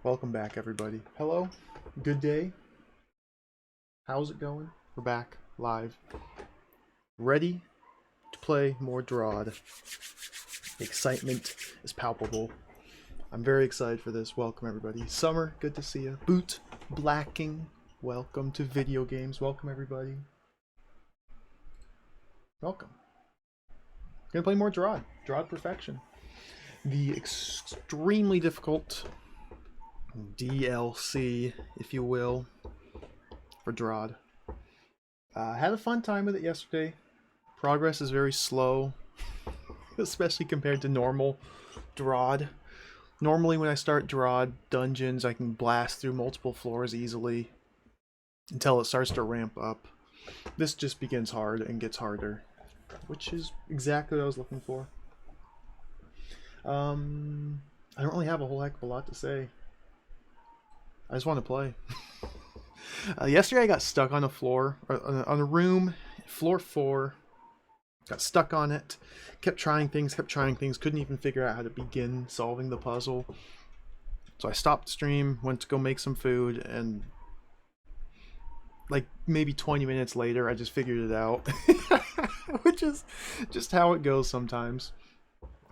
Welcome back, everybody. Hello, good day. How's it going? We're back live, ready to play more DROD. The excitement is palpable. I'm very excited for this. Welcome, everybody. Summer, good to see you. Boot Blacking, welcome to video games. Welcome, everybody. Welcome. Gonna play more DROD. DROD Perfection. The extremely difficult DLC, if you will, for DROD. Had a fun time with it yesterday. Progress is very slow, especially compared to normal DROD. Normally when I start DROD dungeons, I can blast through multiple floors easily until it starts to ramp up. This just begins hard and gets harder, which is exactly what I was looking for. I don't really have a whole heck of a lot to say. I just want to play. Yesterday I got stuck on a floor, on a room, floor 4. Got stuck on it. Kept trying things, couldn't even figure out how to begin solving the puzzle. So I stopped the stream, went to go make some food, and like maybe 20 minutes later I just figured it out. Which is just how it goes sometimes.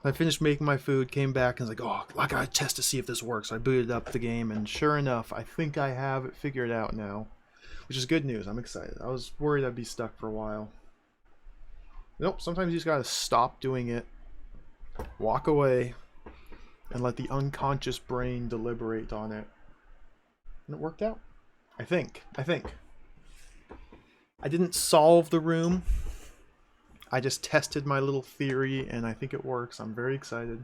I finished making my food, came back, and was like, oh, I gotta test to see if this works. So I booted up the game, and sure enough, I think I have it figured out now. Which is good news. I'm excited. I was worried I'd be stuck for a while. Nope, sometimes you just gotta stop doing it, walk away, and let the unconscious brain deliberate on it. And it worked out. I think. I didn't solve the room. I just tested my little theory, and I think it works. I'm very excited.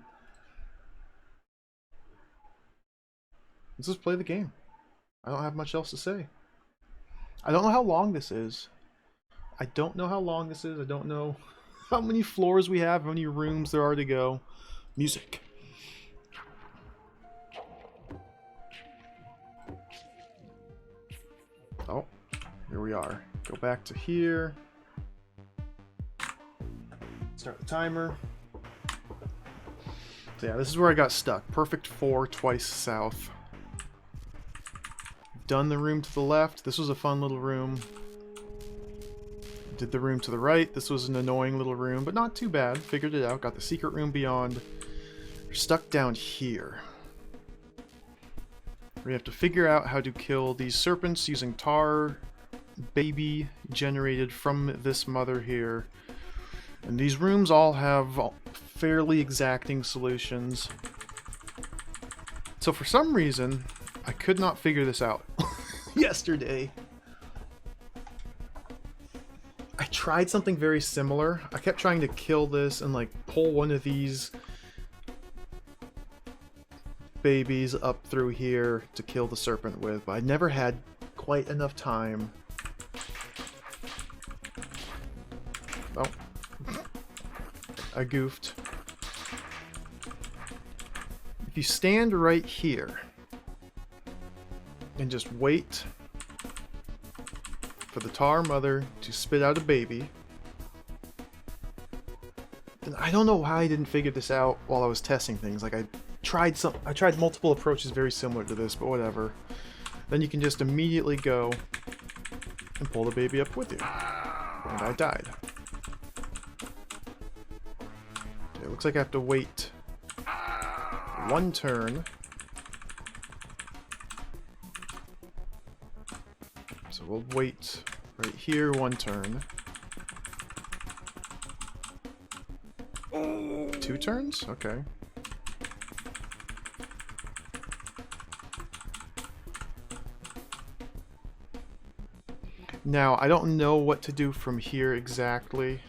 Let's just play the game. I don't have much else to say. I don't know how long this is. I don't know how many floors we have, how many rooms there are to go. Music. Oh, here we are. Go back to here. Start the timer. So yeah, this is where I got stuck. Perfect 4 twice south. Done the room to the left. This was a fun little room. Did the room to the right. This was an annoying little room, but not too bad. Figured it out. Got the secret room beyond. We're stuck down here. We have to figure out how to kill these serpents using tar baby generated from this mother here. And these rooms all have fairly exacting solutions. So for some reason, I could not figure this out yesterday. I tried something very similar. I kept trying to kill this and like pull one of these babies up through here to kill the serpent with, but I never had quite enough time. Oh. I goofed. If you stand right here and just wait for the tar mother to spit out a baby, then I don't know why I didn't figure this out while I was testing things. Like I tried multiple approaches very similar to this, but whatever. Then you can just immediately go and pull the baby up with you. And I died. It looks like I have to wait one turn. So we'll wait right here one turn. 2 turns? Okay. Now, I don't know what to do from here exactly.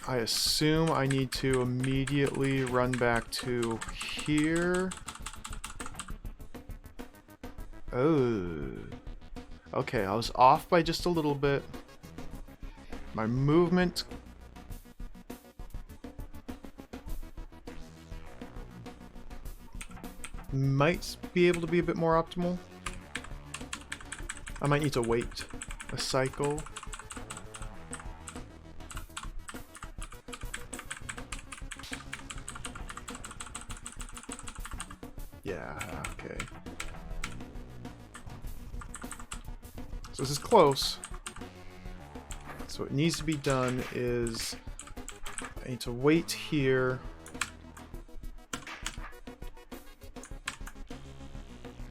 I assume I need to immediately run back to here. Oh. Okay, I was off by just a little bit. My movement might be able to be a bit more optimal. I might need to wait a cycle. Yeah, okay. So this is close. So what needs to be done is I need to wait here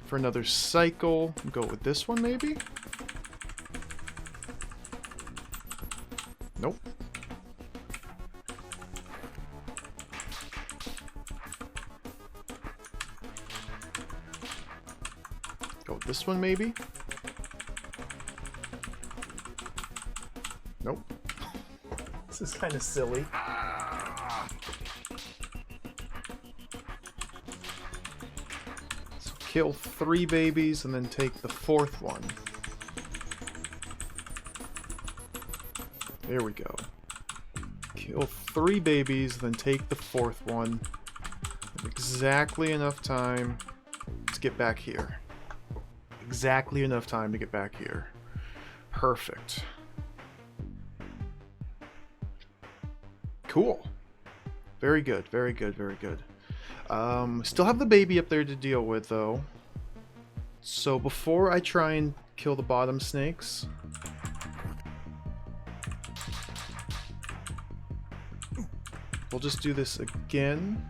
for another cycle. Go with this one maybe? Nope. Go with this one maybe? Nope. This is kind of silly. So kill 3 babies and then take the 4th one. There we go. Kill 3 babies, then take the 4th one. Exactly enough time to get back here. Exactly enough time to get back here. Perfect. Cool. Very good, very good, very good. Still have the baby up there to deal with, though. So before I try and kill the bottom snakes, we'll just do this again.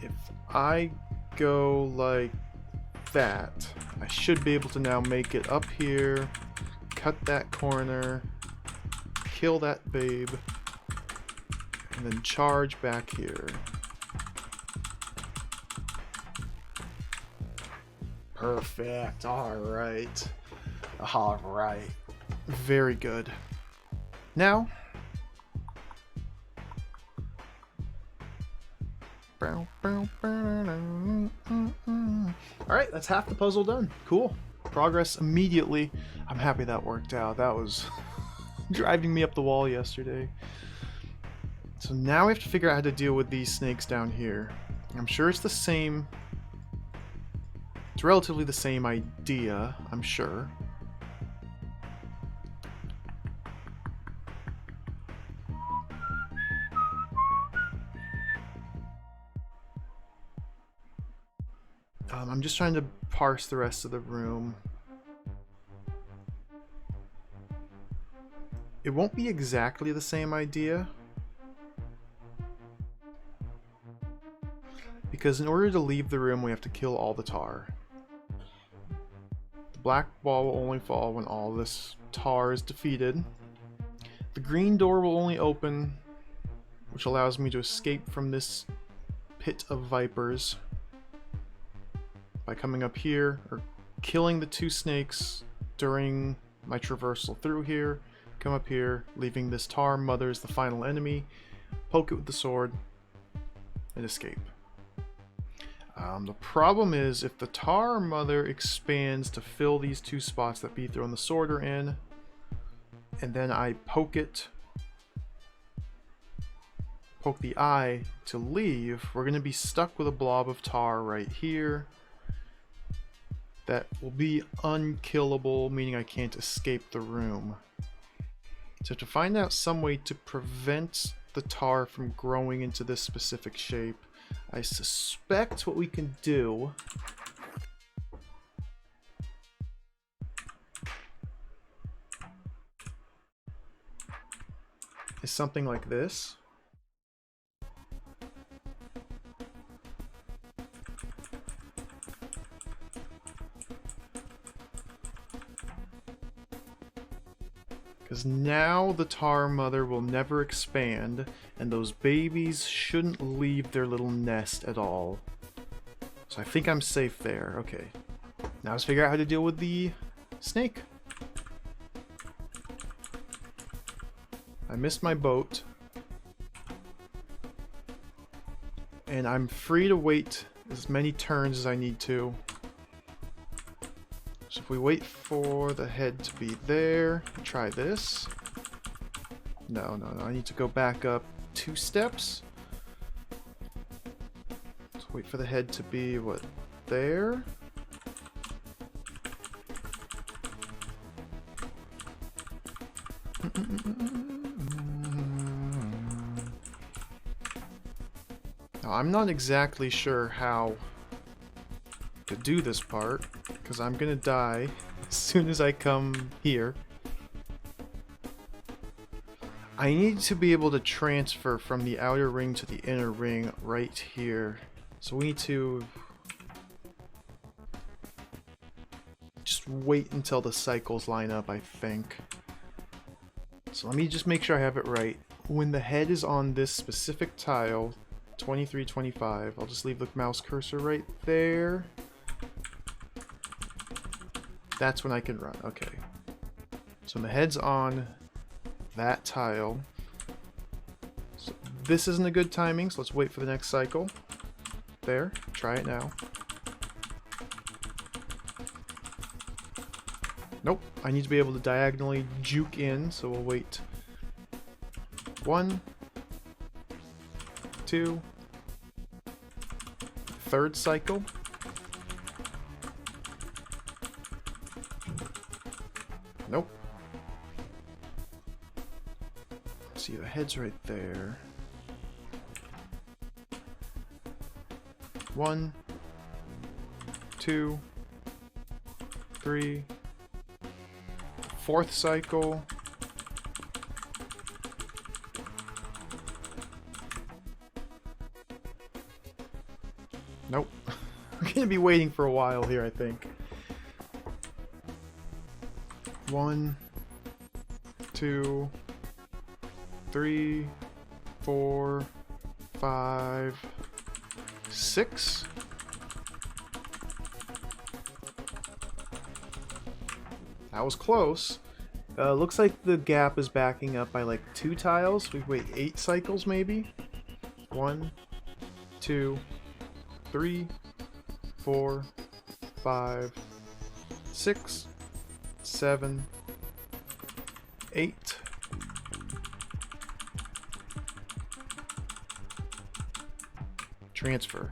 If I go like that, I should be able to now make it up here, cut that corner, kill that babe, and then charge back here. Perfect. Alright. Alright. Very good. Now, alright, that's half the puzzle done. Cool. Progress immediately. I'm happy that worked out. That was driving me up the wall yesterday. So now we have to figure out how to deal with these snakes down here. I'm sure it's the same. It's relatively the same idea, I'm sure. I'm just trying to parse the rest of the room. It won't be exactly the same idea, because in order to leave the room we have to kill all the tar. The black ball will only fall when all this tar is defeated. The green door will only open, which allows me to escape from this pit of vipers by coming up here or killing the 2 snakes during my traversal through here. Come up here, leaving this tar mother as the final enemy, poke it with the sword, and escape. The problem is if the tar mother expands to fill these 2 spots that Beetho and the sword are in, and then I poke the eye to leave, we're going to be stuck with a blob of tar right here that will be unkillable, meaning I can't escape the room. So to find out some way to prevent the tar from growing into this specific shape, I suspect what we can do is something like this. Because now the tar mother will never expand, and those babies shouldn't leave their little nest at all. So I think I'm safe there. Okay. Now let's figure out how to deal with the snake. I missed my boat. And I'm free to wait as many turns as I need to. So if we wait for the head to be there, try this. No, I need to go back up 2 steps. So wait for the head to be, what, there? Now, I'm not exactly sure how to do this part, because I'm gonna die as soon as I come here. I need to be able to transfer from the outer ring to the inner ring right here. So we need to just wait until the cycles line up, I think. So let me just make sure I have it right. When the head is on this specific tile, 23, 25, I'll just leave the mouse cursor right there. That's when I can run. Okay. So when the head's on that tile. So this isn't a good timing, so let's wait for the next cycle. There. Try it now. Nope. I need to be able to diagonally juke in, so we'll wait. 1, 2, third cycle. Nope. See, the head's right there. 1, 2, 3, fourth cycle. Nope. We're gonna be waiting for a while here, I think. 1, 2, 3, 4, 5, 6. That was close. Looks like the gap is backing up by like 2 tiles. We wait 8 cycles maybe. 1, 2, 3, 4, 5, 6, 7, 8. Transfer.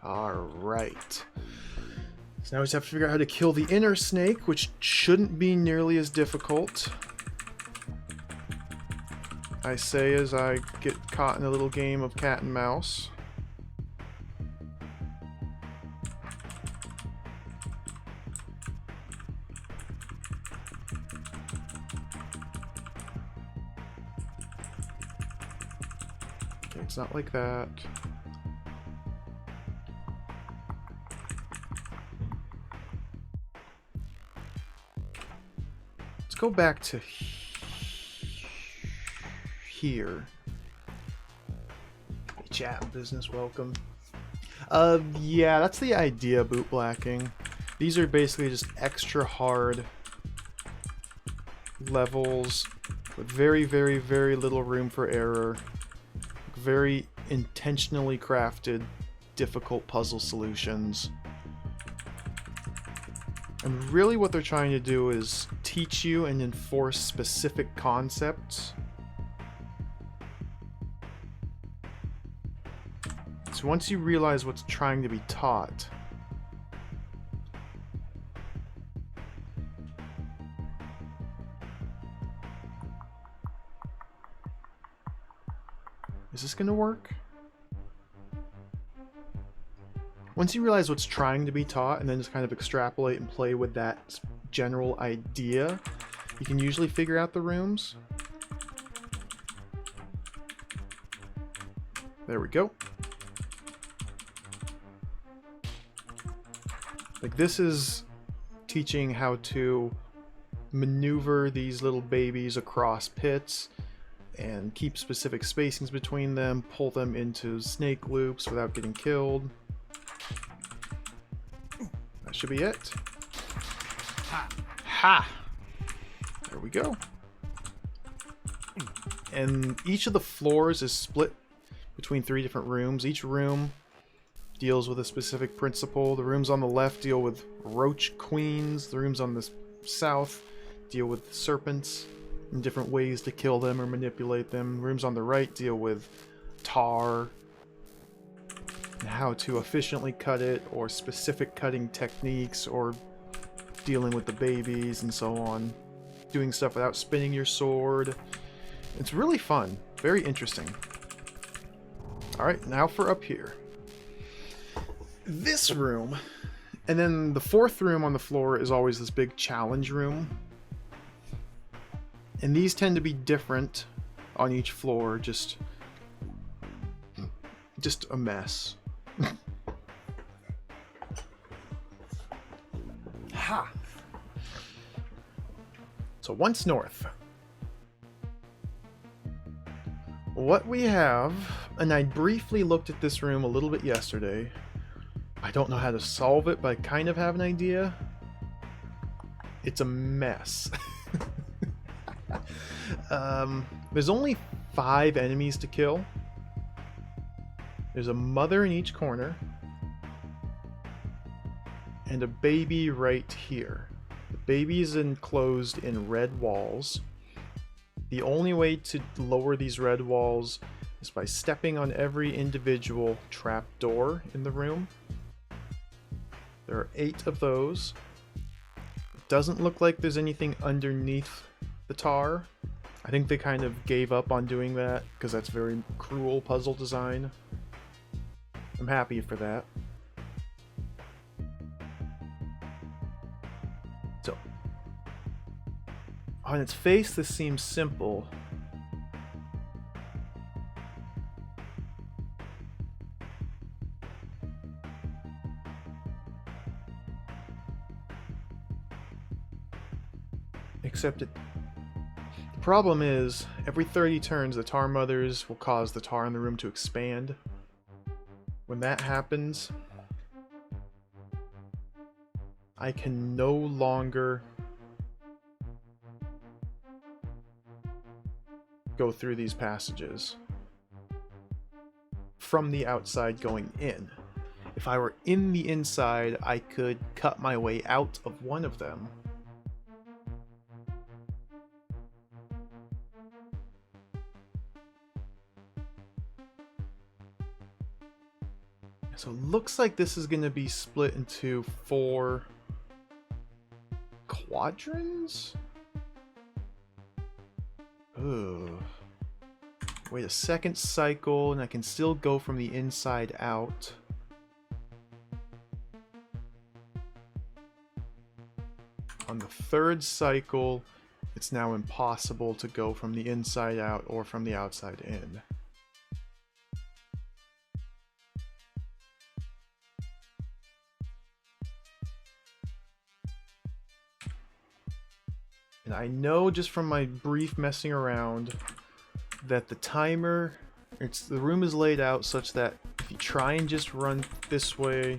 Alright. So now we just have to figure out how to kill the inner snake, which shouldn't be nearly as difficult. I say as I get caught in a little game of cat and mouse. Okay, it's not like that. Let's go back to here. Hey, chat business, welcome. Yeah, that's the idea, boot blacking. These are basically just extra hard levels with very, very, very little room for error. Very intentionally crafted, difficult puzzle solutions. And really what they're trying to do is teach you and enforce specific concepts. So once you realize what's trying to be taught, is this gonna work? Once you realize what's trying to be taught and then just kind of extrapolate and play with that general idea, you can usually figure out the rooms. There we go. Like, this is teaching how to maneuver these little babies across pits and keep specific spacings between them, pull them into snake loops without getting killed. That should be it. Ha! Ha! There we go. And each of the floors is split between 3 different rooms. Each room deals with a specific principle. The rooms on the left deal with roach queens. The rooms on the south deal with serpents and different ways to kill them or manipulate them. Rooms on the right deal with tar, and how to efficiently cut it, or specific cutting techniques, or dealing with the babies and so on. Doing stuff without spinning your sword. It's really fun. Very interesting. Alright, now for up here. This room, and then the fourth room on the floor is always this big challenge room. And these tend to be different on each floor, just a mess. Ha! So once north. What we have, and I briefly looked at this room a little bit yesterday. I don't know how to solve it, but I kind of have an idea. It's a mess. There's only 5 enemies to kill. There's a mother in each corner. And a baby right here. The baby is enclosed in red walls. The only way to lower these red walls is by stepping on every individual trapdoor in the room. There are 8 of those. It doesn't look like there's anything underneath the tar. I think they kind of gave up on doing that because that's very cruel puzzle design. I'm happy for that. So, on its face, this seems simple. Except the problem is, every 30 turns, the tar mothers will cause the tar in the room to expand. When that happens, I can no longer go through these passages from the outside going in. If I were in the inside, I could cut my way out of one of them. So it looks like this is going to be split into 4 quadrants? Ugh. Wait a second cycle, and I can still go from the inside out. On the 3rd cycle, it's now impossible to go from the inside out or from the outside in. And I know just from my brief messing around that the timer, the room is laid out such that if you try and just run this way,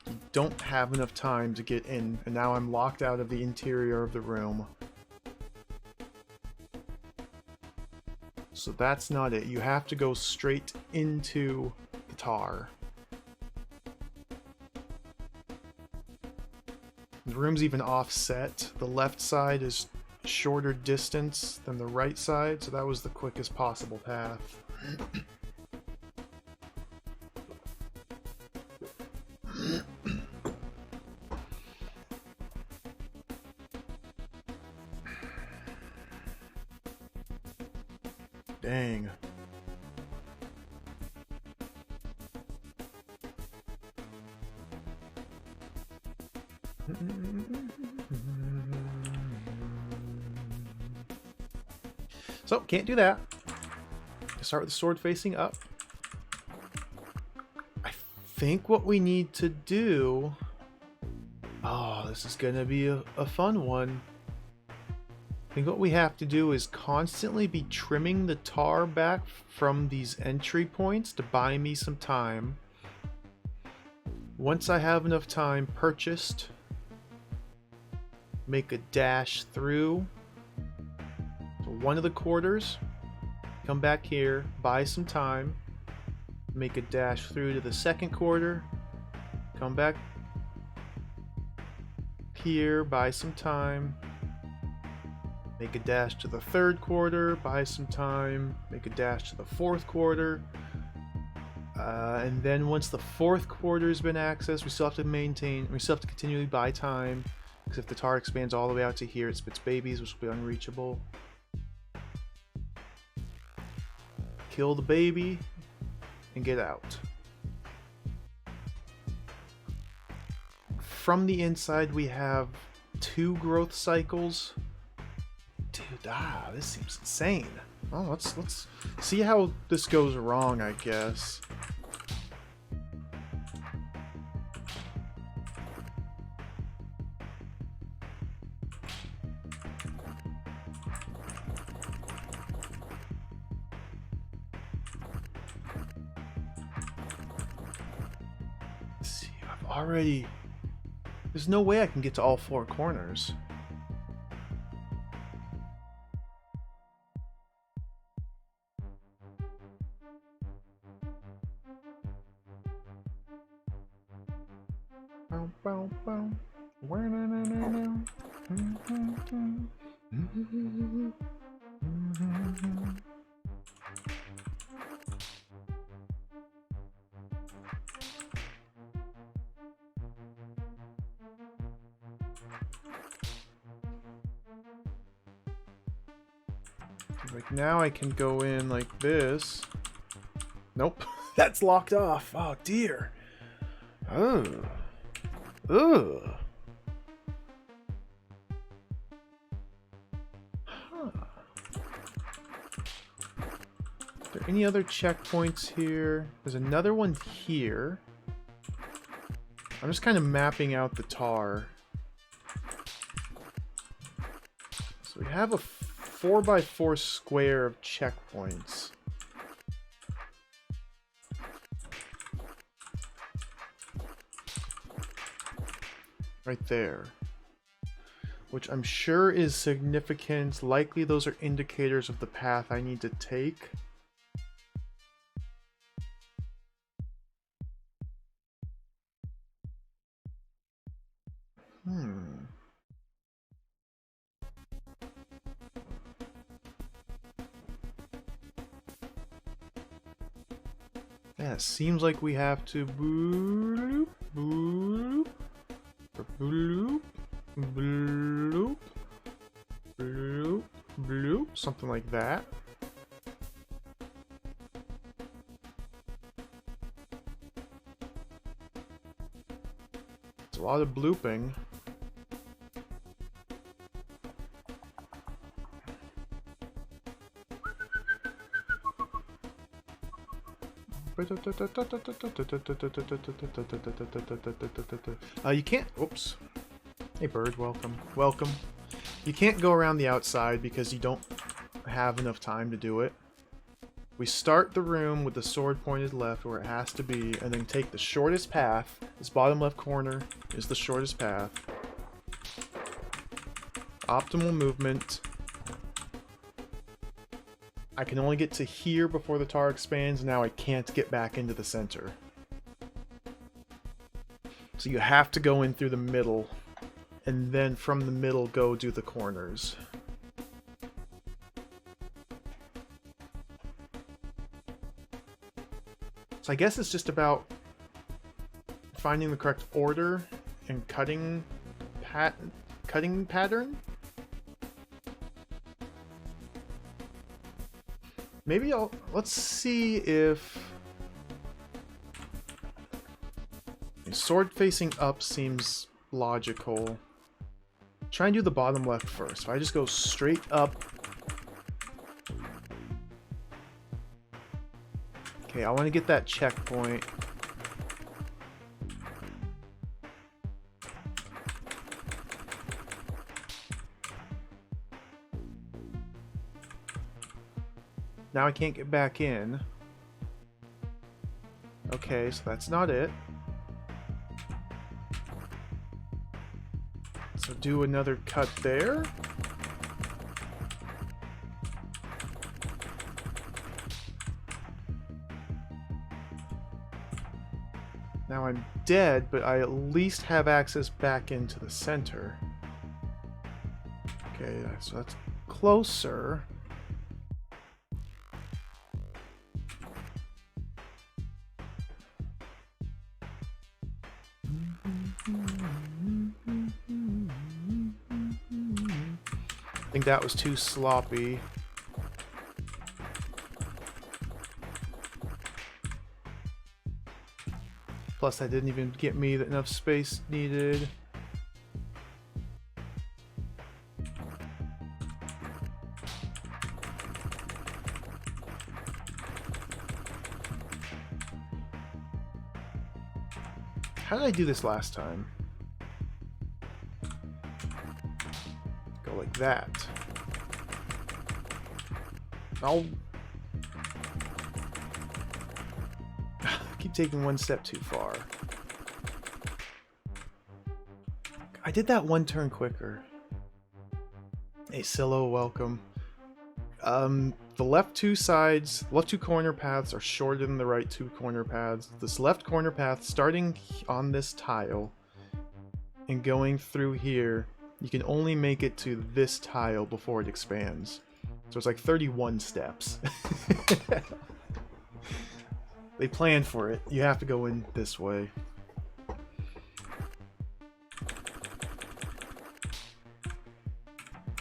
you don't have enough time to get in, and now I'm locked out of the interior of the room. So that's not it. You have to go straight into the tar. The room's even offset. The left side is shorter distance than the right side, so that was the quickest possible path. Dang. So, can't do that. Start with the sword facing up. I think what we need to do... Oh, this is gonna be a fun one. I think what we have to do is constantly be trimming the tar back from these entry points to buy me some time. Once I have enough time purchased, make a dash through to one of the quarters, come back here, buy some time, make a dash through to the second quarter, come back here, buy some time, Make a dash to the third quarter, buy some time, make a dash to the fourth quarter. And then once the fourth quarter has been accessed, we still have to continually buy time. Because if the tar expands all the way out to here, it spits babies, which will be unreachable. Kill the baby and get out. From the inside, we have 2 growth cycles. Dude, this seems insane. Oh, let's see how this goes wrong, I guess. Let's see, there's no way I can get to all 4 corners. Like now I can go in like this. Nope, that's locked off. Oh dear. Ugh. Ugh. Huh. Are there any other checkpoints here? There's another one here. I'm just kind of mapping out the tar. So we have a 4x4 square of checkpoints. Right there. Which I'm sure is significant. Likely those are indicators of the path I need to take. Yeah, it seems like we have to bloop, bloop, bloop, bloop, bloop, bloop, something like that. It's a lot of blooping. You can't. Oops. Hey, bird. Welcome. Welcome. You can't go around the outside because you don't have enough time to do it. We start the room with the sword pointed left where it has to be, and then take the shortest path. This bottom left corner is the shortest path. Optimal movement. I can only get to here before the tar expands. Now I can't get back into the center. So you have to go in through the middle, and then from the middle go do the corners. So I guess it's just about finding the correct order and cutting pattern. Maybe let's see if sword facing up seems logical. Try and do the bottom left first. If I just go straight up. Okay, I want to get that checkpoint. Now I can't get back in. Okay, so that's not it. So do another cut there. Now I'm dead, but I at least have access back into the center. Okay, so that's closer. I think that was too sloppy. Plus, that didn't even get me enough space needed. How did I do this last time? Go like that. Oh. Keep taking one step too far. I did that one turn quicker. Hey, Silo, welcome. The left two corner paths are shorter than the right two corner paths. This left corner path, starting on this tile and going through here, you can only make it to this tile before it expands. So it's like 31 steps. They planned for it. You have to go in this way.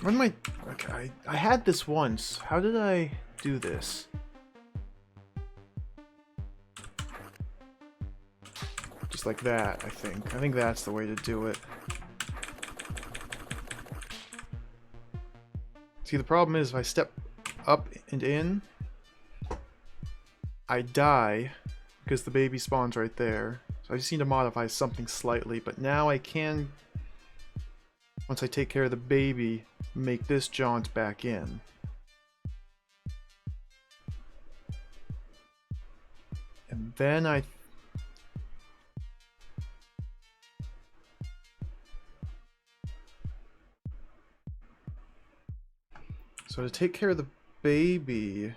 When am I... Okay, I had this once. How did I do this? Just like that, I think. I think that's the way to do it. See, the problem is if I step up and in, I die because the baby spawns right there. So I just need to modify something slightly, but now I can, once I take care of the baby, make this jaunt back in. And then I... So to take care of the baby...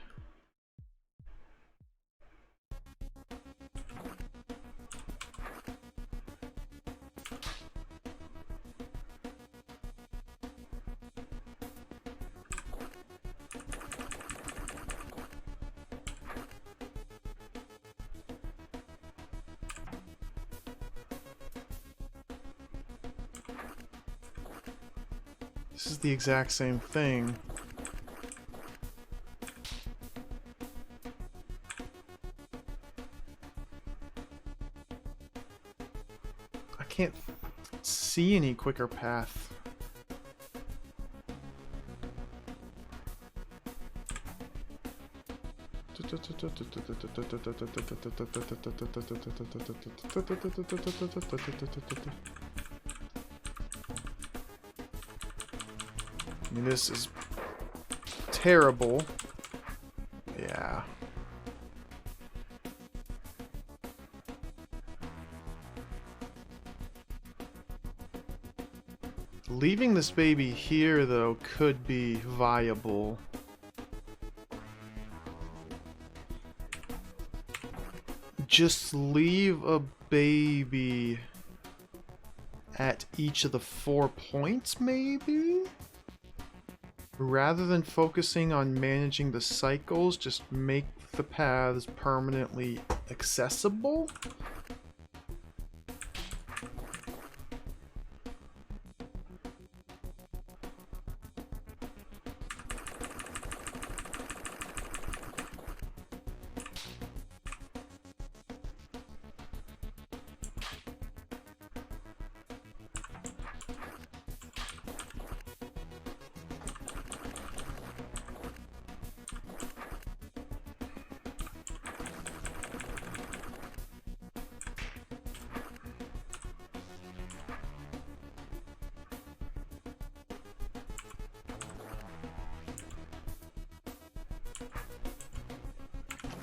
This is the exact same thing. I can't see any quicker path. I mean, this is terrible. Yeah. Leaving this baby here, though, could be viable. Just leave a baby at each of the 4 points, maybe? Rather than focusing on managing the cycles, just make the paths permanently accessible?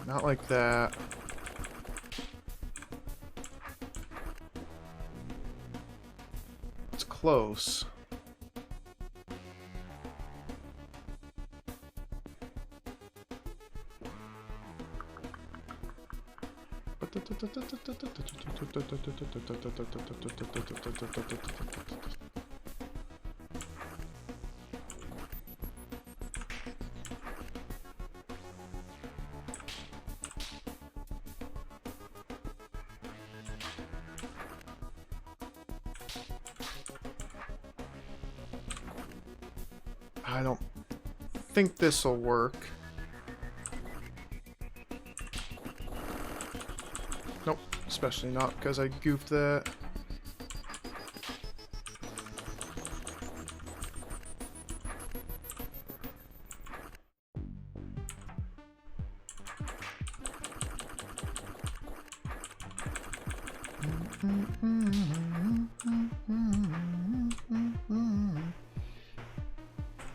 Not like that. It's close. I don't think this will work. Nope, especially not because I goofed that.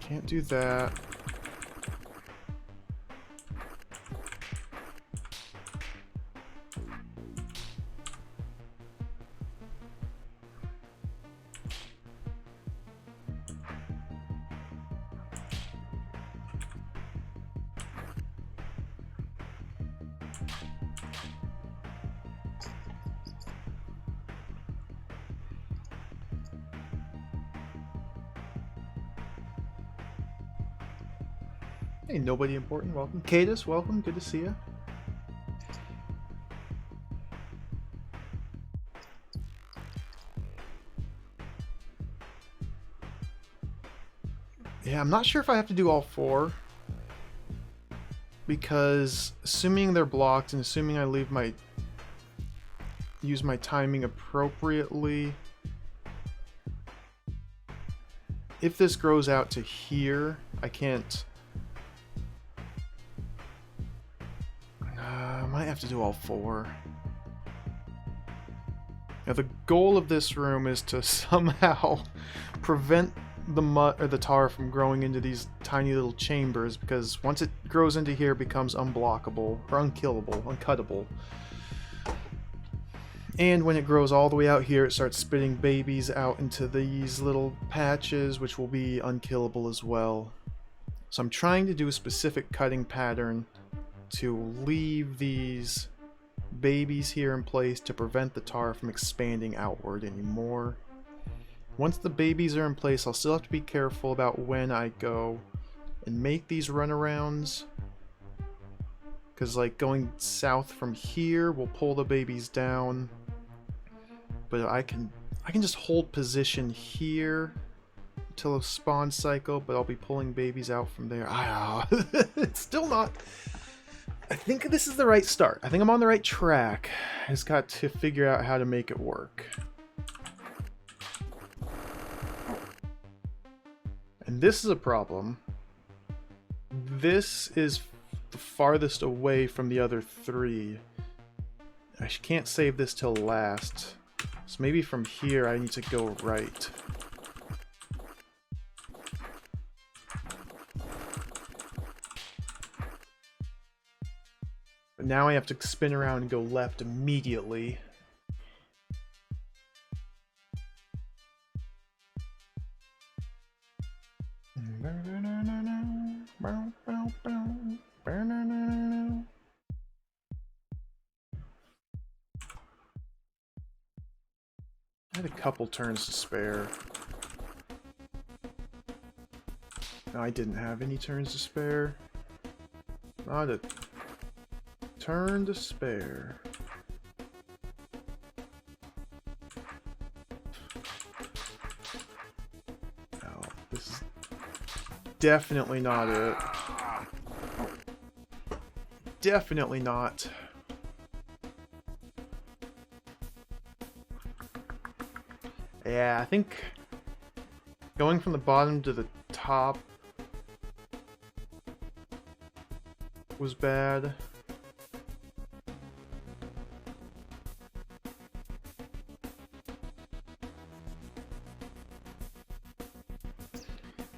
Can't do that. Hey, nobody important. Welcome. Cadus, welcome. Good to see you. Yeah, I'm not sure if I have to do all 4. Because assuming they're blocked and assuming I use my timing appropriately, if this grows out to here, I can't. I might have to do all 4. Now the goal of this room is to somehow prevent the mud or the tar from growing into these tiny little chambers, because once it grows into here, it becomes unblockable or unkillable, uncuttable. And when it grows all the way out here, it starts spitting babies out into these little patches, which will be unkillable as well. So I'm trying to do a specific cutting pattern to leave these babies here in place to prevent the tar from expanding outward anymore. Once the babies are in place, I'll still have to be careful about when I go and make these runarounds. Because like going south from here will pull the babies down. But I can just hold position here until a spawn cycle, but I'll be pulling babies out from there. It's still not. I think this is the right start. I think I'm on the right track. I just got to figure out how to make it work. And this is a problem. This is the farthest away from the other 3. I can't save this till last. So maybe from here I need to go right. But now I have to spin around and go left immediately. I had a couple turns to spare. No, I didn't have any turns to spare. Not a turn to spare. No, this is definitely not it. Definitely not. Yeah, I think going from the bottom to the top was bad.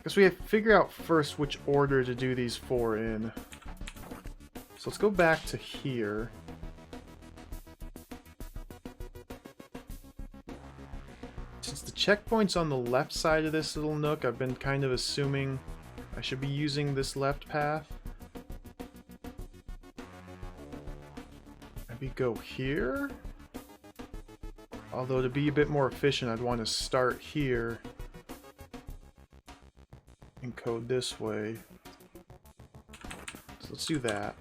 Guess we have to figure out first which order to do these 4 in. So let's go back to here. Since the checkpoint's on the left side of this little nook, I've been kind of assuming I should be using this left path. Maybe go here? Although to be a bit more efficient, I'd want to start here and code this way. So let's do that.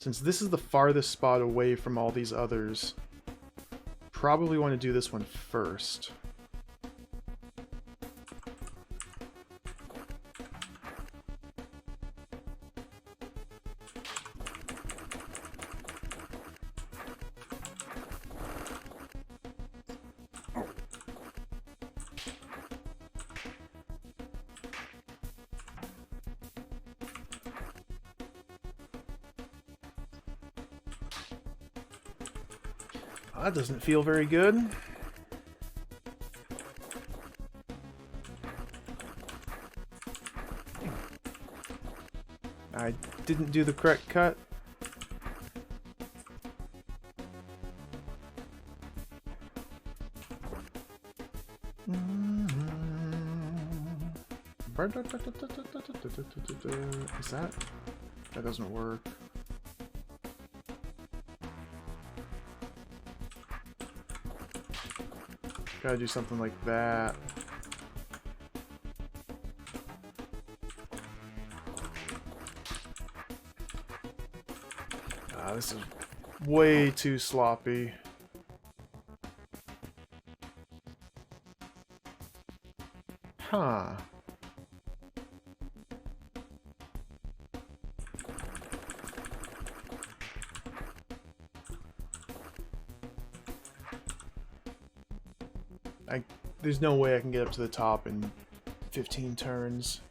Since this is the farthest spot away from all these others, probably want to do this one first. That doesn't feel very good. I didn't do the correct cut. Is that? That doesn't work. Gotta do something like that. This is way too sloppy. Huh. There's no way I can get up to the top in 15 turns.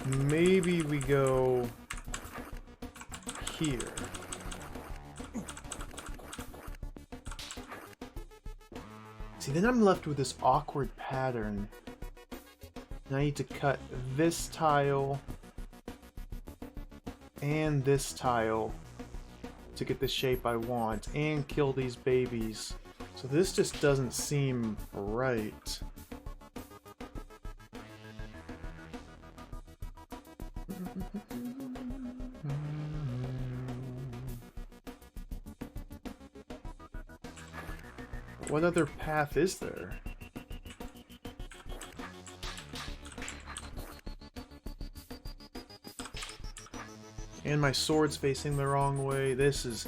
Maybe we go here. See, then I'm left with this awkward pattern. And I need to cut this tile and this tile to get the shape I want and kill these babies. So this just doesn't seem right. What other path is there? And my sword's facing the wrong way. This is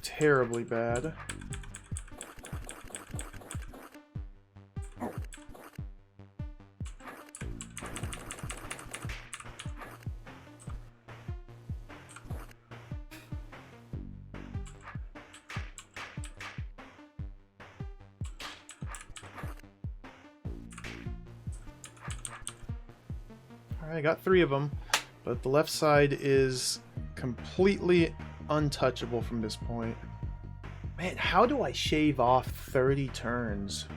terribly bad. I got 3 of them, but the left side is completely untouchable from this point. Man, how do I shave off 30 turns?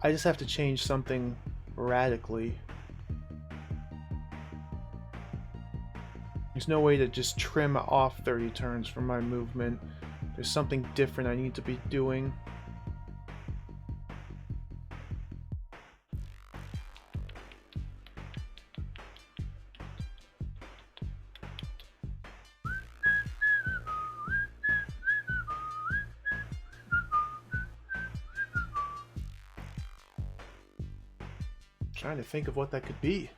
I just have to change something radically. There's no way to just trim off 30 turns from my movement. There's something different I need to be doing. Trying to think of what that could be.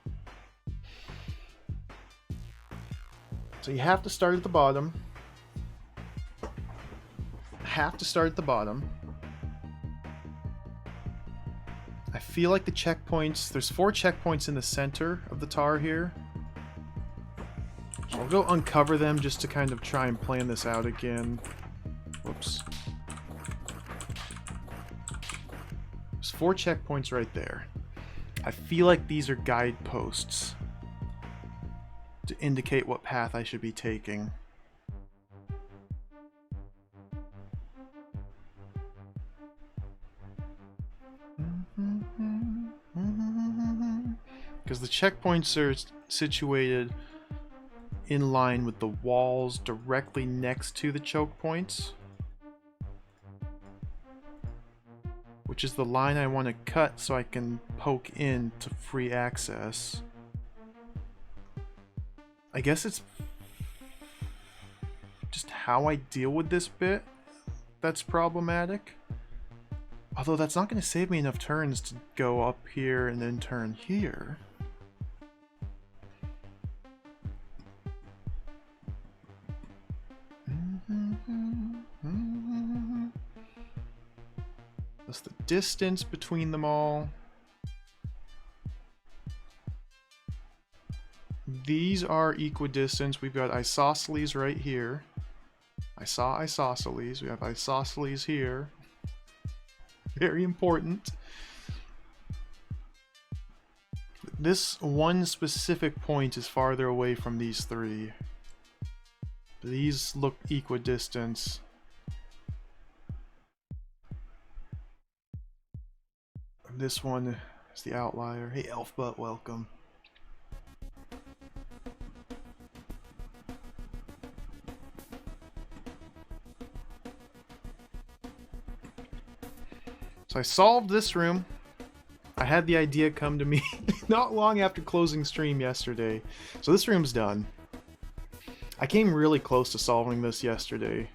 So you have to start at the bottom. I feel like the checkpoints, there's 4 checkpoints in the center of the tar here. So I'll go uncover them just to kind of try and plan this out again. Whoops. There's 4 checkpoints right there. I feel like these are guideposts to indicate what path I should be taking. Because the checkpoints are situated in line with the walls directly next to the choke points, which is the line I want to cut so I can poke in to free access. I guess it's just how I deal with this bit that's problematic. Although that's not going to save me enough turns to go up here and then turn here. That's the distance between them all. These are equidistant. We've got isosceles right here. I saw isosceles. We have isosceles here. Very important. This one specific point is farther away from these three. These look equidistant. This one is the outlier. Hey, Elfbutt, welcome. So I solved this room. I had the idea come to me not long after closing stream yesterday. So this room's done. I came really close to solving this yesterday.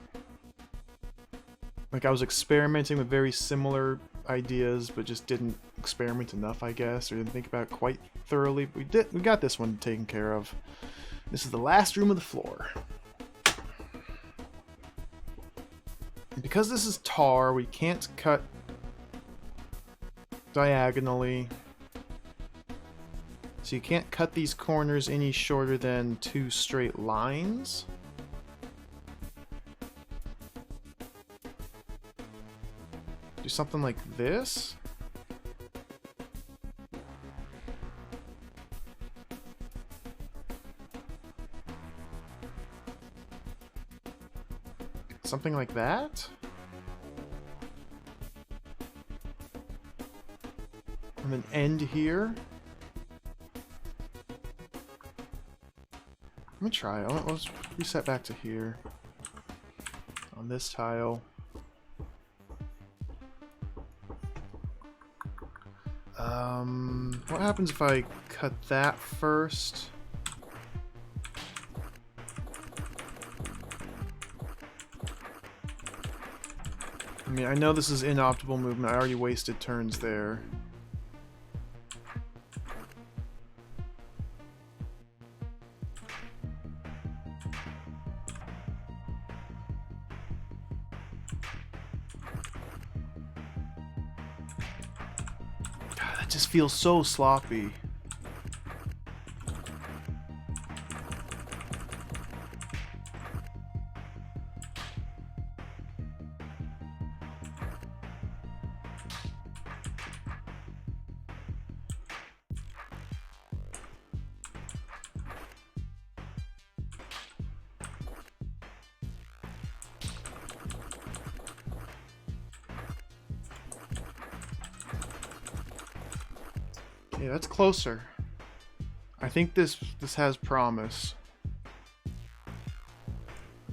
Like I was experimenting with very similar ideas, but just didn't experiment enough, I guess, or didn't think about it quite thoroughly. But we got this one taken care of. This is the last room of the floor. And because this is tar, we can't cut diagonally. So you can't cut these corners any shorter than 2 straight lines. Do something like this. Something like that. And then end here. Let me try. Let's reset back to here. On this tile. What happens if I cut that first? I mean, I know this is inoptimal movement. I already wasted turns there. It just feels so sloppy. Yeah, that's closer. I think this has promise.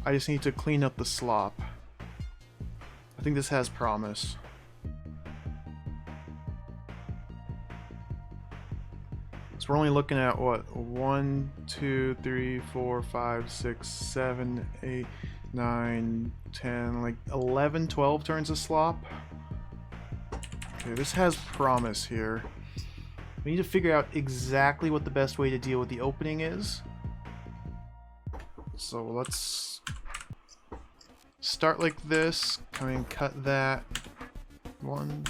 I just need to clean up the slop. I think this has promise. So we're only looking at what? 1, 2, 3, 4, 5, 6, 7, 8, 9, 10, like 11, 12 turns of slop. Okay, this has promise here. We need to figure out exactly what the best way to deal with the opening is. So let's start like this, come and cut that. 1.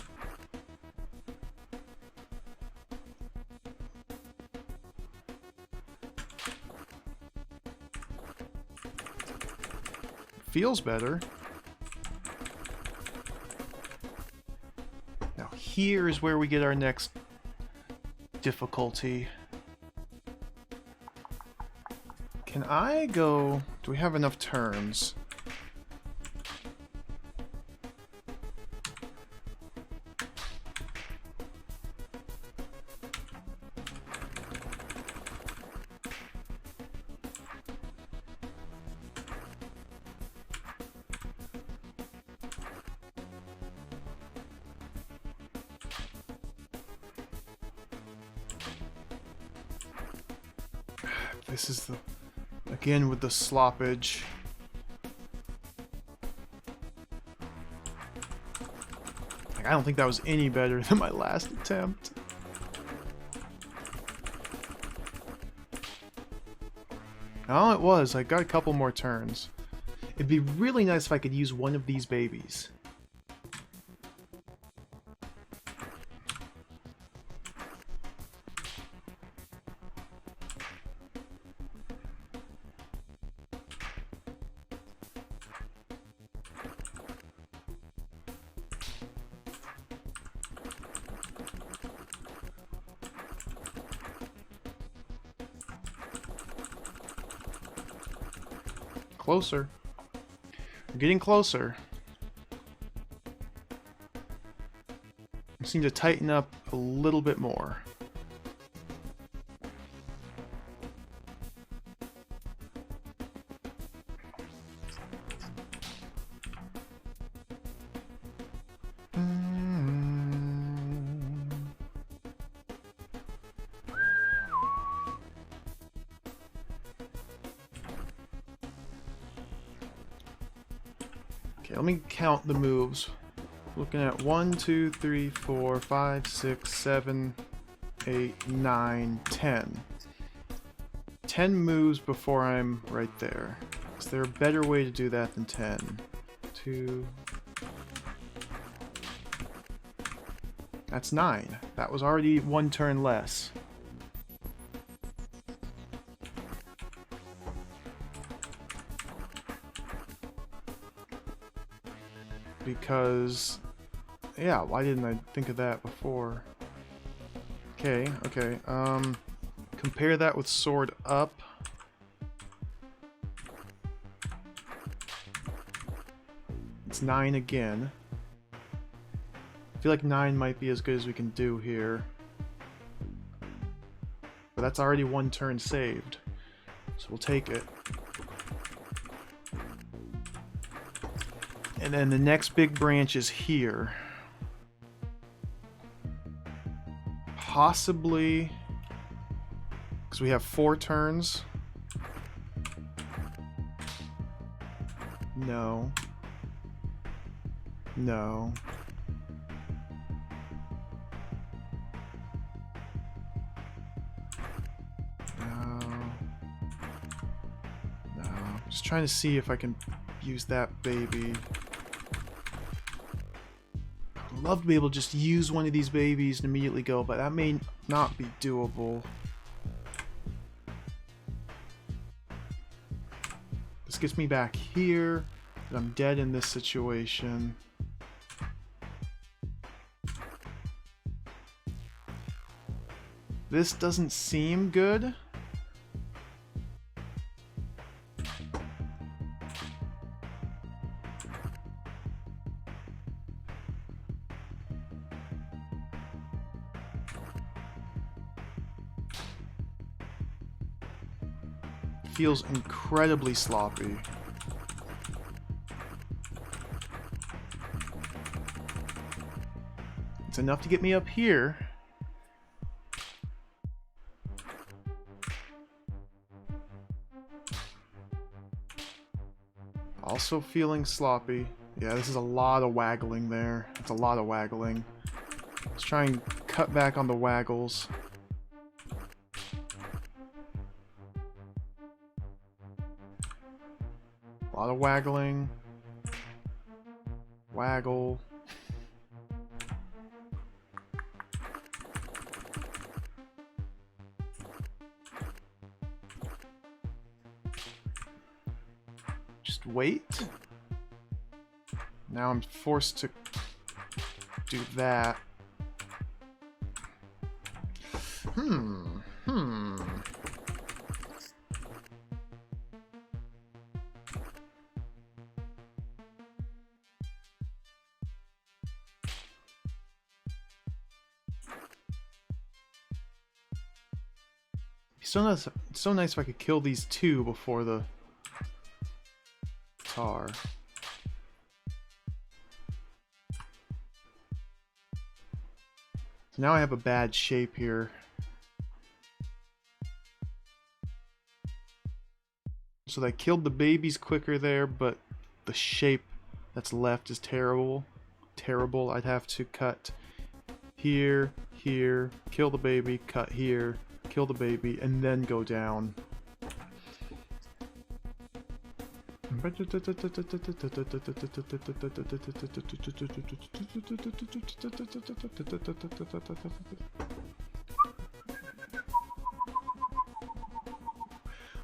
Feels better. Now here is where we get our next difficulty. Can I go... Do we have enough turns? This is the... Again with the sloppage. I Like, I don't think that was any better than my last attempt. Oh, it was. I got a couple more turns. It'd be really nice if I could use one of these babies. Closer. We're getting closer. I just need to tighten up a little bit more. Okay, let me count the moves. Looking at 1, 2, 3, 4, 5, 6, 7, 8, 9, 10. 10 moves before I'm right there. Is there a better way to do that than 10? 2. That's 9. That was already 1 turn less. Because, yeah, why didn't I think of that before? Okay, okay, compare that with sword up. It's 9 again. I feel like 9 might be as good as we can do here. But that's already 1 turn saved. So we'll take it. And then the next big branch is here. Possibly, because we have 4 turns. No. No. No. No. Just trying to see if I can use that baby. I'd love to be able to just use one of these babies and immediately go, but that may not be doable. This gets me back here, and I'm dead in this situation. This doesn't seem good. Feels incredibly sloppy. It's enough to get me up here. Also feeling sloppy. Yeah, this is a lot of waggling there. It's a lot of waggling. Let's try and cut back on the waggles. A lot of waggling. Waggle. Just wait. Now I'm forced to do that. So nice if I could kill these 2 before the tar. So now I have a bad shape here. So they killed the babies quicker there, but the shape that's left is terrible. terrible. I'd have to cut here, here, kill the baby, cut here, kill the baby, and then go down.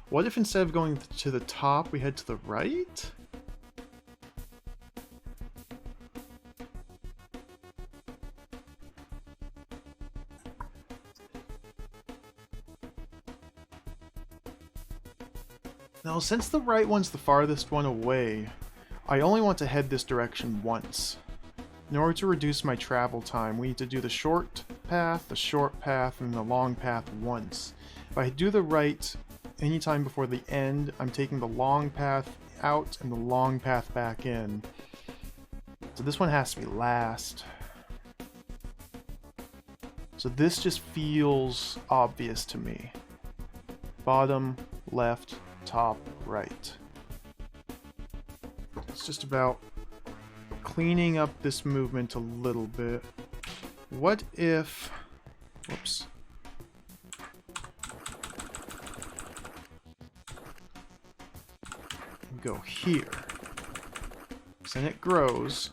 What if instead of going to the top, we head to the right? Now, since the right one's the farthest one away, I only want to head this direction once. In order to reduce my travel time, we need to do the short path, and the long path once. If I do the right anytime before the end, I'm taking the long path out and the long path back in. So this one has to be last. So this just feels obvious to me. Bottom, left, top, right. It's just about cleaning up this movement a little bit. What if... Whoops. Go here. So then it grows.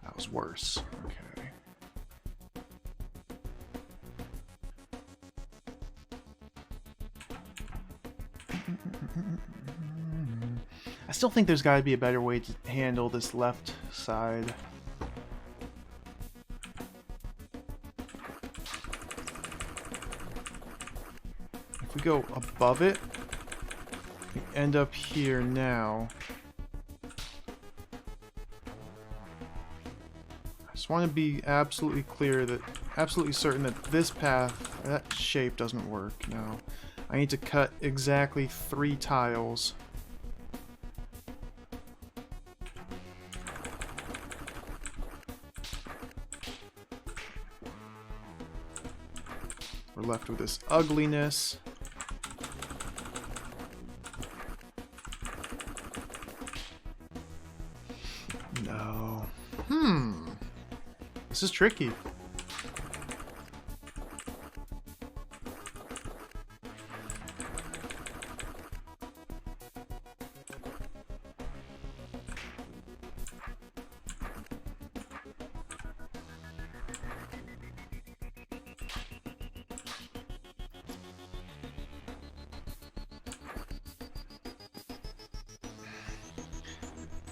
That was worse. Okay. I still think there's got to be a better way to handle this left side. If we go above it, we end up here now. I just want to be absolutely clear that, absolutely certain that this path, that shape doesn't work now. I need to cut exactly 3 tiles. We're left with this ugliness. No. This is tricky.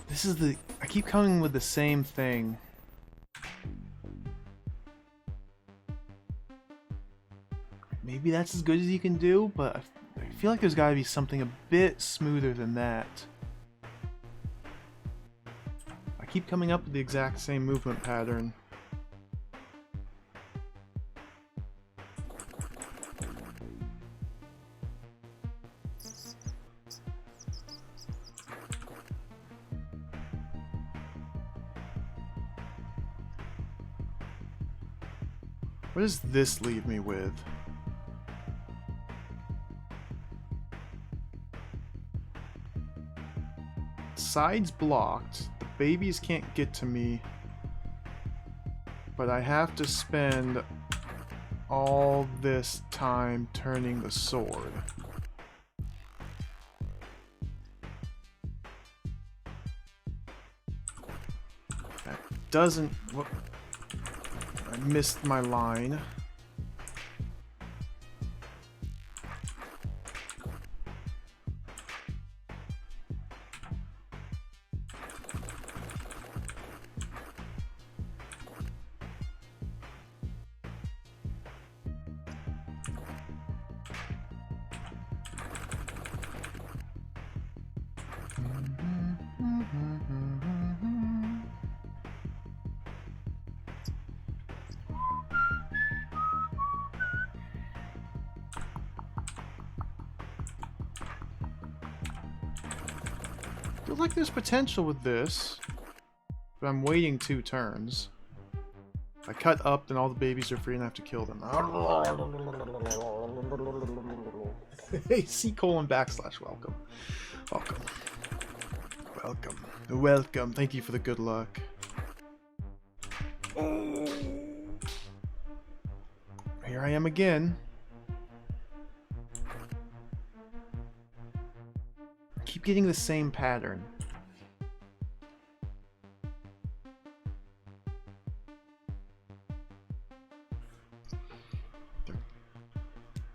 This is the... I keep coming with the same thing. Maybe that's as good as you can do, but I feel like there's gotta be something a bit smoother than that. I keep coming up with the exact same movement pattern. What does this leave me with? Sides blocked. The babies can't get to me. But I have to spend all this time turning the sword. That doesn't... I missed my line. Feels like there's potential with this, but I'm waiting 2 turns. If I cut up, then all the babies are free and I have to kill them. Hey, C:\\\, welcome. Welcome. Welcome. Welcome. Thank you for the good luck. Here I am again. Keep getting the same pattern. There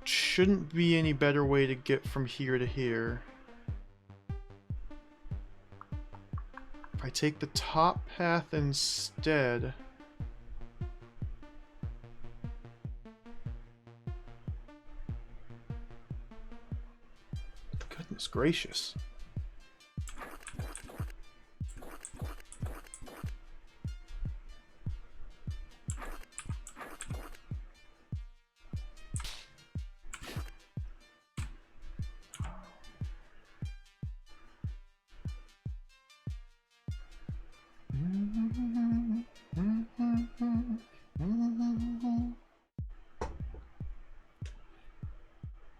shouldn't be any better way to get from here to here. If I take the top path instead... Goodness gracious.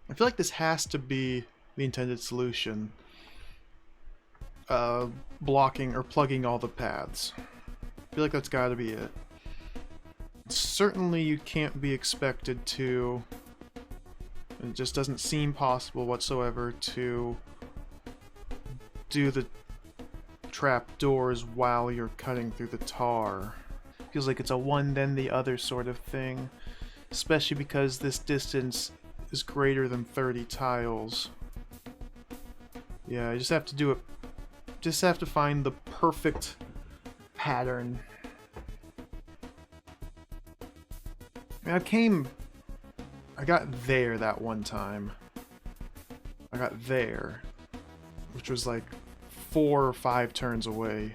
I feel like this has to be the intended solution. Blocking or plugging all the paths. I feel like that's gotta be it. Certainly you can't be expected to... It just doesn't seem possible whatsoever to do the trap doors while you're cutting through the tar. Feels like it's a one then the other sort of thing. Especially because this distance is greater than 30 tiles. Yeah, I just have to do it. Just have to find the perfect pattern. I got there that one time. I got there, which was like 4 or 5 turns away.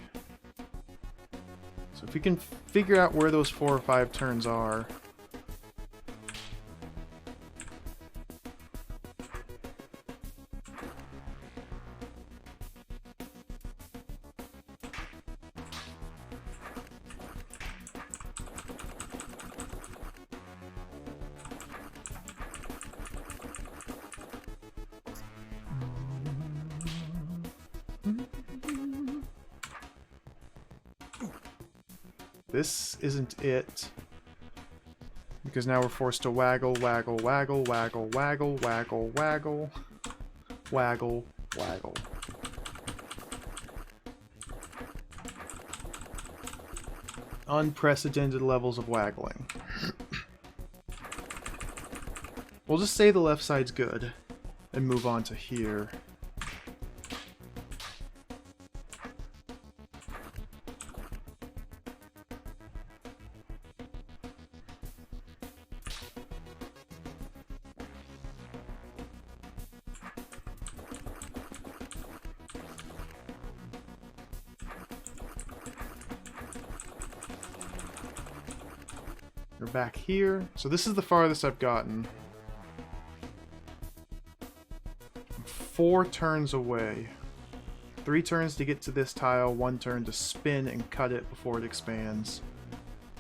So if we can figure out where those 4 or 5 turns are. This isn't it. Because now we're forced to waggle, waggle, waggle, waggle, waggle, waggle, waggle, waggle, waggle. Unprecedented levels of waggling. We'll just say the left side's good and move on to here. We're back here. So this is the farthest I've gotten. 4 turns away. 3 turns to get to this tile, 1 turn to spin and cut it before it expands.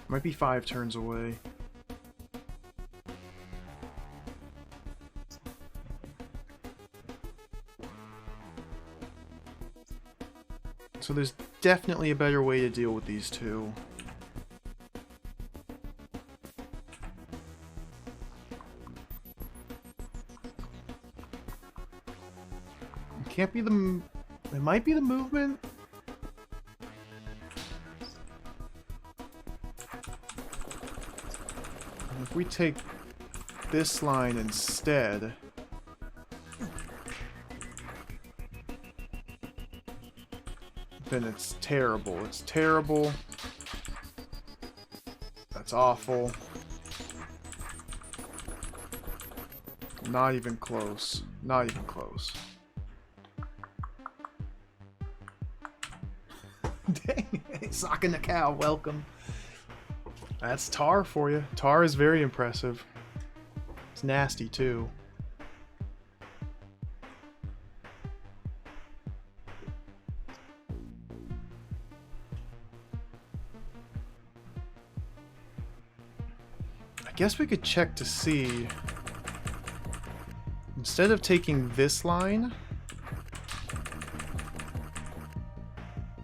Might be 5 turns away. So there's definitely a better way to deal with these two. Can't be the... It might be the movement? If we take this line instead... Then it's terrible. It's terrible. That's awful. Not even close. Not even close. Dang, socking the cow, welcome. That's tar for you. Tar is very impressive. It's nasty too. I guess we could check to see. Instead of taking this line,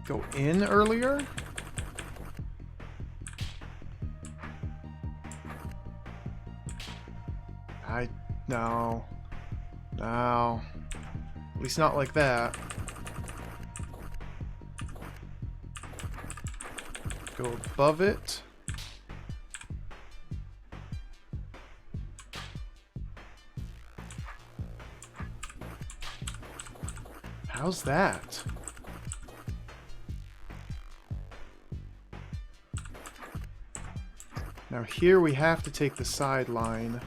go in earlier? No. No. At least not like that. Go above it. How's that? Now here we have to take the sideline.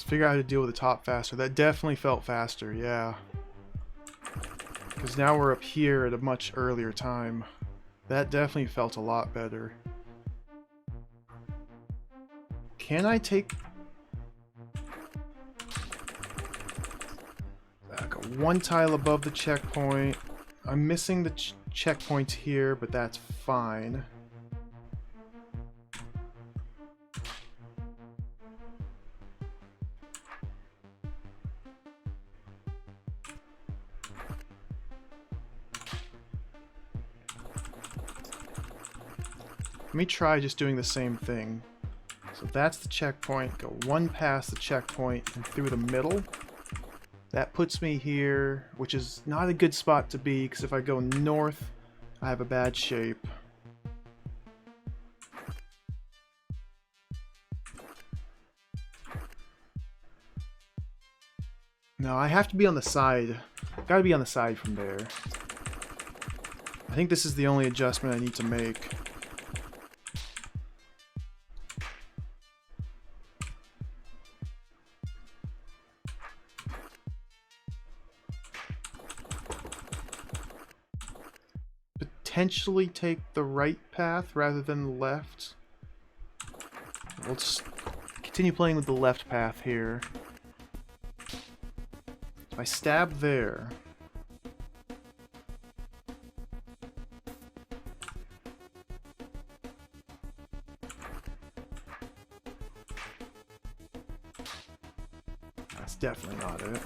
Figure out how to deal with the top faster. That definitely felt faster, yeah. Because now we're up here at a much earlier time. That definitely felt a lot better. Can I take... Go one tile above the checkpoint. I'm missing the checkpoints here, but that's fine. Let me try just doing the same thing. So that's the checkpoint. Go one past the checkpoint and through the middle. That puts me here, which is not a good spot to be, because if I go north, I have a bad shape. No, I have to be on the side. Gotta be on the side from there. I think this is the only adjustment I need to make. Potentially take the right path rather than the left. We'll just continue playing with the left path here. If I stab there, that's definitely not it.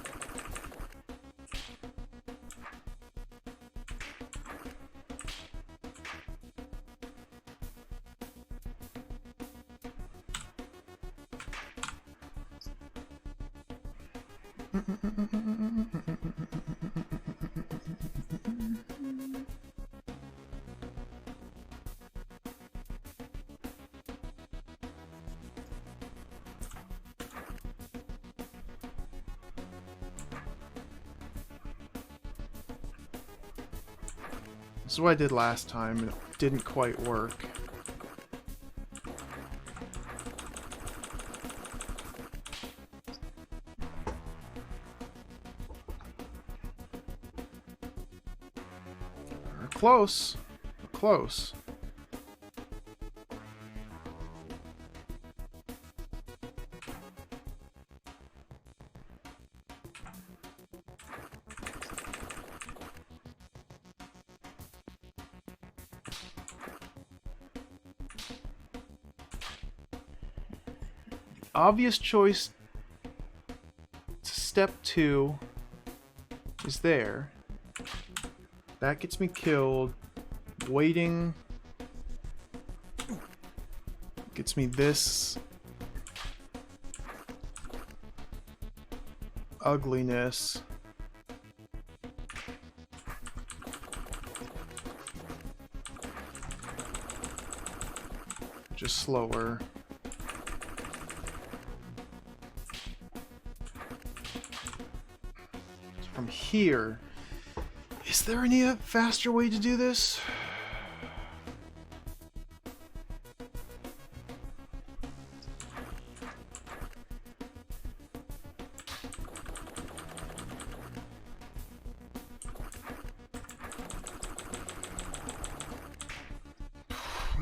This is what I did last time, and it didn't quite work. We're close. We're close. Obvious choice to step 2 is there. That gets me killed. Waiting gets me this ugliness. Just slower. From here, is there any faster way to do this?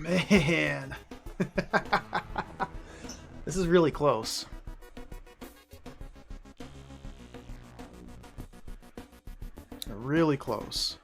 Man. This is really close. Really close.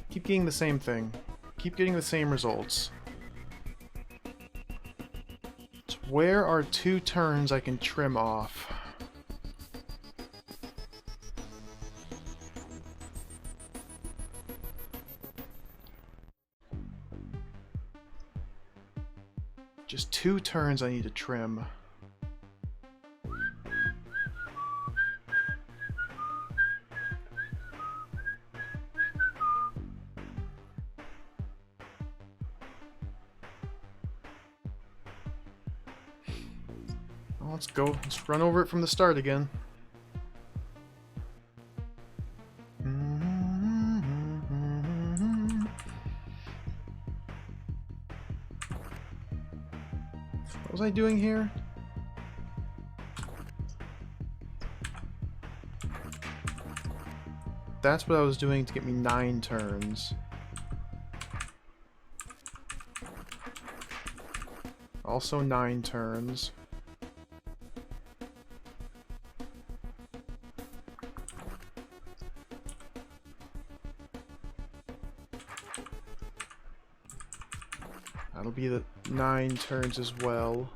Keep getting the same thing. Keep getting the same results. So where are 2 turns I can trim off? Just 2 turns I need to trim. Well, let's go. Let's run over it from the start again. What was I doing here? That's what I was doing to get me 9 turns. Also 9 turns. That'll be the 9 turns as well.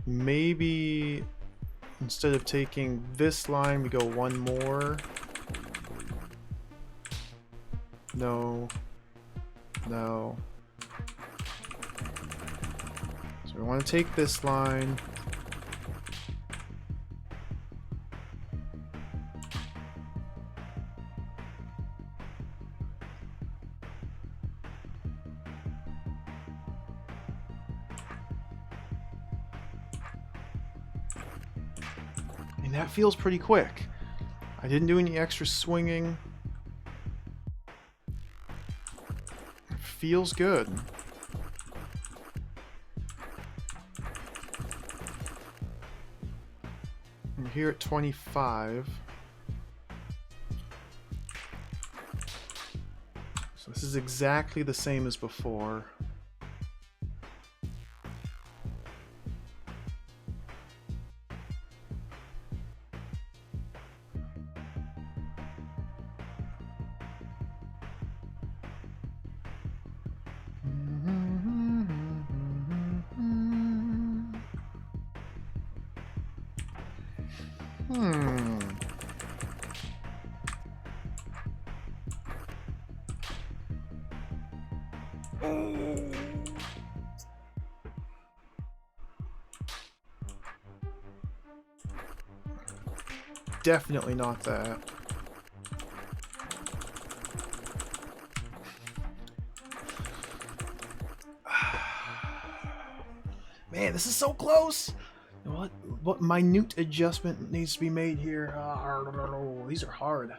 Maybe instead of taking this line, we go 1 more. No. No. So we want to take this line. And that feels pretty quick. I didn't do any extra swinging. It feels good. We're here at 25. So this is exactly the same as before. Definitely not that. Man, this is so close! What minute adjustment needs to be made here? These are hard.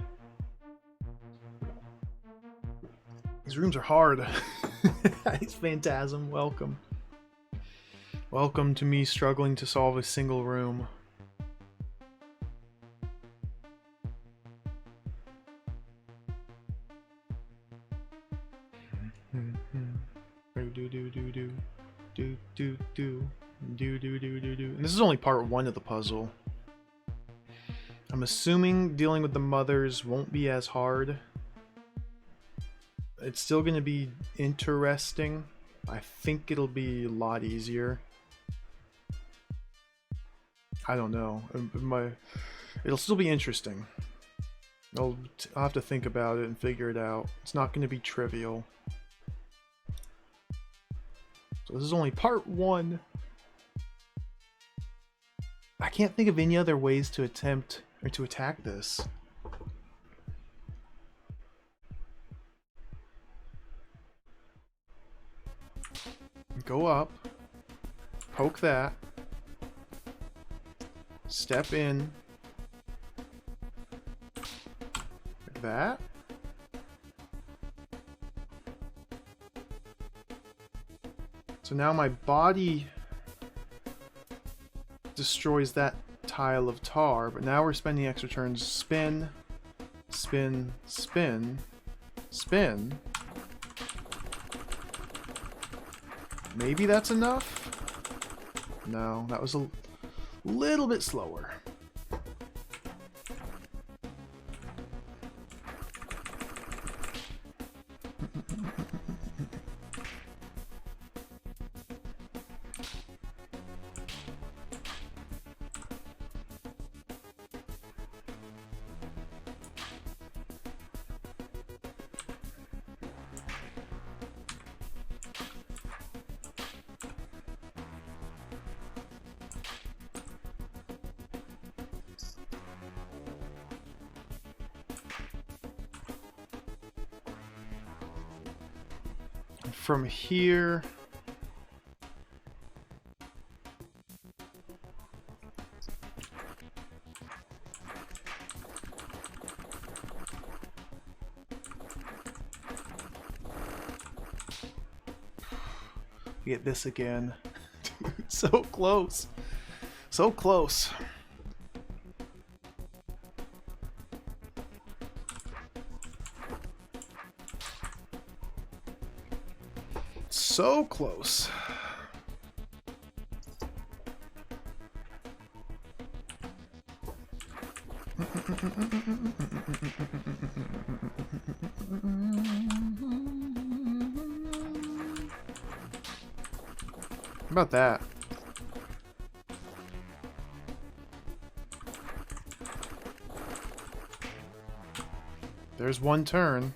These rooms are hard. It's Phantasm, welcome. Welcome to me struggling to solve a single room. And this is only part 1 of the puzzle. I'm assuming dealing with the mothers won't be as hard. It's still going to be interesting. I think it'll be a lot easier. I don't know. It'll still be interesting. I'll have to think about it and figure it out. It's not going to be trivial. So this is only part 1. I can't think of any other ways to attempt or to attack this. Go up. Poke that. Step in. Like that. So now my body destroys that tile of tar, but now we're spending extra turns. Spin, spin, spin, spin. Maybe that's enough? No, that was a little bit slower. From here, get this again. Dude, so close. So close. So close. How about that? There's one turn.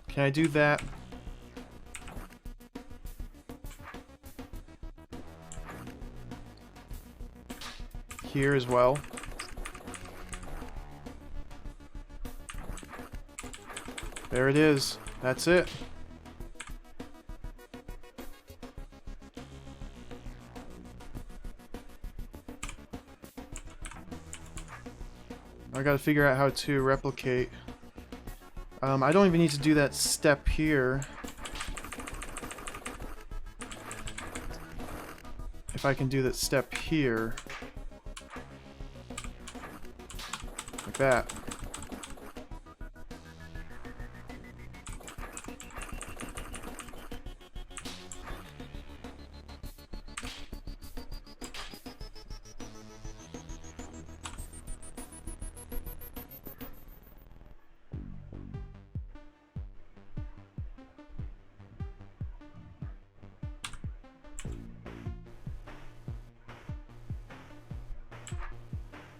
Can I do that? Here as well. There it is. That's it. I gotta figure out how to replicate. I don't even need to do that step here. If I can do that step here. Like that.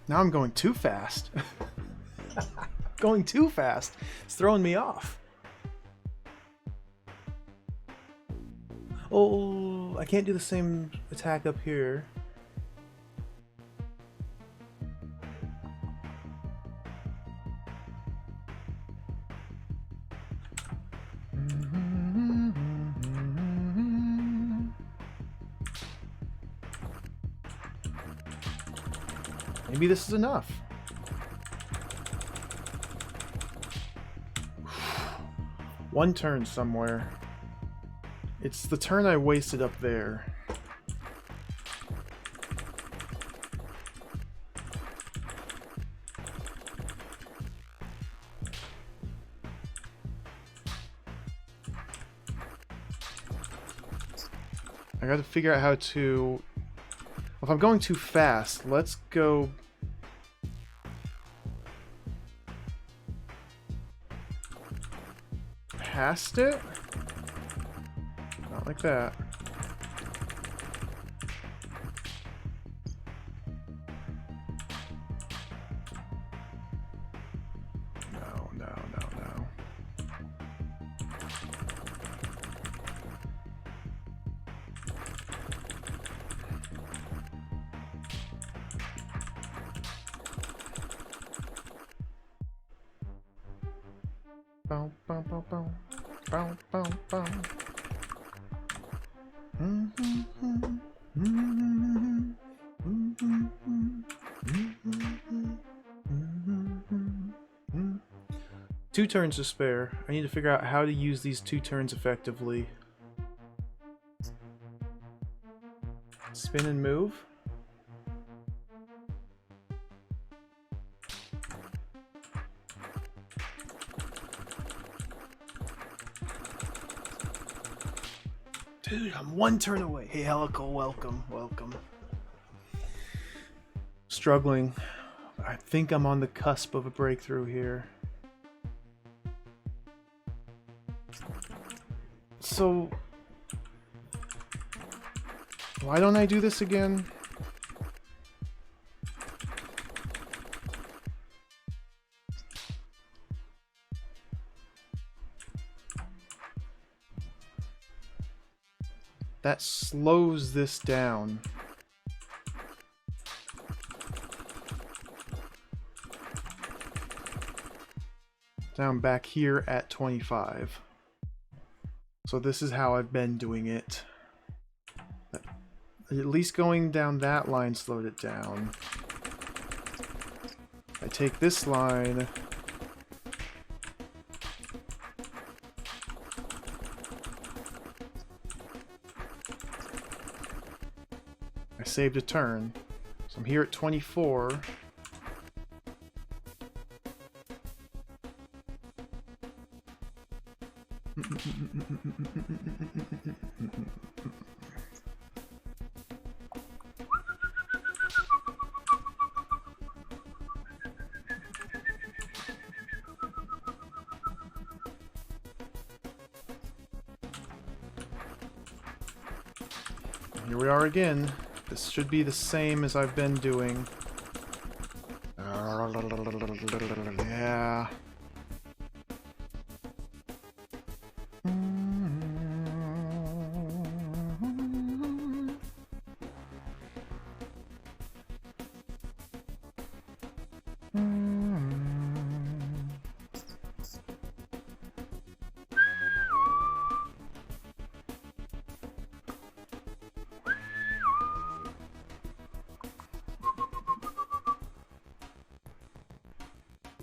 Now I'm going too fast. Going too fast. It's throwing me off. Oh, I can't do the same attack up here. Maybe this is enough. One turn somewhere. It's the turn I wasted up there. I gotta figure out how to... If I'm going too fast, let's go... past it? Not like that. No, no, no, no. Bow, bow, bow, bow. Bow, bow, bow. 2 turns to spare. I need to figure out how to use these 2 turns effectively. Spin and move. Dude, I'm 1 turn away. Hey, Helical, welcome, welcome. Struggling. I think I'm on the cusp of a breakthrough here. So, why don't I do this again? That slows this down. Down back here at 25. So this is how I've been doing it. At least going down that line slowed it down. I take this line. I saved a turn. So I'm here at 24. Here we are again. This should be the same as I've been doing. Yeah.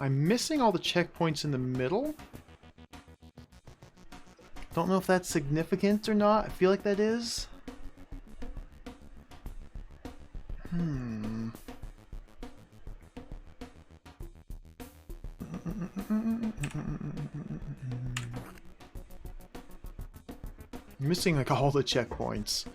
I'm missing all the checkpoints in the middle. Don't know if that's significant or not. I feel like that is. Missing like all the checkpoints.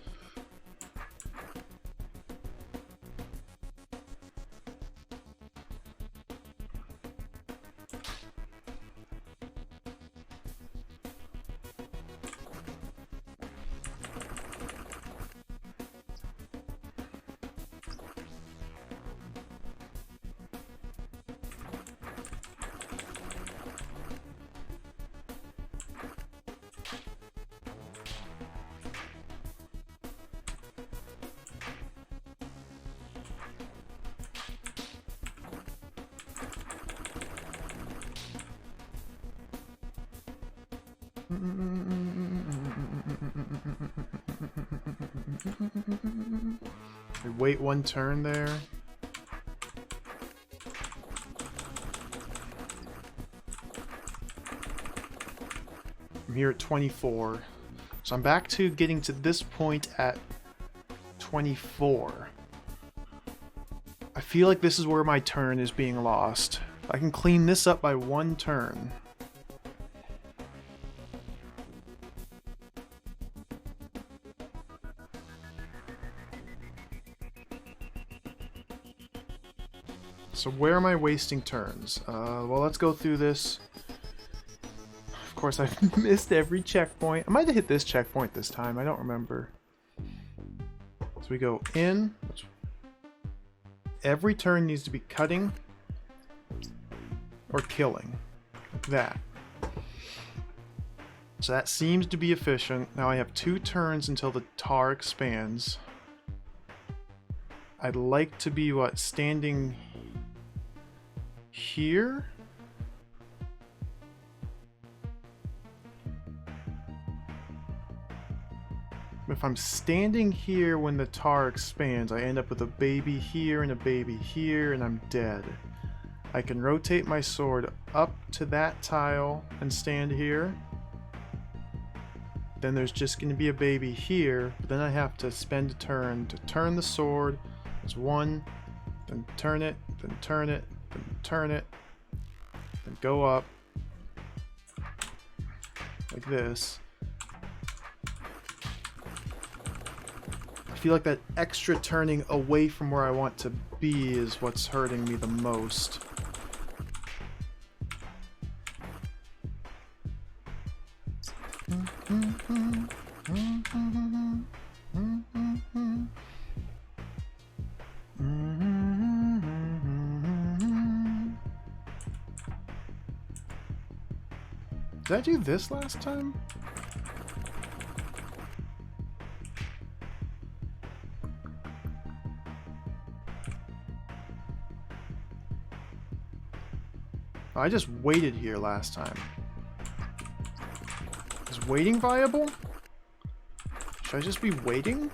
Wait 1 turn there. I'm here at 24. So I'm back to getting to this point at 24. I feel like this is where my turn is being lost. I can clean this up by 1 turn. So where am I wasting turns? Well, let's go through this. Of course, I've missed every checkpoint. I might have hit this checkpoint this time. I don't remember. So we go in. Every turn needs to be cutting or killing. Like that. So that seems to be efficient. Now I have 2 turns until the tar expands. I'd like to be, what, standing here? If I'm standing here when the tar expands, I end up with a baby here and a baby here, and I'm dead. I can rotate my sword up to that tile and stand here. Then there's just going to be a baby here. But then I have to spend a turn to turn the sword. There's one, then turn it, then turn it, then turn it, then go up like this. I feel like that extra turning away from where I want to be is what's hurting me the most. Did I do this last time? Oh, I just waited here last time. Is waiting viable? Should I just be waiting?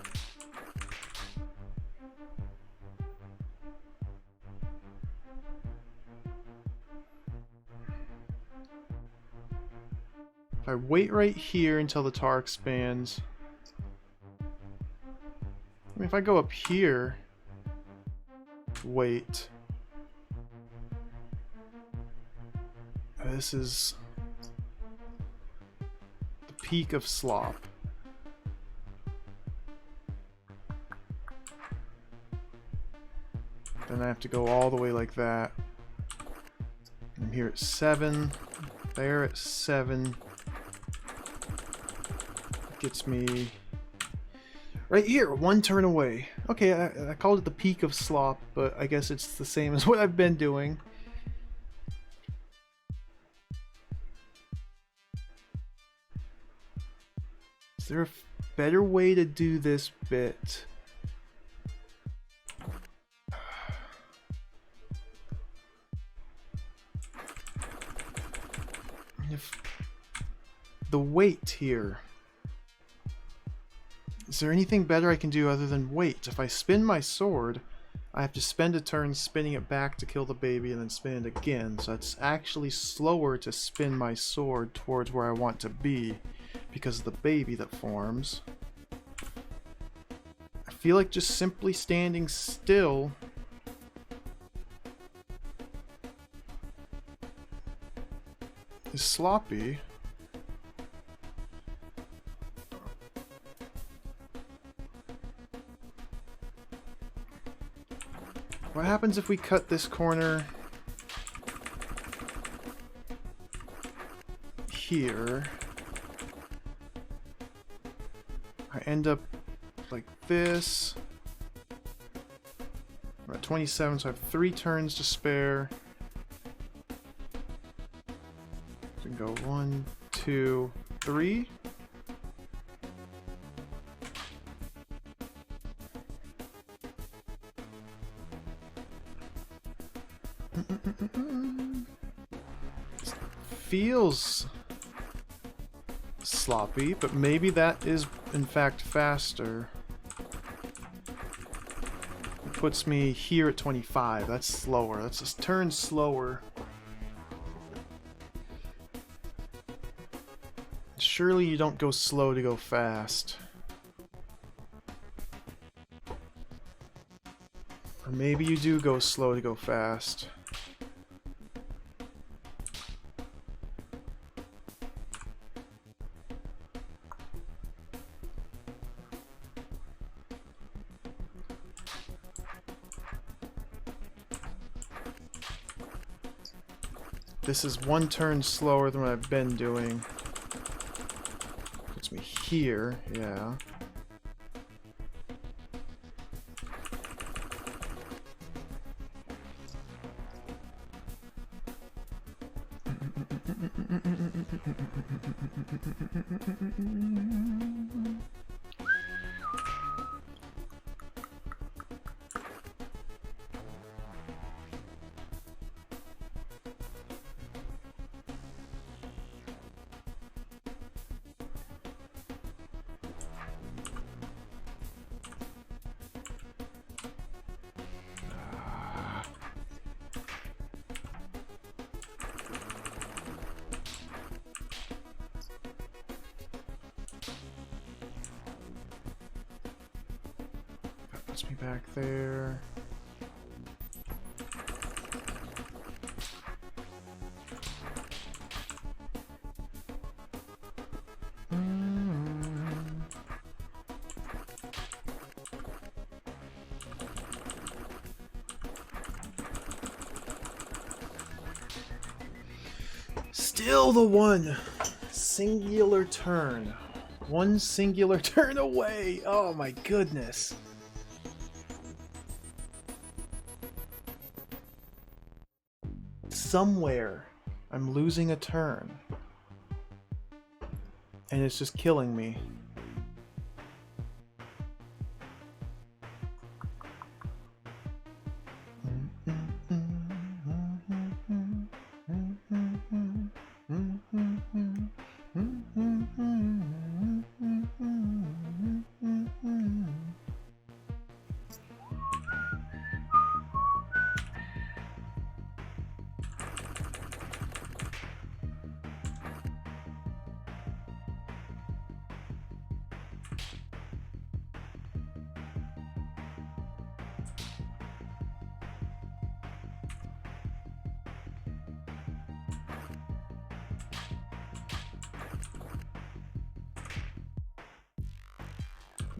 If I wait right here until the tar expands. I mean, if I go up here, wait. This is the peak of slop. Then I have to go all the way like that. I'm here at 7. There at 7. Gets me right here, 1 turn away. Okay, I called it the peak of slop, but I guess it's the same as what I've been doing. Is there a better way to do this bit? If the weight here. Is there anything better I can do other than wait? If I spin my sword, I have to spend a turn spinning it back to kill the baby and then spin it again. So it's actually slower to spin my sword towards where I want to be because of the baby that forms. I feel like just simply standing still is sloppy. What happens if we cut this corner here? I end up like this. We're at 27, so I have 3 turns to spare. So we can go 1, 2, 3. Feels sloppy, but maybe that is in fact faster. It puts me here at 25. That's slower. That's a turn slower. Surely you don't go slow to go fast. Or maybe you do go slow to go fast. This is 1 turn slower than what I've been doing. Puts me here, yeah. me back there. Still the one singular turn. One singular turn away. Oh my goodness. Somewhere I'm losing a turn. And it's just killing me.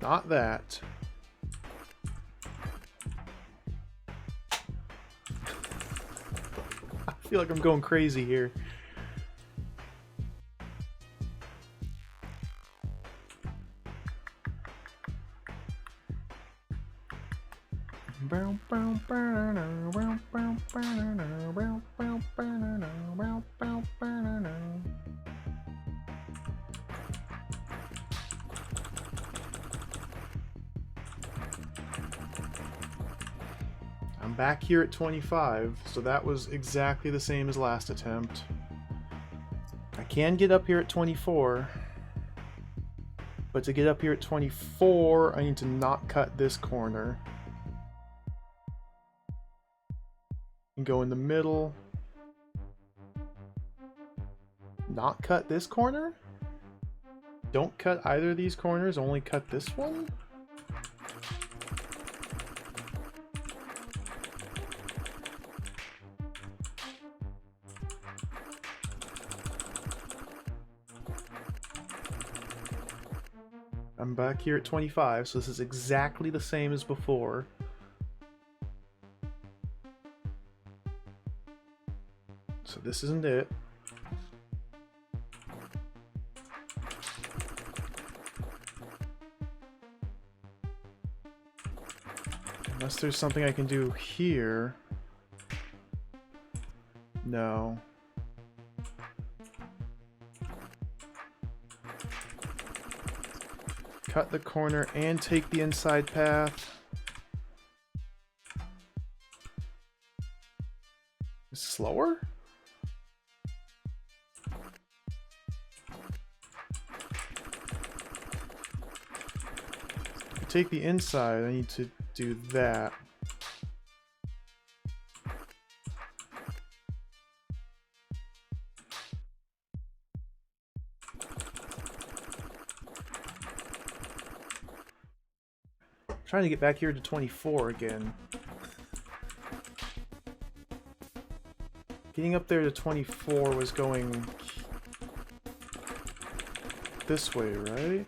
Not that. I feel like I'm going crazy here. I'm back here at 25, so that was exactly the same as last attempt. I can get up here at 24, but to get up here at 24, I need to not cut this corner. And go in the middle. Not cut this corner? Don't cut either of these corners, only cut this one? I'm back here at 25, so this is exactly the same as before. So this isn't it. Unless there's something I can do here. No. Cut the corner and take the inside path. Slower? To take the inside, I need to do that. Trying to get back here to 24 again. Getting up there to 24 was going this way, right?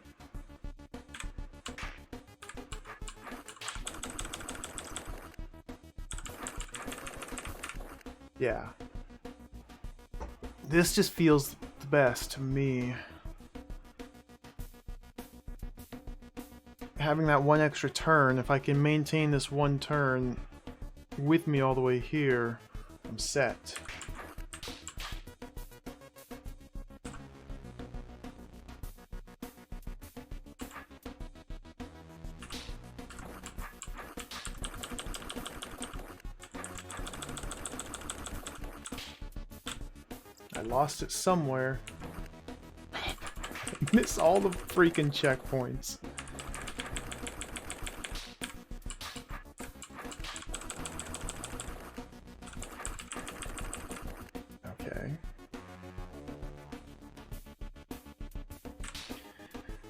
Yeah. This just feels the best to me. Having that one extra turn, if I can maintain this one turn with me all the way here, I'm set. I lost it somewhere. Miss all the freaking checkpoints.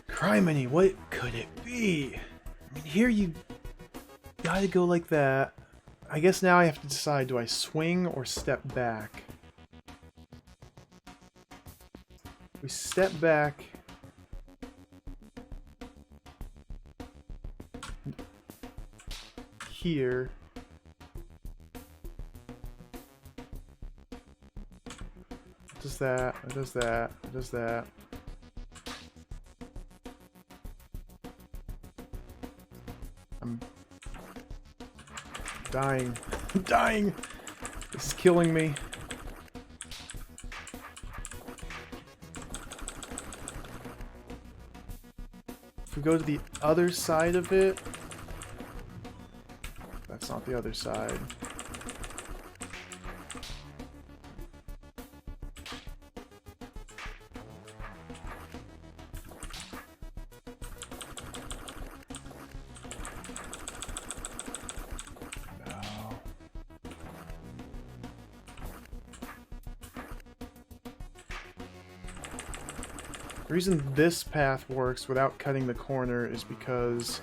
Criminy, what could it be? I mean, here you gotta go like that. I guess now I have to decide, do I swing or step back? We step back. Here. It does that, it does that, it does that. I'm dying. I'm dying! This is killing me. If we go to the other side of it... That's not the other side. The reason this path works without cutting the corner is because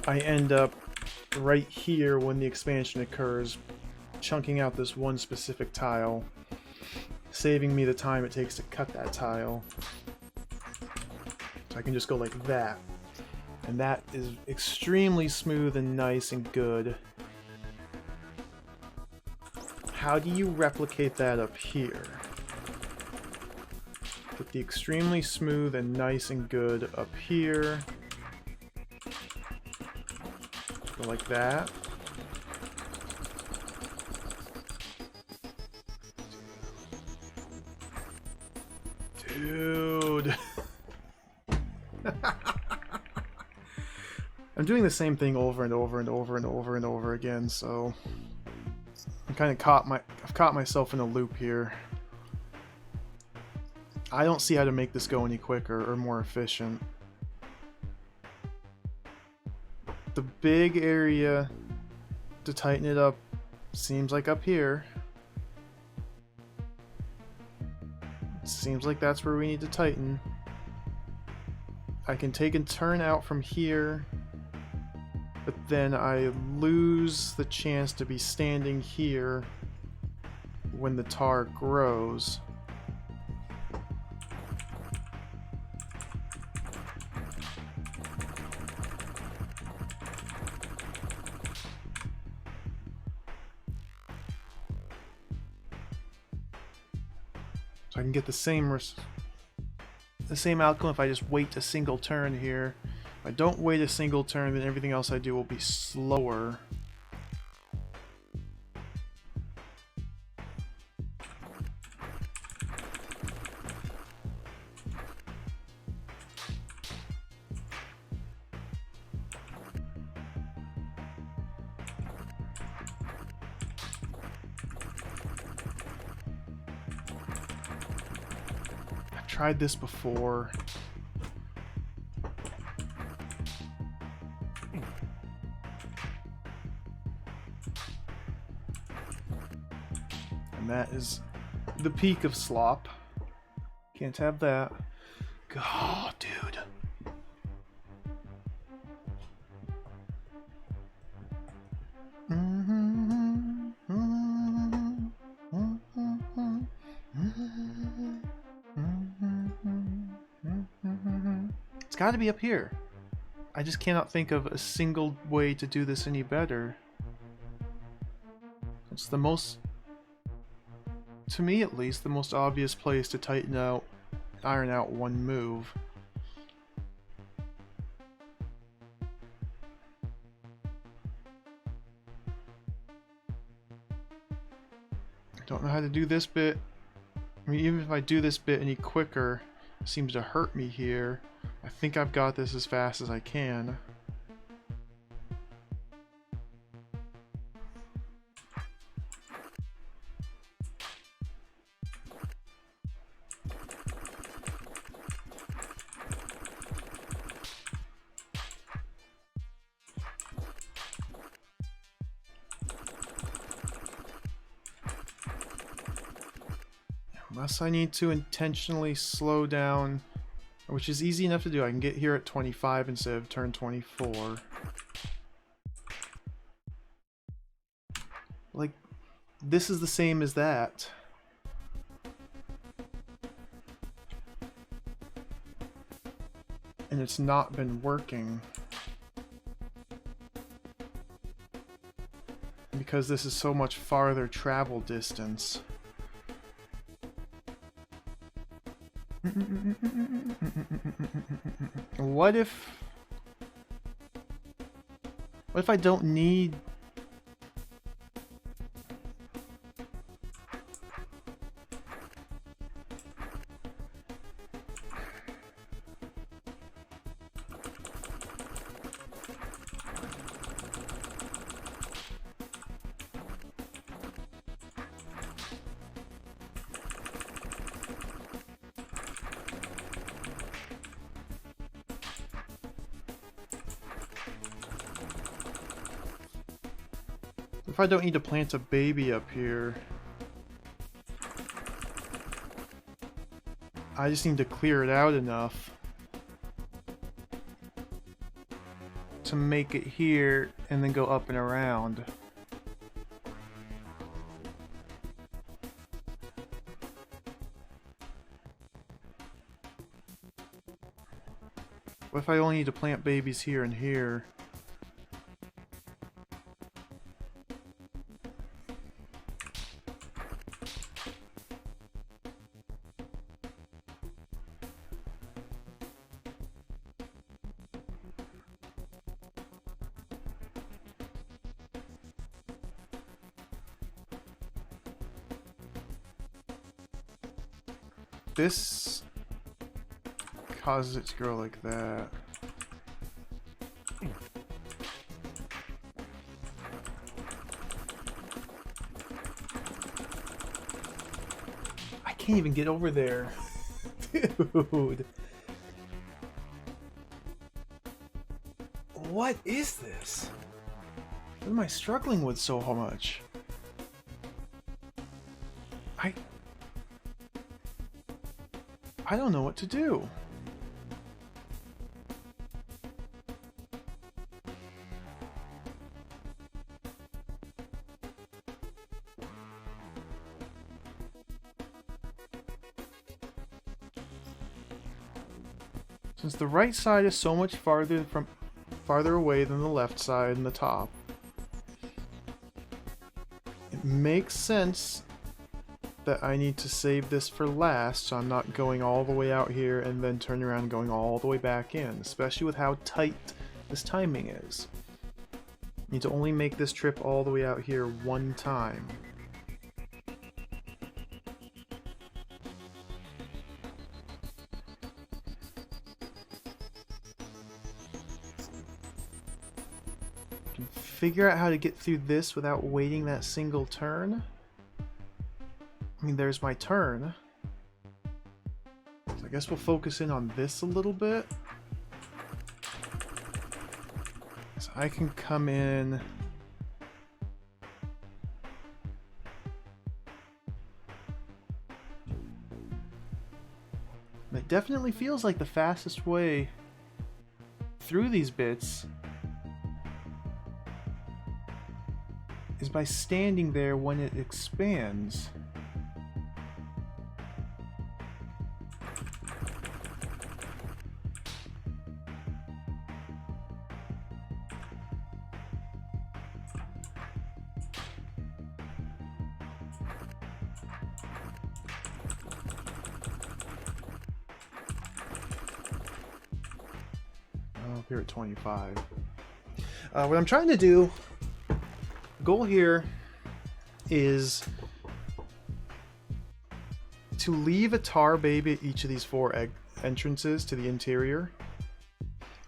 I end up right here when the expansion occurs, chunking out this one specific tile, saving me the time it takes to cut that tile. So I can just go like that. And that is extremely smooth and nice and good. How do you replicate that up here? Get the extremely smooth and nice and good up here. Go like that. Dude. I'm doing the same thing over and over and over and over and over again, so I'm kind of I've caught myself in a loop here. I don't see how to make this go any quicker or more efficient. The big area to tighten it up seems like up here. It seems like that's where we need to tighten. I can take and turn out from here, but then I lose the chance to be standing here when the tar grows. I can get the same outcome if I just wait a single turn here. If I don't wait a single turn, then everything else I do will be slower. Tried this before. And that is the peak of slop. Can't have that. God, dude. It's got to be up here. I just cannot think of a single way to do this any better. It's the most, to me at least, the most obvious place to tighten out, iron out one move. I don't know how to do this bit. I mean, even if I do this bit any quicker, it seems to hurt me here. I think I've got this as fast as I can. Unless I need to intentionally slow down, which is easy enough to do. I can get here at 25 instead of turn 24. Like, this is the same as that. And it's not been working. Because this is so much farther travel distance. What if I don't need... If I don't need to plant a baby up here, I just need to clear it out enough to make it here and then go up and around. What if I only need to plant babies here and here? This causes it to grow like that. I can't even get over there. Dude. What is this? What am I struggling with so much? I don't know what to do. Since the right side is so much farther away than the left side and the top, it makes sense that I need to save this for last, so I'm not going all the way out here and then turn around and going all the way back in, especially with how tight this timing is. Need to only make this trip all the way out here one time. Can figure out how to get through this without waiting that single turn. I mean, there's my turn. So I guess we'll focus in on this a little bit. So I can come in. It definitely feels like the fastest way through these bits is by standing there when it expands. Here at 25. What I'm trying to do, the goal here is to leave a tar baby at each of these 4 entrances to the interior,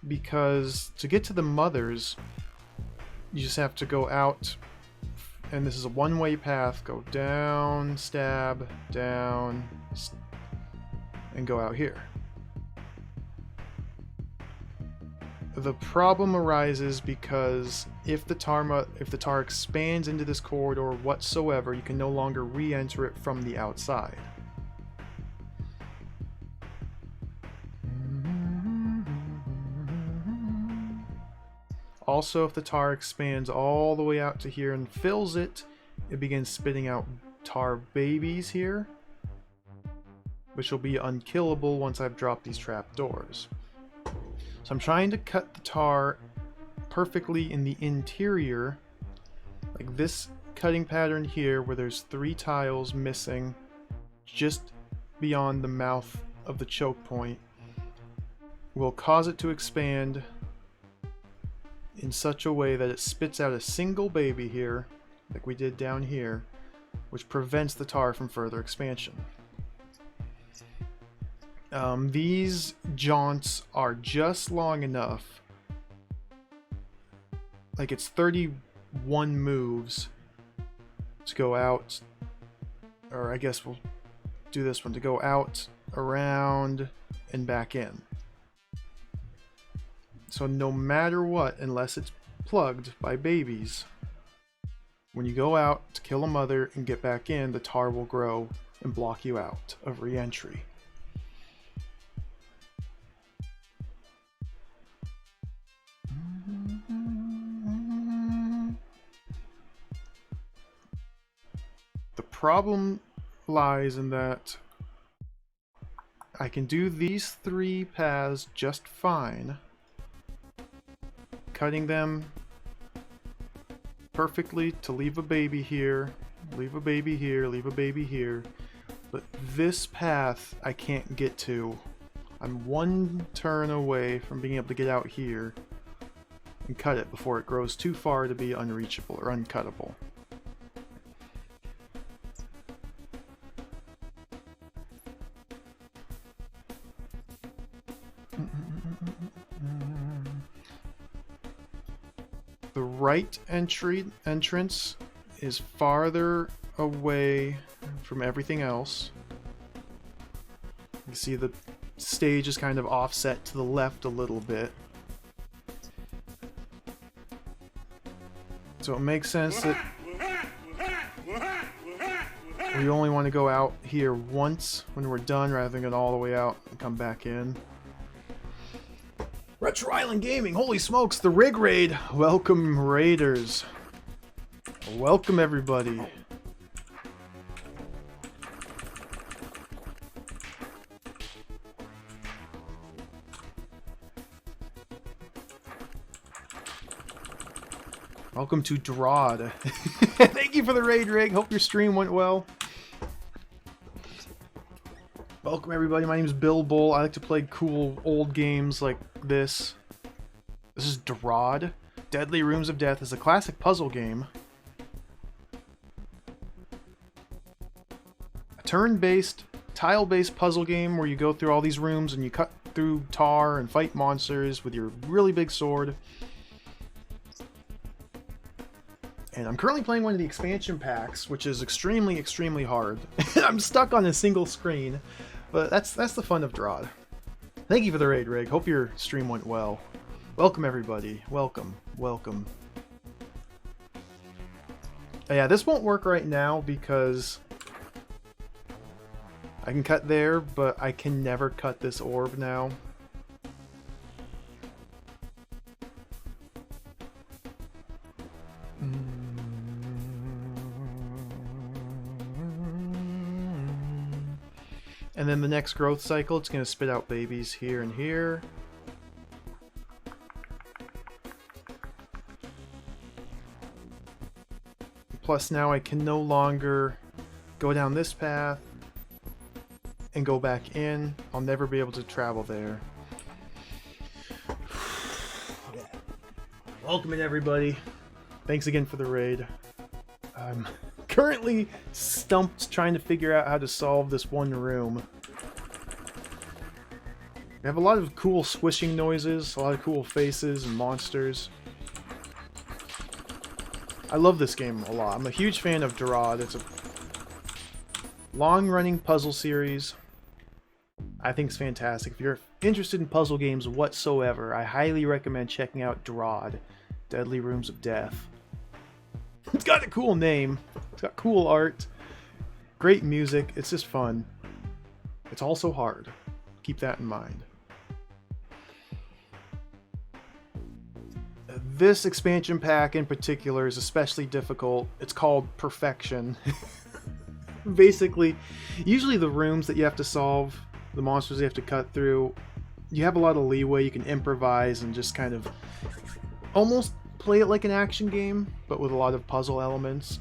because to get to the mothers you just have to go out, and this is a one-way path, go down, stab, down, and go out here. The problem arises because if the tar expands into this corridor whatsoever, you can no longer re-enter it from the outside. Also, if the tar expands all the way out to here and fills it, it begins spitting out tar babies here, which will be unkillable once I've dropped these trapdoors. So I'm trying to cut the tar perfectly in the interior, like this cutting pattern here where there's 3 tiles missing just beyond the mouth of the choke point will cause it to expand in such a way that it spits out a single baby here, like we did down here, which prevents the tar from further expansion. These jaunts are just long enough, like it's 31 moves to go out, or I guess we'll do this one, to go out, around, and back in. So no matter what, unless it's plugged by babies, when you go out to kill a mother and get back in, the tar will grow and block you out of re-entry. The problem lies in that I can do these 3 paths just fine, cutting them perfectly to leave a baby here, leave a baby here, leave a baby here, but this path I can't get to. I'm 1 turn away from being able to get out here and cut it before it grows too far to be unreachable or uncuttable. The right entrance is farther away from everything else. You see the stage is kind of offset to the left a little bit. So it makes sense that we only want to go out here once when we're done rather than go all the way out and come back in. Retro Island Gaming, holy smokes, the Rig Raid! Welcome, Raiders. Welcome, everybody. Welcome to DROD. Thank you for the raid, Rig. Hope your stream went well. Welcome, everybody. My name is Bill Bull. I like to play cool old games like this. This is DROD. Deadly Rooms of Death is a classic puzzle game. A turn-based, tile-based puzzle game where you go through all these rooms and you cut through tar and fight monsters with your really big sword. And I'm currently playing one of the expansion packs, which is extremely, extremely hard. I'm stuck on a single screen, but that's the fun of DROD. Thank you for the raid, Rig. Hope your stream went well. Welcome, everybody. Welcome. Welcome. Yeah, this won't work right now because I can cut there, but I can never cut this orb now. And then the next growth cycle, it's going to spit out babies here and here. Plus now I can no longer go down this path and go back in. I'll never be able to travel there. Welcome in, everybody. Thanks again for the raid. I'm currently stumped trying to figure out how to solve this one room. We have a lot of cool squishing noises, a lot of cool faces and monsters. I love this game a lot. I'm a huge fan of DROD. It's a long-running puzzle series. I think it's fantastic. If you're interested in puzzle games whatsoever, I highly recommend checking out DROD, Deadly Rooms of Death. It's got a cool name. It's got cool art. Great music. It's just fun. It's also hard. Keep that in mind. This expansion pack in particular is especially difficult. It's called Perfection. Basically, usually the rooms that you have to solve, the monsters you have to cut through, you have a lot of leeway. You can improvise and just kind of almost play it like an action game, but with a lot of puzzle elements.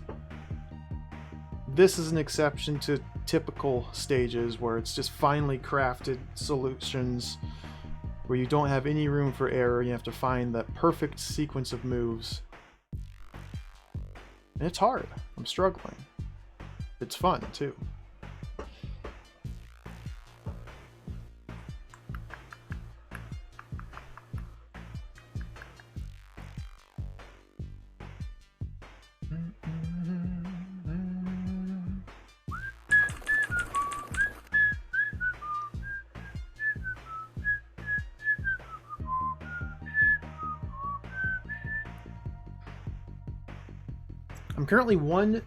This is an exception to typical stages where it's just finely crafted solutions where you don't have any room for error. You have to find that perfect sequence of moves. And it's hard. I'm struggling. It's fun, too. I'm currently one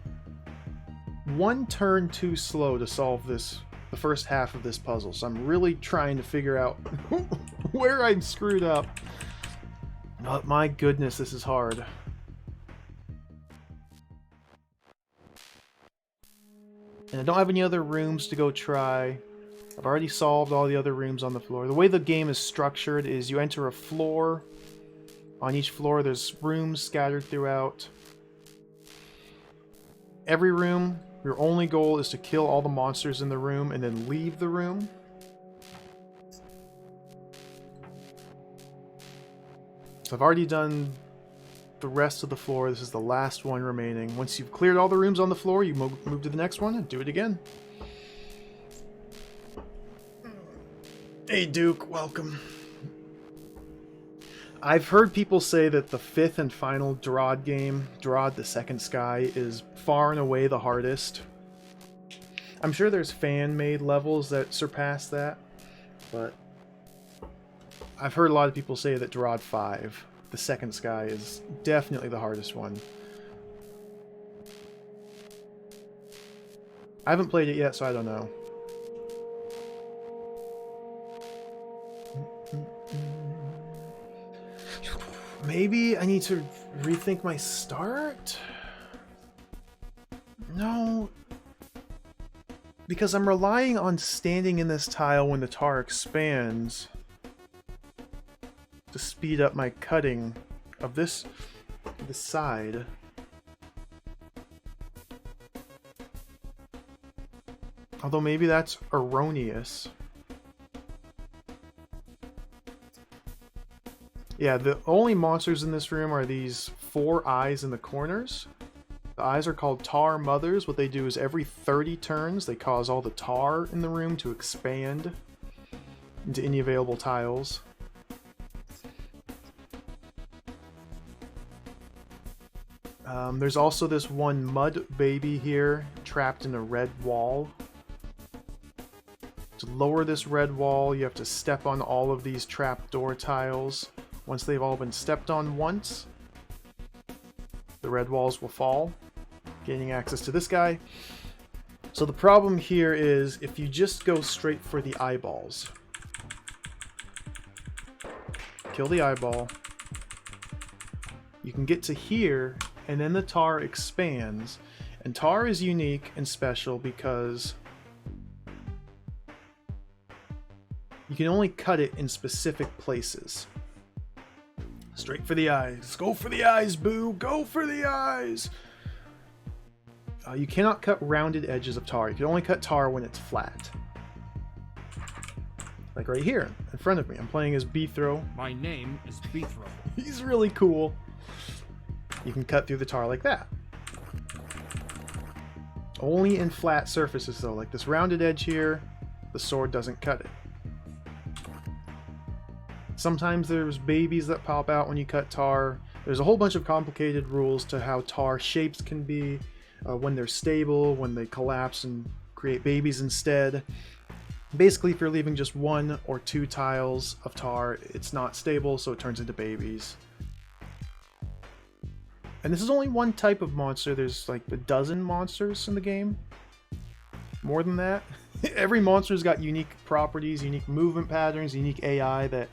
turn too slow to solve the first half of this puzzle, so I'm really trying to figure out where I screwed up. But my goodness, this is hard. And I don't have any other rooms to go try. I've already solved all the other rooms on the floor. The way the game is structured is you enter a floor. On each floor there's rooms scattered throughout. Every room, your only goal is to kill all the monsters in the room and then leave the room. So I've already done the rest of the floor. This is the last one remaining. Once you've cleared all the rooms on the floor, you move to the next one and do it again. Hey Duke, welcome. I've heard people say that the 5th and final DROD game, DROD the Second Sky, is far and away the hardest. I'm sure there's fan-made levels that surpass that, but I've heard a lot of people say that DROD 5, the Second Sky, is definitely the hardest one. I haven't played it yet, so I don't know. Maybe I need to rethink my start? No. Because I'm relying on standing in this tile when the tar expands to speed up my cutting of this side. Although maybe that's erroneous. Yeah, the only monsters in this room are these 4 eyes in the corners. The eyes are called tar mothers. What they do is every 30 turns, they cause all the tar in the room to expand into any available tiles. There's also this one mud baby here, trapped in a red wall. To lower this red wall, you have to step on all of these trapdoor tiles. Once they've all been stepped on once, the red walls will fall, gaining access to this guy. So the problem here is if you just go straight for the eyeballs. Kill the eyeball. You can get to here, and then the tar expands. And tar is unique and special because you can only cut it in specific places. Straight for the eyes. Go for the eyes, boo! Go for the eyes! You cannot cut rounded edges of tar. You can only cut tar when it's flat. Like right here, in front of me. I'm playing as Beethro. My name is Beethro. He's really cool. You can cut through the tar like that. Only in flat surfaces though. Like this rounded edge here, the sword doesn't cut it. Sometimes there's babies that pop out when you cut tar. There's a whole bunch of complicated rules to how tar shapes can be, when they're stable, when they collapse and create babies instead. Basically, if you're leaving just 1 or 2 tiles of tar, it's not stable, so it turns into babies. And this is only one type of monster. There's like a dozen monsters in the game. More than that. Every monster's got unique properties, unique movement patterns, unique AI that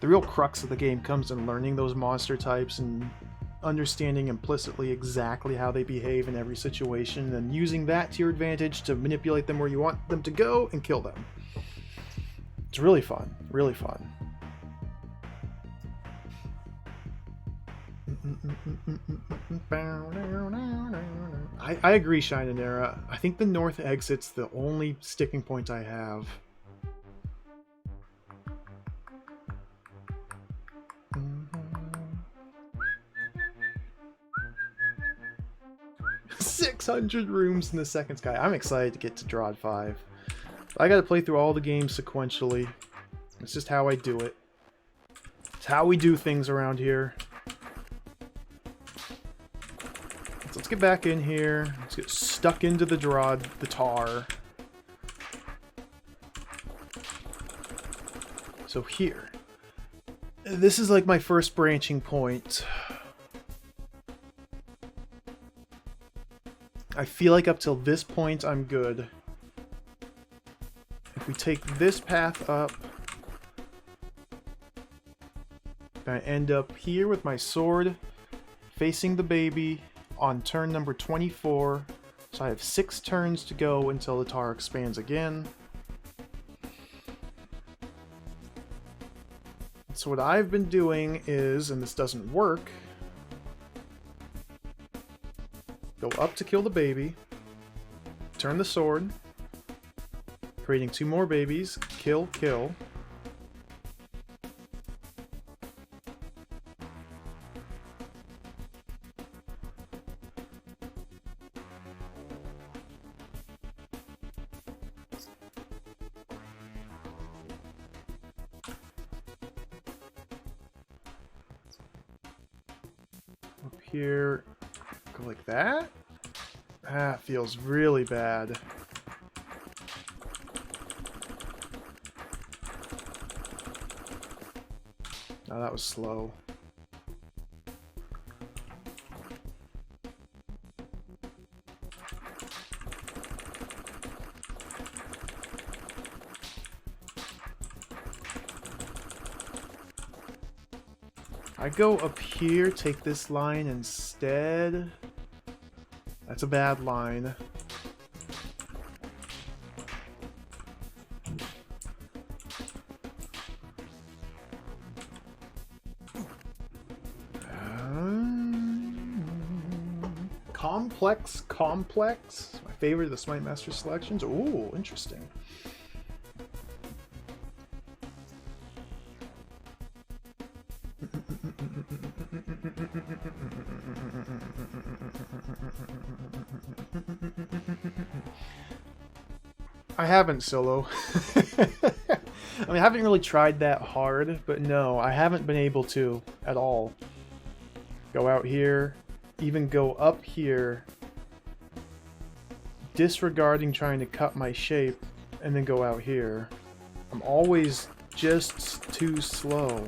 The real crux of the game comes in learning those monster types and understanding implicitly exactly how they behave in every situation, and using that to your advantage to manipulate them where you want them to go and kill them. It's really fun, really fun. I agree, Shinanera. I think the north exit's the only sticking point I have. 600 rooms in the second sky. I'm excited to get to DROD 5. I gotta play through all the games sequentially. It's just how I do it. It's how we do things around here. So let's get back in here. Let's get stuck into the DROD, the tar. So here. This is like my first branching point. I feel like up till this point I'm good. If we take this path up, I end up here with my sword facing the baby on turn number 24. So I have 6 turns to go until the tar expands again. So what I've been doing is, and this doesn't work, go up to kill the baby, turn the sword, creating 2 more babies, kill, kill. Up here, go like that. Ah, feels really bad. Oh, that was slow. I go up here, take this line instead. That's a bad line. Complex. My favorite of the Smite Master selections. Ooh, interesting. I haven't solo. I mean, I haven't really tried that hard, but no, I haven't been able to at all. Go out here, even go up here, disregarding trying to cut my shape, and then go out here. I'm always just too slow.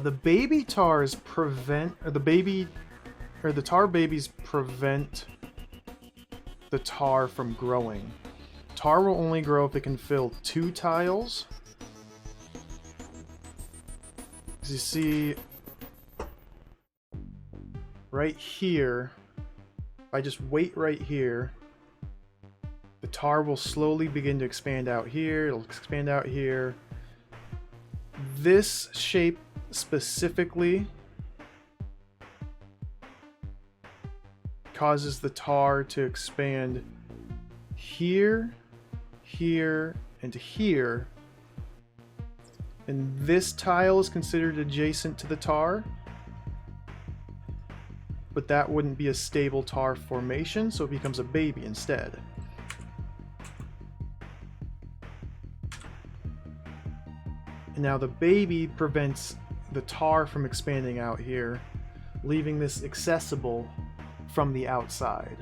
The baby tars prevent, or the tar babies prevent the tar from growing. Tar will only grow if it can fill 2 tiles. As you see, right here, if I just wait right here, the tar will slowly begin to expand out here, it'll expand out here. This shape specifically causes the tar to expand here, here, and here. And this tile is considered adjacent to the tar, but that wouldn't be a stable tar formation, so it becomes a baby instead. And now the baby prevents the tar from expanding out here, leaving this accessible from the outside.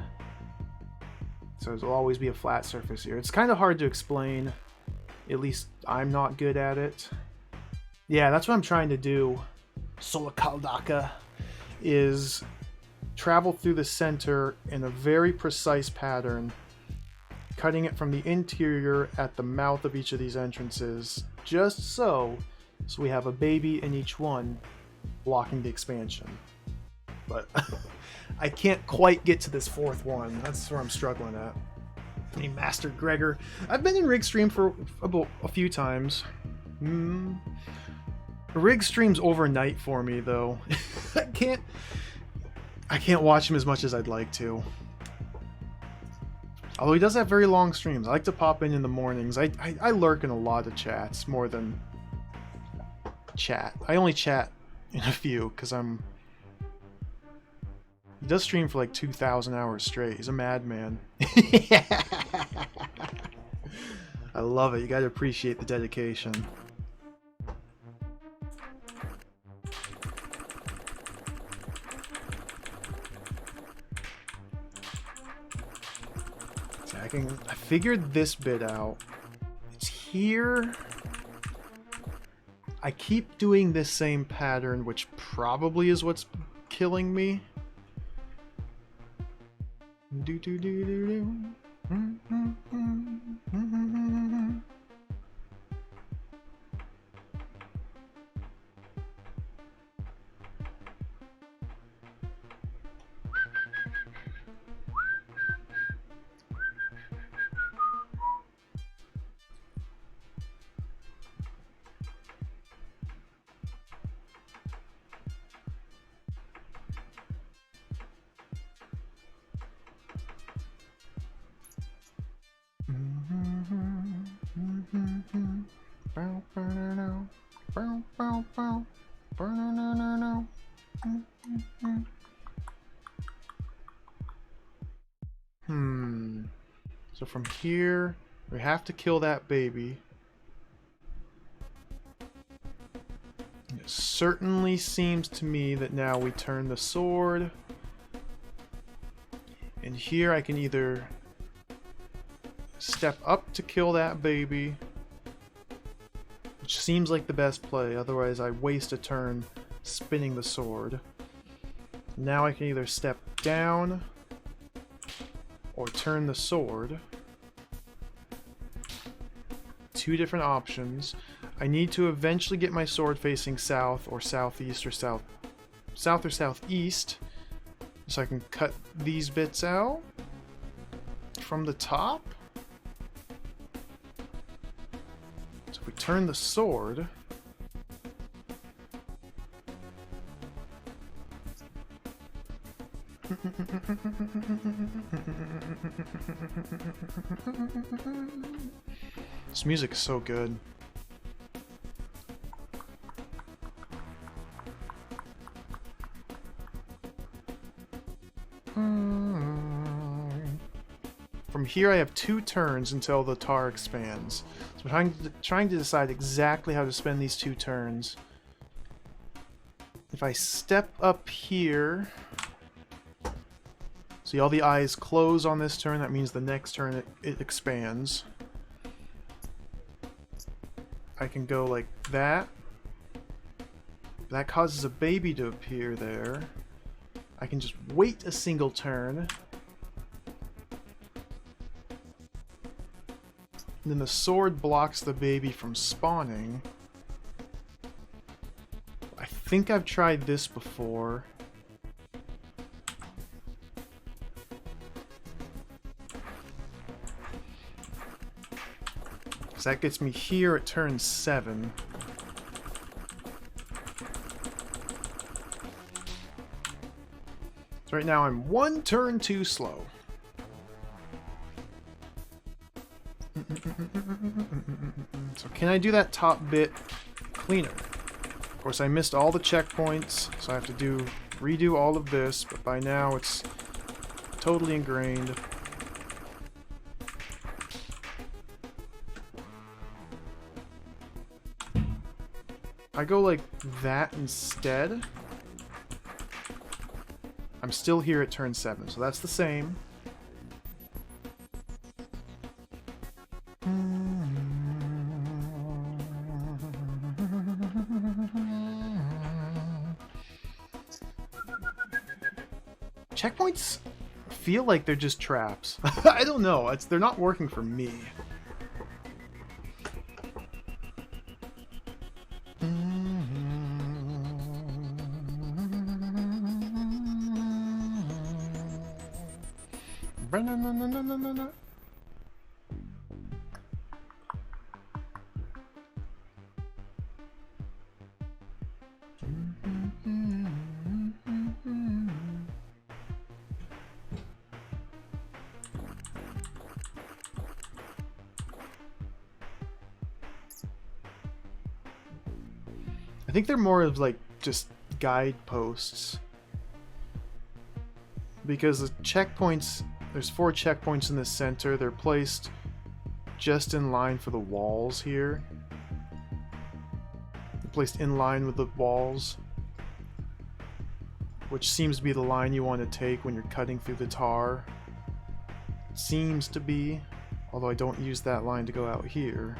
So there'll always be a flat surface here. It's kind of hard to explain. At least I'm not good at it. Yeah, that's what I'm trying to do. Solakaldaka is travel through the center in a very precise pattern, cutting it from the interior at the mouth of each of these entrances, just so we have a baby in each one, blocking the expansion. But I can't quite get to this fourth one. That's where I'm struggling at. Hey, Master Gregor. I've been in rig stream for about a few times. Rig streams overnight for me though. I can't watch him as much as I'd like to. Although he does have very long streams. I like to pop in the mornings. I lurk in a lot of chats more than chat. I only chat in a few because I'm... He does stream for like 2,000 hours straight. He's a madman. I love it. You gotta appreciate the dedication. I figured this bit out. It's here. I keep doing this same pattern, which probably is what's killing me. Do do do do do. So from here, we have to kill that baby. It certainly seems to me that now we turn the sword. And here I can either step up to kill that baby, which seems like the best play, otherwise I waste a turn spinning the sword. Now I can either step down or turn the sword. Two different options. I need to eventually get my sword facing south or southeast or south or southeast, so I can cut these bits out from the top. So if we turn the sword, this music is so good. From here I have 2 turns until the tar expands. So I'm trying to decide exactly how to spend these 2 turns. If I step up here, see all the eyes close on this turn, that means the next turn it expands. I can go like that. That causes a baby to appear there. I can just wait a single turn. And then the sword blocks the baby from spawning. I think I've tried this before. So that gets me here at turn 7. So right now I'm 1 turn too slow. So can I do that top bit cleaner? Of course I missed all the checkpoints, so I have to redo all of this, but by now it's totally ingrained. I go like that instead. I'm still here at turn 7, so that's the same. Checkpoints feel like they're just traps. I don't know. They're not working for me. I think they're more of like just guideposts. Because the checkpoints, there's 4 checkpoints in the center. They're placed just in line for the walls here. They're placed in line with the walls, which seems to be the line you want to take when you're cutting through the tar. Seems to be, although I don't use that line to go out here.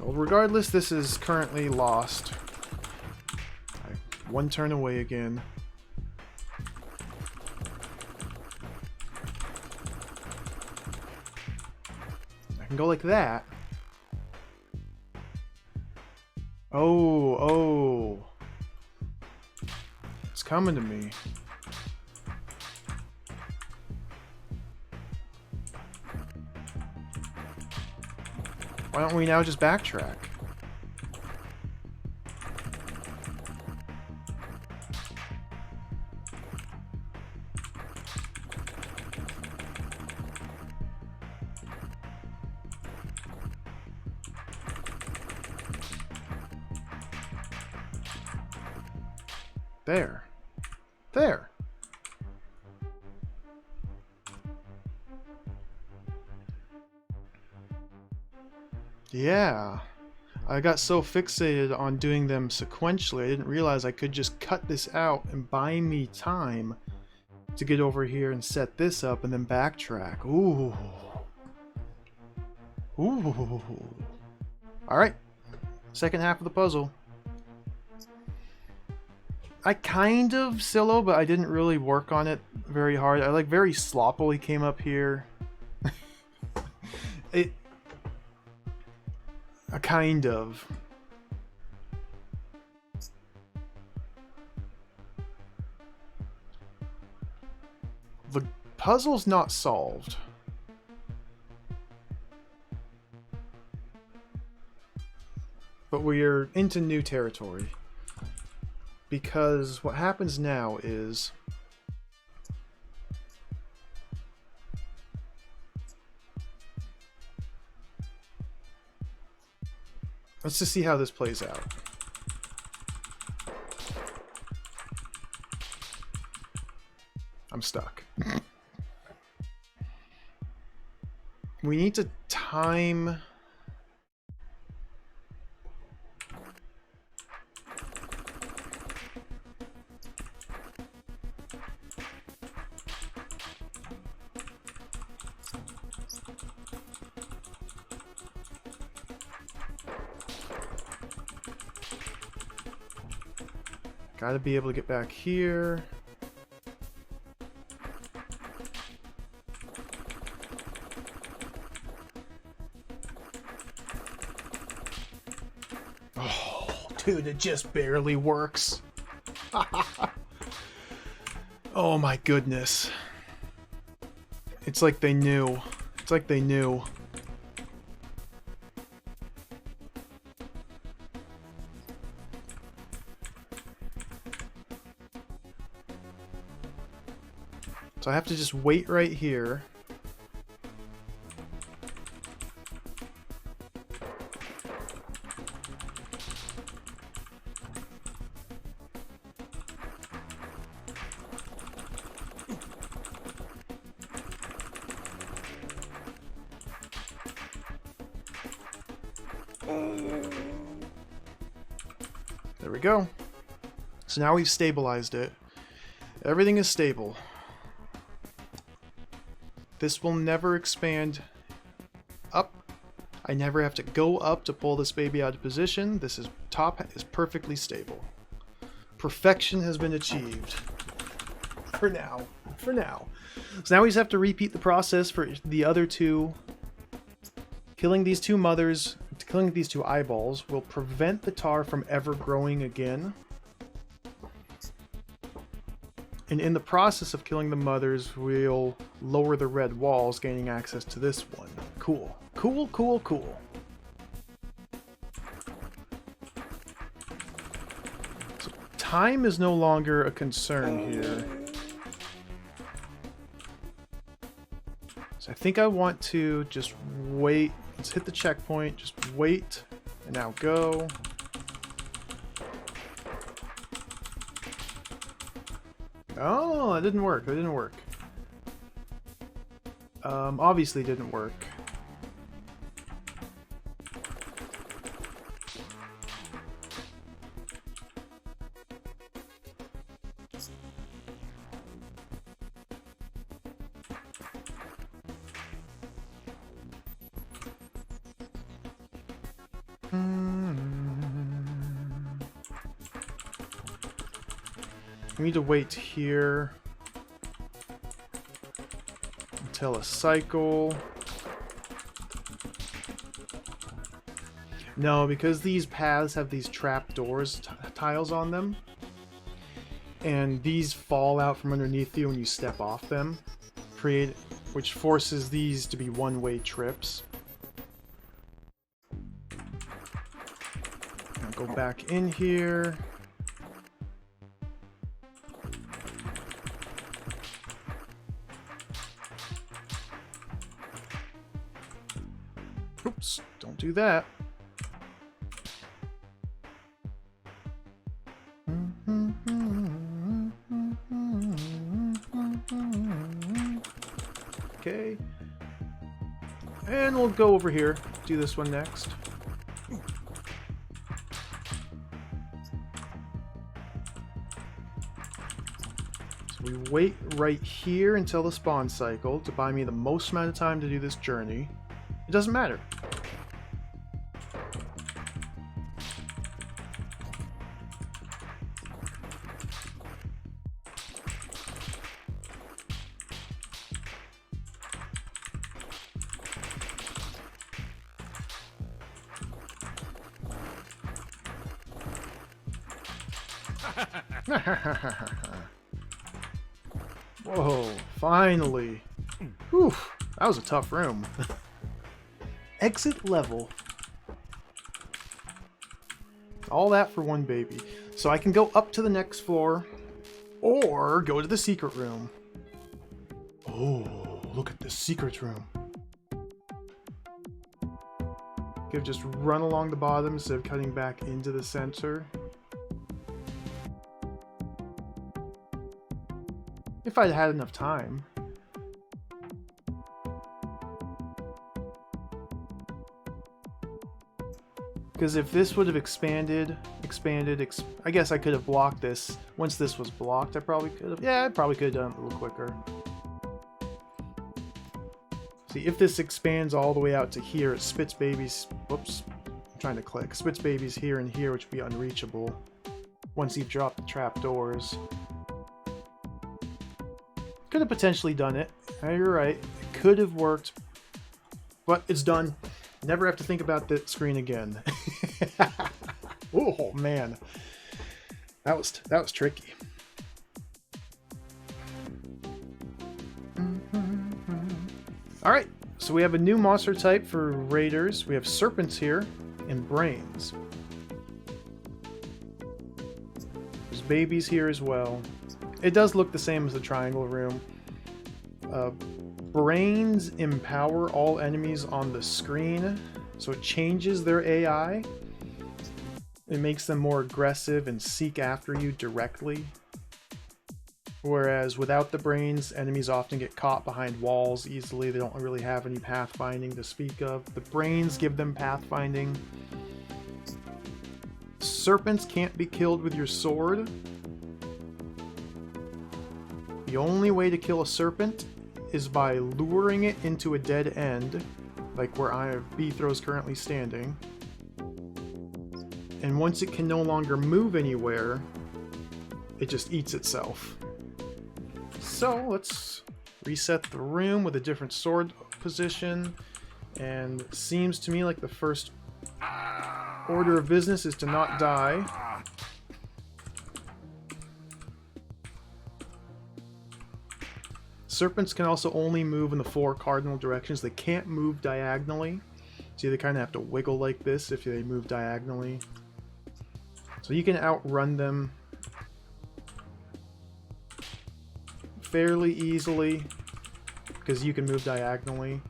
Well, regardless, this is currently lost. One turn away again. I can go like that. Oh. It's coming to me. Why don't we now just backtrack? There. There. Yeah. I got so fixated on doing them sequentially, I didn't realize I could just cut this out and buy me time to get over here and set this up and then backtrack. Ooh. Ooh. Alright. Second half of the puzzle. I kind of silo, but I didn't really work on it very hard. I like very sloppily came up here. Kind of. The puzzle's not solved. But we're into new territory. Because what happens now is... Let's just see how this plays out. I'm stuck. We need to time... Gotta be able to get back here. Oh, dude, it just barely works. Oh my goodness. It's like they knew. It's like they knew. So I have to just wait right here. There we go. So now we've stabilized it. Everything is stable. This will never expand up. I never have to go up to pull this baby out of position. This is top is perfectly stable. Perfection has been achieved. For now. For now. So now we just have to repeat the process for the other two. Killing these two mothers, killing these two eyeballs will prevent the tar from ever growing again. And in the process of killing the mothers, we'll lower the red walls, gaining access to this one. Cool. Cool, cool, cool. So time is no longer a concern here. So I think I want to just wait. Let's hit the checkpoint. Just wait. And now go. Oh, that didn't work. That didn't work. Obviously didn't work. We need to wait here until a cycle. No, because these paths have these trapdoors tiles on them, and these fall out from underneath you when you step off them, which forces these to be one-way trips. I'll go back in here. Oops, don't do that. Okay. And we'll go over here, do this one next. So we wait right here until the spawn cycle to buy me the most amount of time to do this journey. It doesn't matter. Whoa, finally. Whew, that was a tough room. Exit level. All that for one baby. So I can go up to the next floor or go to the secret room. Oh, look at this secret room. Could just run along the bottom instead of cutting back into the center. If I'd had enough time. Because if this would have expanded, I guess I could have blocked this. Once this was blocked, I probably could have. Yeah, I probably could have done it a little quicker. See, if this expands all the way out to here, it spits babies. Whoops, I'm trying to click. Spits babies here and here, which would be unreachable once you drop the trapdoors. Could have potentially done it. You're right. It could have worked, but it's done. Never have to think about that screen again. Oh man, that was tricky. All right, so we have a new monster type for raiders. We have serpents here and brains. There's babies here as well. It does look the same as the triangle room. Brains empower all enemies on the screen, so it changes their AI. It makes them more aggressive and seek after you directly. Whereas without the brains, enemies often get caught behind walls easily. They don't really have any pathfinding to speak of. The brains give them pathfinding. Serpents can't be killed with your sword. The only way to kill a serpent is by luring it into a dead end, like where Beethro's currently standing. And once it can no longer move anywhere, it just eats itself. So let's reset the room with a different sword position. And it seems to me like the first order of business is to not die. Serpents can also only move in the 4 cardinal directions. They can't move diagonally. See, they kind of have to wiggle like this if they move diagonally. So you can outrun them fairly easily because you can move diagonally.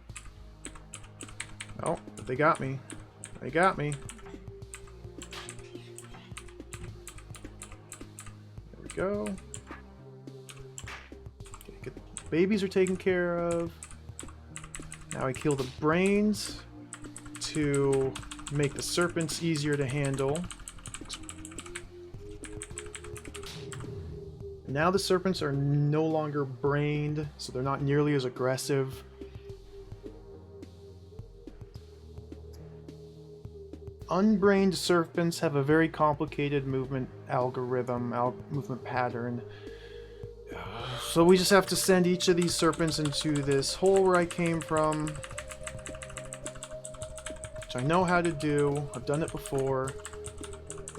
Oh, but they got me. They got me. There we go. Okay, get the babies are taken care of. Now I kill the brains to make the serpents easier to handle. Now the serpents are no longer brained, so they're not nearly as aggressive. Unbrained serpents have a very complicated movement algorithm, movement pattern. So we just have to send each of these serpents into this hole where I came from, which I know how to do. I've done it before.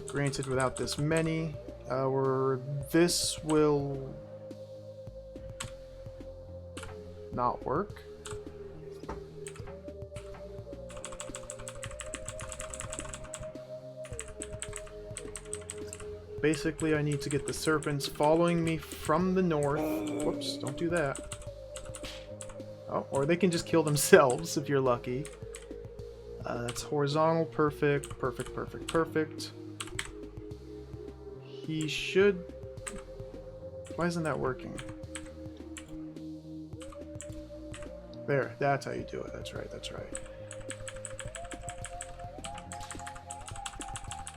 Granted, without this many. Where this will not work. Basically, I need to get the serpents following me from the north. Whoops, don't do that. Oh, or they can just kill themselves if you're lucky. That's horizontal, perfect, perfect, perfect, perfect. He should... Why isn't that working? There, that's how you do it. That's right, that's right.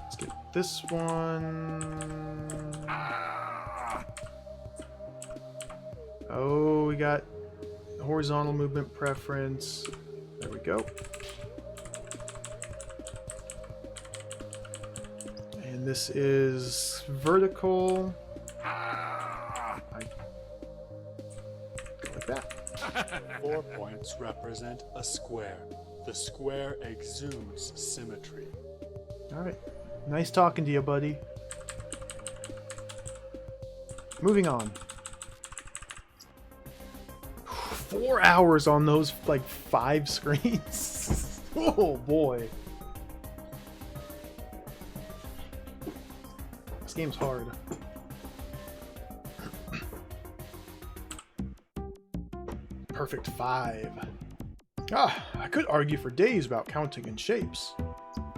Let's get this one. Oh, we got horizontal movement preference. There we go. And this is vertical. I go like that. 4 points represent a square. The square exudes symmetry. Alright. Nice talking to you, buddy. Moving on. 4 hours on those, like, 5 screens. Oh, boy. This game's hard. Perfect 5. Ah, I could argue for days about counting in shapes,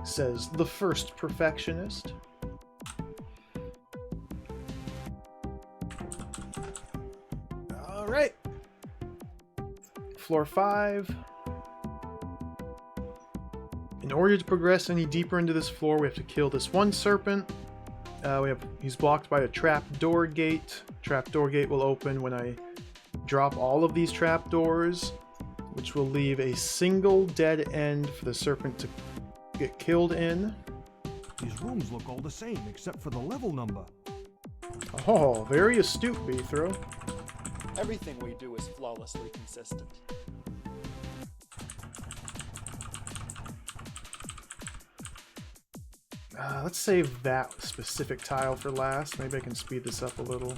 says the first perfectionist. Alright. Floor 5. In order to progress any deeper into this floor, we have to kill this one serpent. He's blocked by a trapdoor gate. Trapdoor gate will open when I drop all of these trapdoors, which will leave a single dead end for the serpent to get killed in. These rooms look all the same, except for the level number. Oh, very astute, Beethro. Everything we do is flawlessly consistent. Let's save that specific tile for last. Maybe I can speed this up a little.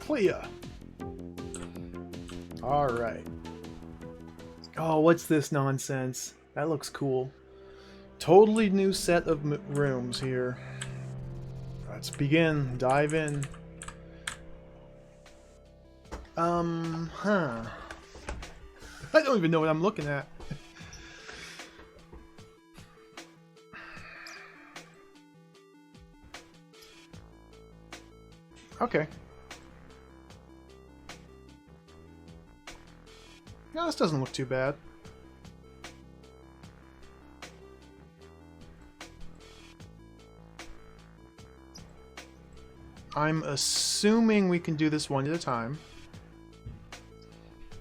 Clear. Alright. Oh, what's this nonsense? That looks cool. Totally new set of rooms here. Let's begin. Dive in. I don't even know what I'm looking at. Okay. No, this doesn't look too bad. I'm assuming we can do this one at a time.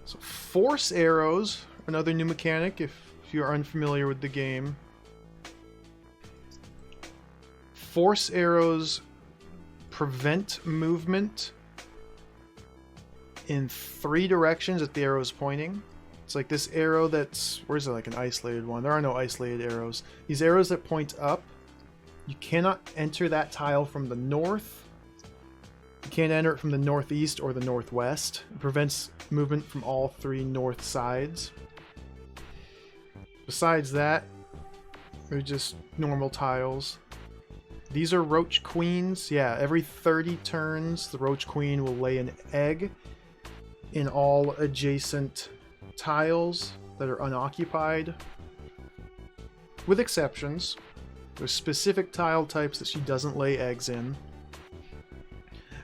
So force arrows, another new mechanic if you're unfamiliar with the game. Force arrows prevent movement in 3 directions that the arrow is pointing. It's like this arrow that's... where's it, like an isolated one? There are no isolated arrows. These arrows that point up, you cannot enter that tile from the north. You can't enter it from the northeast or the northwest. It prevents movement from all 3 north sides. Besides that, they're just normal tiles. These are roach queens. Yeah, every 30 turns, the roach queen will lay an egg in all adjacent tiles that are unoccupied. With exceptions. There's specific tile types that she doesn't lay eggs in.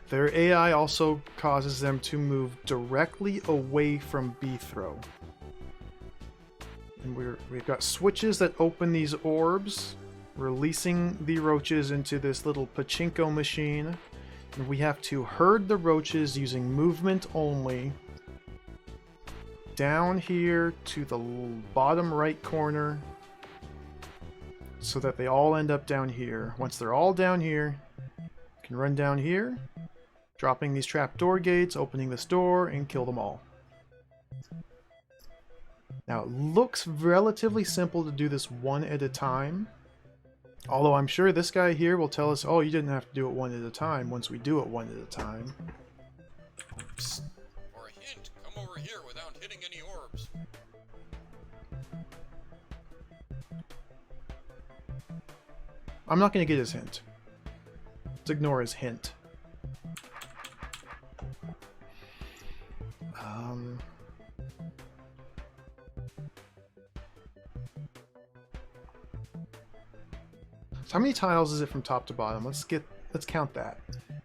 Their AI also causes them to move directly away from B-throw. And we've got switches that open these orbs, releasing the roaches into this little pachinko machine. And we have to herd the roaches using movement only. Down here to the bottom right corner, so that they all end up down here. Once they're all down here, you can run down here, dropping these trapdoor gates, opening this door, and kill them all. Now, it looks relatively simple to do this one at a time. Although I'm sure this guy here will tell us, oh, you didn't have to do it one at a time once we do it one at a time. For a hint, come over here without hitting any orbs. I'm not going to get his hint. Let's ignore his hint. So how many tiles is it from top to bottom? Let's count that.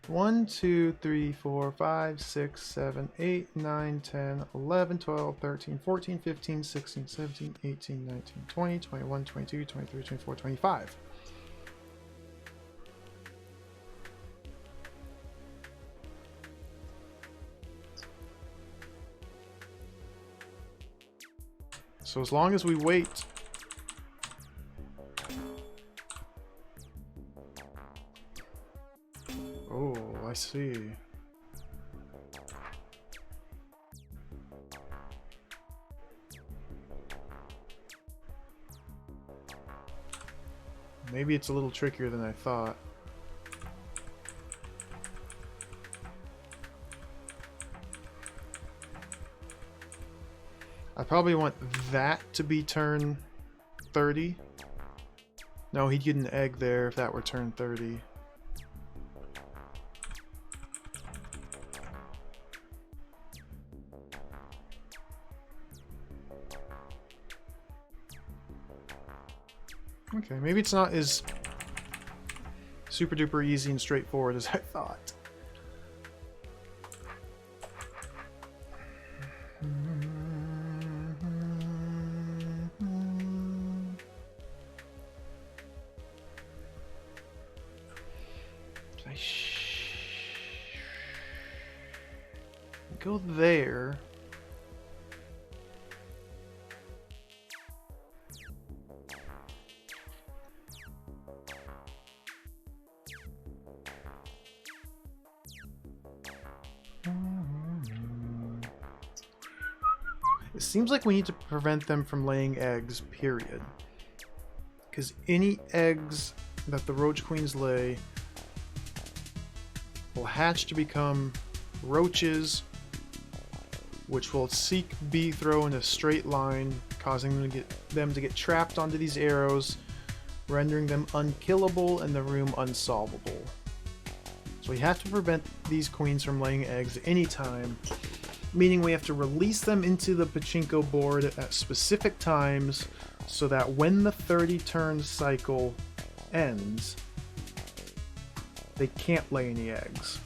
1, 2, 3, 4, 5, 6, 7, 8, 9, 10, 11, 12, 13, 14, 15, 16, 17, 18, 19, 20, 21, 22, 23, 24, 25. So as long as we wait... Oh, I see. Maybe it's a little trickier than I thought. I probably want that to be turn 30. No, he'd get an egg there if that were turn 30. Okay, maybe it's not as super duper easy and straightforward as I thought. Go there. It seems like we need to prevent them from laying eggs, period. Because any eggs that the roach queens lay will hatch to become roaches, which will seek B-throw in a straight line, causing them to get trapped onto these arrows, rendering them unkillable and the room unsolvable. So we have to prevent these queens from laying eggs any time, meaning we have to release them into the pachinko board at specific times so that when the 30 turn cycle ends, they can't lay any eggs.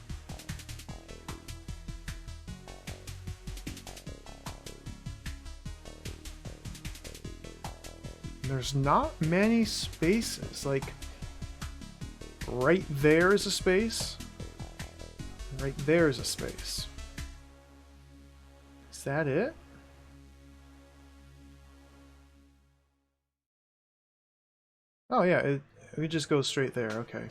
There's not many spaces. Like, right there is a space. Right there is a space. Is that it? Oh yeah, we just go straight there. Okay.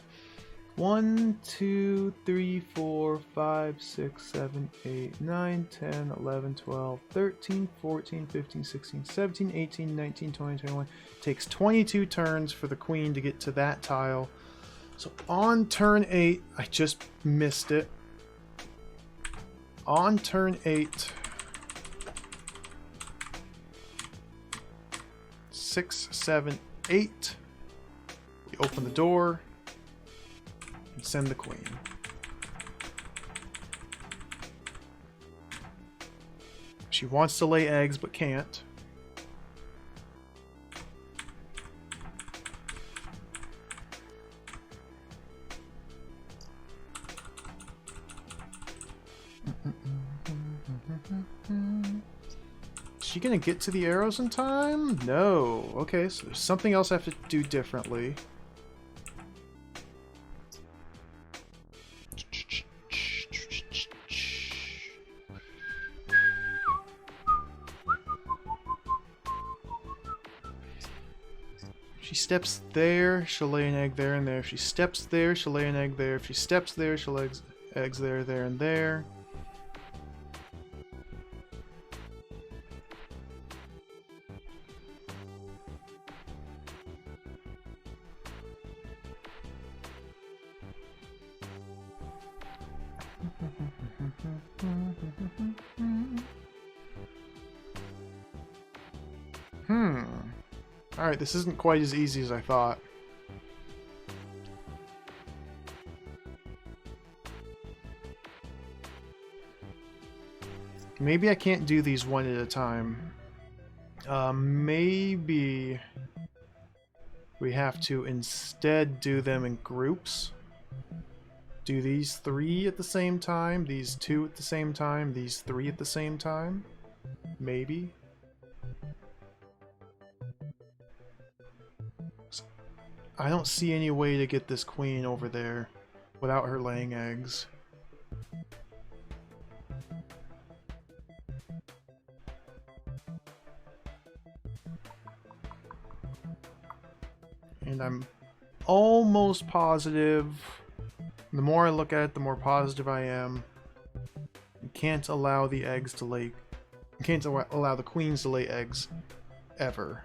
1, 2, 3, 4, 5, 6, 7, 8, 9, 10, 11, 12, 13, 14, 15, 16, 17, 18, 19, 20, 21. Takes 22 turns for the queen to get to that tile. So on turn 8, I just missed it. On turn 8, 6, 7, 8. We open the door and send the queen. She wants to lay eggs but can't. Is she gonna get to the arrows in time? No. Okay, so there's something else I have to do differently. She steps there, she'll lay an egg there and there. If she steps there, she'll lay an egg there. If she steps there, she'll lay eggs there, there, and there. Alright, this isn't quite as easy as I thought. Maybe I can't do these one at a time. Maybe we have to instead do them in groups. Do these 3 at the same time, these 2 at the same time, these 3 at the same time? Maybe. I don't see any way to get this queen over there without her laying eggs. And I'm almost positive, the more I look at it, the more positive I am. You can't allow the eggs to lay, you can't allow the queens to lay eggs, ever.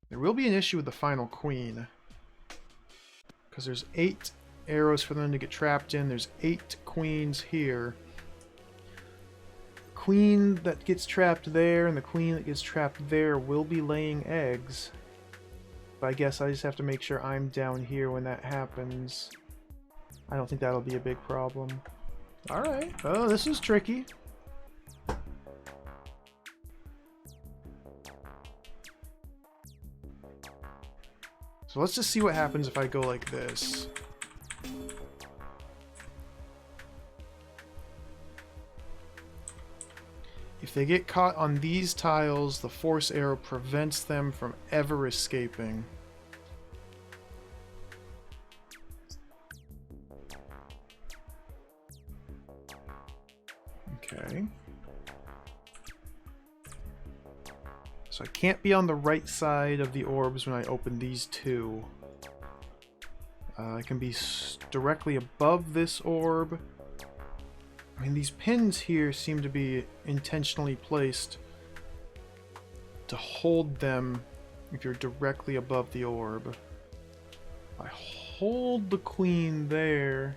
There will be an issue with the final queen, because there's 8 arrows for them to get trapped in. There's 8 queens here. Queen that gets trapped there and the queen that gets trapped there will be laying eggs. But I guess I just have to make sure I'm down here when that happens. I don't think that'll be a big problem. Alright. Oh, this is tricky. So let's just see what happens if I go like this. If they get caught on these tiles, the force arrow prevents them from ever escaping. Okay. So I can't be on the right side of the orbs when I open these 2. I can be directly above this orb. I mean, these pins here seem to be intentionally placed to hold them if you're directly above the orb. I hold the queen there.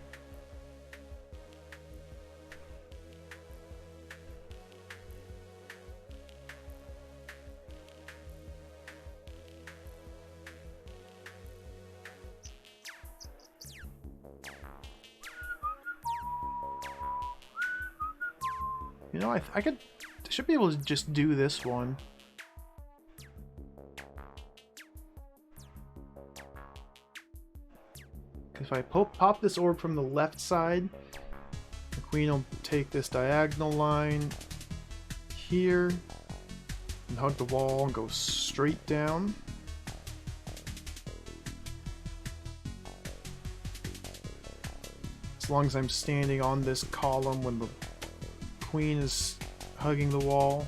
You know, I should be able to just do this one. If I pop this orb from the left side, the queen will take this diagonal line here and hug the wall and go straight down. long as I'm standing on this column when the queen is hugging the wall.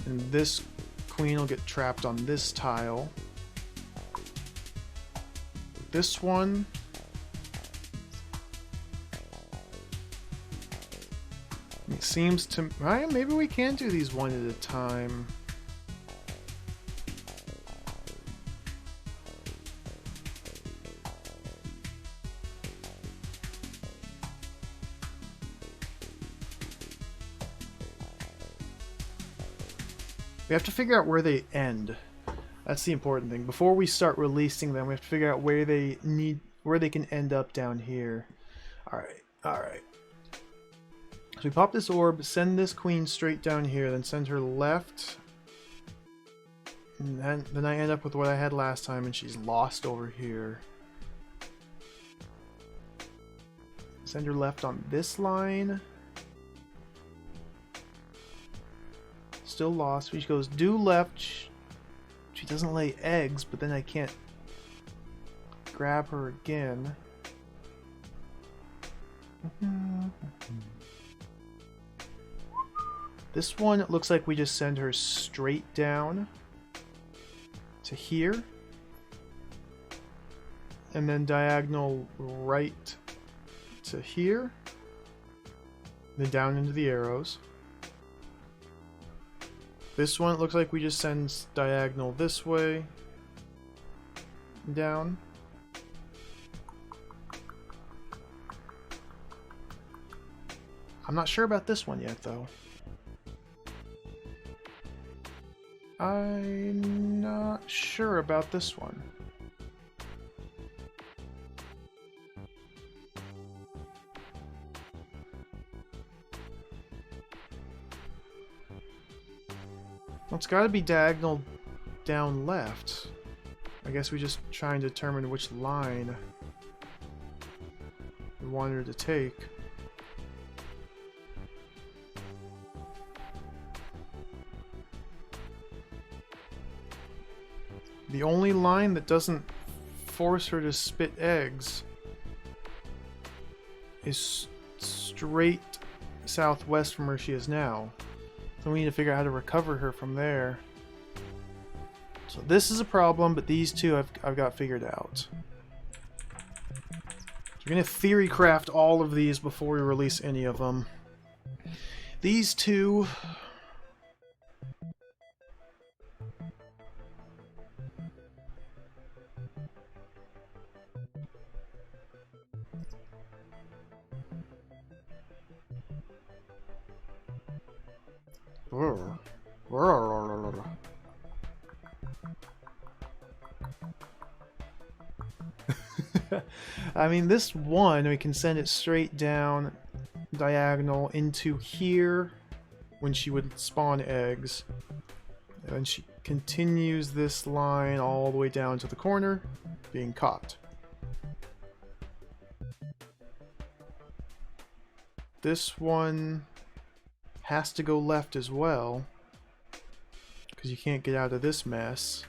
And this queen will get trapped on this tile. This one... It seems to... maybe we can do these one at a time. We have to figure out where they end. That's the important thing. Before we start releasing them, we have to figure out where they can end up down here. Alright, alright. So we pop this orb, send this queen straight down here, then send her left. And then I end up with what I had last time, and she's lost over here. Send her left on this line. Still lost. She goes due left. She doesn't lay eggs, but then I can't grab her again. This one, it looks like we just send her straight down to here. And then diagonal right to here. Then down into the arrows. This one, it looks like we just send diagonal this way, down. I'm not sure about this one yet, though. I'm not sure about this one. Well, it's got to be diagonal down left. I guess we just try and determine which line we want her to take. The only line that doesn't force her to spit eggs is straight southwest from where she is now. So we need to figure out how to recover her from there. So this is a problem, but these two I've got figured out. So we're going to theory craft all of these before we release any of them. These two... I mean, this one, we can send it straight down, diagonal, into here when she would spawn eggs. And she continues this line all the way down to the corner, being caught. This one has to go left as well, because you can't get out of this mess.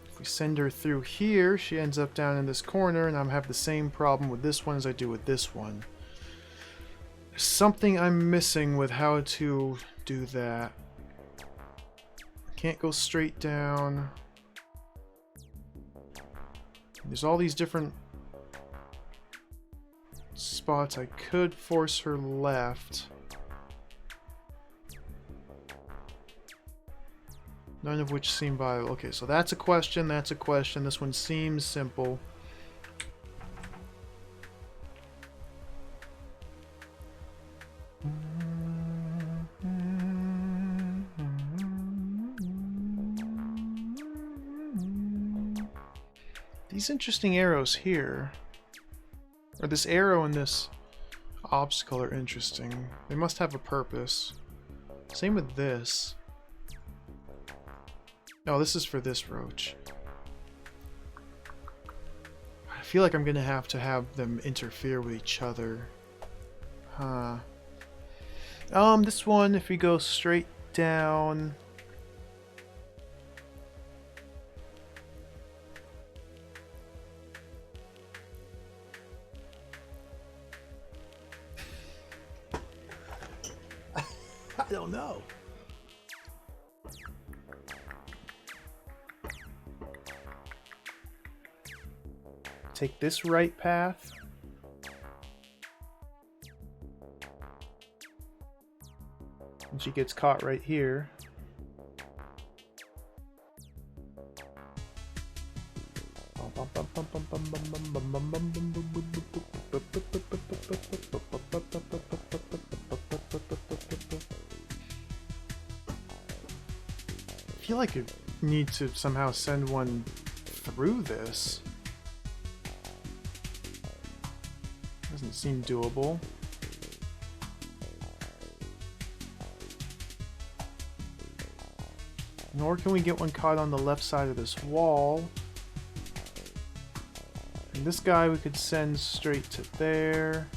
If we send her through here, she ends up down in this corner, and I have the same problem with this one as I do with this one. There's something I'm missing with how to do that. Can't go straight down. There's all these different spots. I could force her left. None of which seem viable. Okay, so that's a question, that's a question. This one seems simple. These interesting arrows here, or this arrow and this obstacle are interesting. They must have a purpose. Same with this. No, this is for this roach. I feel like I'm gonna have to have them interfere with each other. Huh. This one, if we go straight down... I don't know. Take this right path. And she gets caught right here. I feel like I need to somehow send one through this. Doesn't seem doable. Nor can we get one caught on the left side of this wall. And this guy we could send straight to there.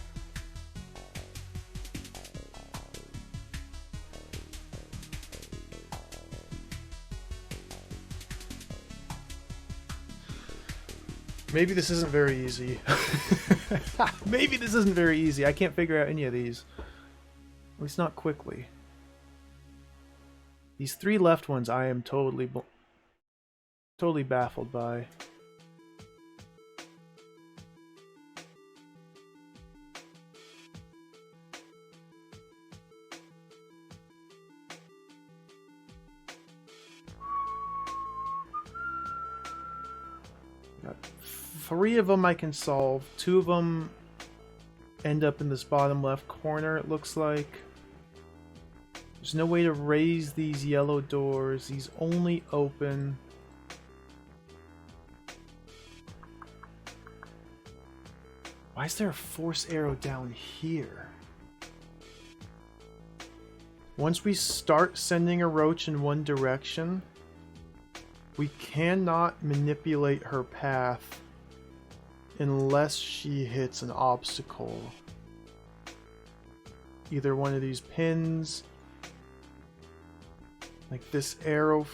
Maybe this isn't very easy. Maybe this isn't very easy. I can't figure out any of these. At least not quickly. These three left ones I am totally baffled by. Got three of them I can solve. Two of them end up in this bottom left corner, it looks like. There's no way to raise these yellow doors. These only open. Why is there a force arrow down here? Once we start sending a roach in one direction, we cannot manipulate her path unless she hits an obstacle. Either one of these pins, like this arrow.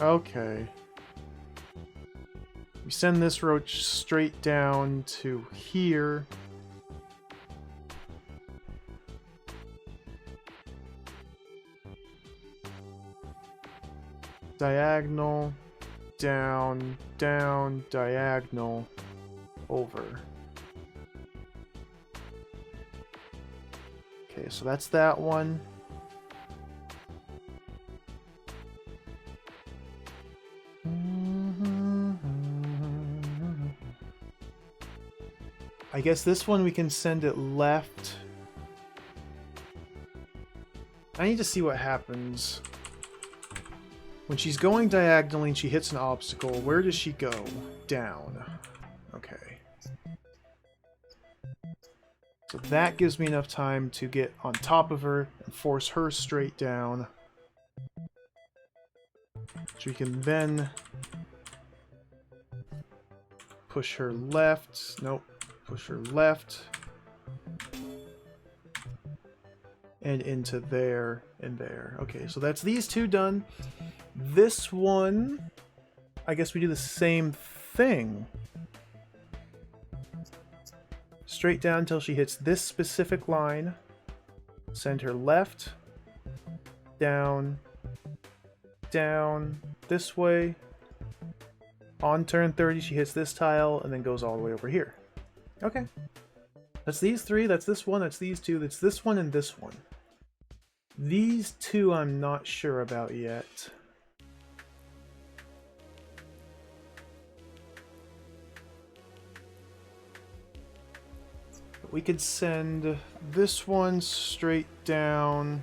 Okay. We send this roach straight down to here. Diagonal, down, down, diagonal, over. Okay, so that's that one. I guess this one we can send it left. I need to see what happens. When she's going diagonally and she hits an obstacle, where does she go? Down. Okay. So that gives me enough time to get on top of her and force her straight down. So we can then push her left. Nope. Push her left. And into there and there. Okay, so that's these two done. This one, I guess we do the same thing. Straight down until she hits this specific line. Send her left, down, down, this way. On turn 30, she hits this tile and then goes all the way over here. Okay. That's these three, that's this one, that's these two, that's this one and this one. These two I'm not sure about yet. We could send this one straight down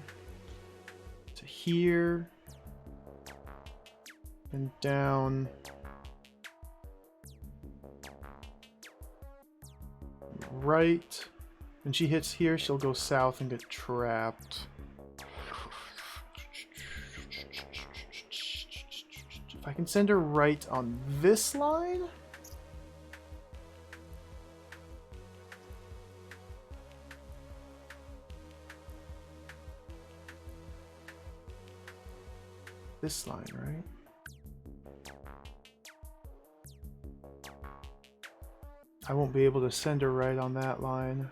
to here and down right. When she hits here, she'll go south and get trapped. If I can send her right on this line? This line, right? I won't be able to send her right on that line.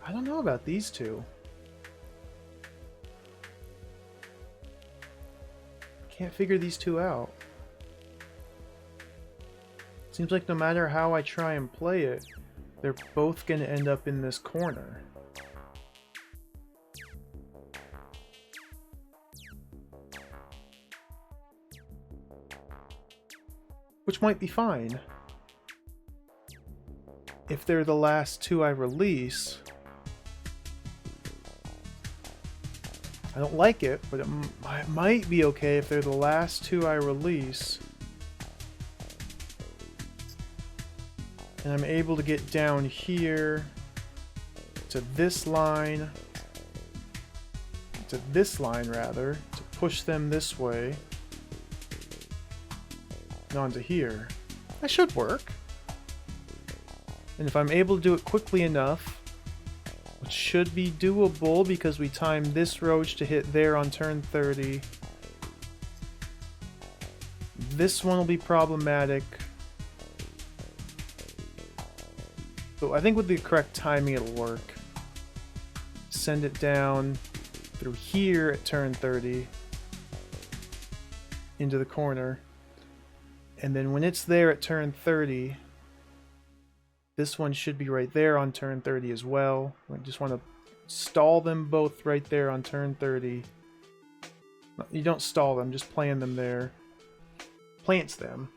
I don't know about these two. Can't figure these two out. Seems like no matter how I try and play it, they're both going to end up in this corner. Which might be fine. If they're the last two I release. I don't like it, but it might be okay if they're the last two I release. And I'm able to get down here to this line, rather, to push them this way. And onto here. That should work. And if I'm able to do it quickly enough, which should be doable because we timed this roach to hit there on turn 30. This one will be problematic. But I think with the correct timing it'll work. Send it down through here at turn 30 into the corner. And then when it's there at turn 30, this one should be right there on turn 30 as well. I just want to stall them both right there on turn 30. You don't stall them, just plant them there. Plants them.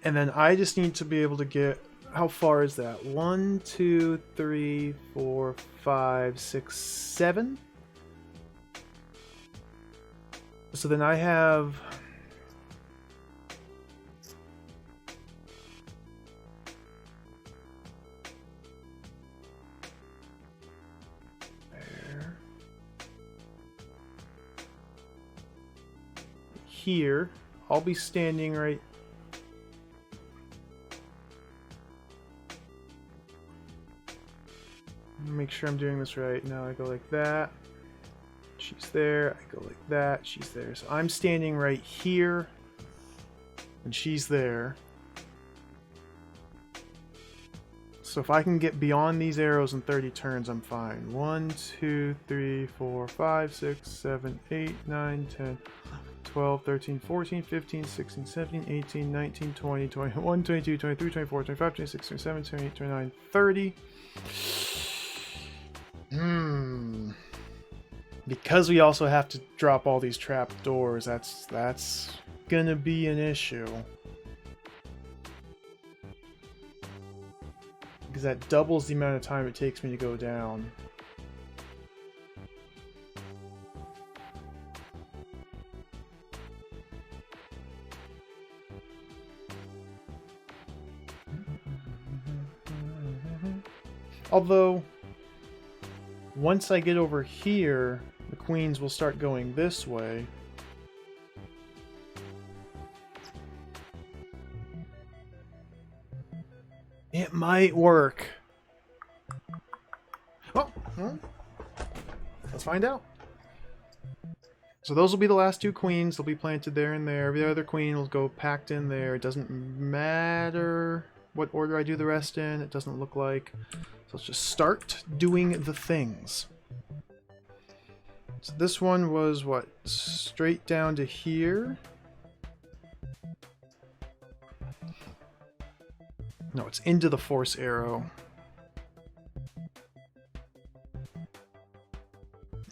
And then I just need to be able to get... How far is that? 1, 2, 3, 4, 5, 6, 7? So then I have... Here, I'll be standing right. Make sure I'm doing this right. Now I go like that. She's there. I go like that. She's there. So I'm standing right here, and she's there. So if I can get beyond these arrows in 30 turns, I'm fine. 1, 2, 3, 4, 5, 6, 7, 8, 9, 10. 12, 13, 14, 15, 16, 17, 18, 19, 20, 21, 22, 23, 24, 25, 26, 27, 28, 29, 30. Because we also have to drop all these trap doors, that's gonna be an issue. Because that doubles the amount of time it takes me to go down. Although, once I get over here, the queens will start going this way. It might work. Oh, well, let's find out. So those will be the last two queens. They'll be planted there and there. Every other queen will go packed in there. It doesn't matter what order I do the rest in. It doesn't look like. So let's just start doing the things. So this one was what? Straight down to here. No, it's into the force arrow.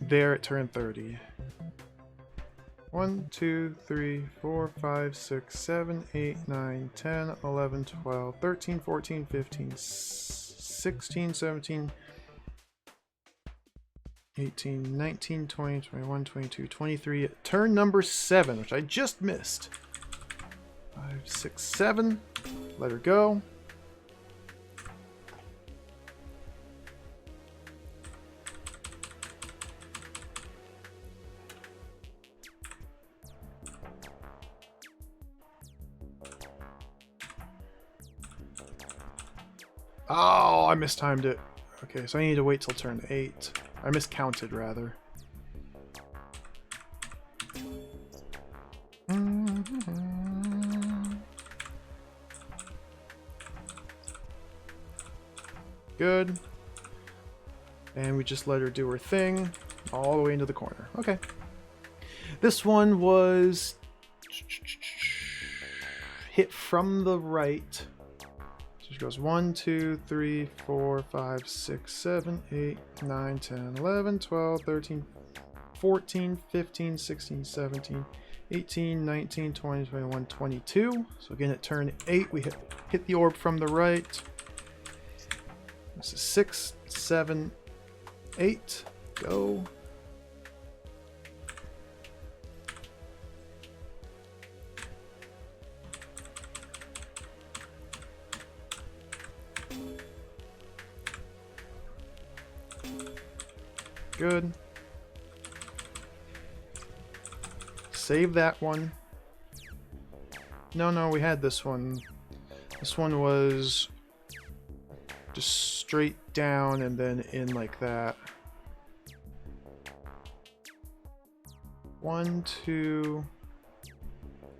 There at turn 30. 1, 2, 3, 4, 5, 6, 7, 8, 9, 10, 11, 12, 13, 14, 15, 16, 17, 18, 19, 20, 21, 22, 23. Turn number 7, which I just missed. 5, 6, 7. Let her go. Oh, I mistimed it. Okay, so I need to wait till turn 8. I miscounted, rather. Good. And we just let her do her thing all the way into the corner. Okay. This one was hit from the right. So she goes 1, 2, 3, 4, 5, 6, 7, 8, 9, 10, 11, 12, 13, 14, 15, 16, 17, 18, 19, 20, 21, 22. So again at turn 8 we hit the orb from the right. This is 6, 7, 8. Go. Good. Save that one. No, we had this one. This one was just straight down and then in like that. 1, 2,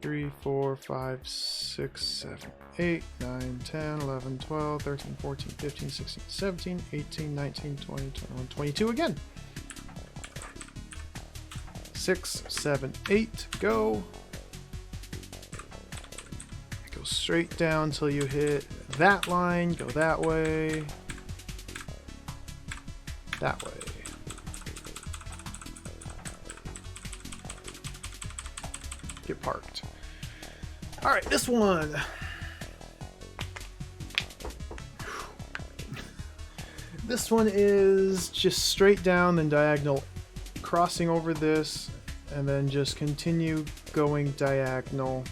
3, 4, 5, 6, 7, 8, 9, 10, 11, 12, 13, 14, 15, 16, 17, 18, 19, 20, 21, 22 again. 6, 7, 8, go. Go straight down till you hit that line, go that way. That way. Get parked. Alright, this one. This one is just straight down then diagonal, crossing over this, and then just continue going diagonal.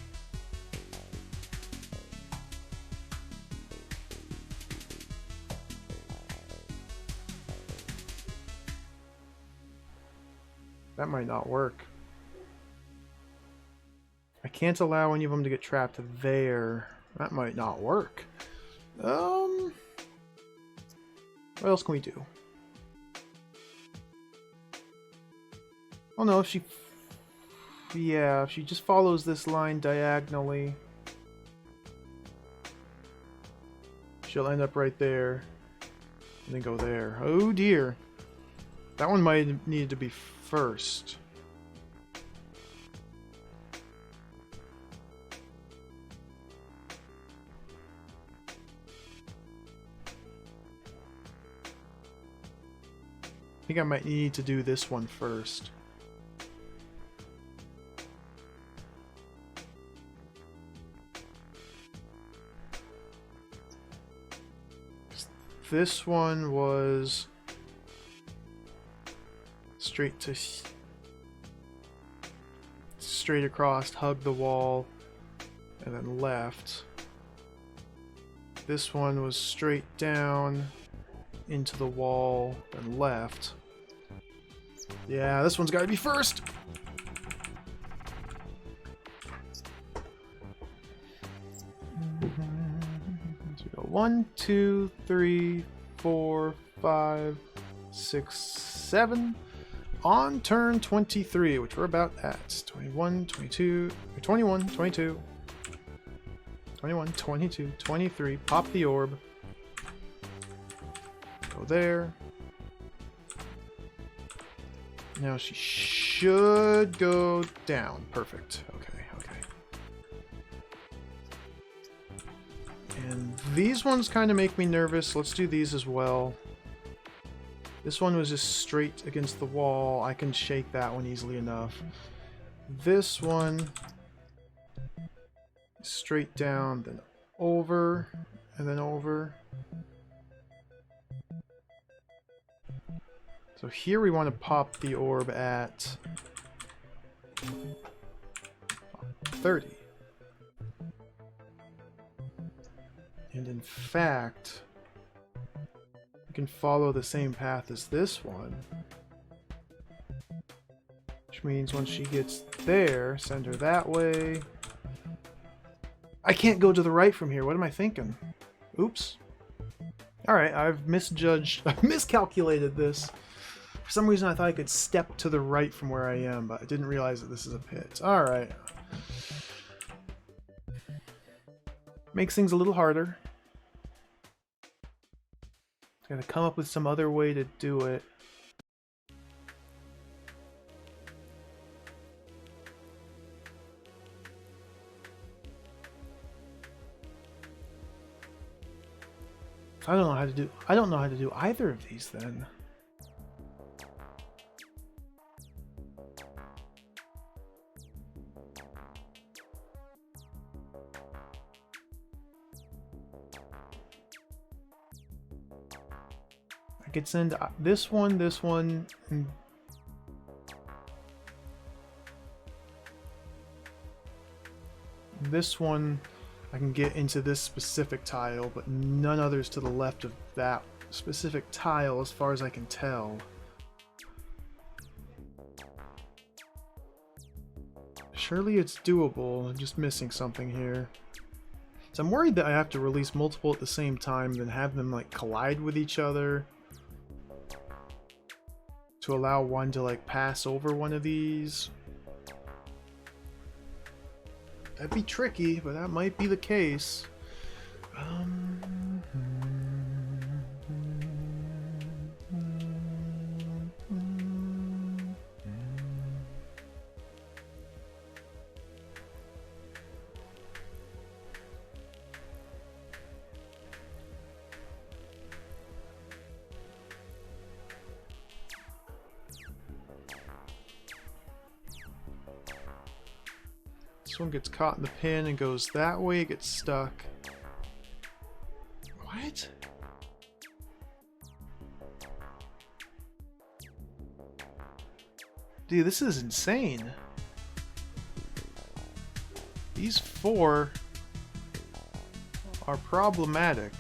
That might not work. I can't allow any of them to get trapped there. That might not work. What else can we do? Oh no, if she... Yeah, if she just follows this line diagonally, she'll end up right there. And then go there. Oh dear. That one might have needed to be first. I think I might need to do this one first. This one was straight across, hug the wall, and then left. This one was straight down into the wall, then left. Yeah, this one's got to be first. So we go 1, 2, 3, 4, 5, 6, 7. On turn 23, which we're about at. 21, 22, 21, 22, 21, 22, 23. Pop the orb. Go there. Now she should go down. Perfect. Okay, okay. And these ones kind of make me nervous. Let's do these as well. This one was just straight against the wall. I can shake that one easily enough. This one, straight down, then over, and then over. So here we want to pop the orb at 30. And in fact, we can follow the same path as this one. Which means when she gets there, send her that way. I can't go to the right from here. What am I thinking? Oops. Alright, I've misjudged, I've miscalculated this. For some reason I thought I could step to the right from where I am, but I didn't realize that this is a pit. Alright. Makes things a little harder. Gotta come up with some other way to do it. I don't know how to do. I don't know how to do either of these then. I could send this one, and this one. I can get into this specific tile, but none others to the left of that specific tile as far as I can tell. Surely it's doable. I'm just missing something here. So I'm worried that I have to release multiple at the same time, then have them like collide with each other to allow one to like pass over one of these. That'd be tricky, but that might be the case. This one gets caught in the pin and goes that way, it gets stuck. What? Dude, this is insane. These four are problematic.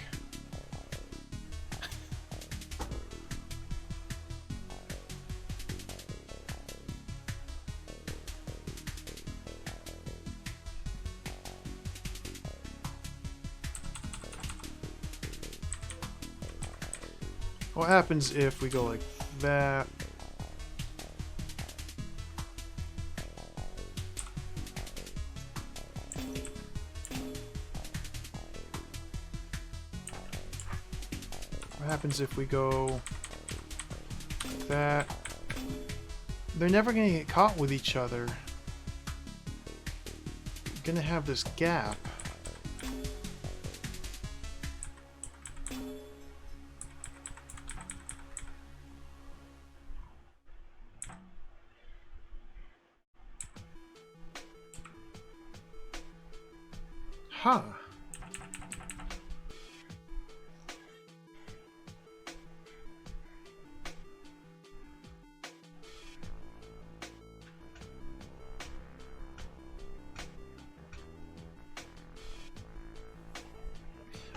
What happens if we go like that? What happens if we go like that? They're never gonna get caught with each other. We're gonna have this gap. Huh.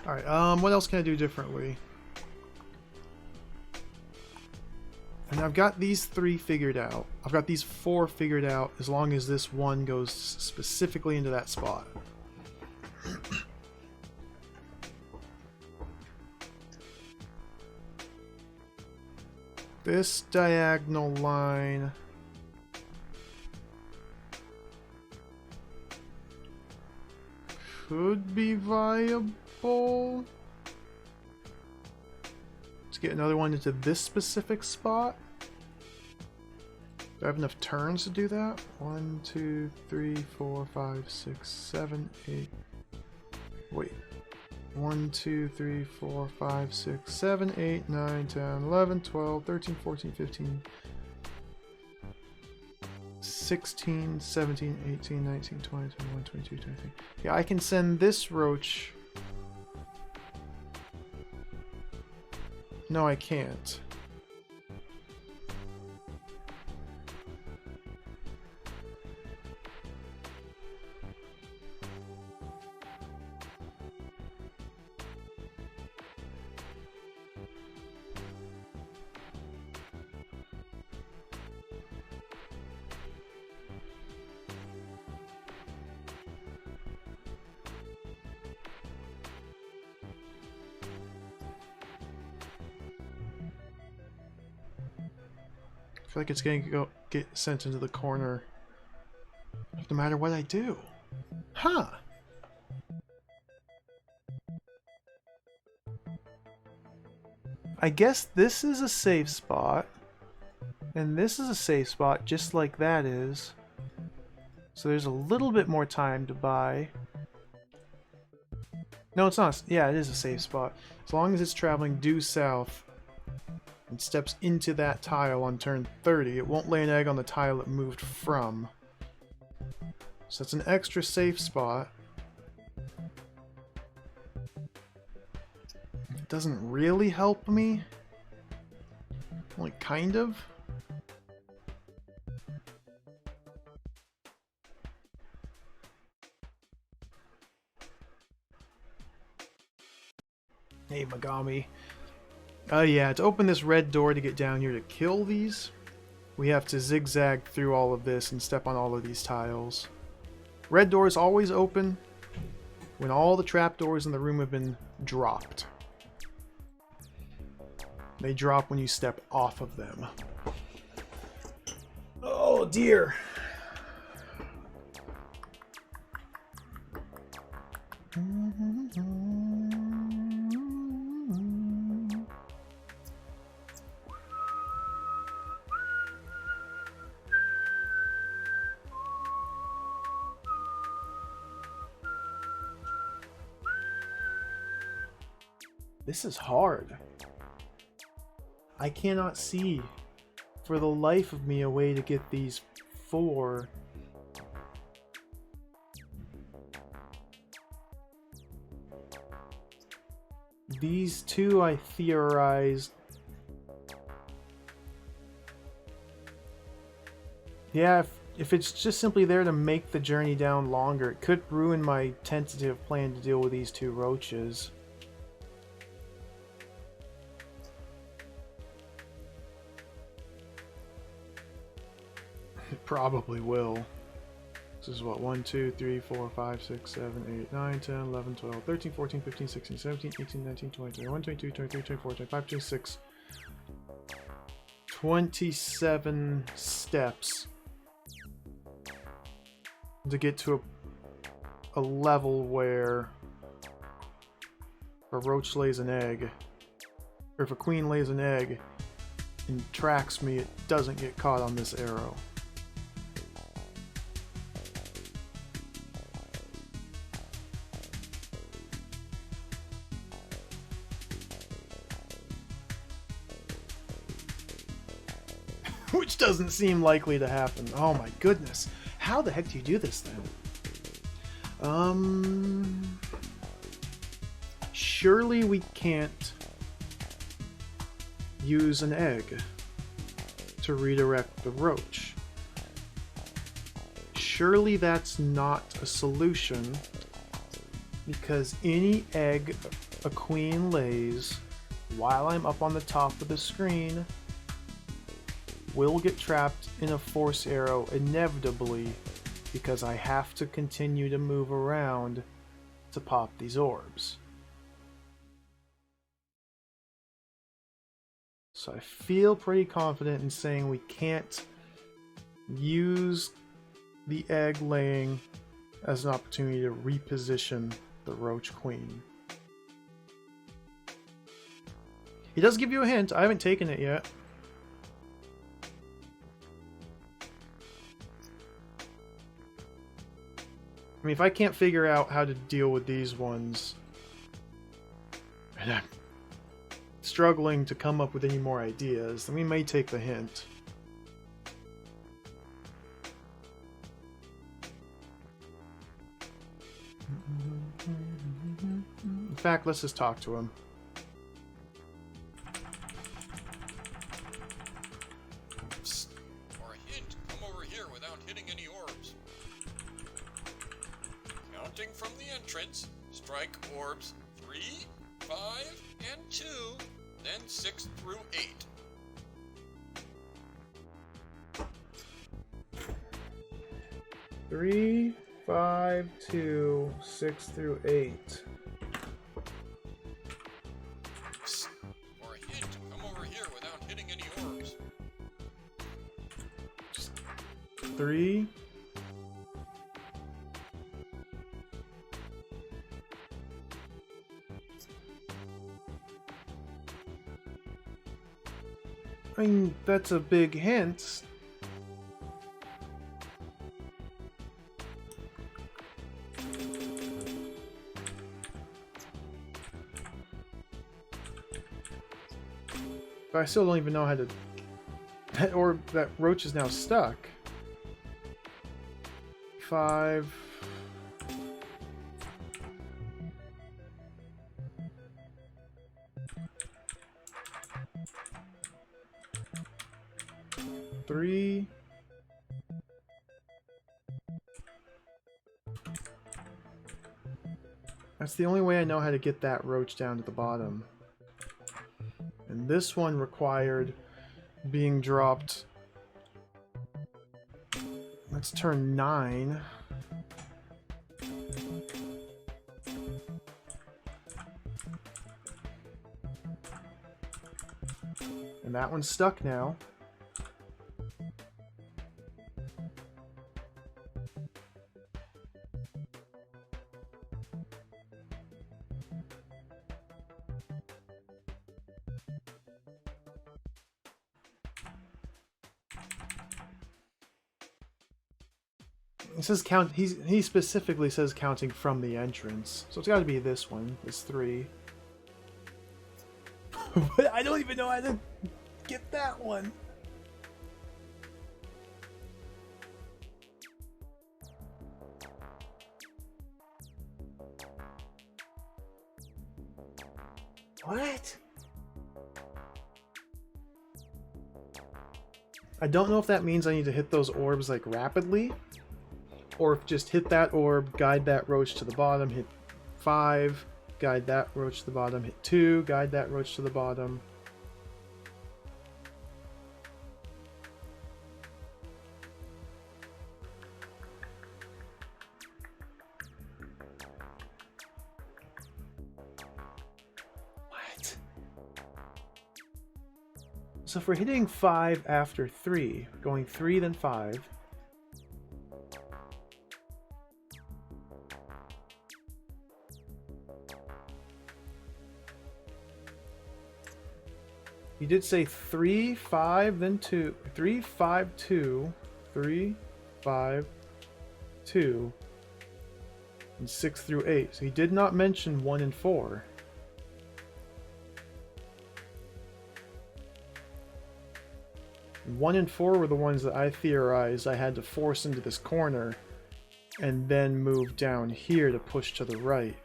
Alright, what else can I do differently? And I've got these three figured out. I've got these four figured out as long as this one goes specifically into that spot. This diagonal line could be viable. Let's get another one into this specific spot. Do I have enough turns to do that? 1, 2, 3, 4, 5, 6, 7, 8. Wait. 1, 2, 3, 4, 5, 6, 7, 8, 9, 10, 11, 12, 13, 14, 15, 16, 17, 18, 19, 20, 21, 22, 23. Yeah, I can send this roach. No, I can't. feel like it's going to get sent into the corner no matter what I do. Huh. I guess this is a safe spot. And this is a safe spot, just like that is. So there's a little bit more time to buy. No, it's not. Yeah, it is a safe spot. As long as it's traveling due south and steps into that tile on turn 30, it won't lay an egg on the tile it moved from. So that's an extra safe spot. It doesn't really help me. Only kind of. Hey, Megami. Yeah, to open this red door to get down here to kill these, we have to zigzag through all of this and step on all of these tiles. Red door is always open when all the trapdoors in the room have been dropped. They drop when you step off of them. Oh dear. This is hard. I cannot see for the life of me a way to get these 4. These 2 I theorized. Yeah, if it's just simply there to make the journey down longer, it could ruin my tentative plan to deal with these 2 roaches. It probably will. This is what, 1, 2, 3, 4, 5, 6, 7, 8, 9, 10, 11, 12, 13, 14, 15, 16, 17, 18, 19, 20, 21, 22, 23, 24, 25, 26. 27 steps to get to a level where a roach lays an egg, or if a queen lays an egg and tracks me, it doesn't get caught on this arrow. Which doesn't seem likely to happen. Oh my goodness. How the heck do you do this then? Surely we can't use an egg to redirect the roach. Surely that's not a solution, because any egg a queen lays while I'm up on the top of the screen will get trapped in a force arrow inevitably, because I have to continue to move around to pop these orbs. So I feel pretty confident in saying we can't use the egg laying as an opportunity to reposition the roach queen. He does give you a hint. I haven't taken it yet. I mean, if I can't figure out how to deal with these ones, and I'm struggling to come up with any more ideas, then we may take the hint. In fact, let's just talk to him. For a hint, come over here without hitting any orbs. Counting from the entrance, strike orbs 3, 5, and 2, then 6 through 8. Three, 5, 2, 6 through 8. For a hint, come over here without hitting any orbs. 3. I mean, that's a big hint. But I still don't even know how to... Or that roach is now stuck. 5... Three. That's the only way I know how to get that roach down to the bottom. And this one required being dropped. Let's turn 9. And that one's stuck now. It says count. He specifically says counting from the entrance, so it's got to be this one. This 3. But I don't even know how to get that one. What? I don't know if that means I need to hit those orbs like rapidly, or if just hit that orb, guide that roach to the bottom, hit 5, guide that roach to the bottom, hit 2, guide that roach to the bottom. What? So if we're hitting 5 after 3, going 3 then 5, you did say 3, 5, then 2, 3, 5, 2, 3, 5, 2, and 6 through 8. So he did not mention 1 and 4. And 1 and 4 were the ones that I theorized I had to force into this corner and then move down here to push to the right.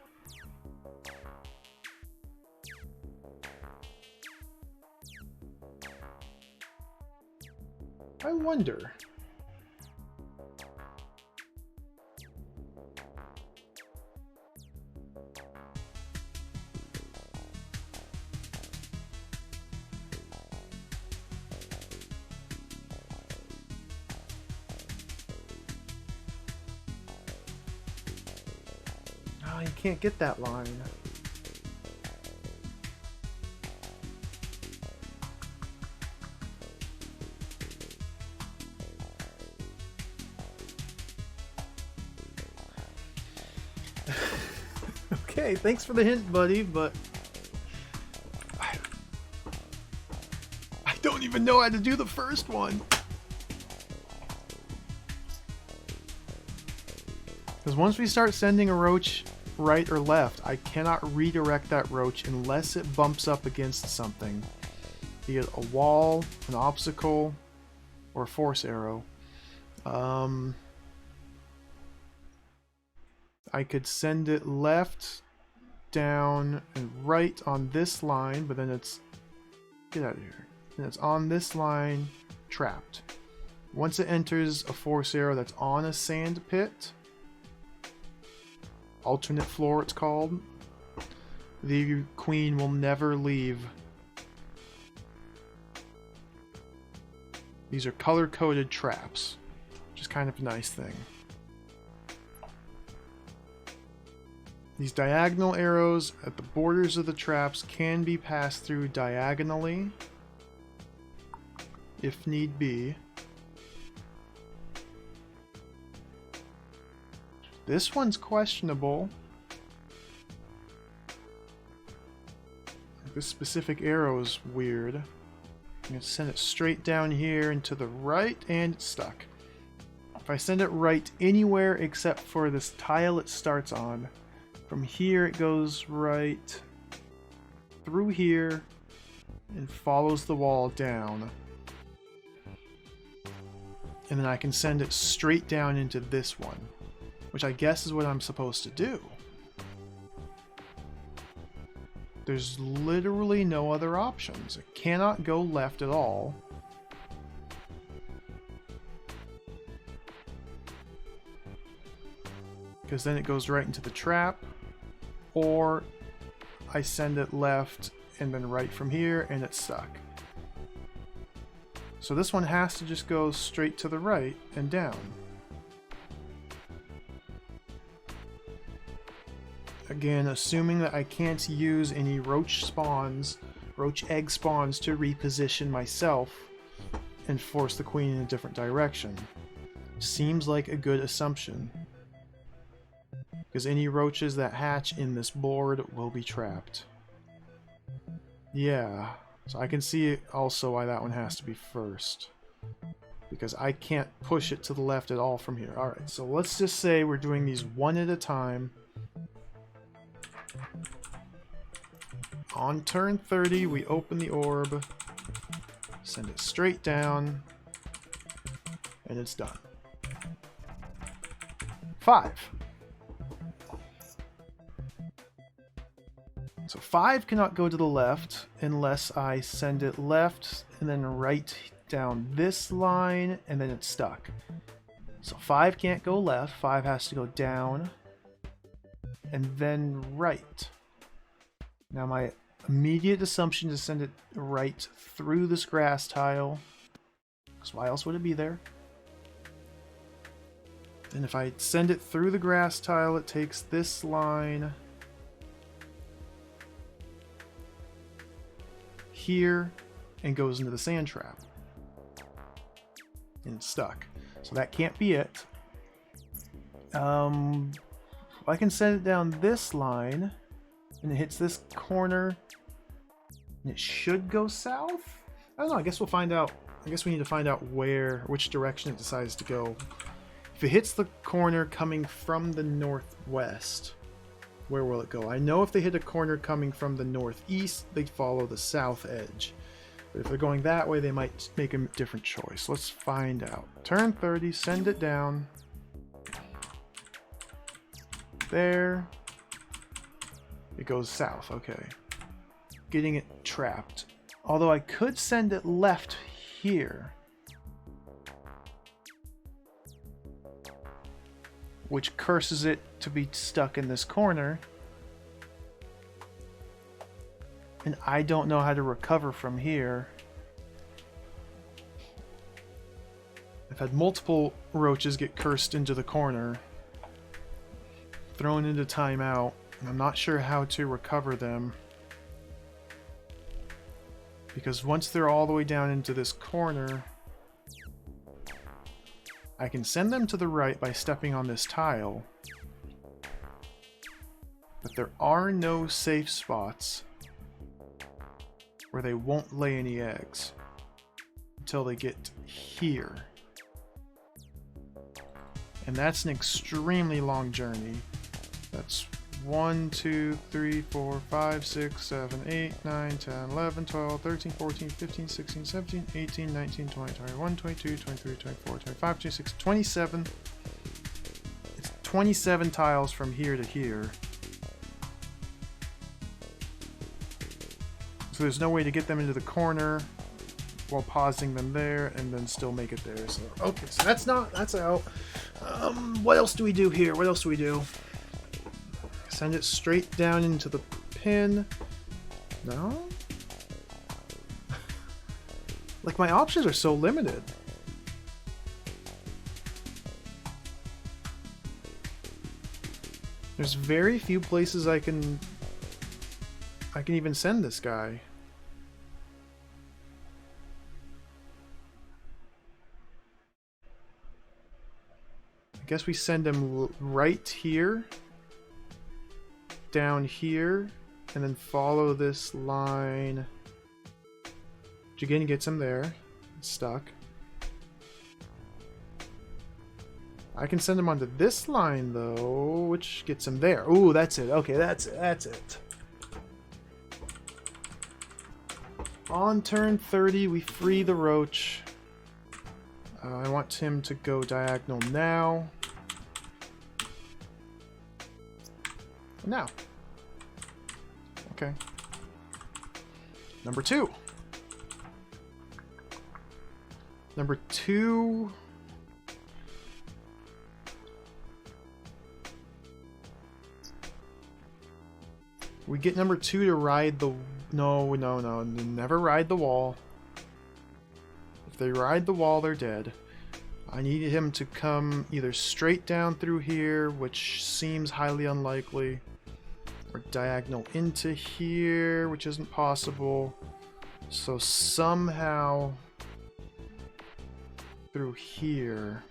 I wonder. Oh, you can't get that line. Okay, thanks for the hint, buddy, but I don't even know how to do the first one. Because once we start sending a roach right or left, I cannot redirect that roach unless it bumps up against something. Be it a wall, an obstacle, or a force arrow. I could send it left, down, and right on this line, but then it's... Get out of here. And it's on this line, trapped. Once it enters a force arrow that's on a sand pit, alternate floor it's called, the queen will never leave. These are color-coded traps, which is kind of a nice thing. These diagonal arrows at the borders of the traps can be passed through diagonally, if need be. This one's questionable. This specific arrow is weird. I'm going to send it straight down here and to the right, and it's stuck. If I send it right anywhere except for this tile it starts on, from here it goes right through here and follows the wall down. And then I can send it straight down into this one, which I guess is what I'm supposed to do. There's literally no other options. It cannot go left at all. Because then it goes right into the trap. Or I send it left and then right from here and it's stuck. So this one has to just go straight to the right and down. Again, assuming that I can't use any roach egg spawns to reposition myself and force the queen in a different direction. Seems like a good assumption. Because any roaches that hatch in this board will be trapped. Yeah, so I can see also why that one has to be first. Because I can't push it to the left at all from here. Alright, so let's just say we're doing these one at a time. On turn 30, we open the orb, send it straight down, and it's done. 5. So 5 cannot go to the left unless I send it left and then right down this line, and then it's stuck. So 5 can't go left, 5 has to go down, and then right. Now my immediate assumption is send it right through this grass tile, because why else would it be there? And if I send it through the grass tile, it takes this line here and goes into the sand trap. And it's stuck. So that can't be it. I can send it down this line and it hits this corner and it should go south? I don't know, I guess we'll find out. I guess we need to find out which direction it decides to go. If it hits the corner coming from the northwest, where will it go? I know if they hit a corner coming from the northeast, they'd follow the south edge. But if they're going that way, they might make a different choice. Let's find out. Turn 30, send it down. There. It goes south, okay. Getting it trapped. Although I could send it left here, which curses it to be stuck in this corner. And I don't know how to recover from here. I've had multiple roaches get cursed into the corner, thrown into timeout, and I'm not sure how to recover them. Because once they're all the way down into this corner, I can send them to the right by stepping on this tile. But there are no safe spots where they won't lay any eggs until they get here. And that's an extremely long journey. That's 1, 2, 3, 4, 5, 6, 7, 8, 9, 10, 11, 12, 13, 14, 15, 16, 17, 18, 19, 20, 21, 22, 23, 24, 25, 26, 27. It's 27 tiles from here to here. So there's no way to get them into the corner while pausing them there and then still make it there. So okay, so that's out. What else do we do here? What else do we do? Send it straight down into the pin. No? Like, my options are so limited. There's very few places I can even send this guy. guess we send him right here, down here, and then follow this line, which again gets him there. It's stuck. I can send him onto this line though, which gets him there. Ooh, that's it. Okay, that's it. That's it. On turn 30, we free the roach. I want him to go diagonal now. Now. Okay. Number 2. Number 2. We get number 2 to ride the... No, never ride the wall. If they ride the wall, they're dead. I need him to come either straight down through here, which seems highly unlikely, or diagonal into here, which isn't possible. So somehow through here.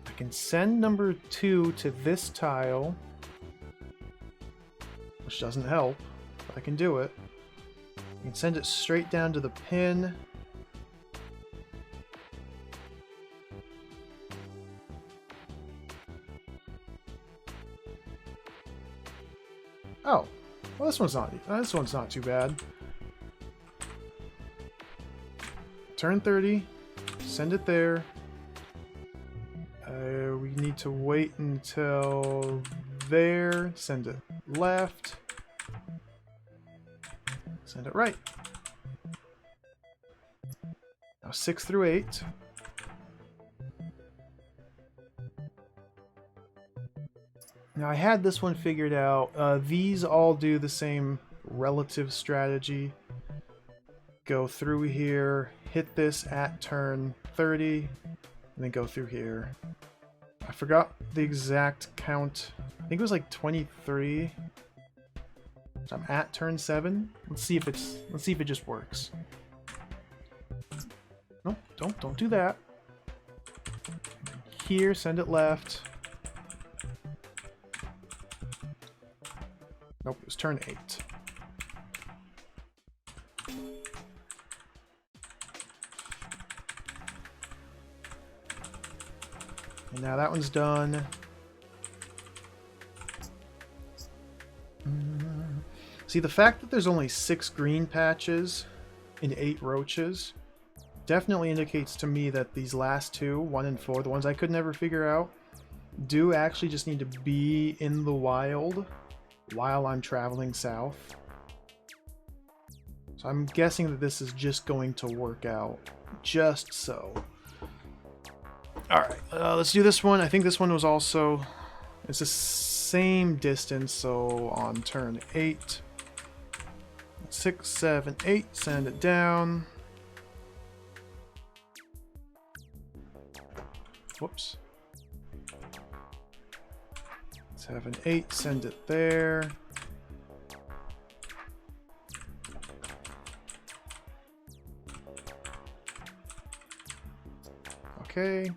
I can send number 2 to this tile, which doesn't help, but I can do it. I can send it straight down to the pin. Oh, well, this one's not too bad. Turn 30, send it there. We need to wait until there, send it left, send it right. Now 6 through 8. Now I had this one figured out. These all do the same relative strategy. Go through here, hit this at turn 30, and then go through here. I forgot the exact count. I think it was like 23. So I'm at turn 7. Let's see if it just works. No, don't do that. Here, send it left. Nope, it was turn 8. And now that one's done. See, the fact that there's only 6 green patches and 8 roaches definitely indicates to me that these last 2, 1 and 4, the ones I could never figure out, do actually just need to be in the wild while I'm traveling south. So I'm guessing that this is just going to work out just so. Alright, let's do this one. I think this one was also... It's the same distance, so on turn 8. 6, 7, 8, send it down. Whoops. 7, 8, send it there. Okay.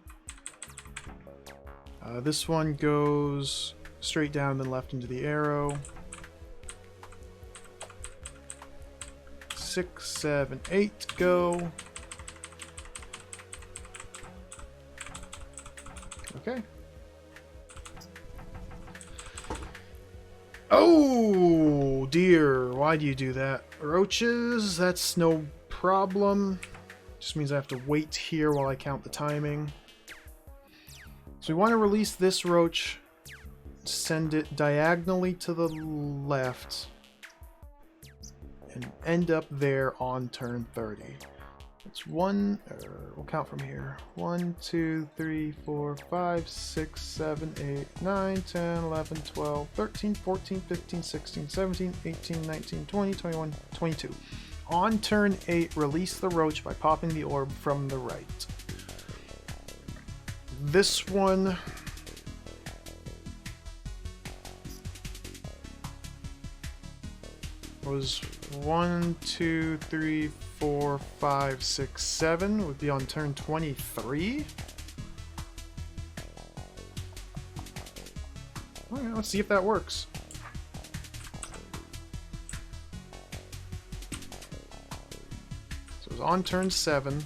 This one goes straight down then left into the arrow. 6, 7, 8, go. Okay. Oh dear, why do you do that? Roaches, that's no problem. Just means I have to wait here while I count the timing. So we want to release this roach, send it diagonally to the left, and end up there on turn 30. It's we'll count from here. 1, 2, 3, 4, 5, 6, 7, 8, 9, 10, 11, 12, 13, 14, 15, 16, 17, 18, 19, 20, 21, 22. On turn 8, release the roach by popping the orb from the right. This one... was 1, 2, 3, 4, 5, 6, 7 would be on turn 23. Alright, let's see if that works. So it was on turn 7.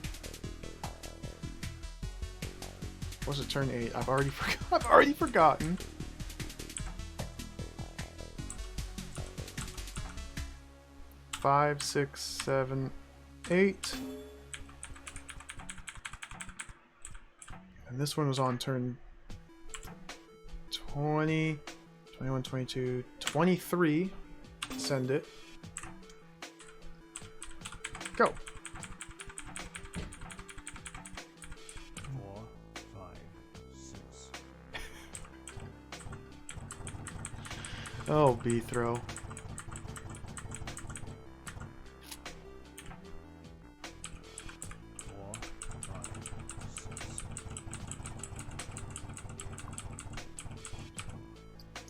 Was it turn 8? I've already forgotten. Five, 6, 7, 8. And this one was on turn 20, 21, 22, 23. Send it. Go. 4, 5, 6. Oh, B throw. 4, 5, 6.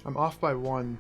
I'm off by 1.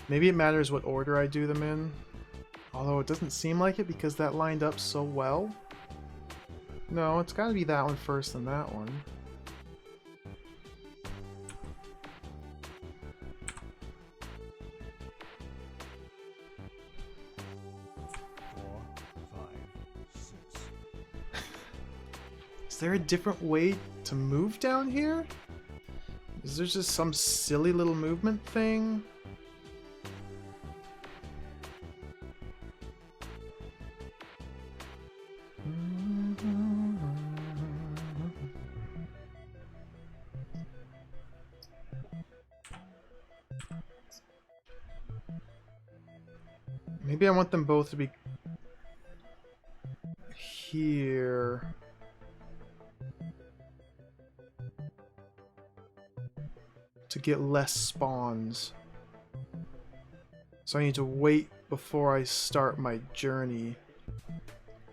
Maybe it matters what order I do them in. Although it doesn't seem like it because that lined up so well. No, it's gotta be that one first and that one. Is there a different way to move down here? Is there just some silly little movement thing? Maybe I want them both to be here. To get less spawns. So I need to wait before I start my journey.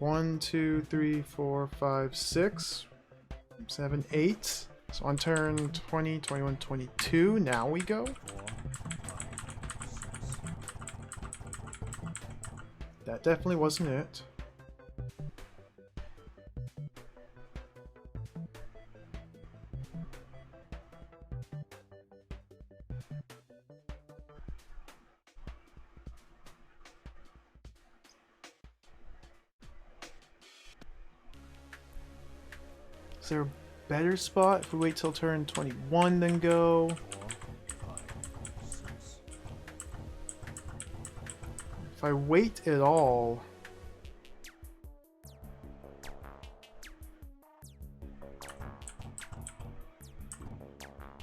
1, 2, 3, 4, 5, 6, 7, 8. So on turn 20, 21, 22, now we go. That definitely wasn't it. Is there a better spot if we wait till turn 21 then go? If I wait at all...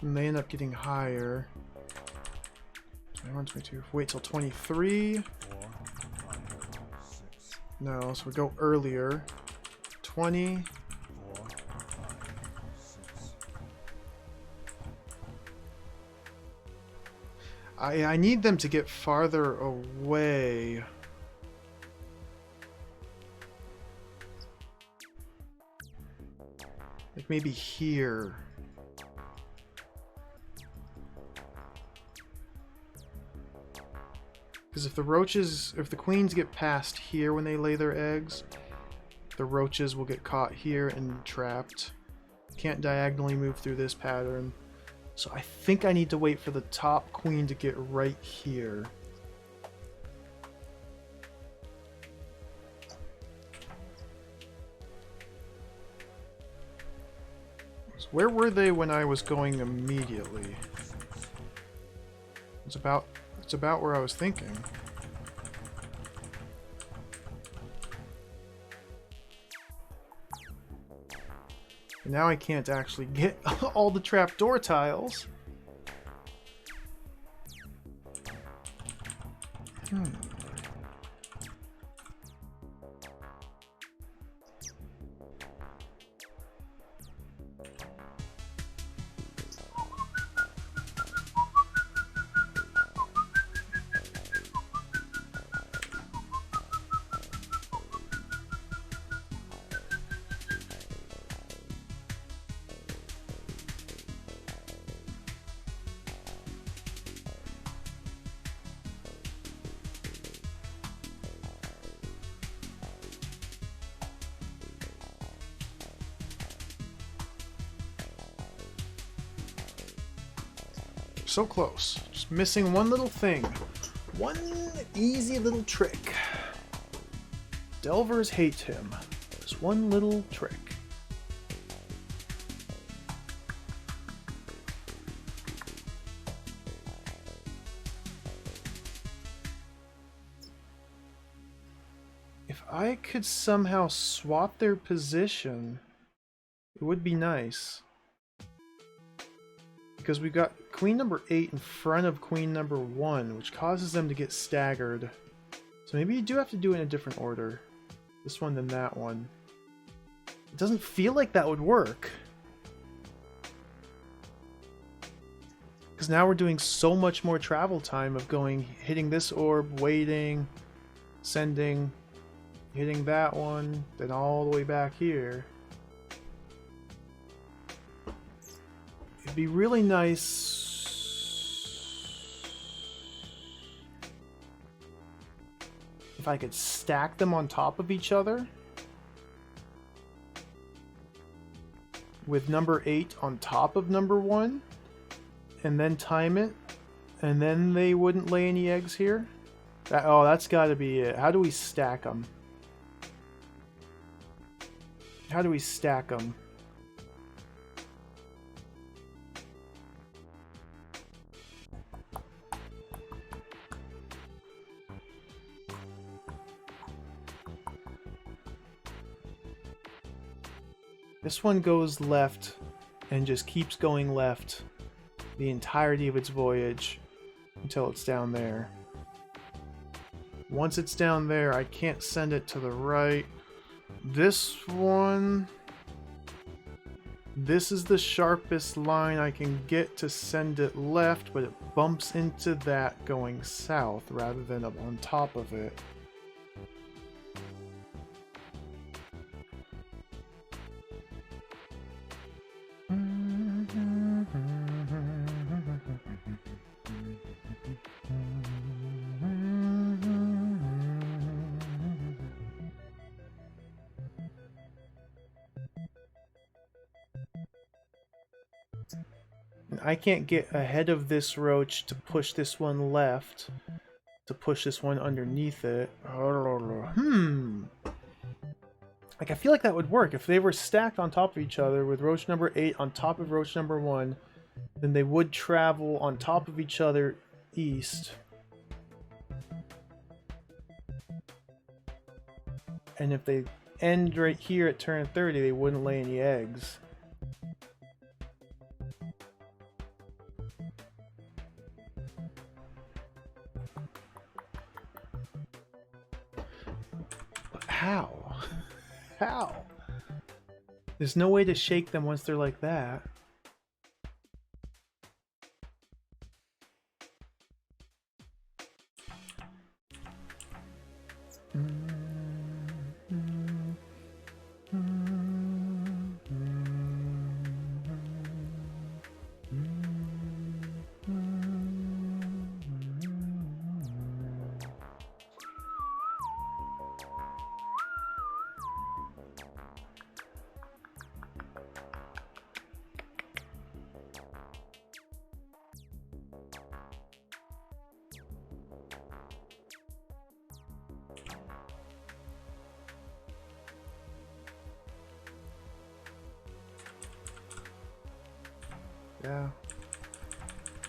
and they end up getting higher. 21, 22. If we wait till 23... no, so we go earlier. 20... I need them to get farther away. Like maybe here. Because if the queens get past here when they lay their eggs, the roaches will get caught here and trapped. Can't diagonally move through this pattern. So I think I need to wait for the top queen to get right here. So where were they when I was going immediately? It's about where I was thinking. And now I can't actually get all the trapdoor tiles. So close. Just missing one little thing. One easy little trick. Delvers hate him. Just one little trick. If I could somehow swap their position, it would be nice. Because we got queen number 8 in front of queen number 1, which causes them to get staggered. So maybe you do have to do it in a different order. This one than that one. It doesn't feel like that would work. Because now we're doing so much more travel time of going, hitting this orb, waiting, sending, hitting that one, then all the way back here. It'd be really nice if I could stack them on top of each other with number 8 on top of number 1 and then time it, and then they wouldn't lay any eggs here. Oh, that's got to be it. How do we stack them? How do we stack them? This one goes left and just keeps going left the entirety of its voyage until it's down there. Once it's down there, I can't send it to the right. This one... This is the sharpest line I can get to send it left, but it bumps into that going south rather than up on top of it. I can't get ahead of this roach to push this one left, to push this one underneath it. Like, I feel like that would work. If they were stacked on top of each other with roach number 8 on top of roach number 1, then they would travel on top of each other east. And if they end right here at turn 30, they wouldn't lay any eggs. How? How? There's no way to shake them once they're like that. Yeah.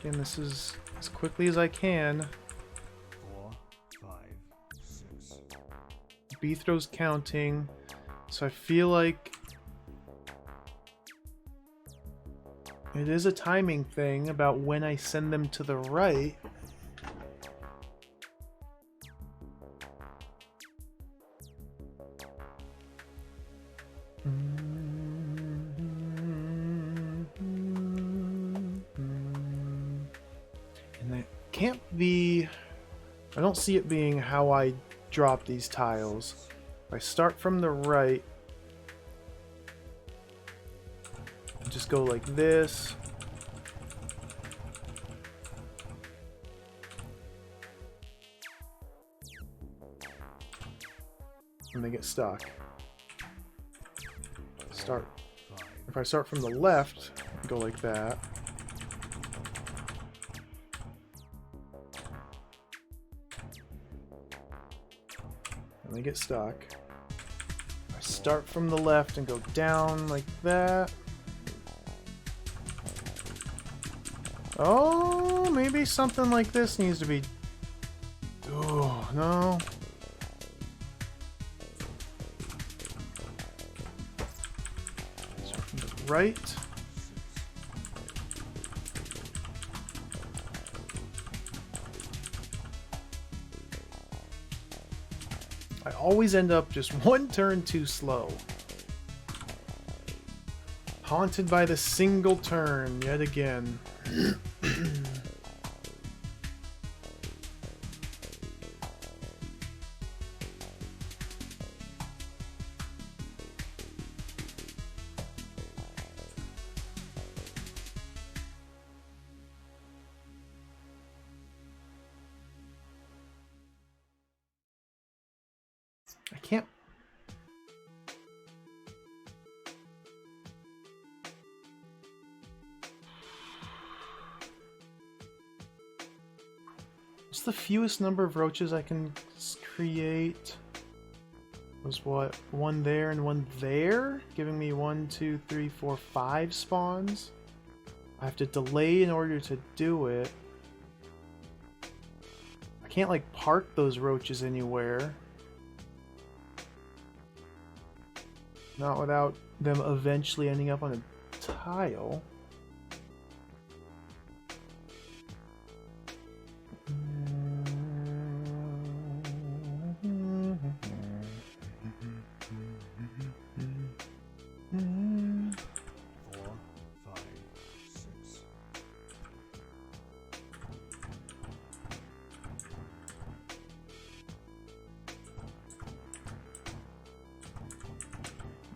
Again, this is as quickly as I can. 4, 5, 6. Beathrow's counting, so I feel like It is a timing thing about when I send them to the right. And that can't be... I don't see it being how I drop these tiles. If I start from the right, just go like this. And they get stuck. If I start from the left, go like that. And they get stuck. I start from the left and go down like that. Oh, maybe something like this needs to be... Oh, no. Start from the right. I always end up just one turn too slow. Haunted by the single turn yet again. I can't... What's the fewest number of roaches I can create? Was what? One there and one there? Giving me 1, 2, 3, 4, 5 spawns? I have to delay in order to do it. I can't like park those roaches anywhere. Not without them eventually ending up on a tile.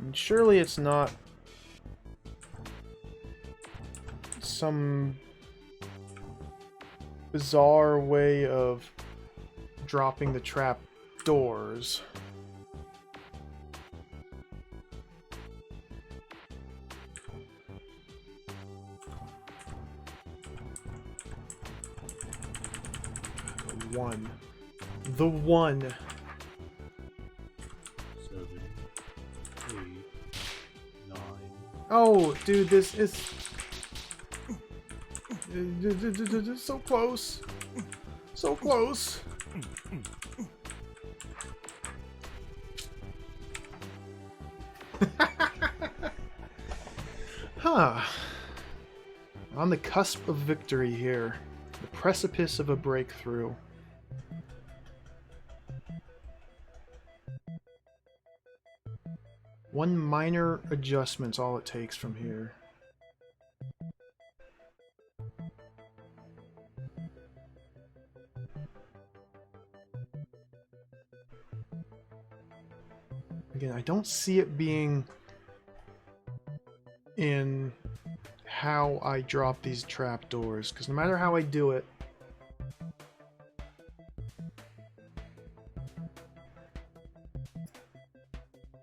And surely it's not some bizarre way of dropping the trap doors. The one. 7, 8, 9. Oh, dude, this is so close. So close. Huh. On the cusp of victory here. The precipice of a breakthrough. One minor adjustment's all it takes from here. Again, I don't see it being in how I drop these trapdoors, because no matter how I do it,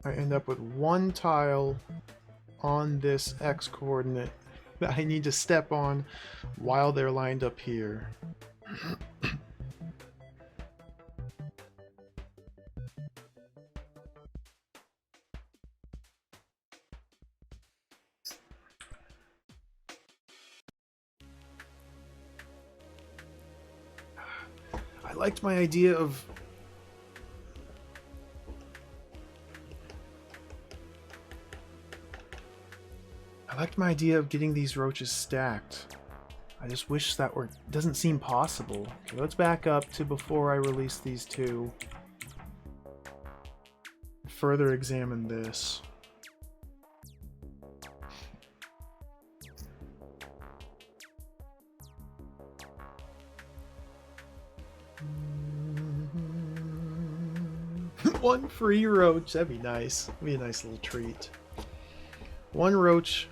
I end up with one tile on this X coordinate that I need to step on while they're lined up here. I liked my idea of liked my idea of getting these roaches stacked. I just wish that were... doesn't seem possible. Okay, let's back up to before I release these two. Further examine this. One free roach. That'd be nice. That'd be a nice little treat. One roach.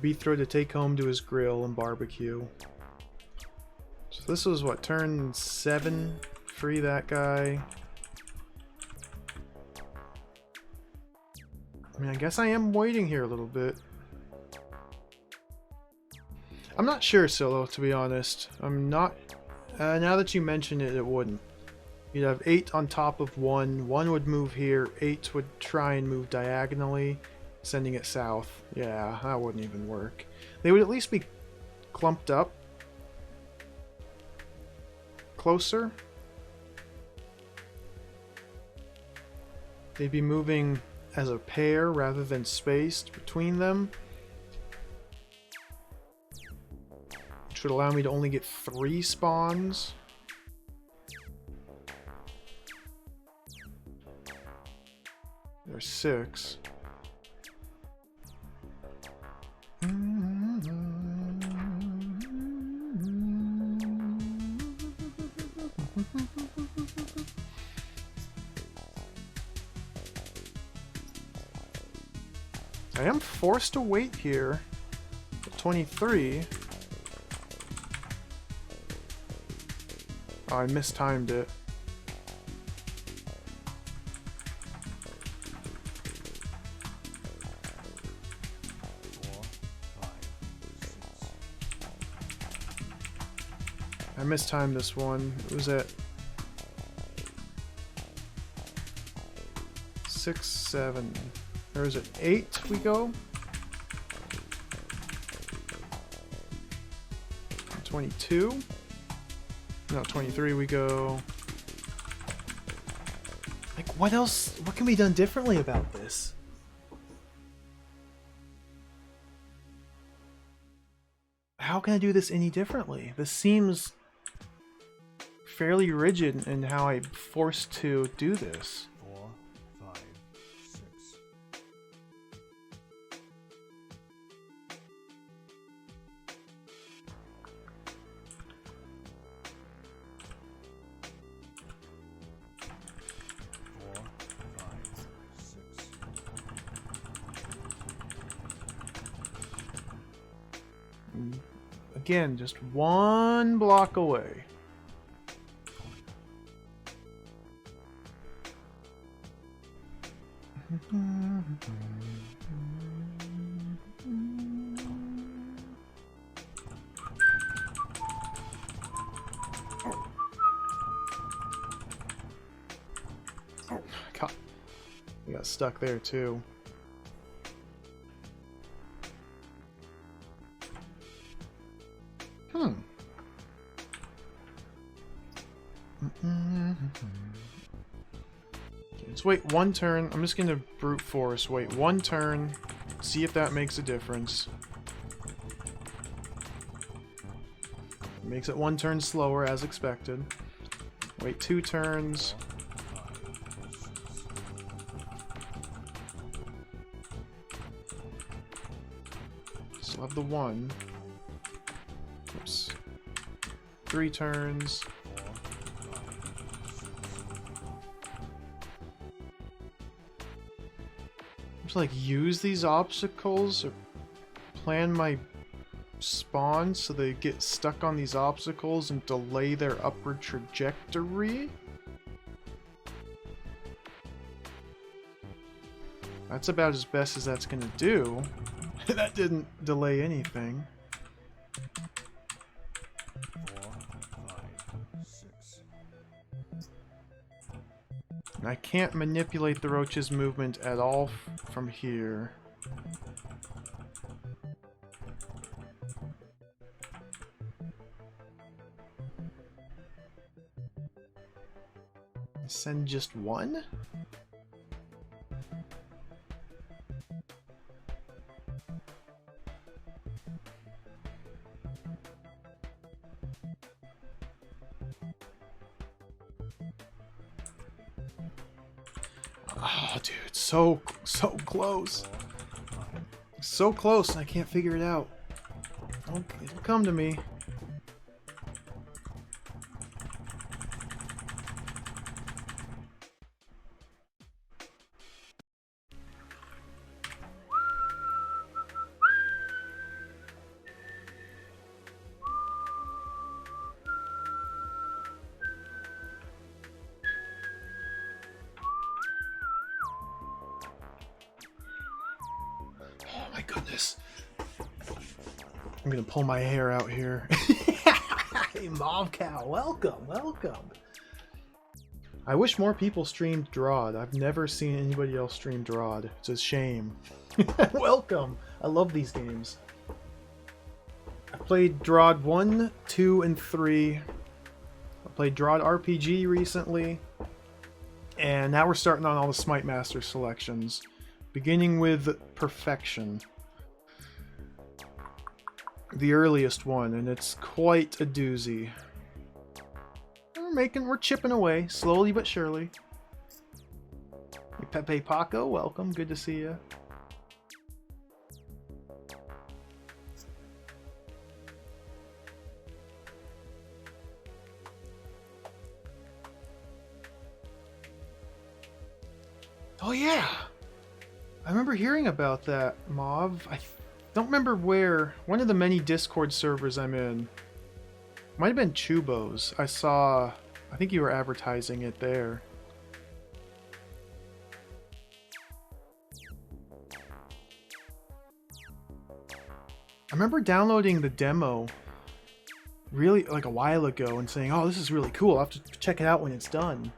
Beethro to take home to his grill and barbecue. So this was what, turn 7? Free that guy. I mean, I guess I am waiting here a little bit. I'm not sure, Solo, to be honest. I'm not... now that you mention it, it wouldn't. You'd have 8 on top of 1. 1 would move here. 8 would try and move diagonally, sending it south. Yeah, that wouldn't even work. They would at least be clumped up. Closer. They'd be moving as a pair rather than spaced between them. Which would allow me to only get 3 spawns. There's 6. I am forced to wait here at 23. Oh, I mistimed it. I mistimed this one. It was at 6, 7. Or is it 8 we go? 22? No, 23 we go. Like, what else? What can be done differently about this? How can I do this any differently? This seems fairly rigid in how I'm forced to do this. 4, 5, 6. Again, just 1 block away. God, I got stuck there too. Let's wait 1 turn. I'm just gonna brute force. Wait 1 turn. See if that makes a difference. Makes it 1 turn slower as expected. Wait 2 turns. Still have the 1. Oops. 3 turns. Just like use these obstacles or plan my spawns so they get stuck on these obstacles and delay their upward trajectory. That's about as best as that's gonna do. That didn't delay anything. 4, 5, 6. And I can't manipulate the roach's movement at all from here. Send just 1? Oh, dude, so close. So close, and I can't figure it out. Okay, it'll come to me. Oh my goodness. I'm gonna pull my hair out here. Hey, Mom Cow, welcome, welcome. I wish more people streamed DROD. I've never seen anybody else stream DROD. It's a shame. Welcome. I love these games. I played DROD 1, 2, and 3. I played DROD RPG recently. And now we're starting on all the Smite Master selections. Beginning with Perfection. The earliest one, and it's quite a doozy. We're chipping away, slowly but surely. Hey, Pepe Paco, welcome, good to see you. Oh yeah! I remember hearing about that, Mauve. I don't remember where. One of the many Discord servers I'm in. Might have been Chubo's. I think you were advertising it there. I remember downloading the demo really like a while ago and saying, oh, this is really cool. I'll have to check it out when it's done.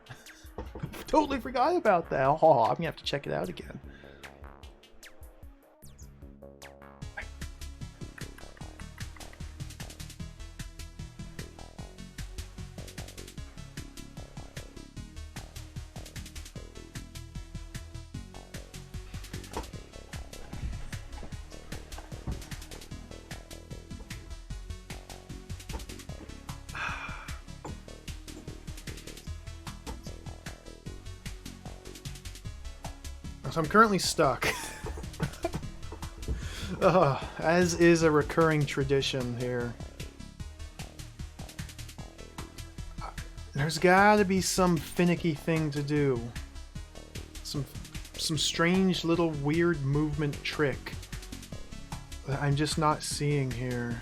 Totally forgot about that. Oh, I'm gonna have to check it out again. So I'm currently stuck. As is a recurring tradition here. There's gotta be some finicky thing to do. Some strange little weird movement trick that I'm just not seeing here.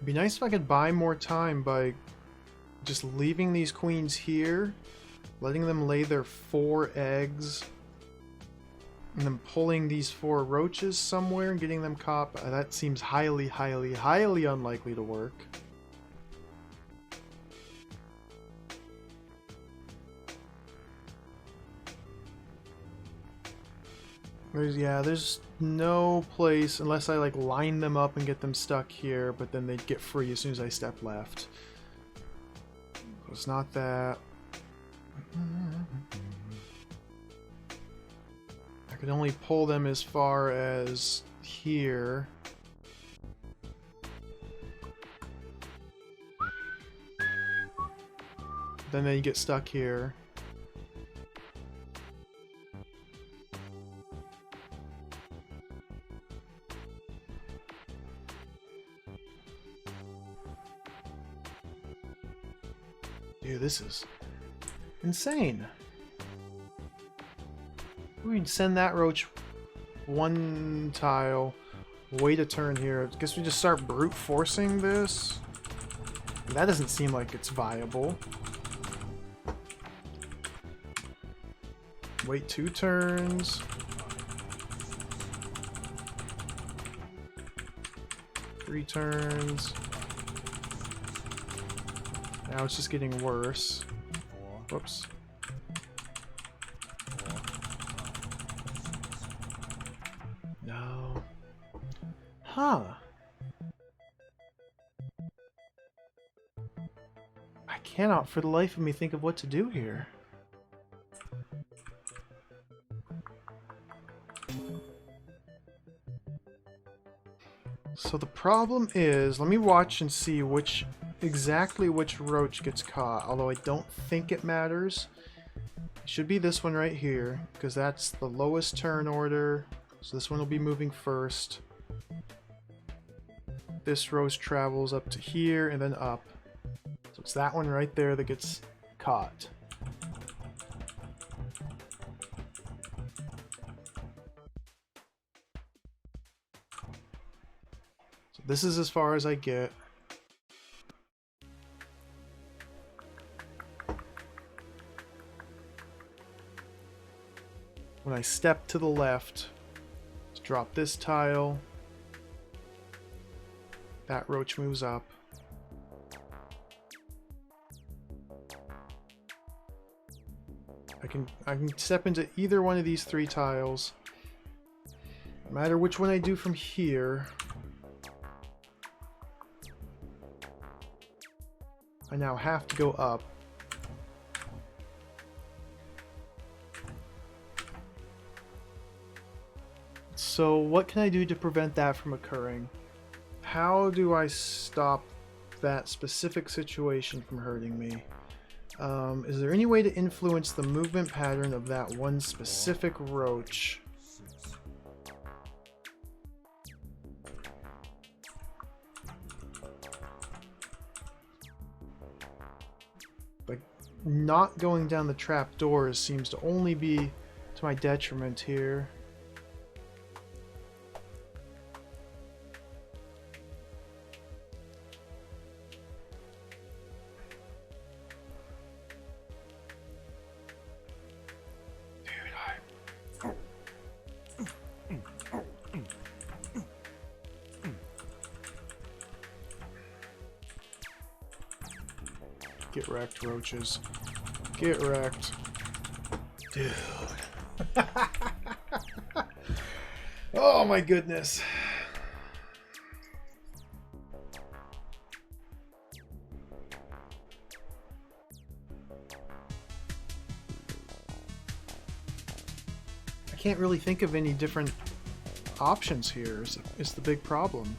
Be nice if I could buy more time by just leaving these queens here, letting them lay their 4 eggs, and then pulling these 4 roaches somewhere and getting them caught. That seems highly, highly, highly unlikely to work. There's no place unless I like line them up and get them stuck here, but then they'd get free as soon as I step left. So it's not that. I could only pull them as far as here. Then they get stuck here. Dude, this is insane. We'd send that roach 1 tile, wait a turn here. I guess we just start brute forcing this. That doesn't seem like it's viable. Wait 2 turns. Three turns. Now it's just getting worse. Whoops. Huh. I cannot for the life of me think of what to do here. So the problem is, let me watch and see exactly which roach gets caught, although I don't think it matters. It should be this one right here, because that's the lowest turn order, so this one will be moving first. This roach travels up to here and then up. So it's that one right there that gets caught. So this is as far as I get. When I step to the left, let's drop this tile. That roach moves up. I can step into either one of these 3 tiles. No matter which one I do from here, I now have to go up. So what can I do to prevent that from occurring? How do I stop that specific situation from hurting me? Is there any way to influence the movement pattern of that one specific roach? Like, not going down the trap doors seems to only be to my detriment here. Get wrecked, roaches. Get wrecked. Dude. Oh my goodness. I can't really think of any different options here is the big problem.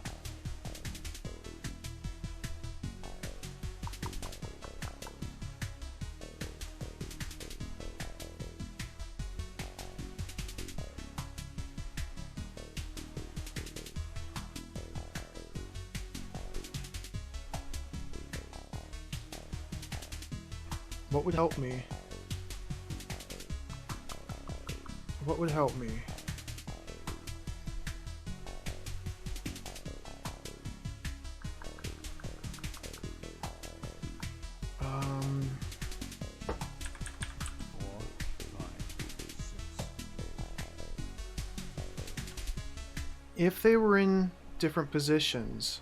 What would help me? What would help me? If they were in different positions,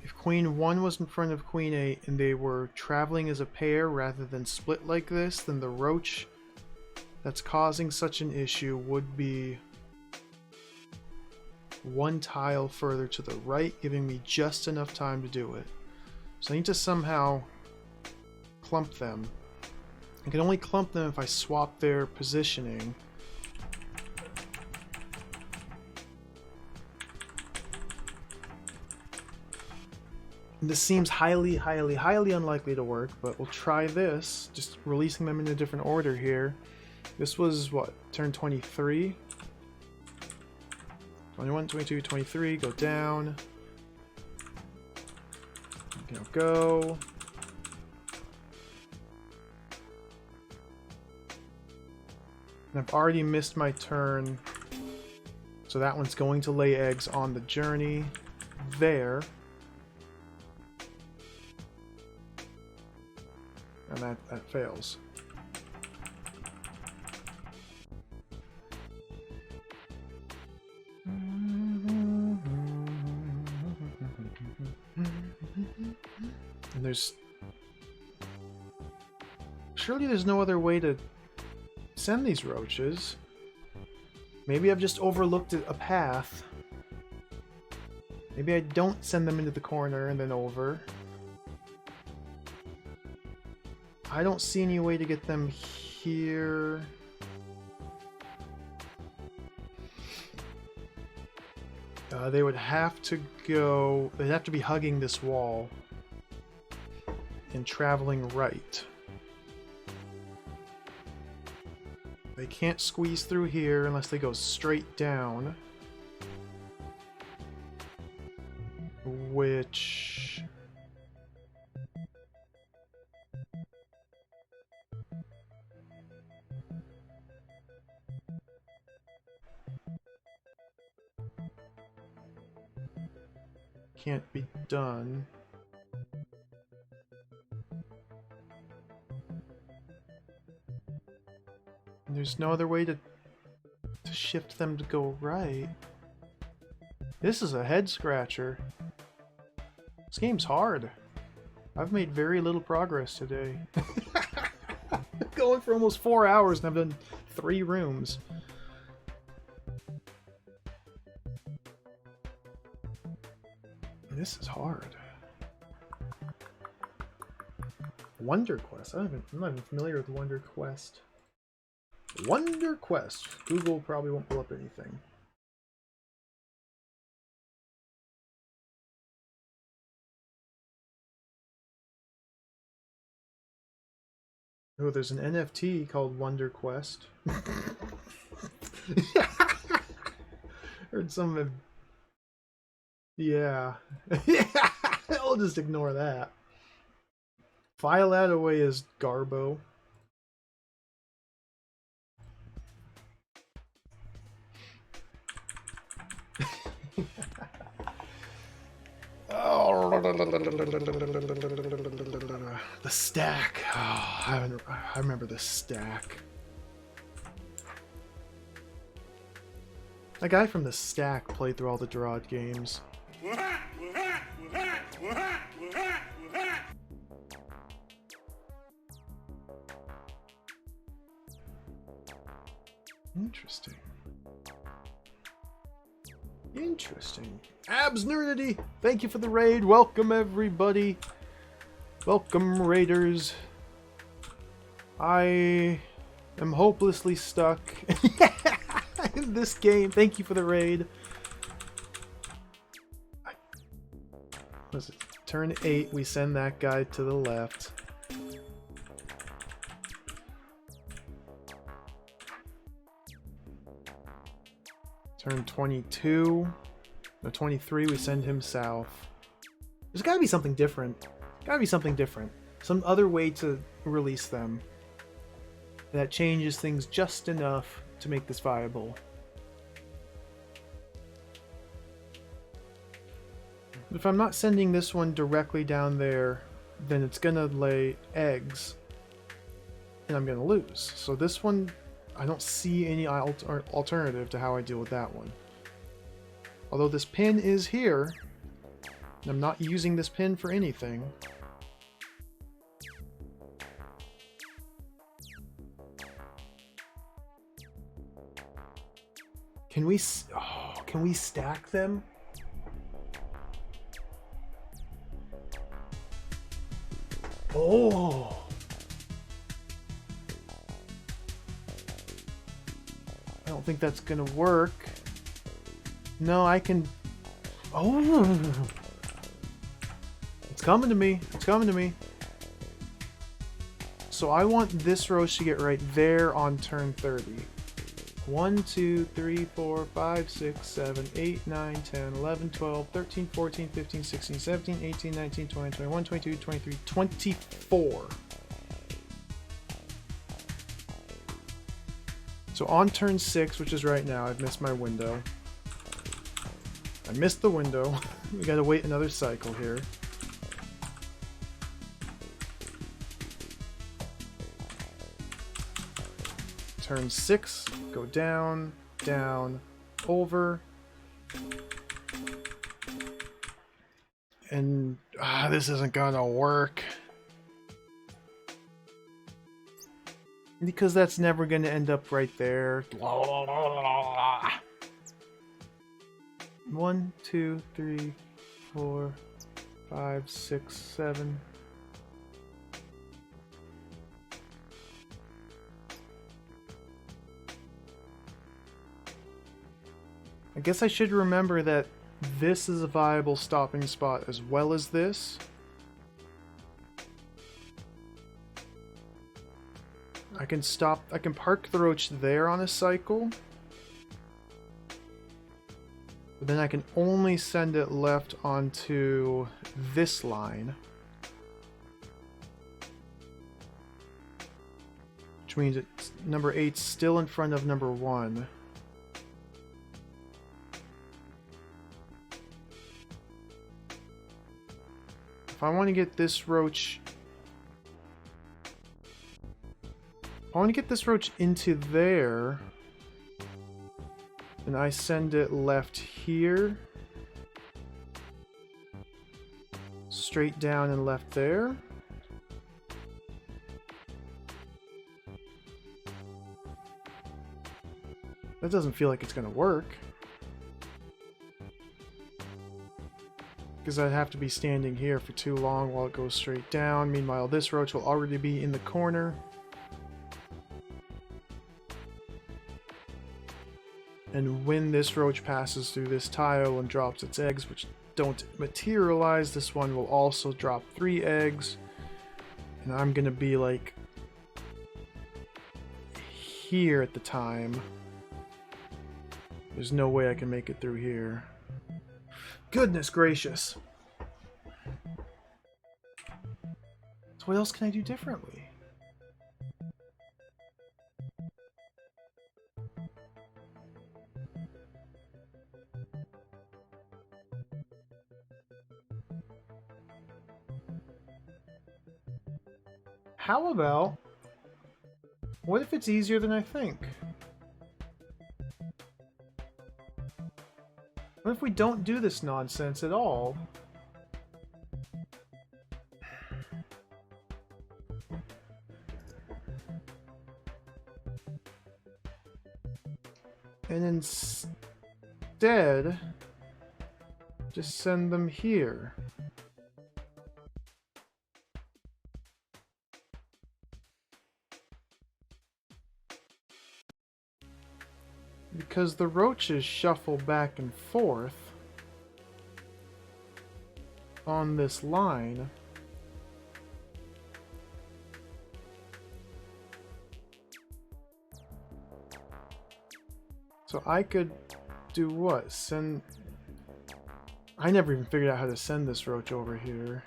if Queen 1 was in front of Queen 8 and they were traveling as a pair rather than split like this, then the roach that's causing such an issue would be 1 tile further to the right, giving me just enough time to do it. So I need to somehow clump them. I can only clump them if I swap their positioning. This seems highly unlikely to work, but we'll try this, just releasing them in a different order here. This was, what, turn 23? 21, 22, 23, go down. Now go. And I've already missed my turn, so that one's going to lay eggs on the journey there. And that fails. And surely there's no other way to send these roaches. Maybe I've just overlooked a path. Maybe I don't send them into the corner and then over. I don't see any way to get them here. They would have to go... They'd have to be hugging this wall and traveling right. They can't squeeze through here unless they go straight down. Which... can't be done. There's no other way to shift them to go right. This is a head scratcher. This game's hard. I've made very little progress today. Going for almost 4 hours and I've done 3 rooms. This is hard. Wonder Quest. I'm not even familiar with Wonder Quest. Wonder Quest. Google probably won't pull up anything. Oh, there's an NFT called Wonder Quest. Heard some of... Yeah. I'll just ignore that. File that away as Garbo. The stack. Oh, I remember the stack. A guy from the stack played through all the DROD games. Interesting. Interesting. Abs Nerdity, thank you for the raid. Welcome everybody. Welcome raiders. I am hopelessly stuck in this game. Thank you for the raid. Was it turn 8? We send that guy to the left. Turn 22. No, 23, we send him south. There's gotta be something different. Gotta be something different. Some other way to release them that changes things just enough to make this viable. If I'm not sending this one directly down there, then it's gonna lay eggs and I'm gonna lose. So this one, I don't see any alternative to how I deal with that one. Although this pin is here, and I'm not using this pin for anything. Can we stack them? Oh! I don't think that's gonna work. No, I can... Oh! It's coming to me. It's coming to me. So I want this roast to get right there on turn 30. 1, 2, 3, 4, 5, 6, 7, 8, 9, 10, 11, 12, 13, 14, 15, 16, 17, 18, 19, 20, 21, 22, 23, 24. So on turn 6, which is right now, I've missed my window. I missed the window. We gotta wait another cycle here. Turn 6, go down, down, over. And this isn't gonna work. Because that's never gonna end up right there. 1, 2, 3, 4, 5, 6, 7. I guess I should remember that this is a viable stopping spot as well as this. I can park the roach there on a cycle. But then I can only send it left onto this line. Which means it's number 8's still in front of number 1. If I want to get this roach... If I want to get this roach into there... And I send it left here. Straight down and left there. That doesn't feel like it's going to work. Because I'd have to be standing here for too long while it goes straight down. Meanwhile, this roach will already be in the corner. And when this roach passes through this tile and drops its eggs, which don't materialize, this one will also drop 3 eggs. And I'm gonna be like here at the time. There's no way I can make it through here. Goodness gracious. So what else can I do differently? How about, what if it's easier than I think? What if we don't do this nonsense at all? And instead, just send them here. Because the roaches shuffle back and forth on this line. So I could do what? Send... I never even figured out how to send this roach over here.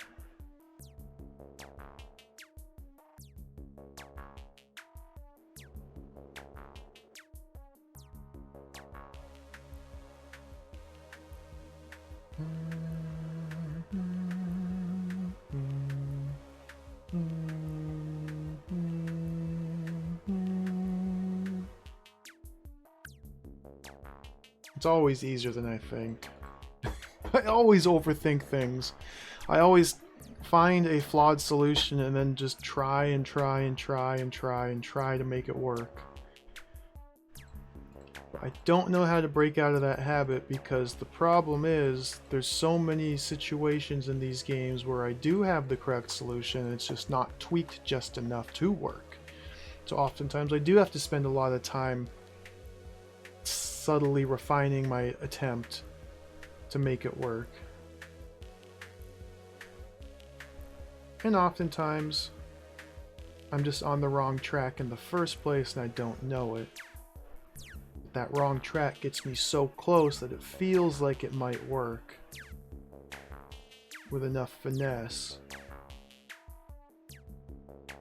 It's always easier than I think. I always overthink things. I always find a flawed solution and then just try and try and try and try and try to make it work. But I don't know how to break out of that habit because the problem is there's so many situations in these games where I do have the correct solution and it's just not tweaked just enough to work. So oftentimes I do have to spend a lot of time subtly refining my attempt to make it work. And oftentimes I'm just on the wrong track in the first place and I don't know it. That wrong track gets me so close that it feels like it might work with enough finesse.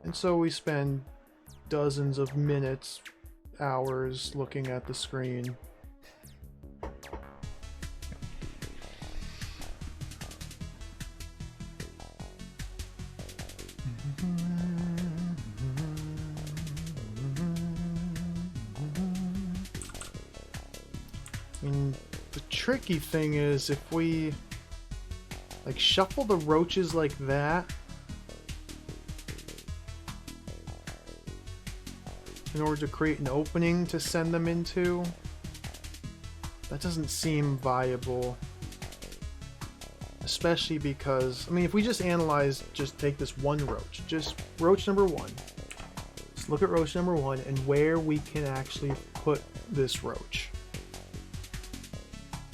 And so we spend dozens of minutes, hours looking at the screen. And the tricky thing is if we like shuffle the roaches like that in order to create an opening to send them into, that doesn't seem viable. especially because, I mean, if we just analyze, just take this one roach, just roach number 1. Let's look at roach number 1 and where we can actually put this roach.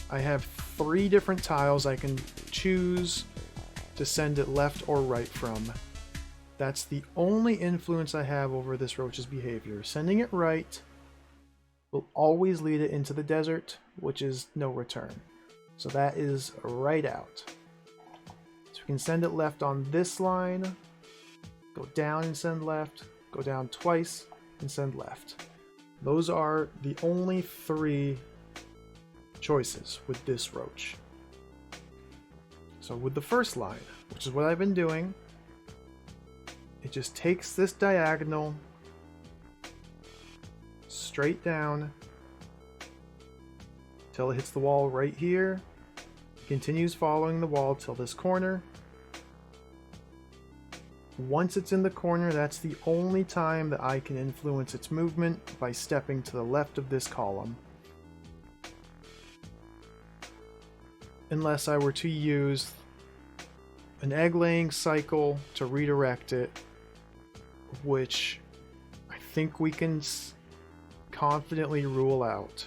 I have 3 different tiles I can choose to send it left or right from. That's the only influence I have over this roach's behavior. Sending it right will always lead it into the desert, which is no return. So that is right out. So we can send it left on this line, go down and send left, go down twice and send left. Those are the only 3 choices with this roach. So with the first line, which is what I've been doing, it just takes this diagonal straight down till it hits the wall right here, continues following the wall till this corner. Once it's in the corner, that's the only time that I can influence its movement by stepping to the left of this column. Unless I were to use an egg-laying cycle to redirect it, which I think we can confidently rule out.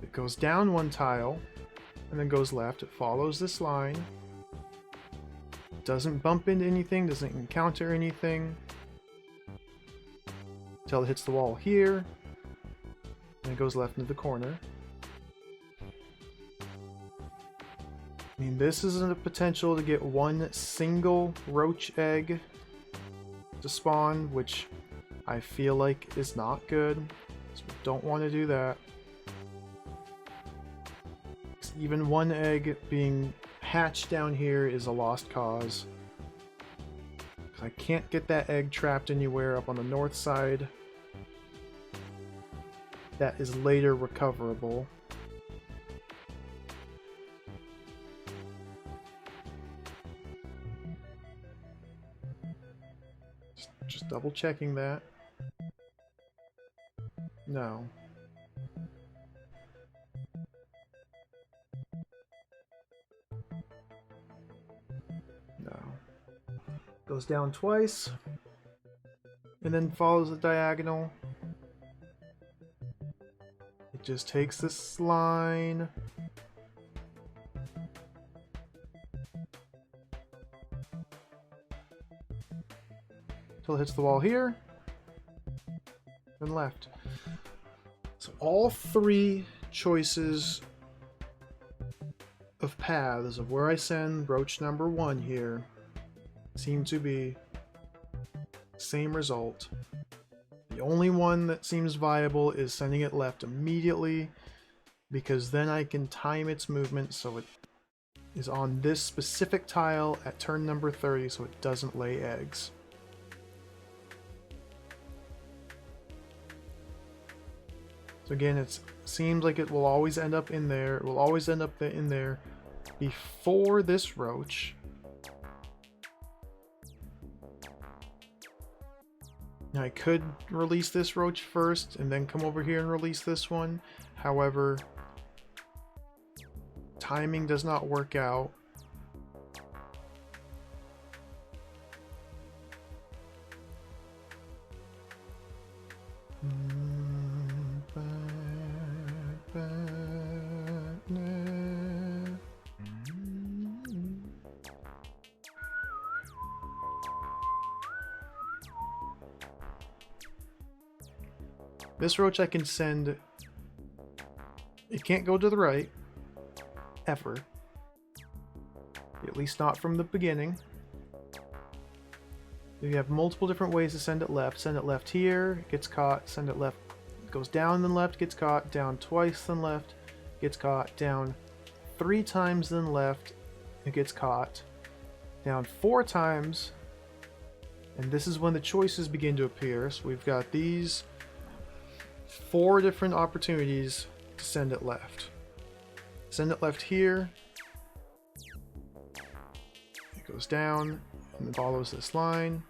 It goes down 1 tile and then goes left. It follows this line. Doesn't bump into anything, doesn't encounter anything until it hits the wall here. And it goes left into the corner. I mean, this is a potential to get 1 single roach egg to spawn, which I feel like is not good. So we don't want to do that. Even 1 egg being hatched down here is a lost cause. I can't get that egg trapped anywhere up on the north side. That is later recoverable. Just double checking that. No. No. Goes down twice. And then follows the diagonal. It just takes this line. Until it hits the wall here. Then left. So all 3 choices of paths of where I send roach number 1 here seem to be same result. The only one that seems viable is sending it left immediately, because then I can time its movement so it is on this specific tile at turn number 30 so it doesn't lay eggs. So again, it seems like it will always end up in there. It will always end up in there before this roach. Now I could release this roach first and then come over here and release this one. However, timing does not work out. This roach I can send, it can't go to the right, ever. At least not from the beginning. You have multiple different ways to send it left here, it gets caught, send it left, it goes down then left, gets caught, down twice then left, gets caught, down 3 times then left, it gets caught, down 4 times, and this is when the choices begin to appear. So we've got these 4 different opportunities to send it left. Send it left here. It goes down and then follows this line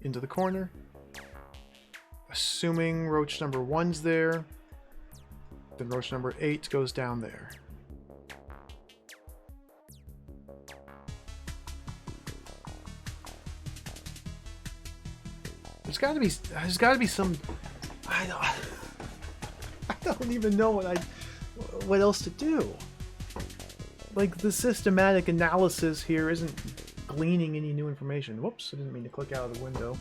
into the corner. assuming roach number 1's there, then roach number 8 goes down there. There's got to be some. I don't even know what else to do. Like, the systematic analysis here isn't gleaning any new information. Whoops, I didn't mean to click out of the window.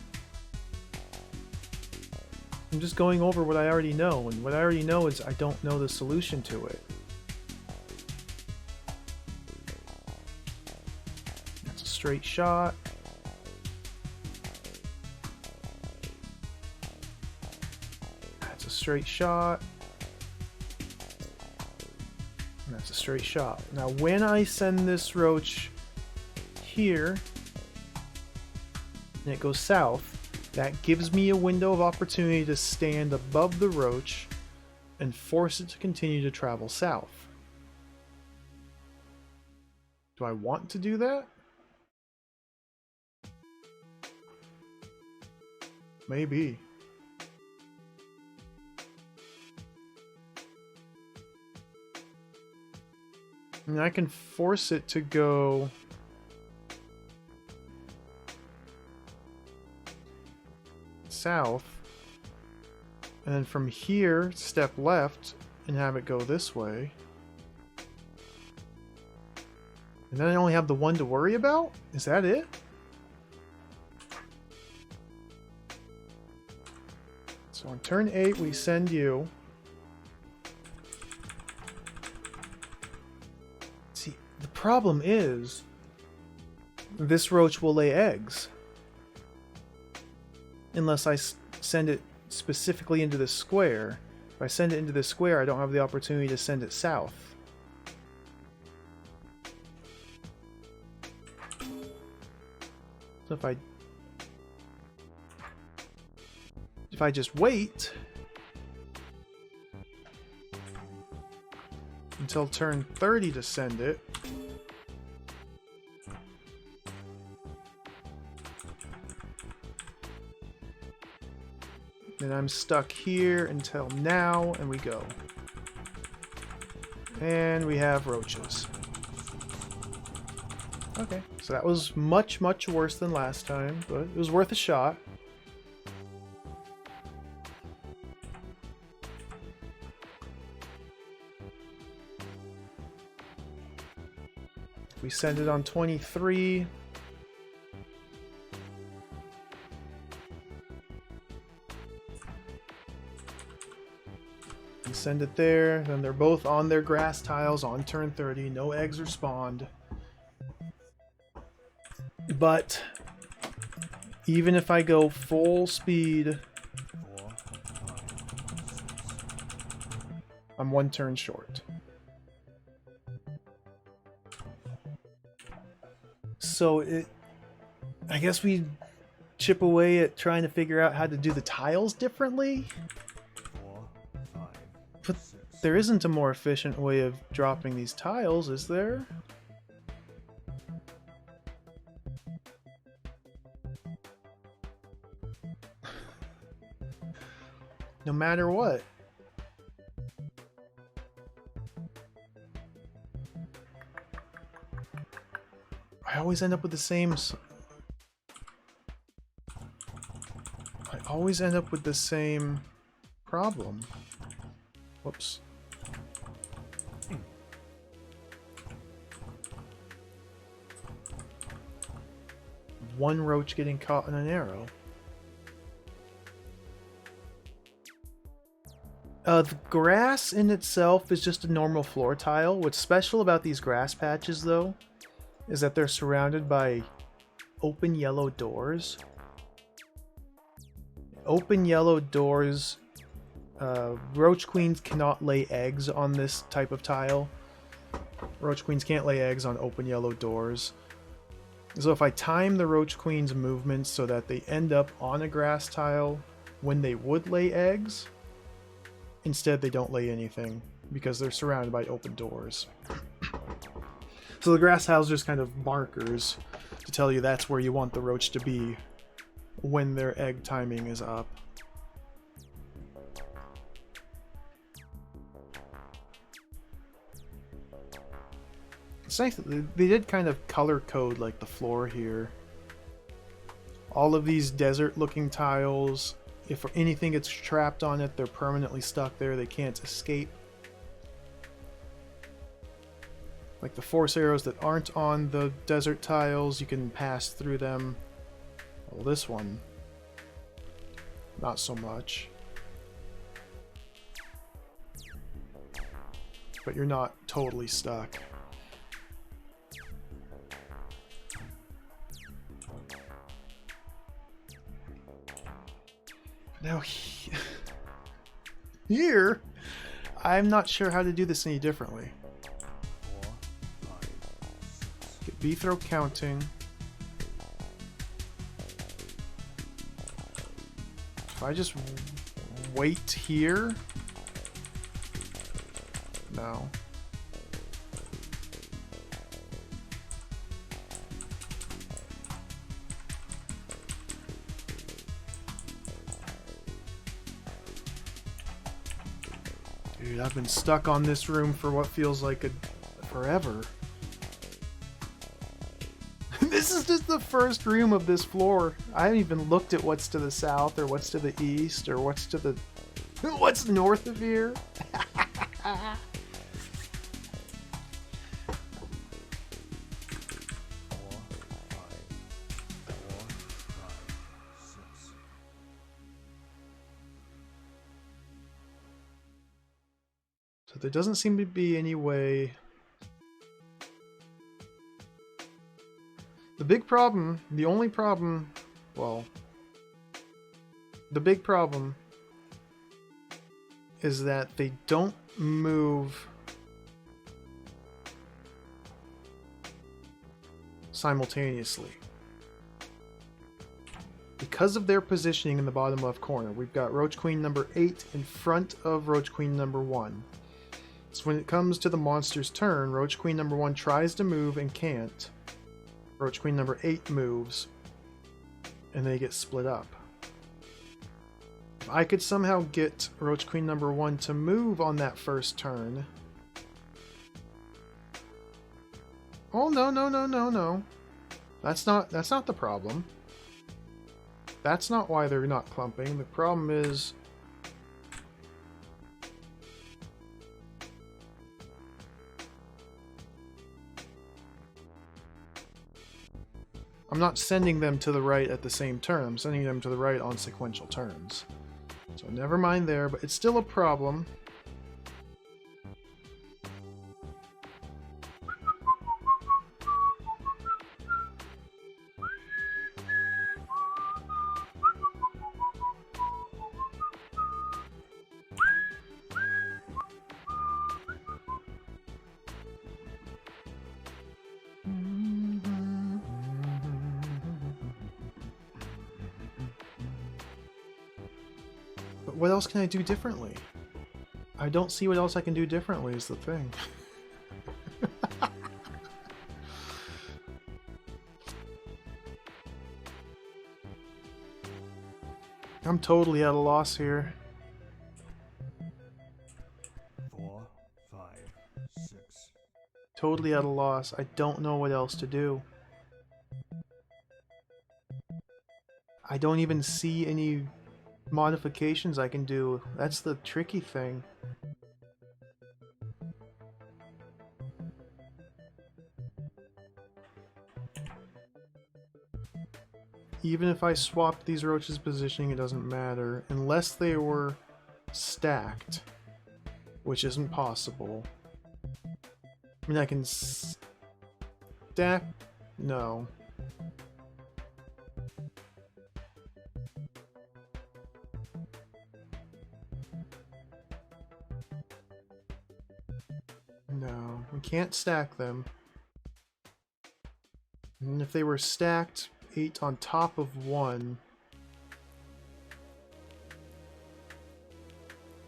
I'm just going over what I already know, and what I already know is I don't know the solution to it. That's a straight shot. That's a straight shot. And that's a straight shot. Now when I send this roach here, and it goes south, that gives me a window of opportunity to stand above the roach and force it to continue to travel south. Do I want to do that? Maybe. I mean, I can force it to go south, and then from here step left and have it go this way, and then I only have the one to worry about? Is that it? So on turn 8 we send you. See, the problem is this roach will lay eggs unless I send it specifically into the square. If I send it into the square, I don't have the opportunity to send it south. So if I just wait until turn 30 to send it, then I'm stuck here until now, and we go. And we have roaches. Okay, so that was much, much worse than last time, but it was worth a shot. If we send it on 23... send it there, then they're both on their grass tiles on turn 30. No eggs are spawned. But even if I go full speed, I'm one turn short. So I guess we chip away at trying to figure out how to do the tiles differently. But there isn't a more efficient way of dropping these tiles, is there? No matter what. I always end up with the same... I always end up with the same problem. Whoops. One roach getting caught in an arrow. The grass in itself is just a normal floor tile. What's special about these grass patches, though, is that they're surrounded by open yellow doors. Open yellow doors... roach queens cannot lay eggs on this type of tile. Roach queens can't lay eggs on open yellow doors. So if I time the roach queen's movements so that they end up on a grass tile when they would lay eggs, instead they don't lay anything because they're surrounded by open doors. So the grass tiles are just kind of markers to tell you that's where you want the roach to be when their egg timing is up. It's nice that they did kind of color code like the floor here. All of these desert looking tiles, if anything gets trapped on it, they're permanently stuck there. They can't escape. Like the force arrows that aren't on the desert tiles, you can pass through them. Well, this one, not so much. But you're not totally stuck. Now here, I'm not sure how to do this any differently. Get B throw counting. If I just wait here, no. Dude, I've been stuck on this room for what feels like forever. This is just the first room of this floor. I haven't even looked at what's to the south or what's to the east or what's to the... what's north of here? So there doesn't seem to be any way... The big problem, the only problem, well, the big problem is that they don't move simultaneously. Because of their positioning in the bottom left corner, we've got Roach Queen number 8 in front of Roach Queen number 1. So when it comes to the monster's turn, Roach Queen number 1 tries to move and can't. Roach Queen number 8 moves, and they get split up. If I could somehow get Roach Queen number 1 to move on that first turn... Oh, no, no, no, no, no. That's not the problem. That's not why they're not clumping. The problem is... I'm not sending them to the right at the same turn. I'm sending them to the right on sequential turns. So never mind there, but it's still a problem. What else can I do differently? I don't see what else I can do differently is the thing. I'm totally at a loss here. 4, 5, 6. Totally at a loss. I don't know what else to do. I don't even see any modifications I can do. That's the tricky thing. Even if I swapped these roaches' positioning, it doesn't matter. Unless they were stacked, which isn't possible. I mean, I can stack... No. No, we can't stack them. And if they were stacked 8 on top of 1,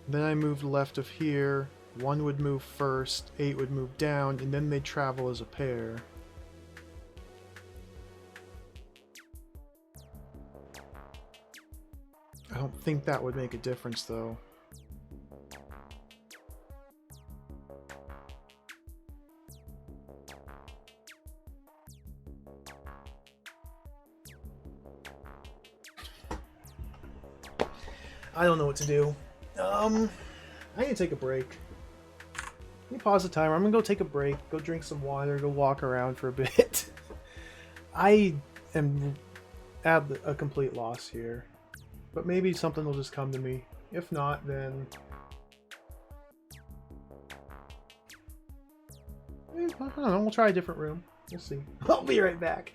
then I moved left of here, 1 would move first, 8 would move down, and then they'd travel as a pair. I don't think that would make a difference though. I don't know what to do. I need to take a break. Let me pause the timer. I'm gonna go take a break, go drink some water, go walk around for a bit. I am at a complete loss here. But maybe something will just come to me. If not, then... I don't know, we'll try a different room. We'll see. I'll be right back.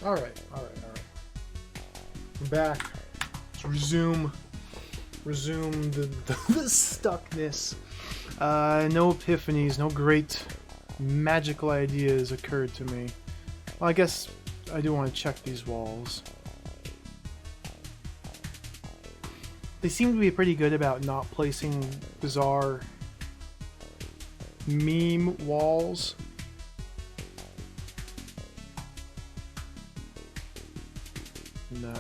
Alright. We're back. Let's resume the stuckness. No epiphanies, no great magical ideas occurred to me. Well, I guess I do want to check these walls. They seem to be pretty good about not placing bizarre meme walls. No.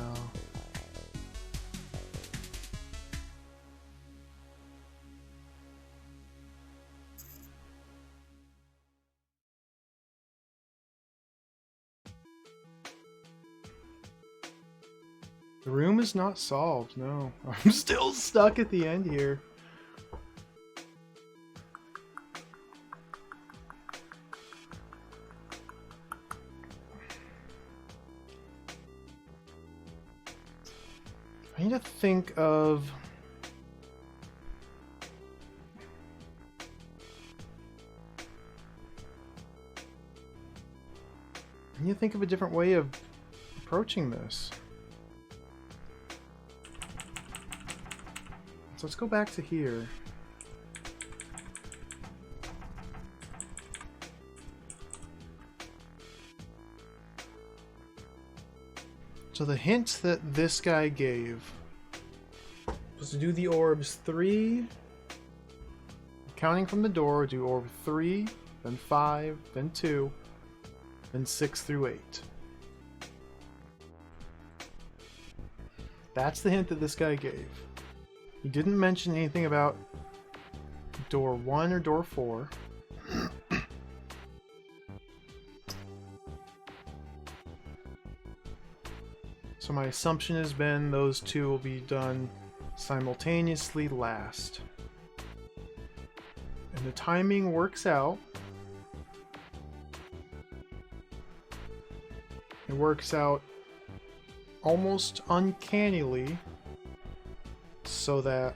The room is not solved, no. I'm still stuck at the end here. I need to think of... I need to think of a different way of approaching this. So let's go back to here. So the hint that this guy gave was to do the orbs 3, counting from the door, do orb 3, then 5, then 2, then 6 through 8. That's the hint that this guy gave. He didn't mention anything about door 1 or door 4. So my assumption has been those two will be done simultaneously last. And the timing works out. It works out almost uncannily so that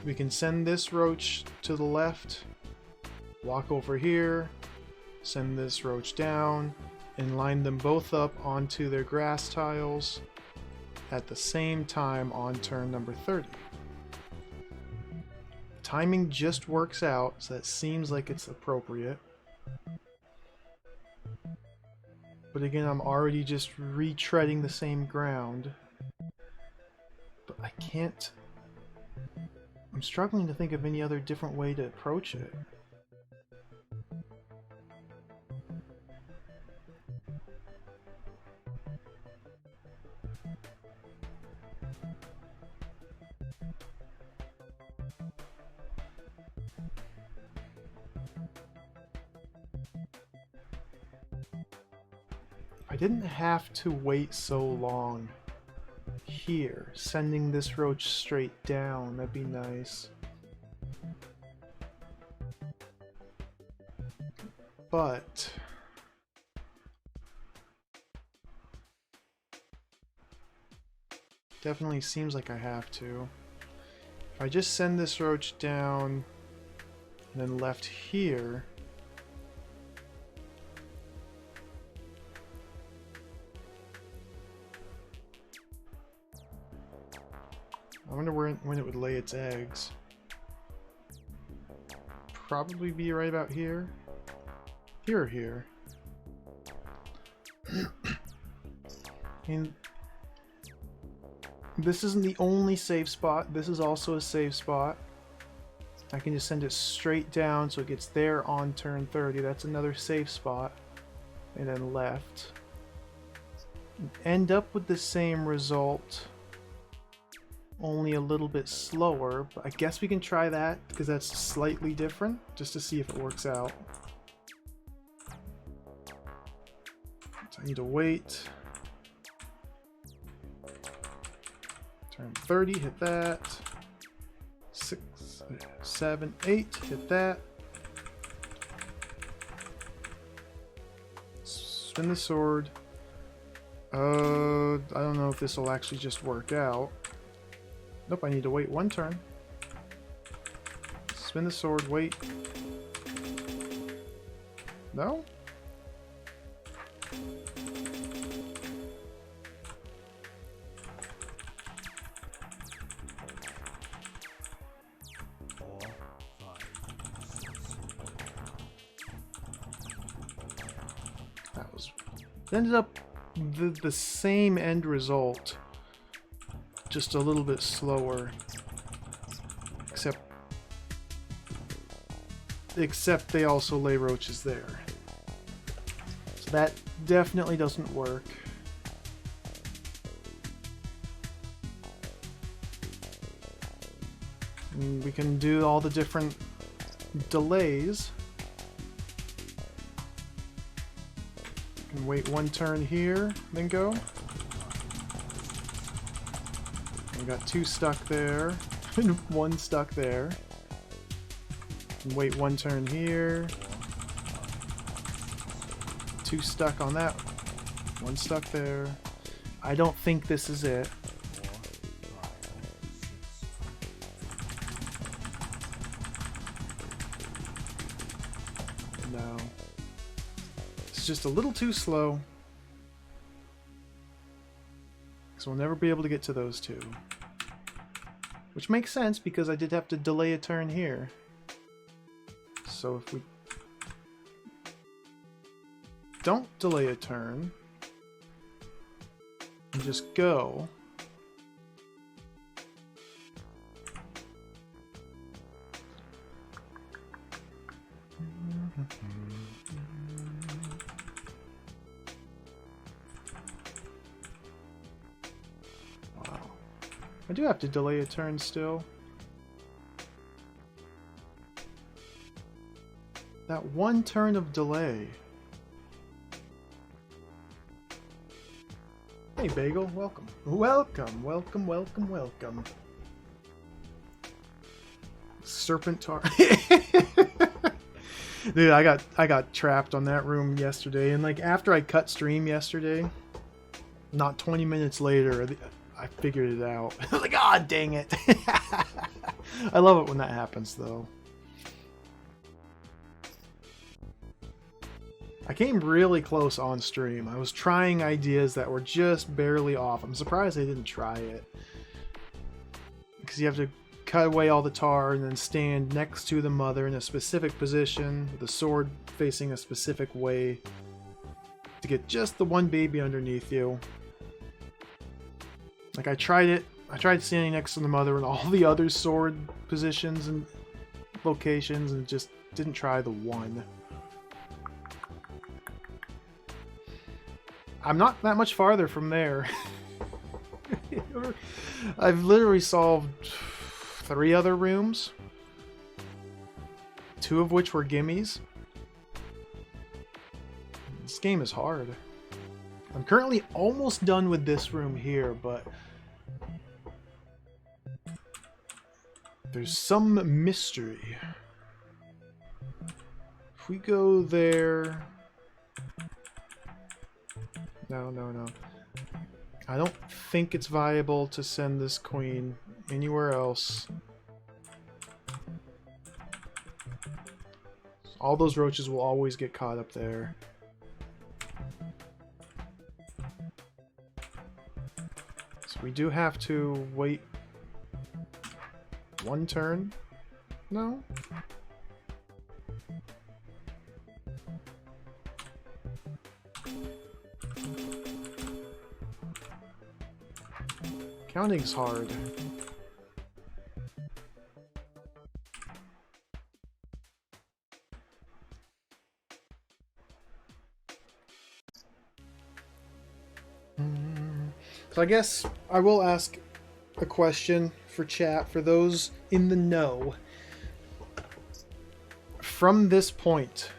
we can send this roach to the left, walk over here, send this roach down, and line them both up onto their grass tiles at the same time on turn number 30. Timing just works out, so that seems like it's appropriate. But again, I'm already just retreading the same ground. But I can't... I'm struggling to think of any other different way to approach it. I didn't have to wait so long here, sending this roach straight down, that'd be nice. But definitely seems like I have to. If I just send this roach down and then left here, I wonder when it would lay its eggs. Probably be right about here. Here or here. And this isn't the only safe spot. This is also a safe spot. I can just send it straight down so it gets there on turn 30. That's another safe spot. And then left. End up with the same result, only a little bit slower, but I guess we can try that because that's slightly different, just to see if it works out. So I need to wait. Turn 30, hit that. 6, 7, 8, hit that. Spin the sword. I don't know if this will actually just work out. Nope, I need to wait one turn. Spin the sword, wait. No? It ended up the same end result, just a little bit slower. Except they also lay roaches there. So that definitely doesn't work. And we can do all the different delays. We can wait one turn here, then go. We got 2 stuck there, and 1 stuck there. And wait one turn here. 2 stuck on that. 1 stuck there. I don't think this is it. No. It's just a little too slow. So we'll never be able to get to those 2. Which makes sense because I did have to delay a turn here. So if we don't delay a turn and just go, wow, I do have to delay a turn still. That 1 turn of delay. Hey Bagel, welcome. Welcome, welcome, welcome, welcome. Serpent tar. Dude, I got trapped on that room yesterday, and like after I cut stream yesterday, not 20 minutes later, I figured it out. I was like, ah, oh, dang it. I love it when that happens though. I came really close on stream. I was trying ideas that were just barely off. I'm surprised I didn't try it. Because you have to cut away all the tar and then stand next to the mother in a specific position with the sword facing a specific way to get just the 1 baby underneath you. Like I tried it. I tried standing next to the mother in all the other sword positions and locations and just didn't try the 1. I'm not that much farther from there. I've literally solved 3 other rooms, 2 of which were gimmies. This game is hard. I'm currently almost done with this room here, but there's some mystery. If we go there... No. I don't think it's viable to send this queen anywhere else. All those roaches will always get caught up there. So we do have to wait 1 turn? No? Counting's hard. So I guess I will ask a question for chat, for those in the know. From this point,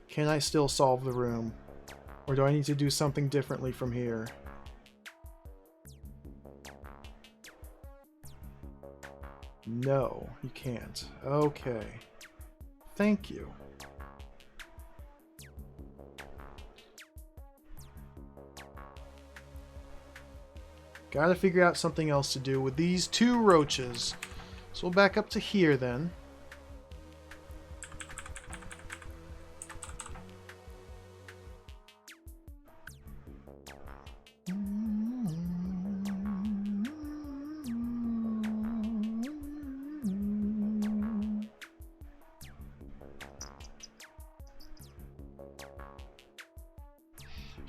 can I still solve the room? Or do I need to do something differently from here? No, you can't. Okay. Thank you. Gotta figure out something else to do with these 2 roaches. So we'll back up to here then.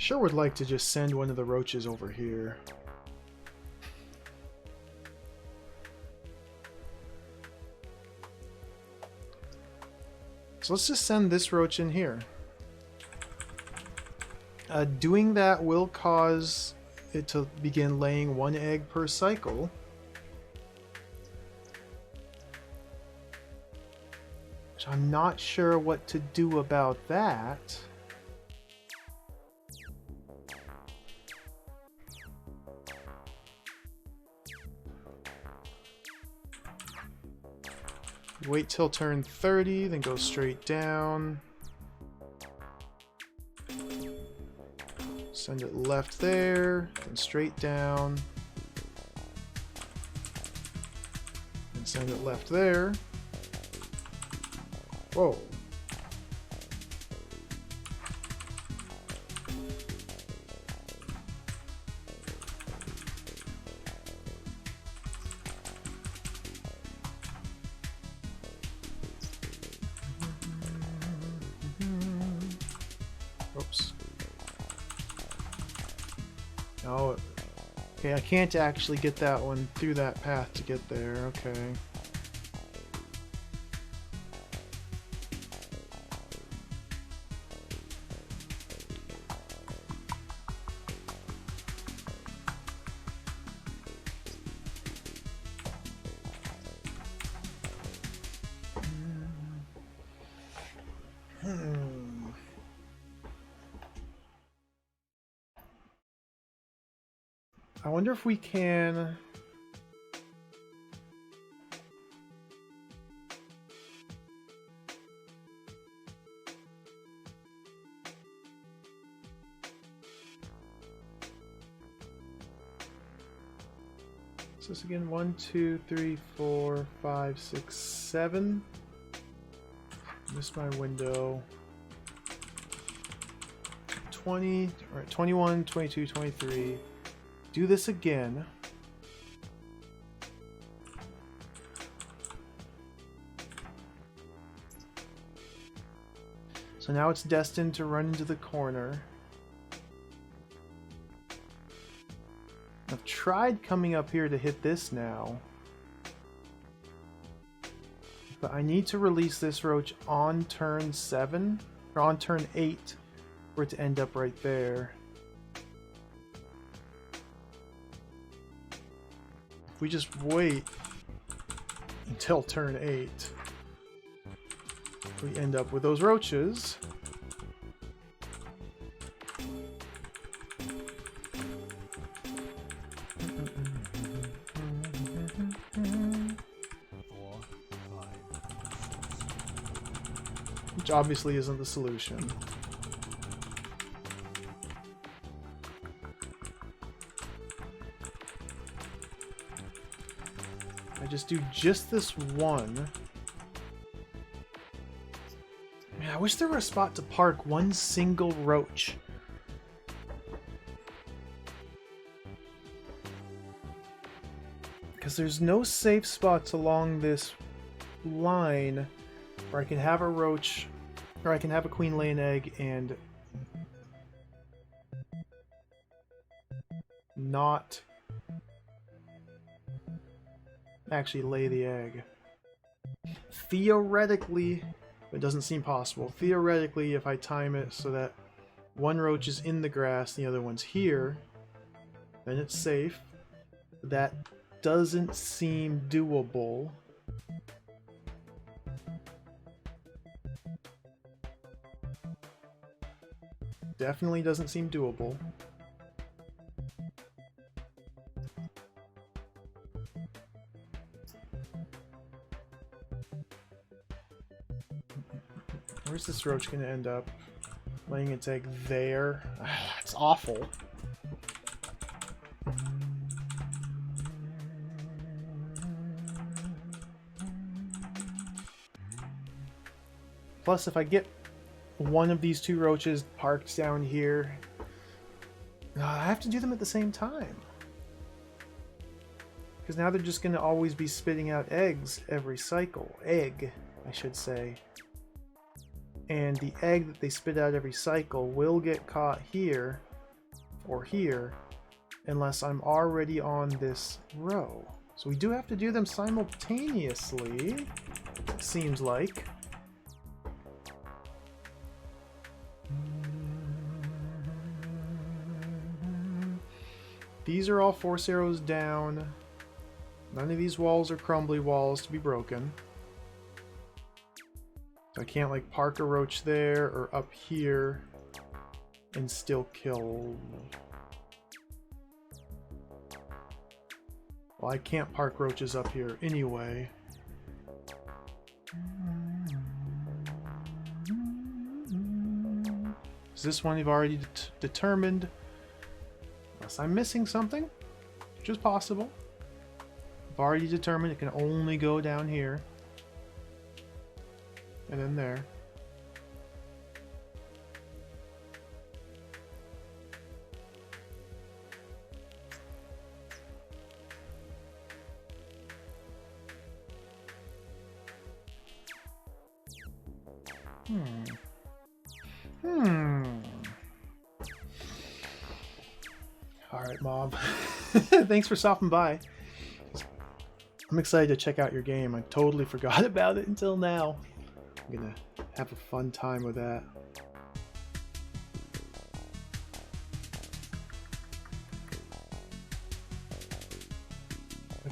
Sure would like to just send one of the roaches over here. So let's just send this roach in here. Doing that will cause it to begin laying 1 egg per cycle. Which I'm not sure what to do about that. Wait till turn 30, then go straight down. Send it left there, then straight down. And send it left there. Whoa. Oops. Oh, okay, I can't actually get that one through that path to get there, okay. I wonder if we can... What's this again? 1, 2, 3, 4, 5, 6, 7. Missed my window. 20, alright, 21, 22, 23. Do this again. So now it's destined to run into the corner. I've tried coming up here to hit this now. But I need to release this roach on turn 7, or on turn 8, for it to end up right there. We just wait until turn 8. We end up with those roaches. Which obviously isn't the solution. Just do just this one. Man, I wish there were a spot to park one single roach. Because there's no safe spots along this line where I can have a roach, or I can have a queen lay an egg and not actually lay the egg. Theoretically, it doesn't seem possible. Theoretically, if I time it so that one roach is in the grass, the other one's here, then it's safe. That doesn't seem doable. Definitely doesn't seem doable. Where's this roach gonna end up? Laying its egg there? It's awful. Plus, if I get one of these two roaches parked down here, I have to do them at the same time. Because now they're just gonna always be spitting out eggs every cycle. Egg, I should say. And the egg that they spit out every cycle will get caught here or here unless I'm already on this row. So we do have to do them simultaneously, it seems like. These are all force arrows down. None of these walls are crumbly walls to be broken. So I can't like park a roach there or up here and still kill. Well, I can't park roaches up here anyway. Is this one you've already determined? Unless I'm missing something, which is possible. I've already determined it can only go down here. And then there. Alright, Mob. Thanks for stopping by. I'm excited to check out your game. I totally forgot about it until now. I'm gonna have a fun time with that.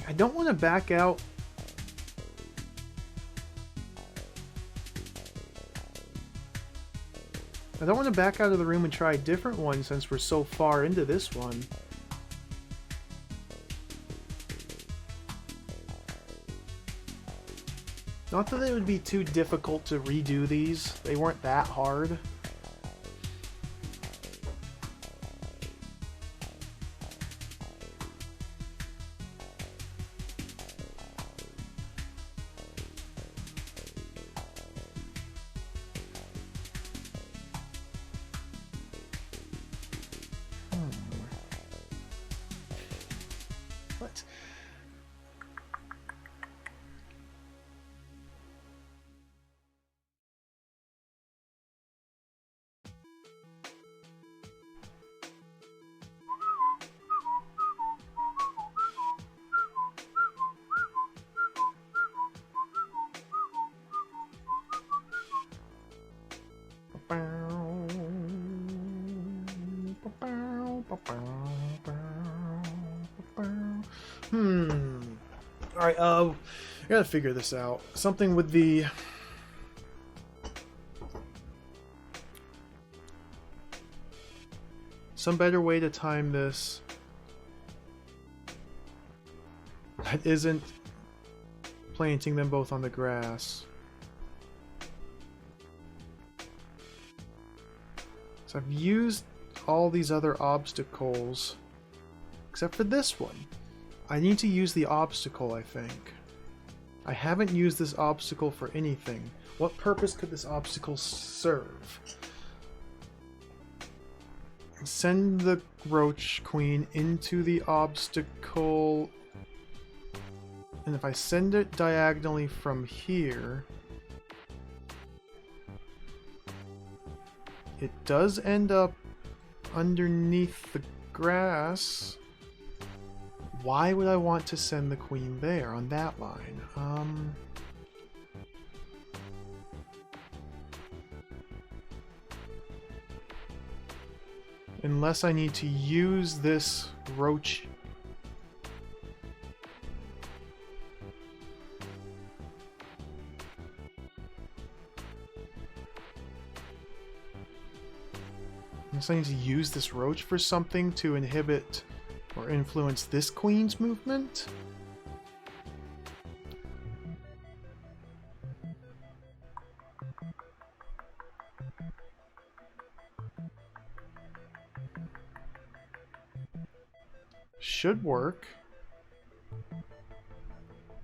I don't want to back out. I don't want to back out of the room and try a different one since we're so far into this one. Not that it would be too difficult to redo these. They weren't that hard. What? Alright, I gotta figure this out. Something with the... Some better way to time this that isn't planting them both on the grass. So I've used all these other obstacles, except for this one. I need to use the obstacle, I think. I haven't used this obstacle for anything. What purpose could this obstacle serve? Send the Roach Queen into the obstacle. And if I send it diagonally from here, it does end up underneath the grass. Why would I want to send the queen there on that line? Unless I need to use this roach. Unless I need to use this roach for something to inhibit or influence this queen's movement? Should work.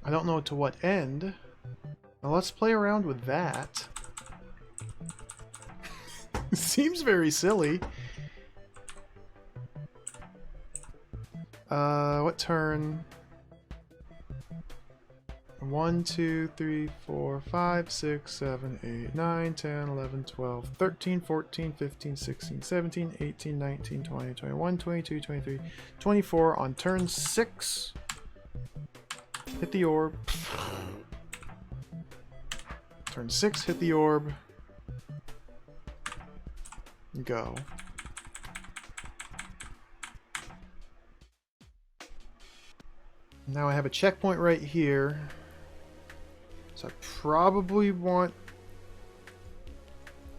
I don't know to what end. Now let's play around with that. Seems very silly. What turn? 1, 2, 3, 4, 5, 6, 7, 8, 9, 10, 11, 12, 13, 14, 15, 16, 17, 18, 19, 20, 21, 22, 23, 24 on turn 6. Hit the orb. Turn 6, hit the orb. Go. Now I have a checkpoint right here. So I probably want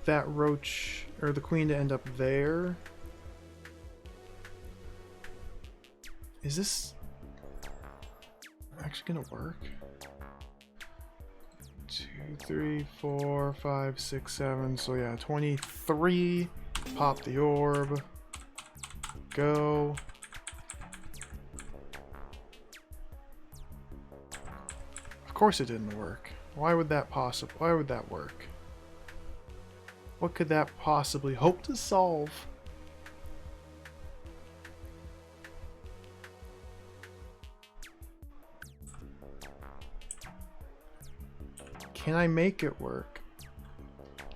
that roach or the queen to end up there. Is this actually gonna work? 2, 3, 4, 5, 6, 7. So yeah, 23. Pop the orb. Go. Of course it didn't work. Why would that work? What could that possibly hope to solve? Can I make it work?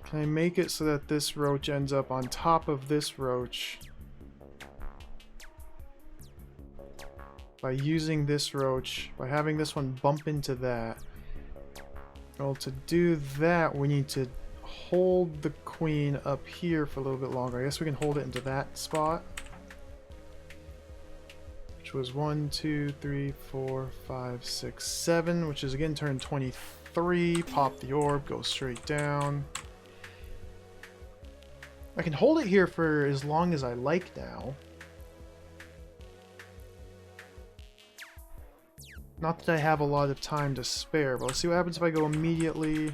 Can I make it so that this roach ends up on top of this roach by using this roach, by having this one bump into that? Well, to do that, we need to hold the queen up here for a little bit longer. I guess we can hold it into that spot, which was 1, 2, 3, 4, 5, 6, 7, which is again turn 23. Pop the orb, go straight down. I can hold it here for as long as I like now. Not that I have a lot of time to spare, but let's see what happens if I go immediately.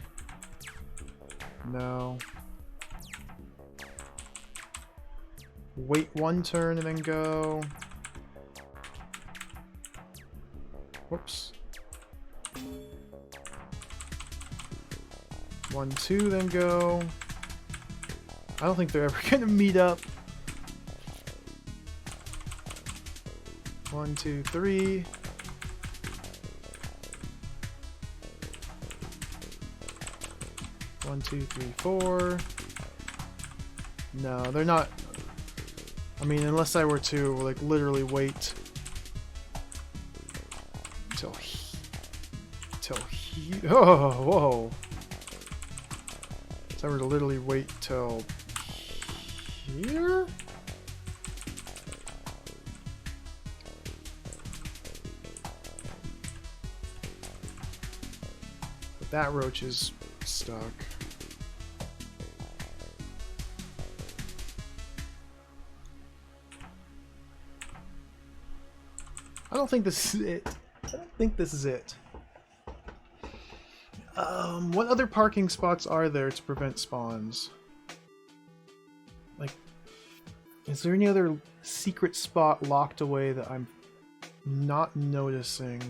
No. Wait one turn and then go. Whoops. 1, 2, then go. I don't think they're ever gonna meet up. 1, 2, 3. One, 2, 3, 4. No, they're not. I mean, unless I were to like literally wait till he. Oh, whoa! So I were to literally wait till here. But that roach is stuck. I don't think this is it. I don't think this is it. What other parking spots are there to prevent spawns? Like, is there any other secret spot locked away that I'm not noticing?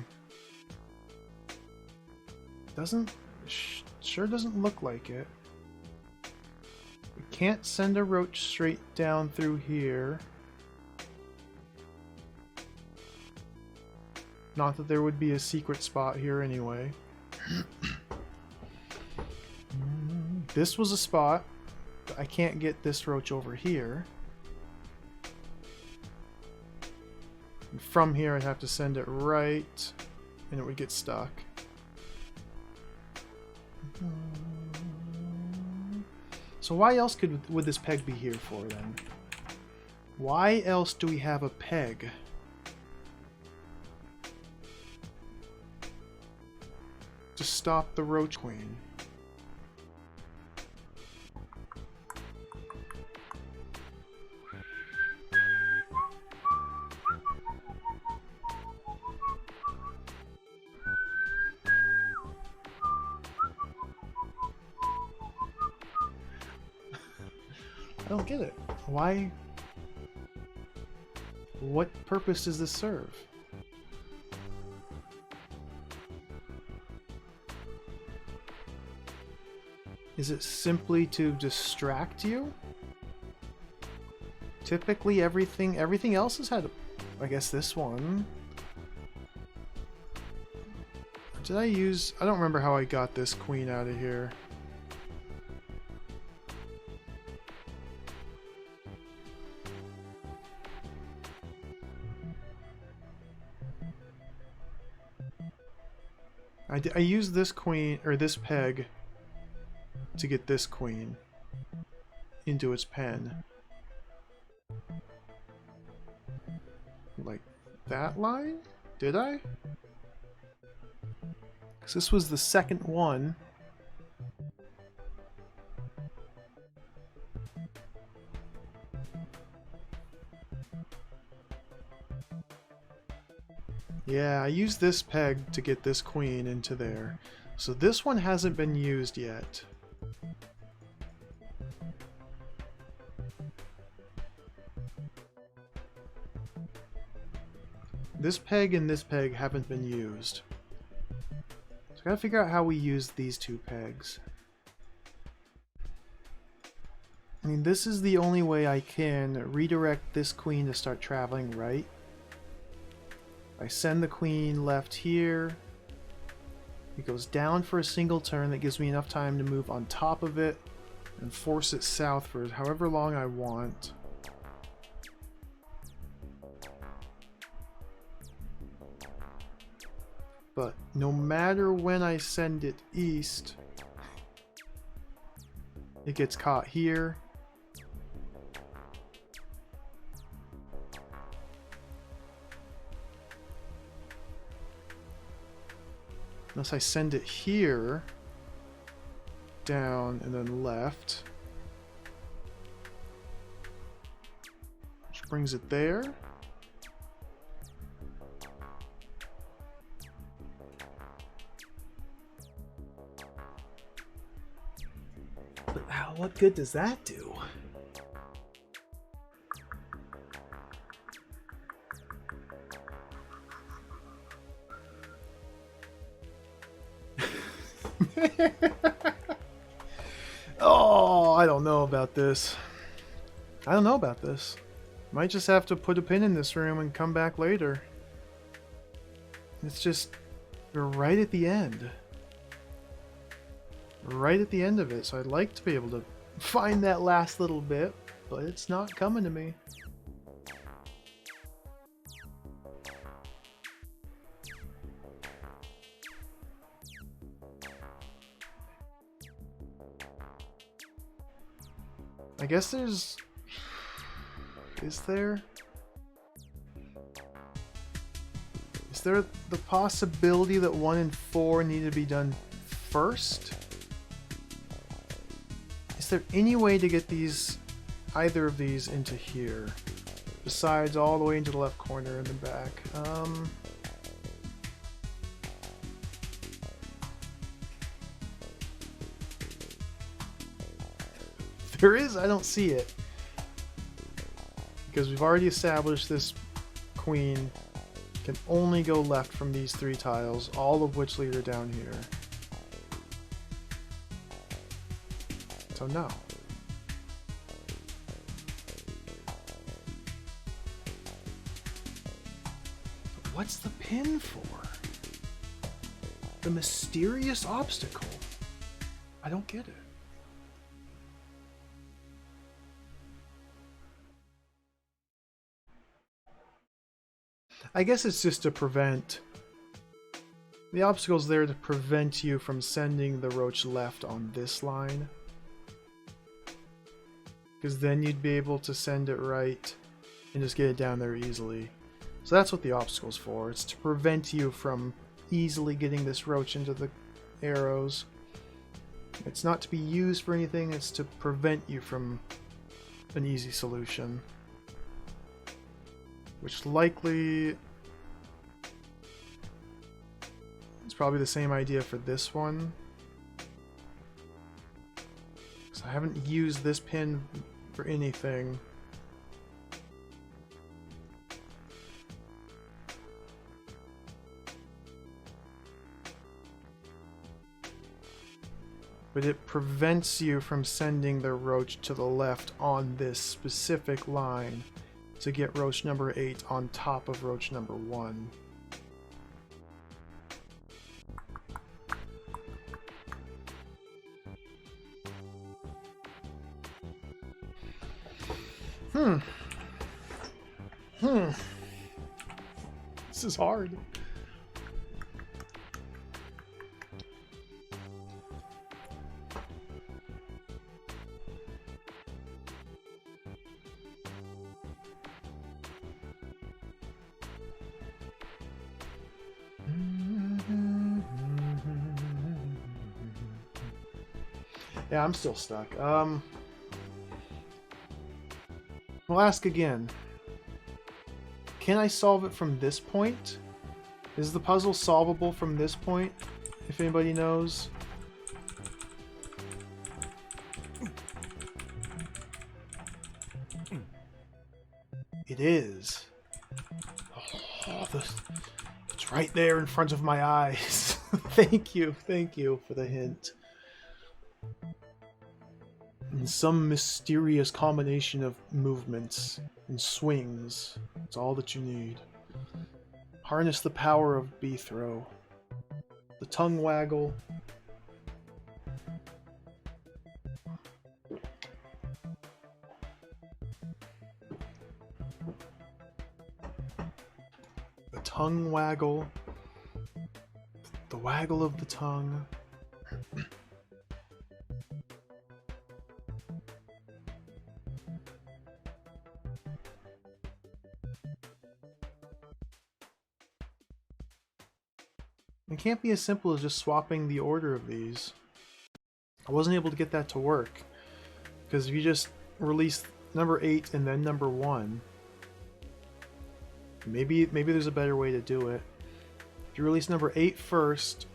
Sure doesn't look like it. We can't send a roach straight down through here. Not that there would be a secret spot here anyway. This was a spot. I can't get this roach over here. And from here I'd have to send it right, and it would get stuck. So why else would this peg be here for then? Why else do we have a peg? To stop the roach queen. I don't get it. Why? What purpose does this serve? Is it simply to distract you? Typically everything else has had, I guess this one. Did I use... I don't remember how I got this queen out of here. I used this queen, or this peg, to get this queen into its pen. Like that line? Did I? Because this was the second one. Yeah, I used this peg to get this queen into there. So this one hasn't been used yet. This peg and this peg haven't been used. So I gotta figure out how we use these two pegs. I mean, this is the only way I can redirect this queen to start traveling right. I send the queen left here. It goes down for a single turn that gives me enough time to move on top of it and force it south for however long I want. But no matter when I send it east, it gets caught here. Unless I send it here, down, and then left. Which brings it there. But what good does that do? Oh, I don't know about this. I don't know about this. Might just have to put a pin in this room and come back later. It's just... we're right at the end. Right at the end of it, so I'd like to be able to find that last little bit, but it's not coming to me. I guess there's... is there? Is there the possibility that 1 and 4 need to be done first? Is there any way to get these, either of these, into here? Besides all the way into the left corner in the back. There is, I don't see it. Because we've already established this queen can only go left from these 3 tiles, all of which lead her down here. So no. What's the pin for? The mysterious obstacle? I don't get it. I guess it's just to prevent... the obstacle's there to prevent you from sending the roach left on this line. Because then you'd be able to send it right and just get it down there easily. So that's what the obstacle's for. It's to prevent you from easily getting this roach into the arrows. It's not to be used for anything, it's to prevent you from an easy solution. Which likely is probably the same idea for this one. Because I haven't used this pin for anything. But it prevents you from sending the roach to the left on this specific line to get roach number 8 on top of roach number 1. This is hard. Yeah, I'm still stuck. We'll ask again. Can I solve it from this point? Is the puzzle solvable from this point? If anybody knows. It is. Oh, it's right there in front of my eyes. Thank you for the hint. In some mysterious combination of movements and swings. It's all that you need. Harness the power of B-throw. The tongue waggle. The tongue waggle. The waggle of the tongue. It can't be as simple as just swapping the order of these. I wasn't able to get that to work. Because if you just release number 8 and then number 1, maybe there's a better way to do it. If you release number 8 first,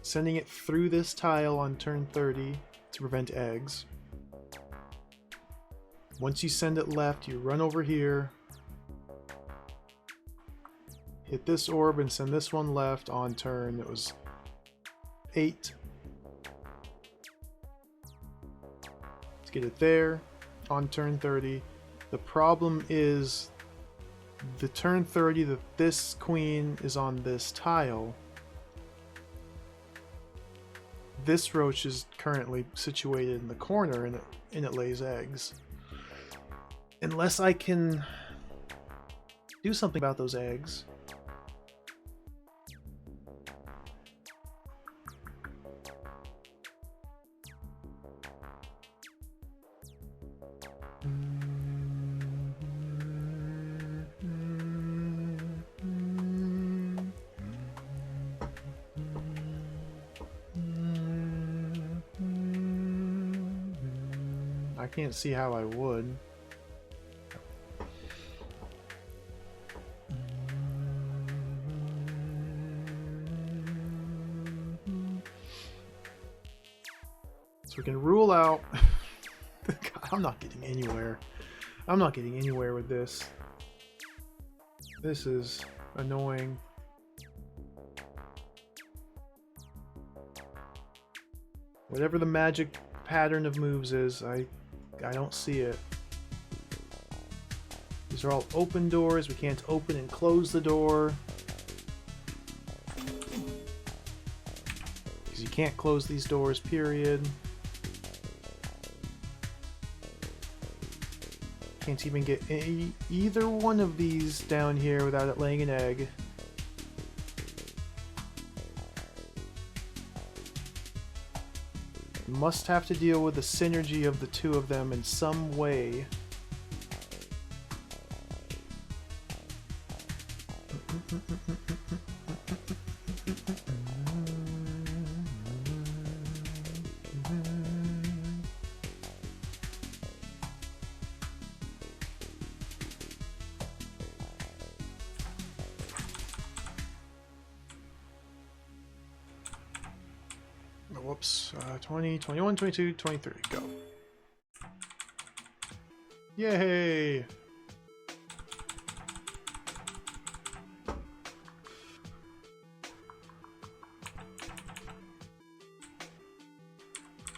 sending it through this tile on turn 30 to prevent eggs. Once you send it left, you run over here, hit this orb and send this one left on turn. It was 8. Let's get it there on turn 30. The problem is the turn 30 that this queen is on this tile. This roach is currently situated in the corner and it lays eggs. Unless I can do something about those eggs. I can't see how I would. So we can rule out... God, I'm not getting anywhere. I'm not getting anywhere with this. This is annoying. Whatever the magic pattern of moves is, I don't see it. These are all open doors. We can't open and close the door. Because you can't close these doors, period. Can't even get either one of these down here without it laying an egg. Must have to deal with the synergy of the two of them in some way. Whoops. 20, 21, 22, 23. Go. Yay!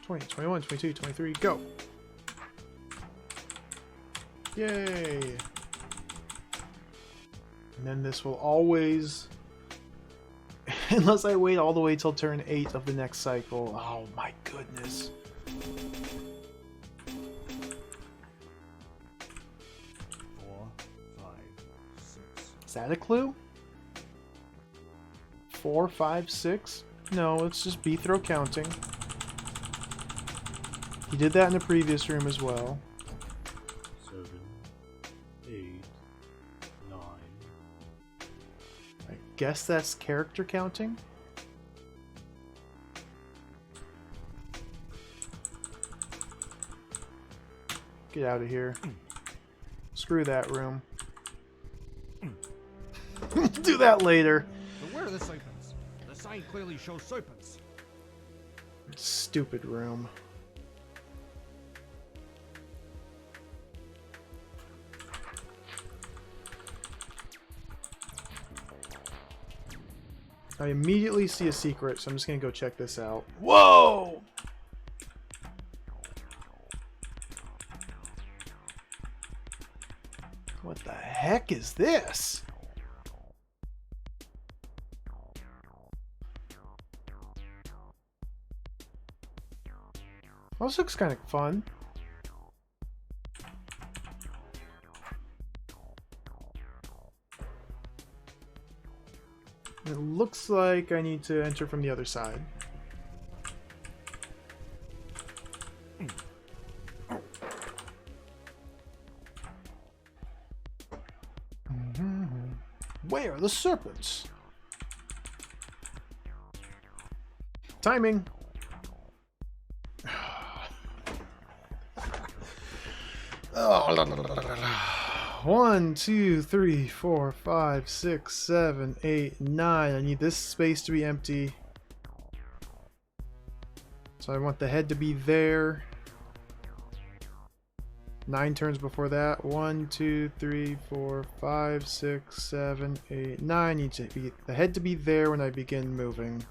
Twenty, 21, 22, 23. Go! Yay! And then this will always... Unless I wait all the way till turn 8 of the next cycle. Oh my goodness. Is that a clue? 4, 5, 6? No, it's just B throw counting. He did that in the previous room as well. 7, 8, 9. I guess that's character counting? Get out of here. Screw that room. Do that later. Beware of the serpents. The sign clearly shows serpents. Stupid room. I immediately see a secret, so I'm just gonna go check this out. Whoa! What the heck is this? Well, this looks kind of fun. It looks like I need to enter from the other side. Where are the serpents? Timing. One, 2, 3, 4, 5, 6, 7, 8, 9. I need this space to be empty. So I want the head to be there. 9 turns before that. 1, 2, 3, 4, 5, 6, 7, 8, 9. Need to be the head to be there when I begin moving.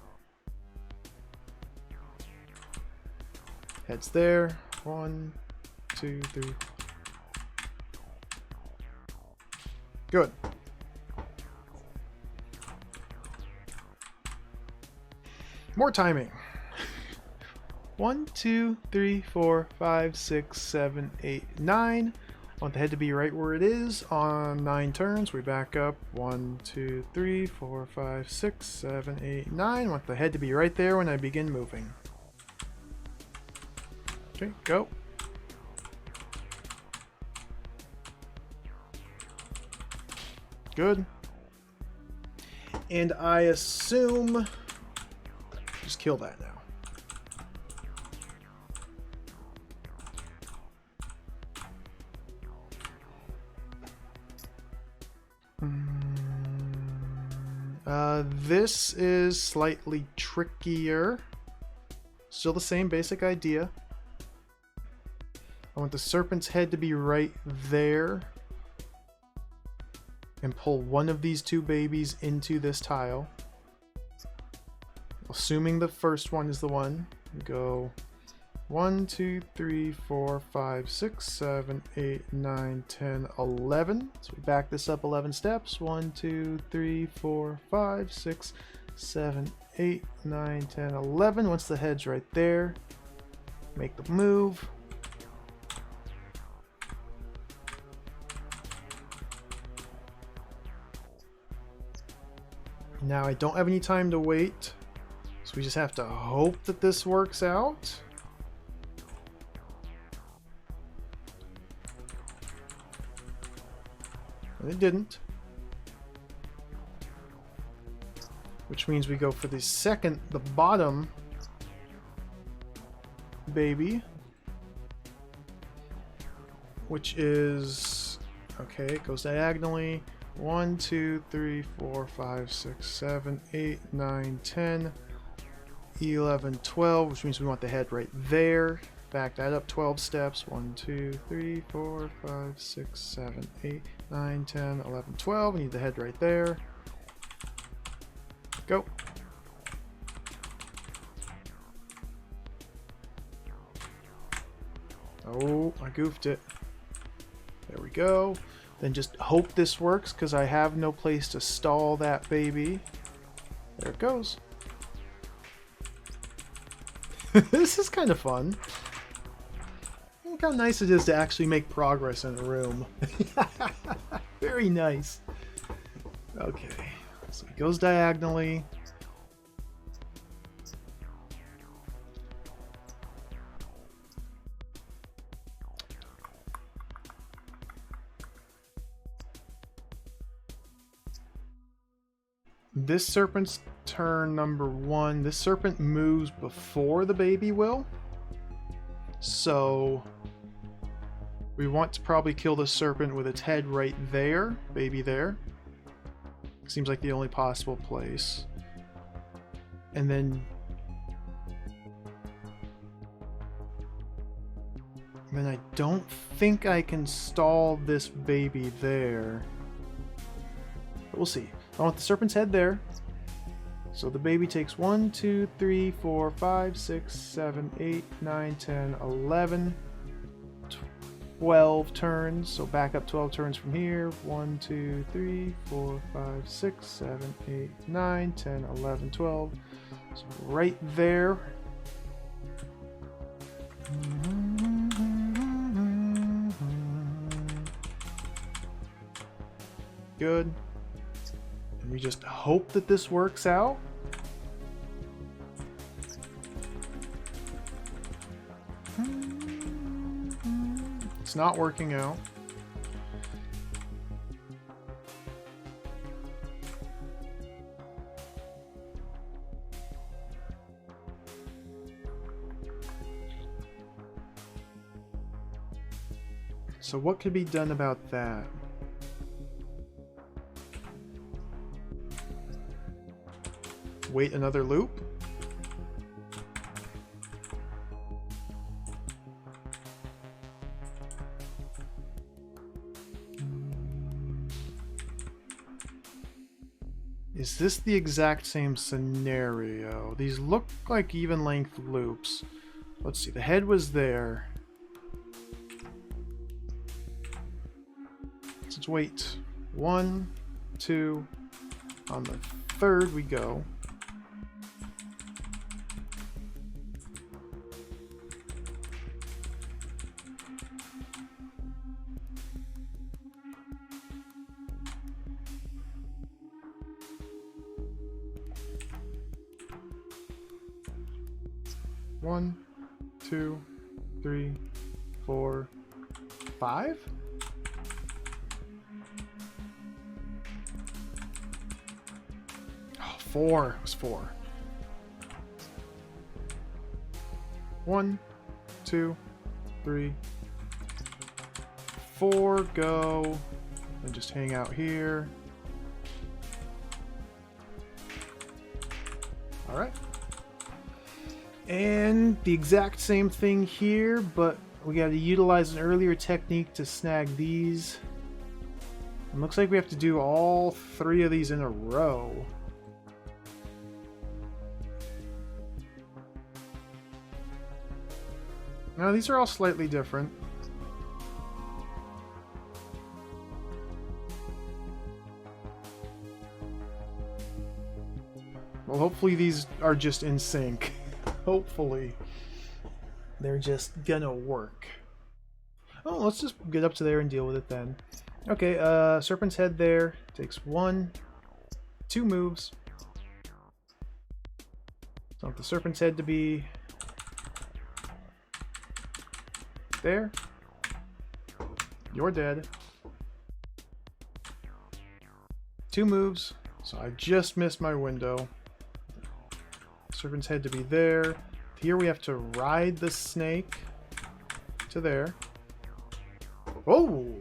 Head's there. 1, 2, 3. Good. More timing. 1, 2, 3, 4, 5, 6, 7, 8, 9. Want the head to be right where it is on 9 turns. We back up. 1, 2, 3, 4, 5, 6, 7, 8, 9. Want the head to be right there when I begin moving. Okay, go. Good. And I assume... Just kill that now. This is slightly trickier. Still the same basic idea. I want the serpent's head to be right there. And pull one of these 2 babies into this tile. Assuming the first one is the one. Go 1, 2, 3, 4, 5, 6, 7, 8, 9, 10, 11. So we back this up 11 steps. 1, 2, 3, 4, 5, 6, 7, 8, 9, 10, 11. Once the head's right there, make the move. Now I don't have any time to wait, so we just have to hope that this works out. And it didn't. Which means we go for the bottom baby. Which is, okay, it goes diagonally. 1, 2, 3, 4, 5, 6, 7, 8, 9, 10, 11, 12, which means we want the head right there. Back that up 12 steps. 1, 2, 3, 4, 5, 6, 7, 8, 9, 10, 11, 12. We need the head right there. Go. Oh, I goofed it. There we go. Then just hope this works, because I have no place to stall that baby. There it goes. This is kind of fun. Look how nice it is to actually make progress in a room. Very nice. Okay, so he goes diagonally. This serpent's turn number 1. This serpent moves before the baby will. So we want to probably kill the serpent with its head right there. Baby there. Seems like the only possible place. And then I don't think I can stall this baby there. But we'll see. I want the serpent's head there. So the baby takes 1, 2, 3, 4, 5, 6, 7, 8, 9, 10, 11, 12 turns. So back up 12 turns from here. 1, 2, 3, 4, 5, 6, 7, 8, 9, 10, 11, 12. So right there. Good. And we just hope that this works out. It's not working out. So what could be done about that? Wait another loop? Is this the exact same scenario? These look like even length loops. Let's see, the head was there. Let's wait. 1, 2, on the third we go. One, 2, 3, 4, 5? Oh, 4. It was 4. 1, 2, 3, 4, go. And just hang out here. Alright. And the exact same thing here, but we got to utilize an earlier technique to snag these. It looks like we have to do all 3 of these in a row. Now these are all slightly different. Well, hopefully these are just in sync. Hopefully they're just gonna work. Oh, let's just get up to there and deal with it then. Okay, serpent's head there. Takes 1, 2 moves. So I want the serpent's head to be there. You're dead. 2 moves. So I just missed my window. Serpent's head to be there. Here we have to ride the snake to there. Oh!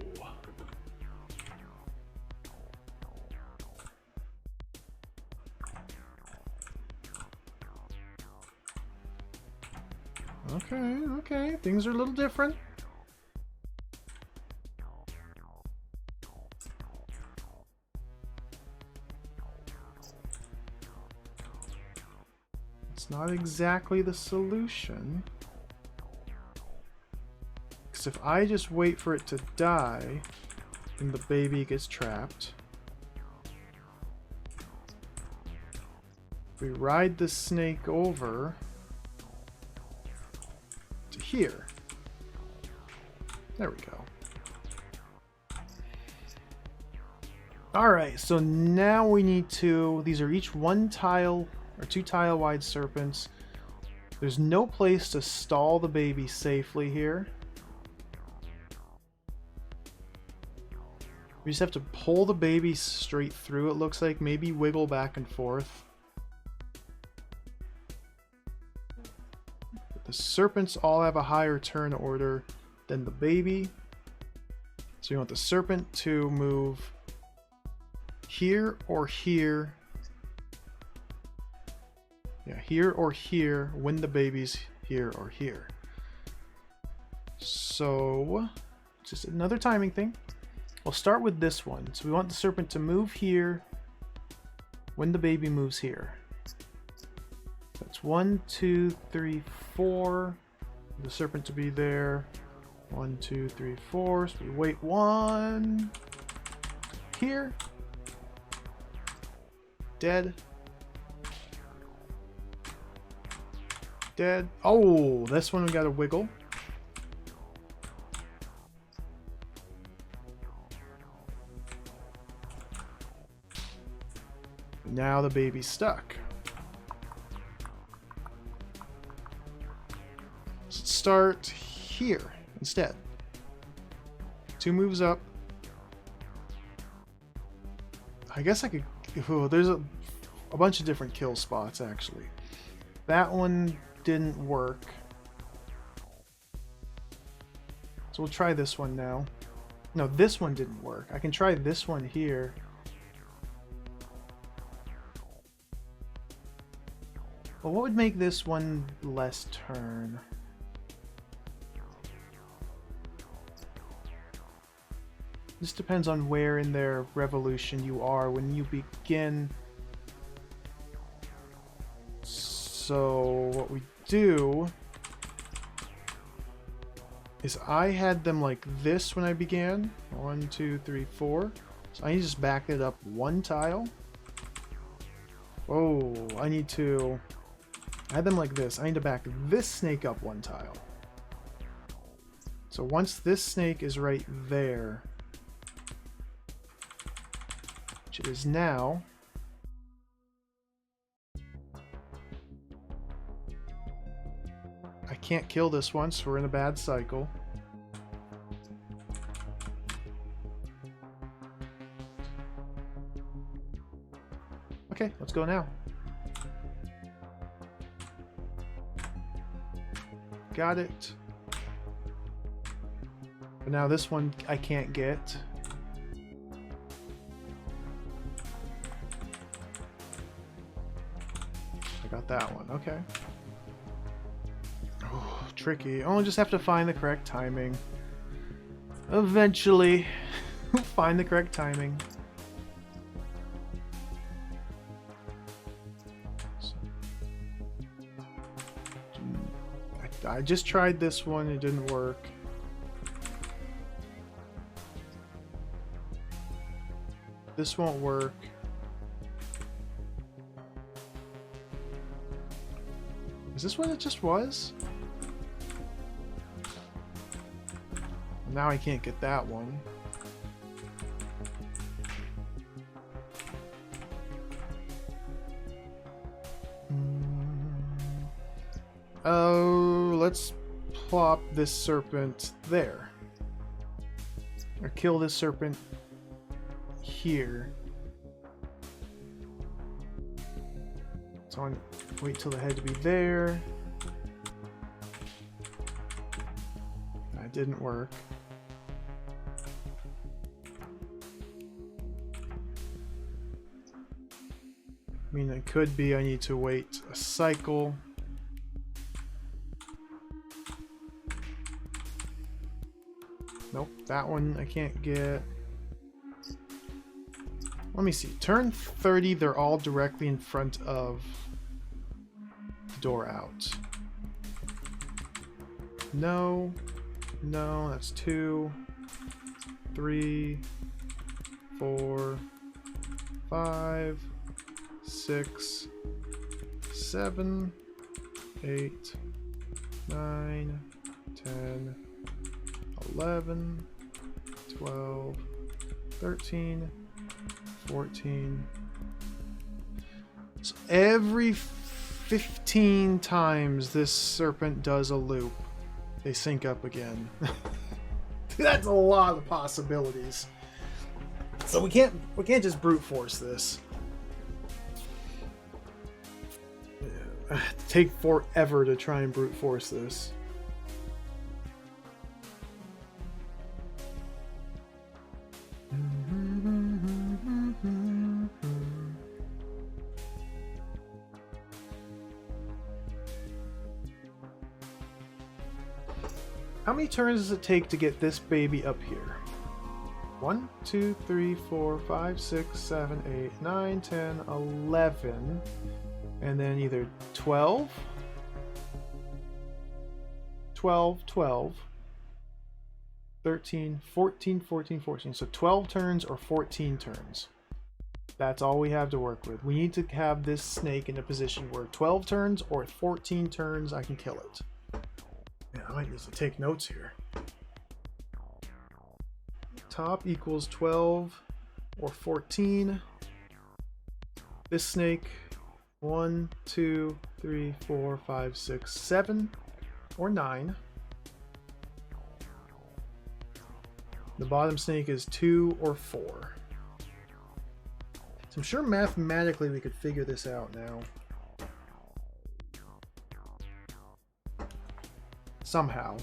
Okay, okay. Things are a little different. It's not exactly the solution. Because if I just wait for it to die, then the baby gets trapped. We ride the snake over to here. There we go. Alright, so now we need to... These are each 1 tile or 2 tile wide serpents. There's no place to stall the baby safely here. We just have to pull the baby straight through, it looks like. Maybe wiggle back and forth. The serpents all have a higher turn order than the baby. So we want the serpent to move here or here. Yeah, here or here when the baby's here or here. So, just another timing thing. We'll start with this one. So we want the serpent to move here when the baby moves here. That's 1, 2, 3, 4. The serpent to be there. 1, 2, 3, 4. So we wait 1. Here. Dead. Dead. Oh, this one we got to wiggle. Now the baby's stuck. Let's start here instead. 2 moves up. I guess I could... Oh, there's a bunch of different kill spots, actually. That one didn't work. So we'll try this one now. No, this one didn't work. I can try this one here. Well, what would make this one less turn? This depends on where in their revolution you are when you begin. So what we do is I had them like this when I began. 1, 2, 3, 4. So I need to just back it up 1 tile. Oh, I need to... I had them like this. I need to back this snake up 1 tile. So once this snake is right there, which it is now, I can't kill this one, so we're in a bad cycle. Okay, let's go now. Got it. But now this one I can't get. I got that one, okay. Oh, tricky. I'll just have to find the correct timing. Eventually, find the correct timing. I just tried this one, it didn't work. This won't work. Is this what it just was? Now I can't get that one. Oh, let's plop this serpent there. Or kill this serpent here. So I'm wait till the head to be there. That didn't work. I mean, it could be I need to wait a cycle. Nope, that one I can't get. Let me see. Turn 30, they're all directly in front of the door out. No. No, that's 2, 3, 4, 5, 6, 7, 8, 9, 10, 11, 12, 13, 14. So every 15 times this serpent does a loop, they sync up again. That's a lot of possibilities. So we can't just brute force this. It'd take forever to try and brute force this. How many turns does it take to get this baby up here? 1, 2, 3, 4, 5, 6, 7, 8, 9, 10, 11. And then either 12, 12, 12, 13, 14, 14, 14. So 12 turns or 14 turns. That's all we have to work with. We need to have this snake in a position where 12 turns or 14 turns I can kill it. Yeah, I might need to take notes here. Top equals 12 or 14. This snake, 1, 2, 3, 4, 5, 6, 7, or 9. The bottom snake is 2 or 4. So I'm sure mathematically we could figure this out now. Somehow.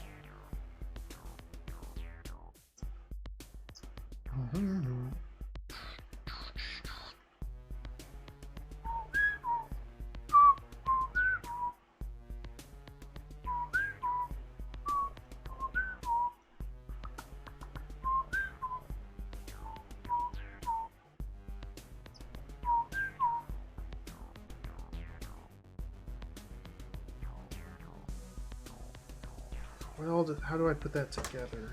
Well, how do I put that together?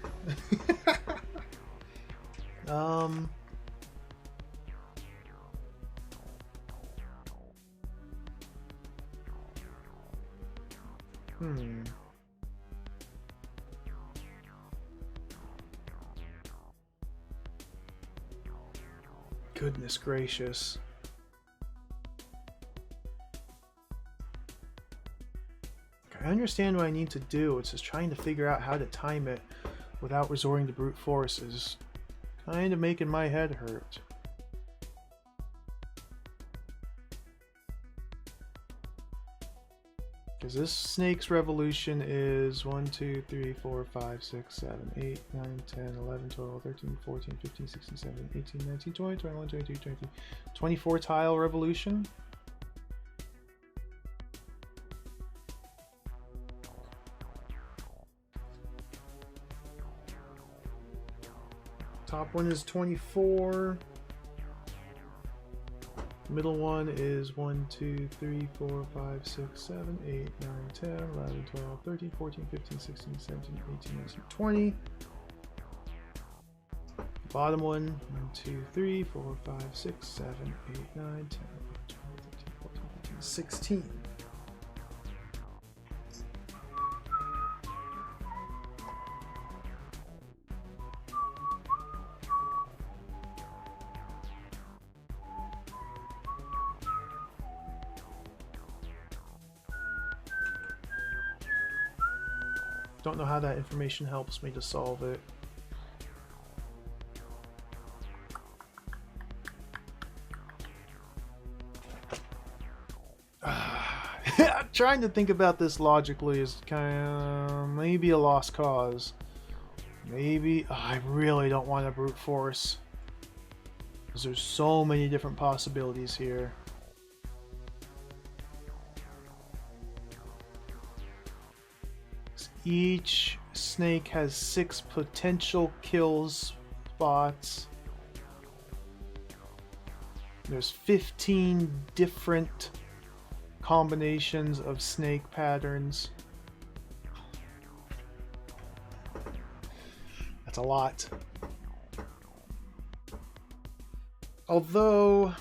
Goodness gracious. I understand what I need to do. It's just trying to figure out how to time it without resorting to brute force is kind of making my head hurt. Because this snake's revolution is 1, 2, 3, 4, 5, 6, 7, 8, 9, 10, 11, 12, 13, 14, 15, 16, 17, 18, 19, 20, 21, 22, 23, 24 tile revolution. Top one is 24. Middle one is 1, 2, 3, 4, 5, 6, 7, 8, 9, 10, 11, 12, 13, 14, 15, 16, 17, 18, 19, 20. Bottom one, 1, 2, 3, 4, 5, 6, 7, 8, 9, 10, 11, 12, 13, 14, 15, 16. Don't know how that information helps me to solve it. Trying to think about this logically is kind of maybe a lost cause. Maybe I really don't want to brute force because there's so many different possibilities here. Each snake has 6 potential kill spots. There's 15 different combinations of snake patterns. That's a lot. Although,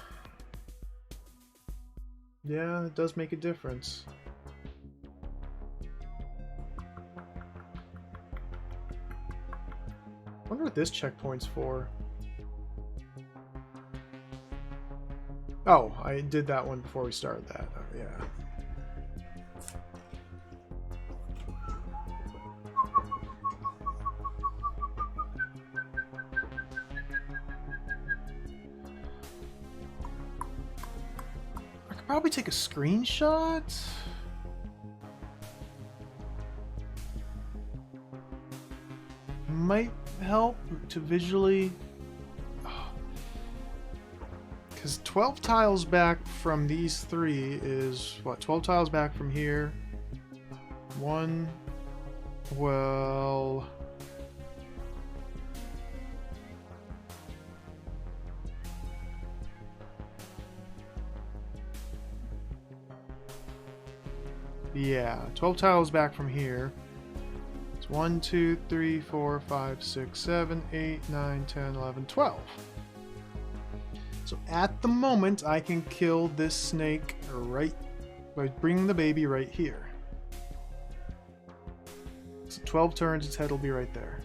yeah, it does make a difference. I wonder what this checkpoint's for. Oh, I did that one before we started that. Oh, yeah. I could probably take a screenshot. Might help to visually, because 12 tiles back from these three is what? 12 tiles back from here. One. Well, yeah, 12 tiles back from here. 1, 2, 3, 4, 5, 6, 7, 8, 9, 10, 11, 12. So at the moment, I can kill this snake right by bringing the baby right here. So 12 turns, its head will be right there.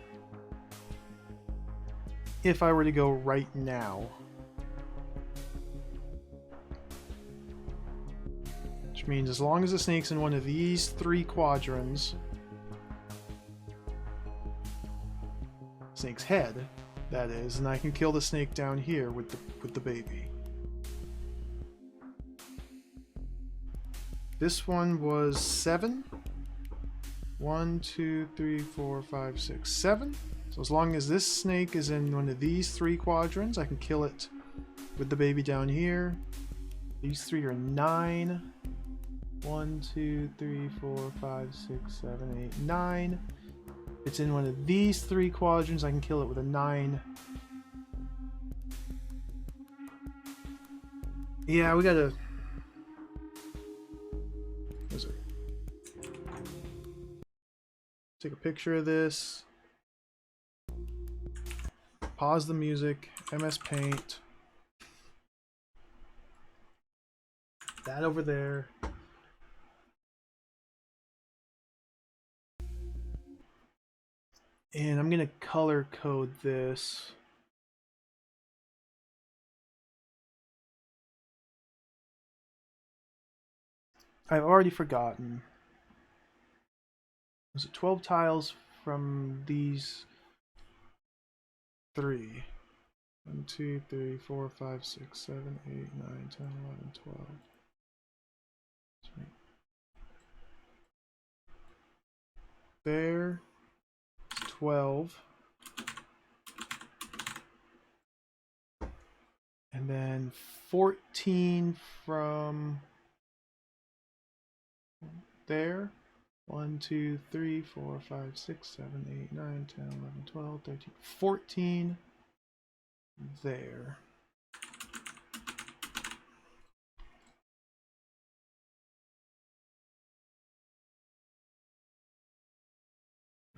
If I were to go right now. Which means as long as the snake's in one of these three quadrants, snake's head, that is, and I can kill the snake down here with the baby. This one was 7. 1, 2, 3, 4, 5, 6, 7. So as long as this snake is in one of these three quadrants, I can kill it with the baby down here. These three are 9. 1, 2, 3, 4, 5, 6, 7, 8, 9. It's in one of these three quadrants, I can kill it with a 9. Yeah, we gotta... What is it? Take a picture of this. Pause the music. MS Paint. That over there. And I'm gonna color code this. I've already forgotten. Was it 12 tiles from these three? 1, 2, 3, 4, 5, 6, 7, 8, 9, 10, 11, 12. There. 12. And then 14 from there. 1, 2, 3, 4, 5, 6, 7, 8, 9, 10, 11, 12, 13, 14 there.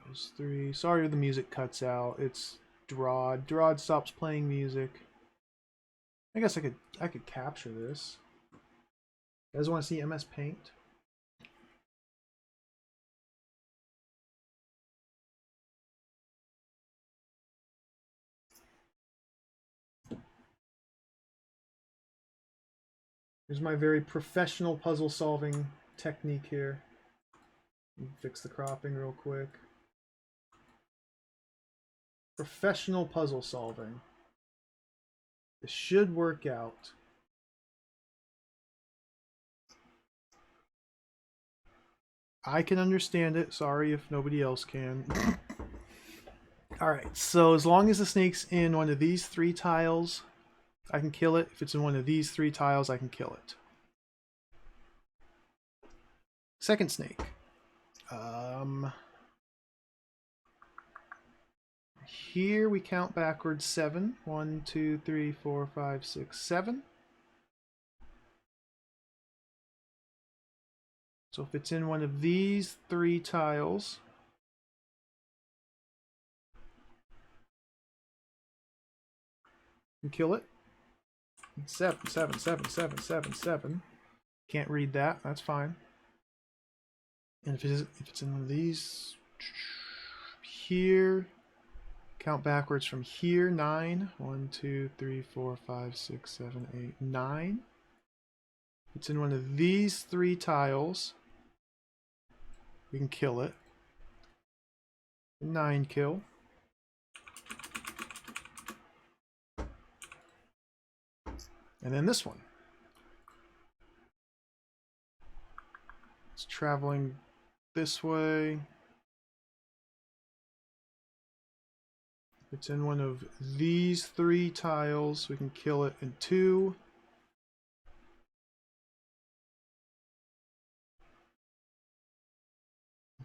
Those three. Sorry if the music cuts out. It's DROD. DROD stops playing music. I guess I could capture this. You guys want to see MS Paint? Here's my very professional puzzle solving technique here. Fix the cropping real quick. Professional puzzle solving. This should work out. I can understand it. Sorry if nobody else can. Alright, so as long as the snake's in one of these three tiles, I can kill it. If it's in one of these three tiles, I can kill it. Second snake. Here we count backwards 7. 1, 2, 3, 4, 5, 6, 7. So if it's in one of these three tiles, you can kill it. 7, 7, 7, 7, 7, 7. Can't read that. That's fine. And if it's in one of these here, count backwards from here. 9. 1, 2, 3, 4, 5, 6, 7, 8, 9. it's in one of these 3 tiles, we can kill it. 9 kill. And then this one. It's traveling this way. It's in one of these 3 tiles. We can kill it in 2.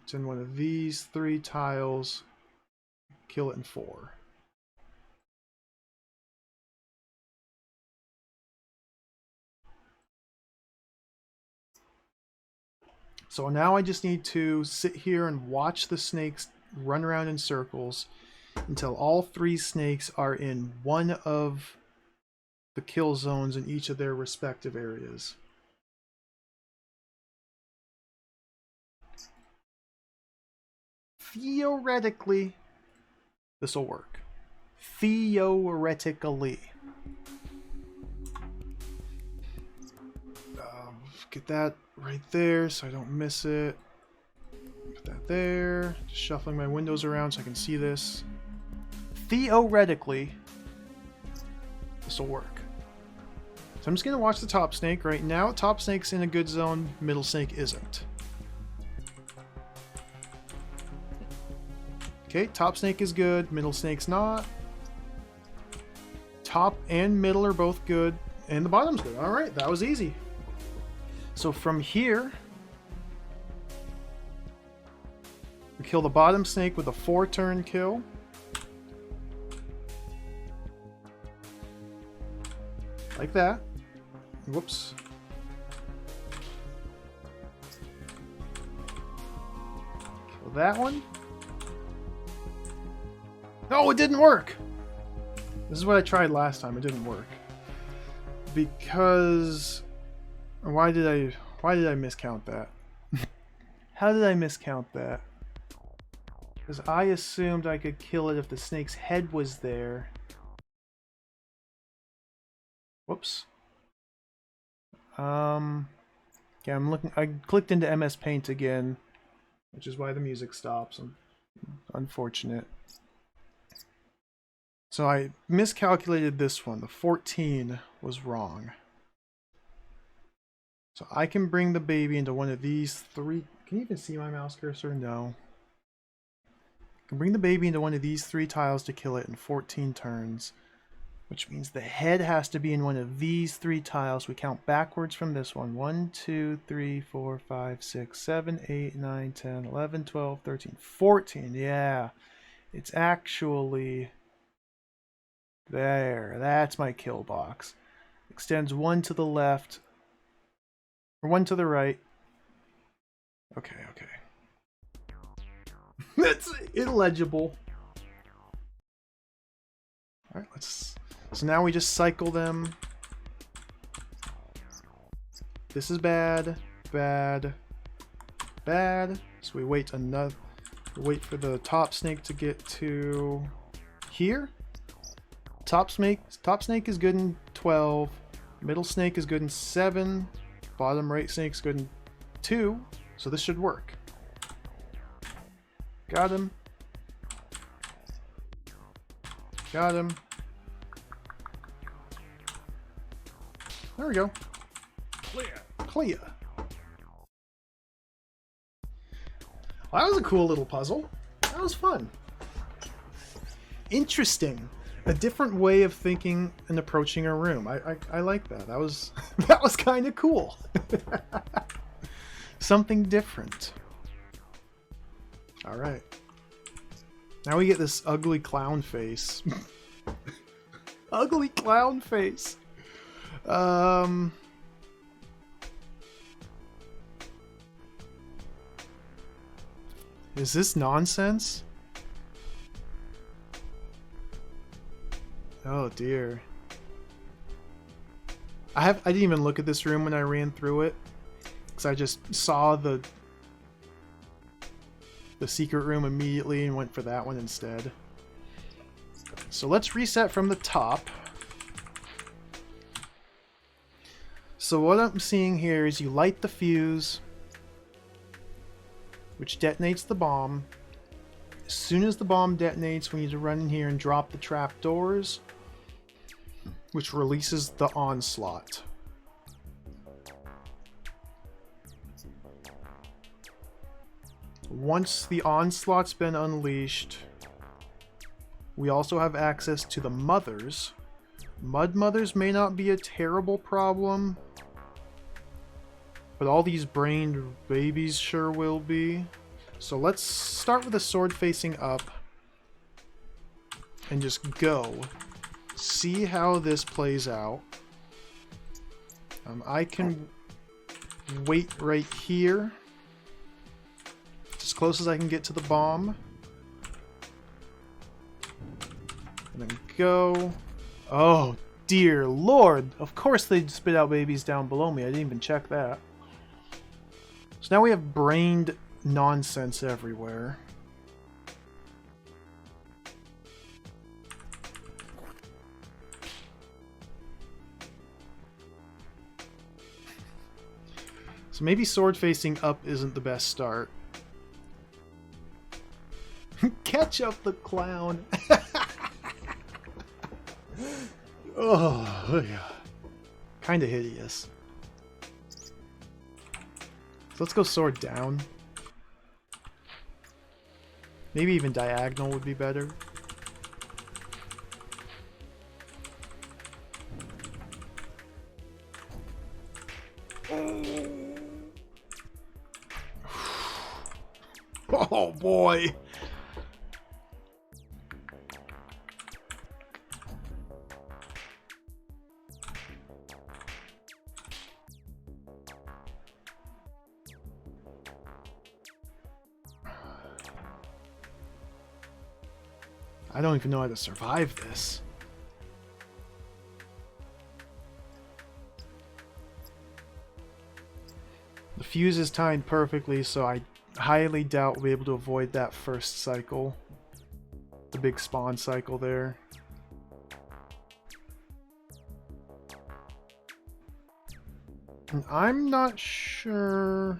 It's in one of these 3 tiles. Kill it in 4. So now I just need to sit here and watch the snakes run around in circles until all 3 snakes are in one of the kill zones in each of their respective areas. Theoretically, this will work. Theoretically. Get that right there so I don't miss it. Put that there. Just shuffling my windows around so I can see this. Theoretically, this will work. So I'm just going to watch the top snake. Right now, top snake's in a good zone, middle snake isn't. Okay, top snake is good, middle snake's not. Top and middle are both good, and the bottom's good. Alright, that was easy. So from here, we kill the bottom snake with a 4-turn kill. Like that. Whoops. Kill that one. No, it didn't work! This is what I tried last time. It didn't work. Because... Why did I miscount that? How did I miscount that? Because I assumed I could kill it if the snake's head was there. Whoops. Okay, I'm looking. I clicked into MS Paint again, which is why the music stops. Unfortunate. So I miscalculated this one. The 14 was wrong. So I can bring the baby into one of these 3... Can you even see my mouse cursor? No. I can bring the baby into one of these 3 tiles to kill it in 14 turns. Which means the head has to be in one of these 3 tiles. We count backwards from this one. 1, 2, 3, 4, 5, 6, 7, 8, 9, 10, 11, 12, 13, 14. Yeah. It's actually... There. That's my kill box. Extends 1 to the left. Or 1 to the right. Okay, okay. That's illegible. Alright, let's... So now we just cycle them. This is bad, bad, bad. So we wait for the top snake to get to here. Top snake is good in 12. Middle snake is good in 7. Bottom right snake's good in 2. So this should work. Got him. Got him. There we go. Clear. Clear. Well, that was a cool little puzzle. That was fun. Interesting. A different way of thinking and approaching a room. I like that. That was that was kind of cool. Something different. All right. Now we get this ugly clown face. Ugly clown face. Is this nonsense? Oh dear. I didn't even look at this room when I ran through it, because I just saw the secret room immediately and went for that one instead. So let's reset from the top. So what I'm seeing here is you light the fuse, which detonates the bomb. As soon as the bomb detonates, we need to run in here and drop the trapdoors, which releases the onslaught. Once the onslaught's been unleashed, we also have access to the mothers. Mud mothers may not be a terrible problem, but all these brained babies sure will be. So let's start with a sword facing up and just go. See how this plays out. I can wait right here. As close as I can get to the bomb. And then go. Oh, dear lord. Of course they spit out babies down below me. I didn't even check that. So now we have brained nonsense everywhere. So maybe sword facing up isn't the best start. Catch up the clown. Oh, yeah. Kinda hideous. So let's go sword down. Maybe even diagonal would be better. Oh boy. I don't even know how to survive this. The fuse is timed perfectly, so I highly doubt we'll be able to avoid that first cycle. The big spawn cycle there. And I'm not sure...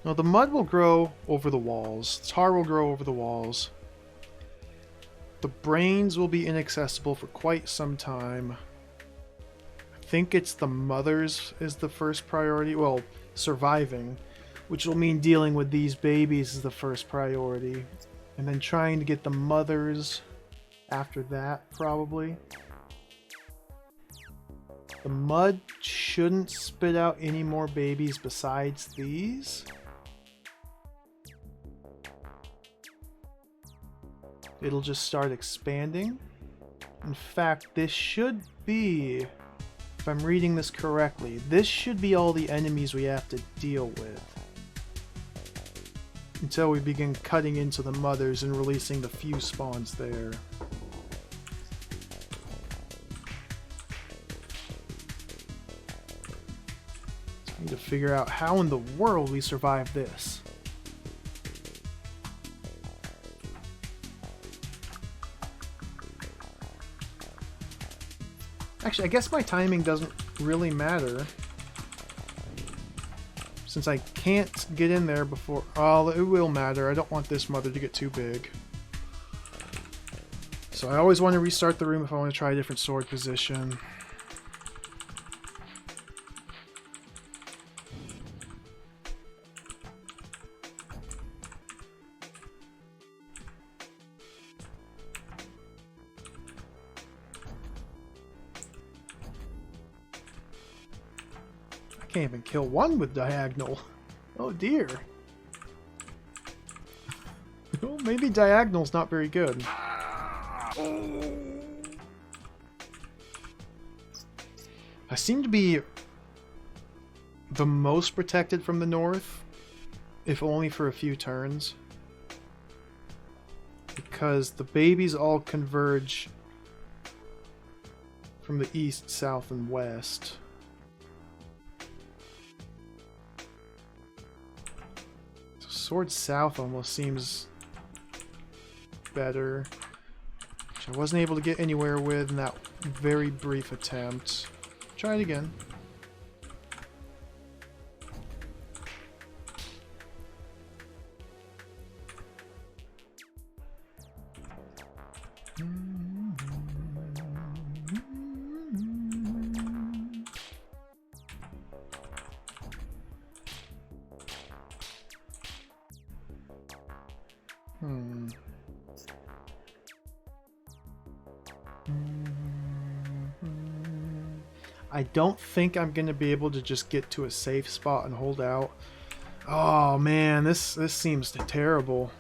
No, the mud will grow over the walls. Tar will grow over the walls. The brains will be inaccessible for quite some time. I think it's the mothers is the first priority. Well, surviving, which will mean dealing with these babies is the first priority. And then trying to get the mothers after that, probably. The mud shouldn't spit out any more babies besides these. It'll just start expanding. In fact, this should be, if I'm reading this correctly, this should be all the enemies we have to deal with. Until we begin cutting into the mothers and releasing the few spawns there. So I need to figure out how in the world we survive this. Actually, I guess my timing doesn't really matter. Since I can't get in there before... Oh, it will matter. I don't want this mother to get too big. So I always want to restart the room if I want to try a different sword position. Can't even kill one with diagonal. Oh dear. Well, maybe diagonal's not very good. I seem to be the most protected from the north, if only for a few turns. Because the babies all converge from the east, south, and west. Sword south almost seems better. Which I wasn't able to get anywhere with in that very brief attempt. Try it again. I don't think I'm gonna be able to just get to a safe spot and hold out. Oh man, this seems terrible.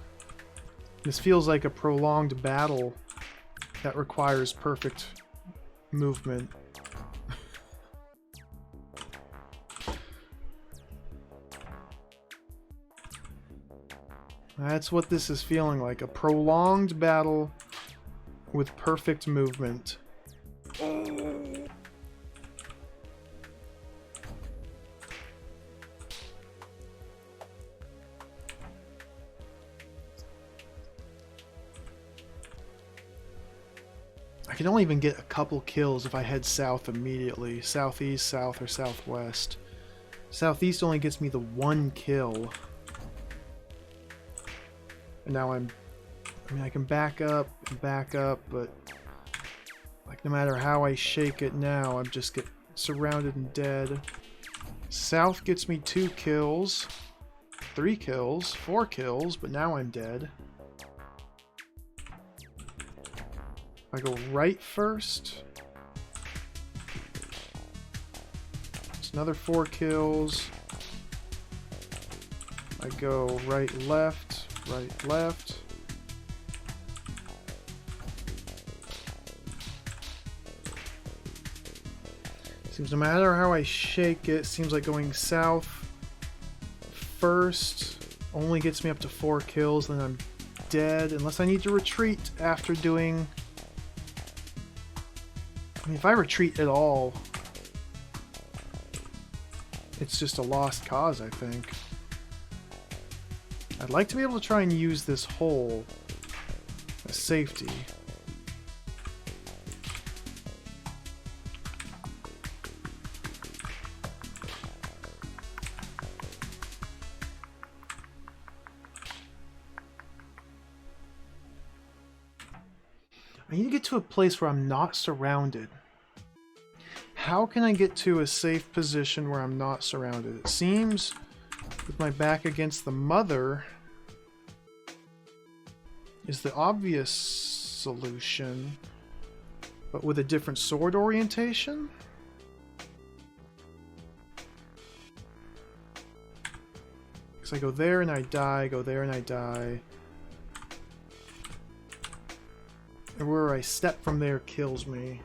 This feels like a prolonged battle that requires perfect movement. That's what this is feeling like, a prolonged battle with perfect movement. I can only even get a couple kills if I head south immediately. Southeast, south, or southwest. Southeast only gets me the one kill. And now I mean, I can back up, but like no matter how I shake it now, I'm just get surrounded and dead. South gets me 2 kills, 3 kills, 4 kills, but now I'm dead. I go right first. It's another 4 kills. I go right, left, right, left. Seems no matter how I shake it, seems like going south first only gets me up to 4 kills, then I'm dead, unless I need to retreat after doing... I mean, if I retreat at all, it's just a lost cause, I think. I'd like to be able to try and use this hole as safety. I need to get to a place where I'm not surrounded. How can I get to a safe position where I'm not surrounded? It seems with my back against the mother is the obvious solution, but with a different sword orientation? Because I go there and I die, go there and I die. And where I step from there kills me.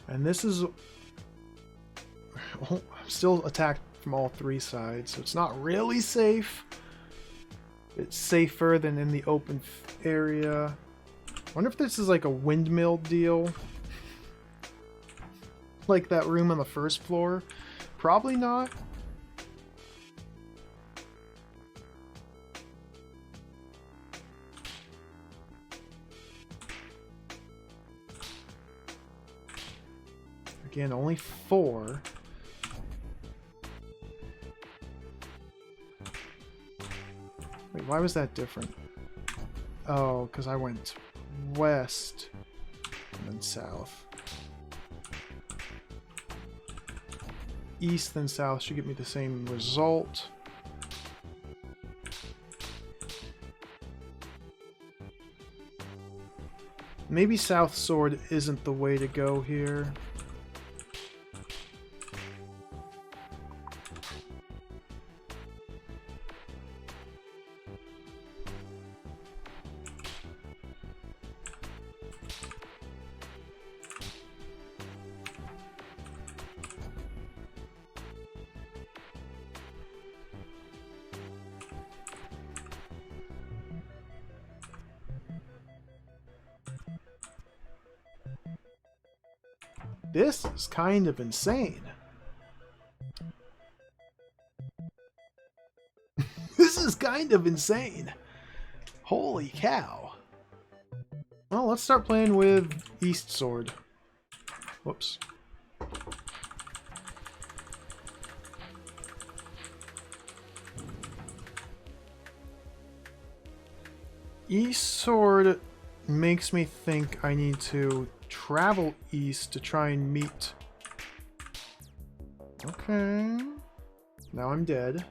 And this is... I'm still attacked from all 3 sides, so it's not really safe. It's safer than in the open area. I wonder if this is like a windmill deal. Like that room on the first floor. Probably not. Again, only 4. Wait, why was that different? Oh, because I went west and then south. East and south should get me the same result. Maybe south sword isn't the way to go here. This is kind of insane. This is kind of insane. Holy cow. Well, let's start playing with East Sword. Whoops. East Sword makes me think I need to travel east to try and meet... Okay. Now I'm dead.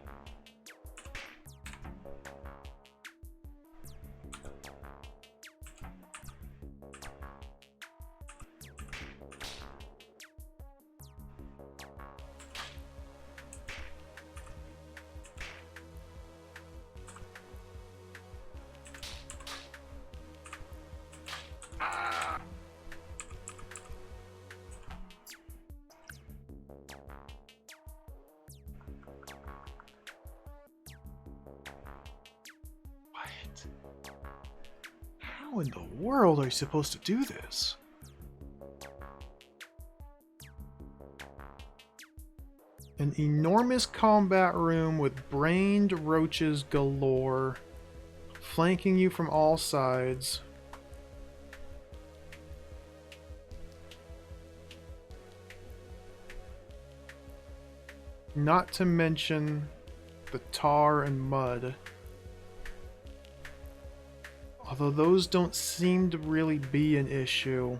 How in the world are you supposed to do this? An enormous combat room with brained roaches galore, flanking you from all sides. Not to mention the tar and mud. Although those don't seem to really be an issue.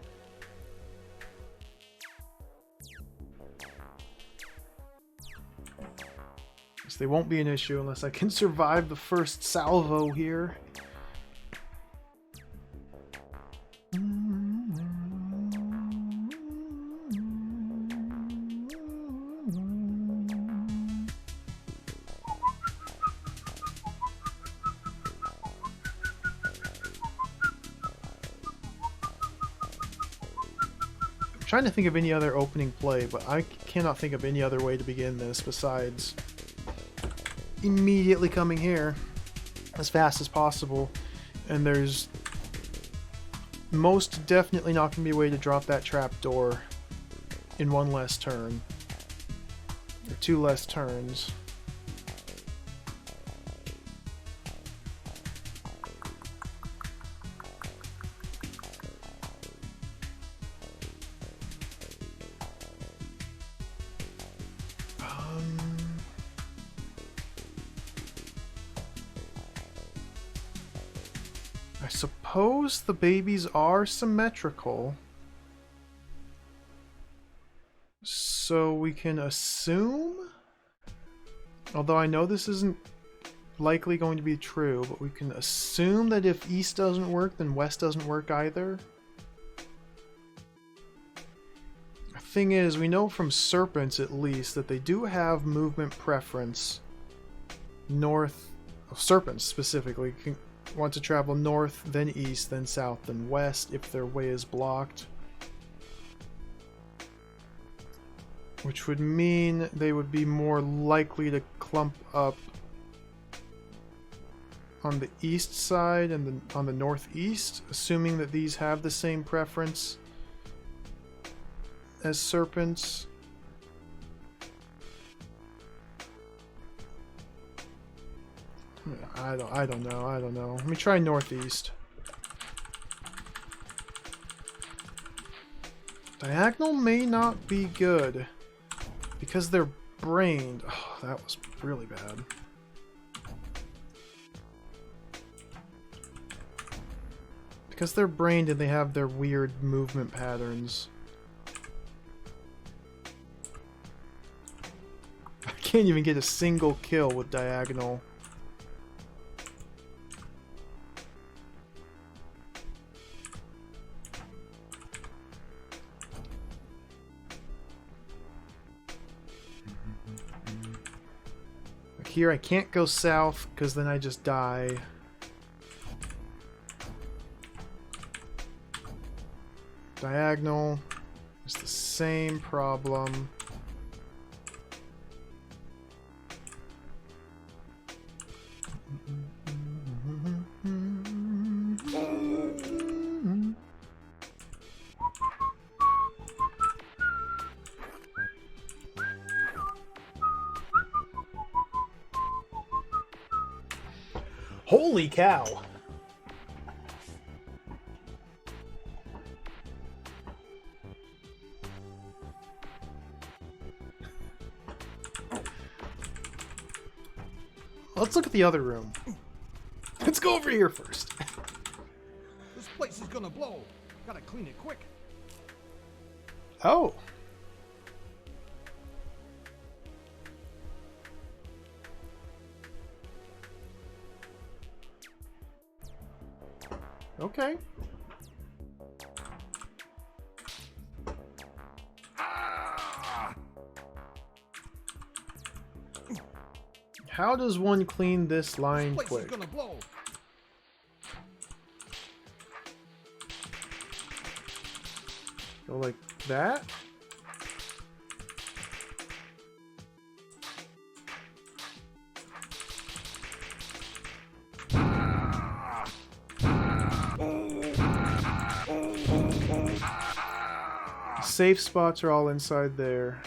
Guess they won't be an issue unless I can survive the first salvo here. Trying to think of any other opening play, but I cannot think of any other way to begin this besides immediately coming here as fast as possible. And there's most definitely not going to be a way to drop that trap door in one less turn. Or two less turns. I suppose the babies are symmetrical, so we can assume, although I know this isn't likely going to be true, but we can assume that if east doesn't work, then west doesn't work either. The thing is, we know from serpents at least that they do have movement preference north, serpents specifically can want to travel north, then east, then south, then west if their way is blocked. Which would mean they would be more likely to clump up on the east side and on the northeast, assuming that these have the same preference as serpents. I don't know. Let me try northeast. Diagonal may not be good because they're brained. Oh, that was really bad. Because they're brained and they have their weird movement patterns. I can't even get a single kill with diagonal. Here I can't go south because then I just die. Diagonal is the same problem. Holy cow! Let's look at the other room. Let's go over here first. This place is gonna blow. Gotta clean it quick. Oh. Okay. How does one clean this line This place quick? is gonna blow. Go like that? Safe spots are all inside there.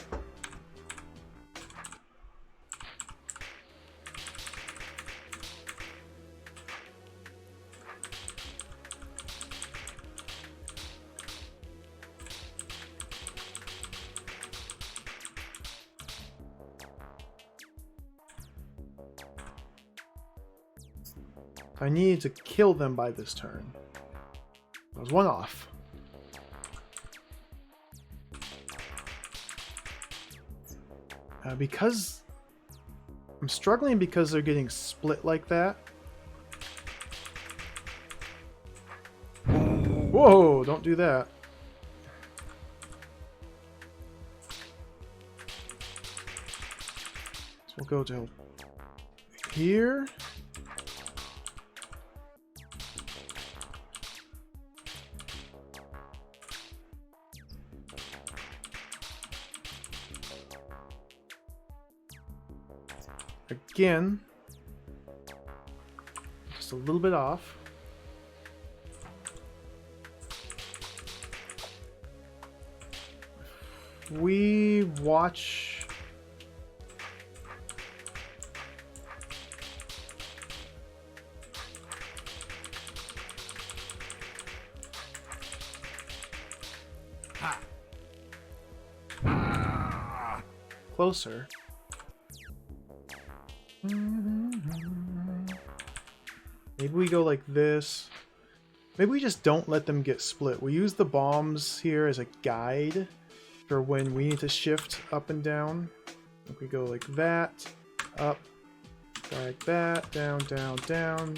I need to kill them by this turn. That was one off. Because I'm struggling because they're getting split like that. Whoa, don't do that. So we'll go to here. Again, just a little bit off. We watch. Closer. Maybe we go like this. Maybe we just don't let them get split. We use the bombs here as a guide for when we need to shift up and down. If we go like that, up, like that, down, down, down.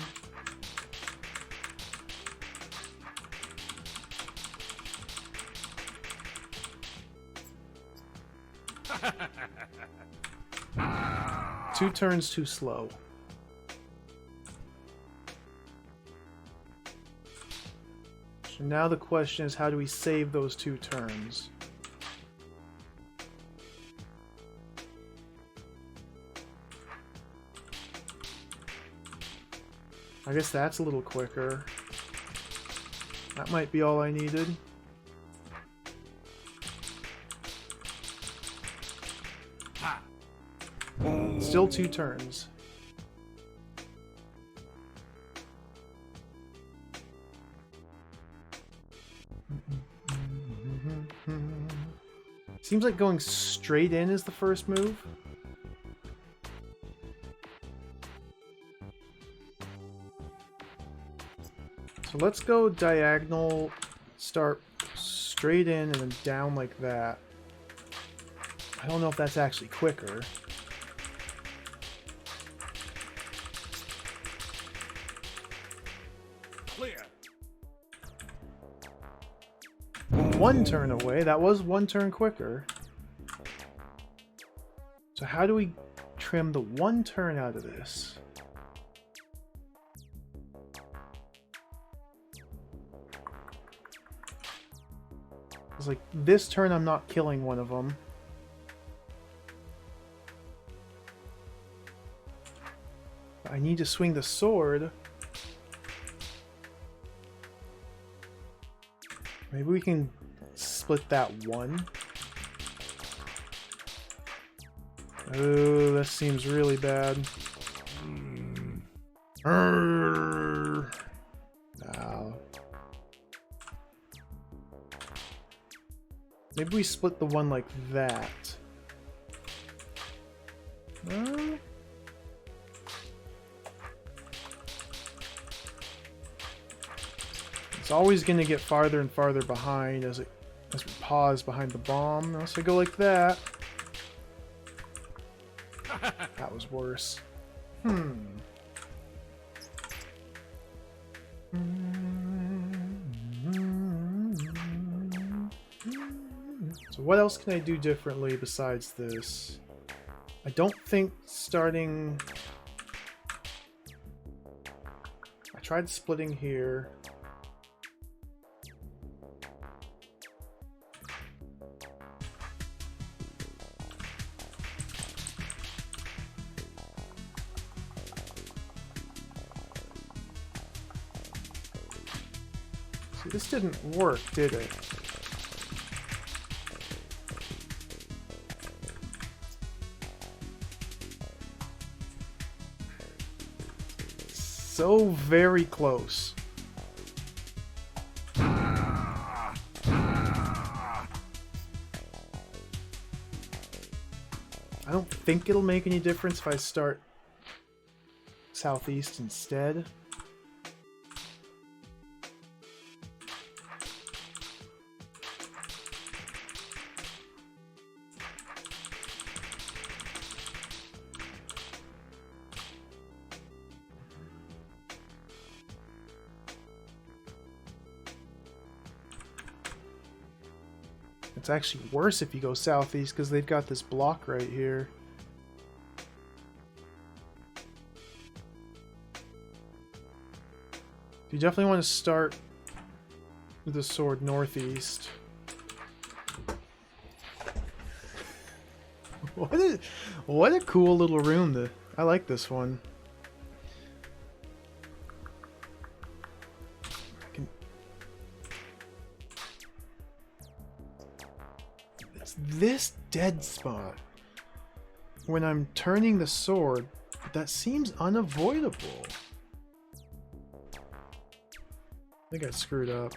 Two turns too slow. So now the question is, how do we save those 2 turns? I guess that's a little quicker. That might be all I needed. Still 2 turns. Seems like going straight in is the first move. So let's go diagonal, start straight in and then down like that. I don't know if that's actually quicker. Clear. 1 turn away. That was 1 turn quicker. So how do we trim the 1 turn out of this? It's like this turn I'm not killing one of them. I need to swing the sword. Maybe we can split that 1. Oh, that seems really bad. No. Maybe we split the one like that. No? It's always going to get farther and farther behind as we pause behind the bomb. Unless I go like that. That was worse. So what else can I do differently besides this? I don't think starting... I tried splitting here. See, this didn't work, did it? So very close. I don't think it'll make any difference if I start southeast instead. It's actually worse if you go southeast because they've got this block right here. You definitely want to start with the sword northeast. What a cool little room. I like this one. It's this dead spot when I'm turning the sword that seems unavoidable. I think I screwed up.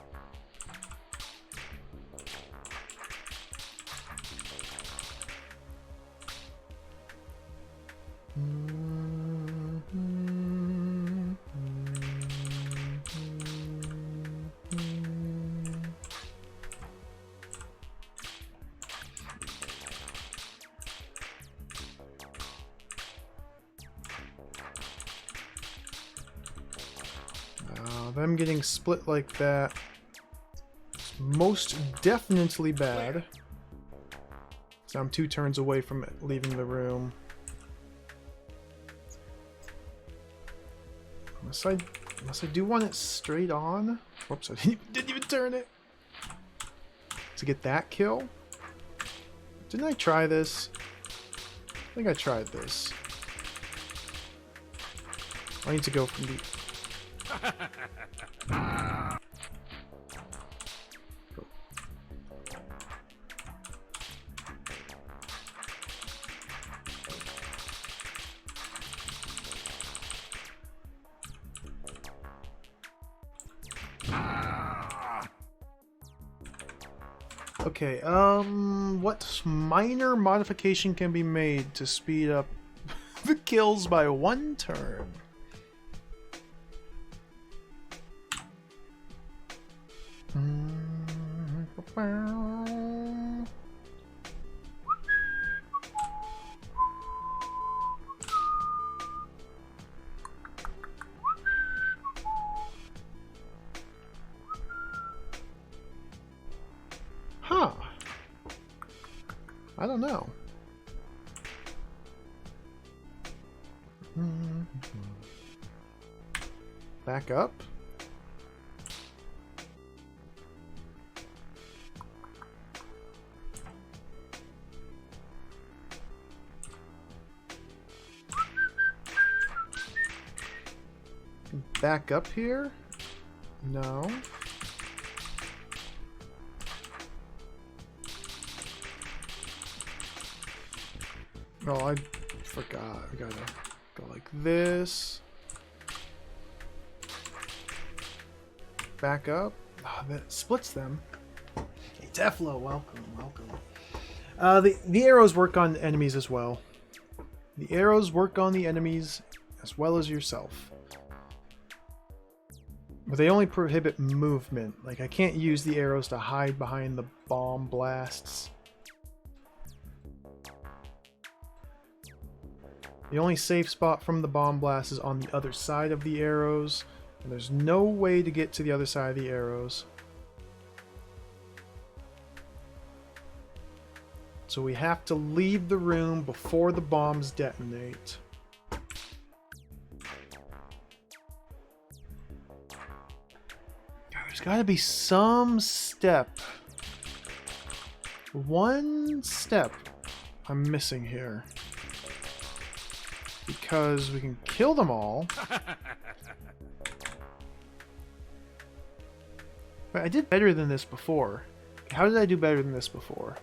Them getting split like that is most definitely bad. So I'm 2 turns away from leaving the room. Unless I do want it straight on. Whoops, I didn't even turn it. To get that kill. Didn't I try this? I think I tried this. I need to go from the... Okay, what minor modification can be made to speed up the kills by 1 turn? Huh. I don't know. Back up. Back up here? No. Oh, I forgot. We gotta go like this. back up. Oh, that splits them. Hey, Teflo, welcome, welcome. The arrows work on enemies as well. The arrows work on the enemies as well as yourself. But they only prohibit movement. Like, I can't use the arrows to hide behind the bomb blasts. The only safe spot from the bomb blast is on the other side of the arrows. And there's no way to get to the other side of the arrows. So we have to leave the room before the bombs detonate. There's got to be some step. One step I'm missing here. Because we can kill them all. But I did better than this before. How did I do better than this before?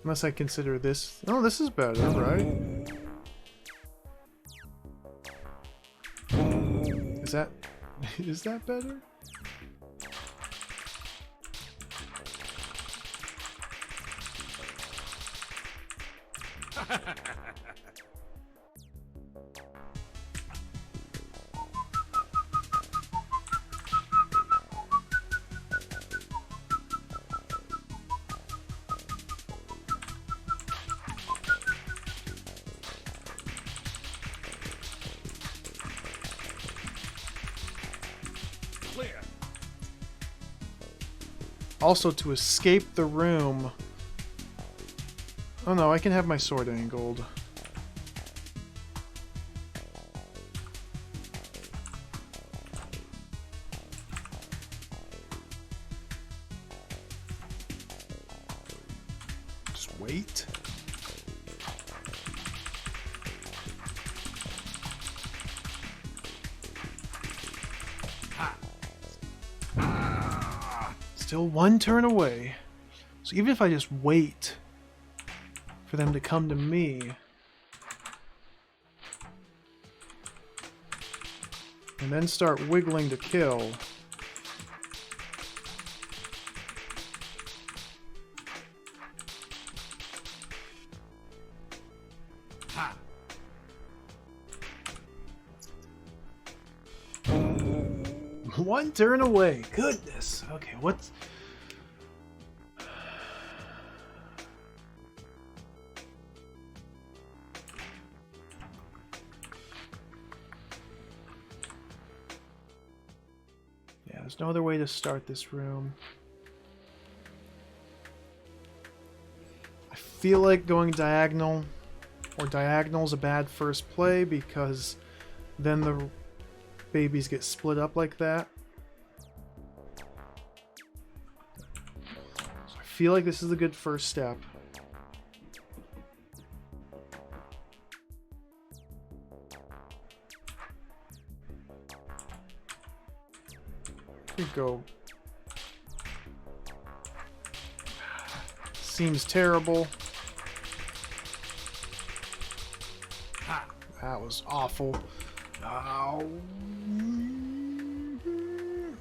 Unless I consider this... Oh, this is better, right? Is that... Is that better? Clear. Also, to escape the room... Oh no, I can have my sword angled. Just wait. Still one turn away. So even if I just wait for them to come to me, and then start wiggling to kill, Ha. one turn away. Goodness. Okay, what's... Yeah, there's no other way to start this room. I feel like going diagonal, or diagonal's a bad first play because then the babies get split up like that. So I feel like this is a good first step. Could go. Seems terrible. Ha. That was awful.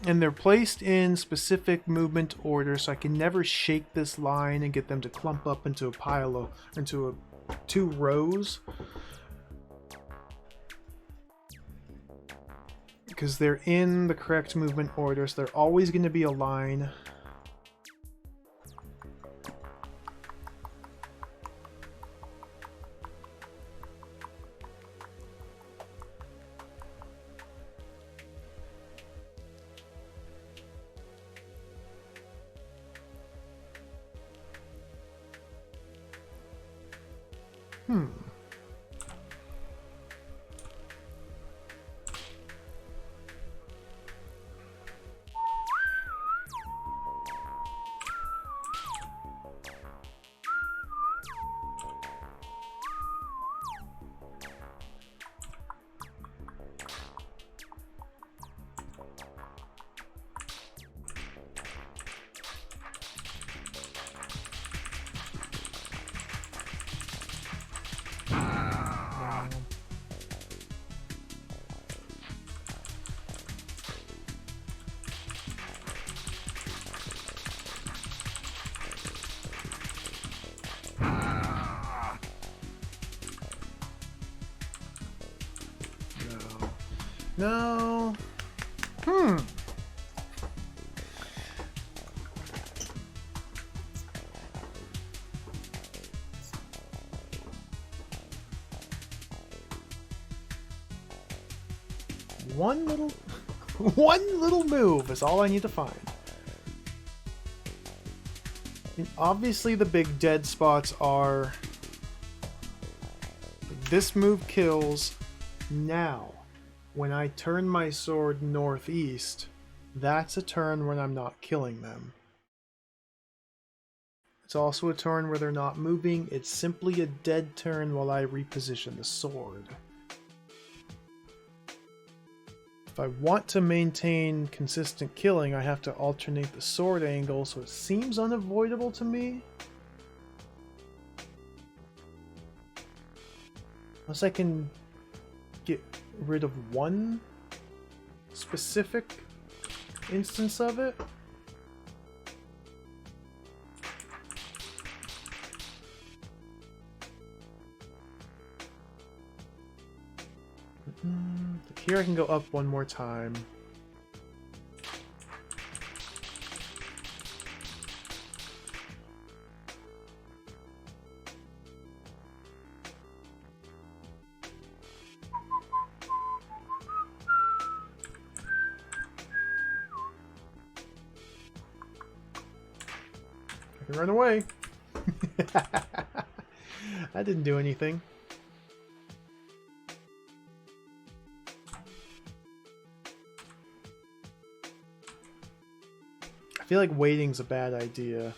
And they're placed in specific movement order, so I can never shake this line and get them to clump up into a pile of, two rows. Because they're in the correct movement order, so they're always going to be a line. No. Hmm. One little one little move is all I need to find. And obviously the big dead spots are this move kills now. When I turn my sword northeast, that's a turn when I'm not killing them. It's also a turn where they're not moving. It's simply a dead turn while I reposition the sword. If I want to maintain consistent killing, I have to alternate the sword angle, so it seems unavoidable to me. Unless I can get rid of one specific instance of it. Here I can go up one more time. I can run away. That didn't do anything. I feel like waiting's a bad idea.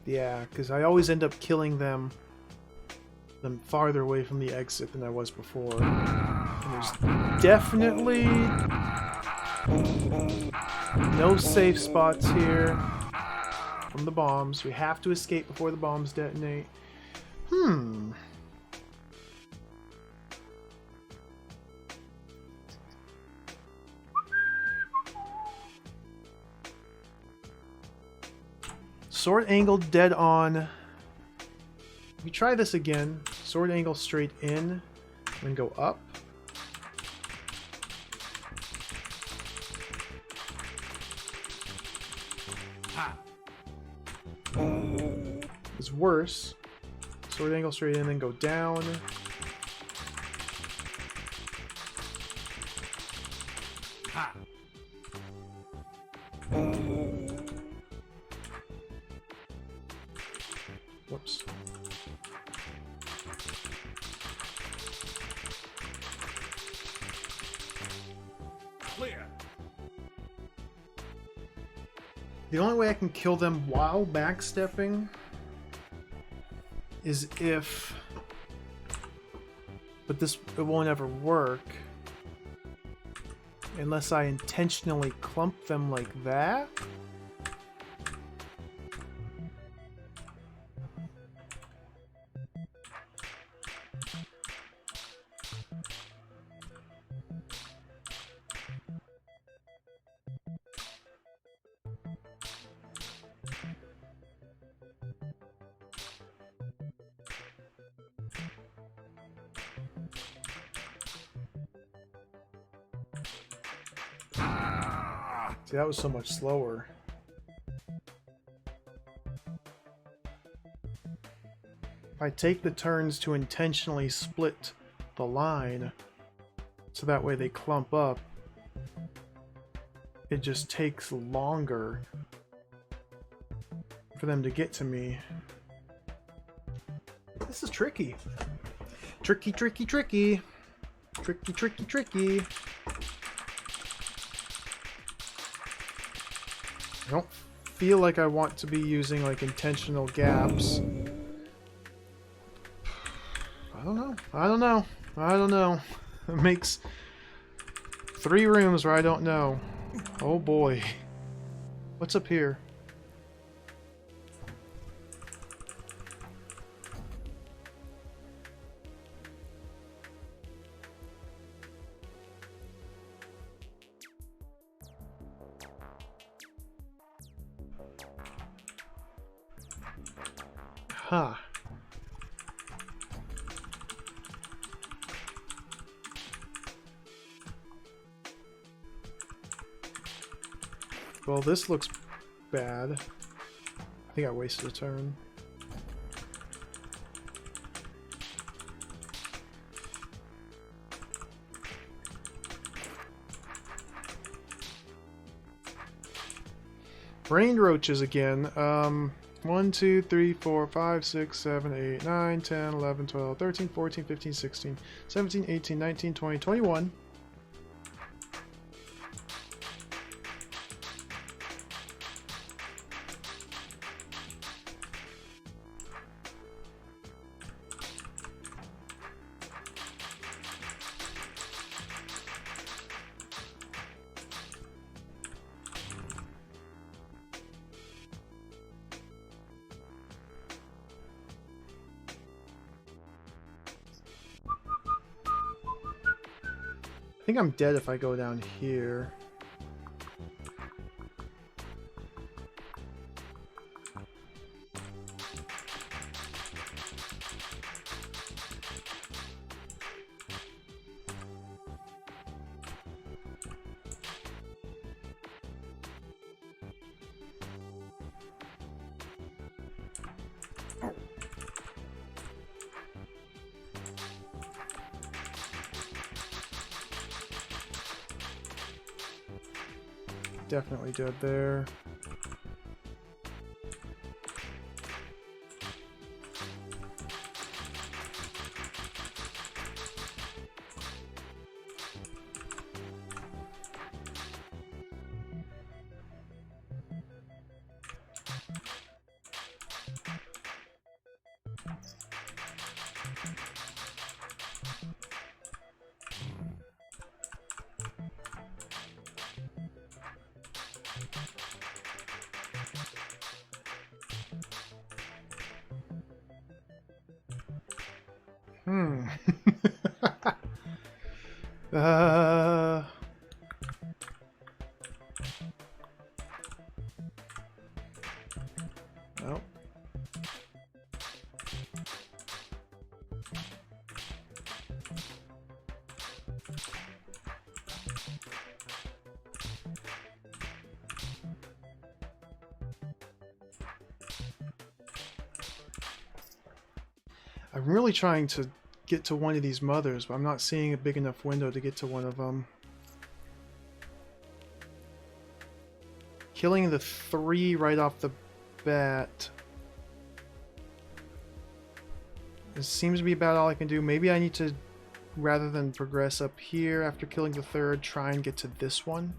Yeah, because I always end up killing them farther away from the exit than I was before. And there's definitely no safe spots here from the bombs. We have to escape before the bombs detonate. Sword angled dead on. If we try this again, sword angle straight in, then go up. It's worse. Sword angle straight in, then go down. Whoops. Clear. The only way I can kill them while backstepping is if... But it won't ever work unless I intentionally clump them like that. See, that was so much slower. If I take the turns to intentionally split the line, so that way they clump up, it just takes longer for them to get to me. This is tricky. Tricky, tricky, tricky. Tricky, tricky, tricky. I don't feel like I want to be using like intentional gaps. I don't know. I don't know. I don't know. It makes 3 rooms where I don't know. Oh boy. What's up here? Huh. Well, this looks bad. I think I wasted a turn. Brain roaches again. 1, 2, 3, 4, 5, 6, 7, 8, 9, 10, 11, 12, 13, 14, 15, 16, 17, 18, 19, 20, 21. I think I'm dead if I go down here. Definitely dead there. uh... Nope. I'm really trying to get to one of these mothers, but I'm not seeing a big enough window to get to one of them. Killing the 3 right off the bat. It seems to be about all I can do. Maybe I need to, rather than progress up here after killing the 3rd, try and get to this one.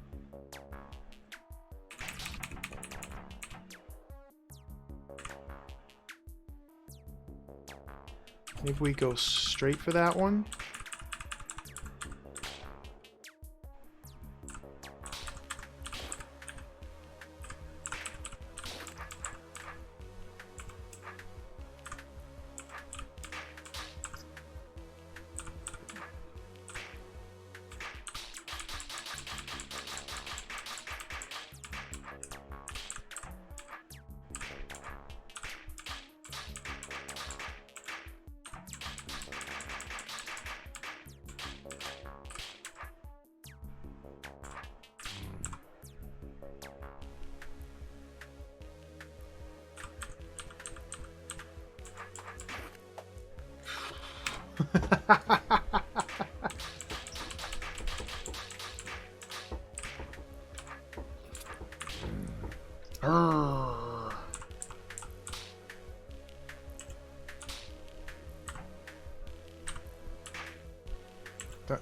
Maybe we go straight for that one.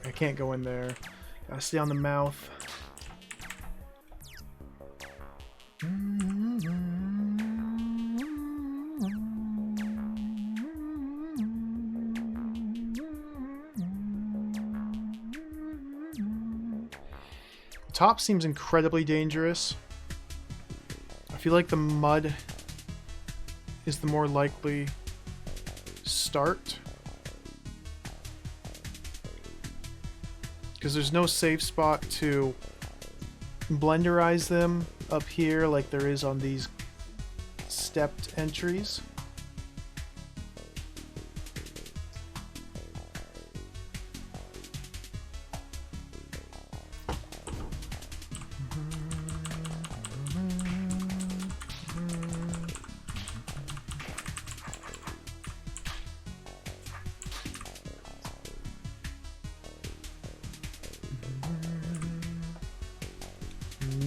I can't go in there. Gotta stay on the mouth. Top seems incredibly dangerous. I feel like the mud is the more likely start. Because there's no safe spot to blenderize them up here like there is on these stepped entries.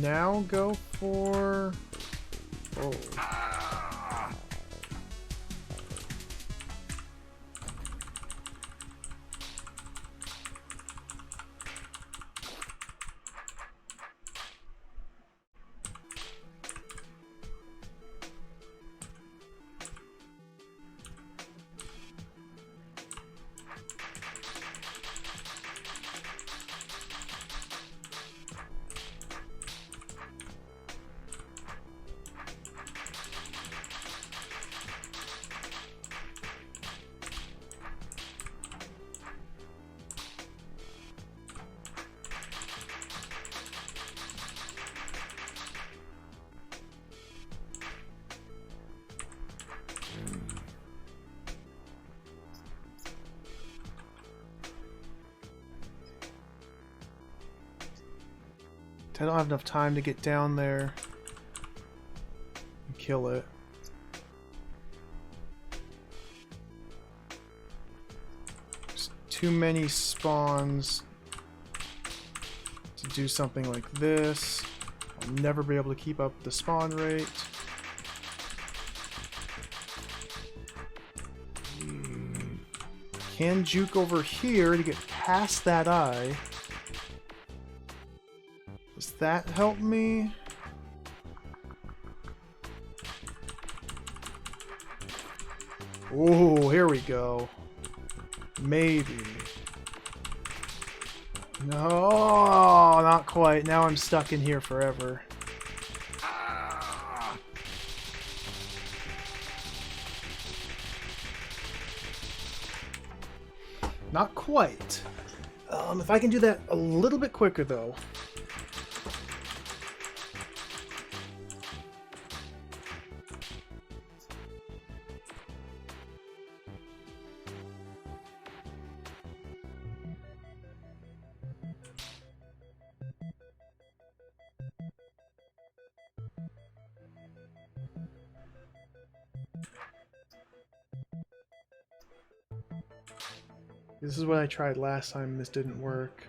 now go for... Oh. I don't have enough time to get down there and kill it. There's too many spawns to do something like this. I'll never be able to keep up the spawn rate. Can juke over here to get past that eye. Does that help me? Oh, here we go. Maybe. No, not quite. Now I'm stuck in here forever. Not quite. If I can do that a little bit quicker, though. This is what I tried last time and this didn't work.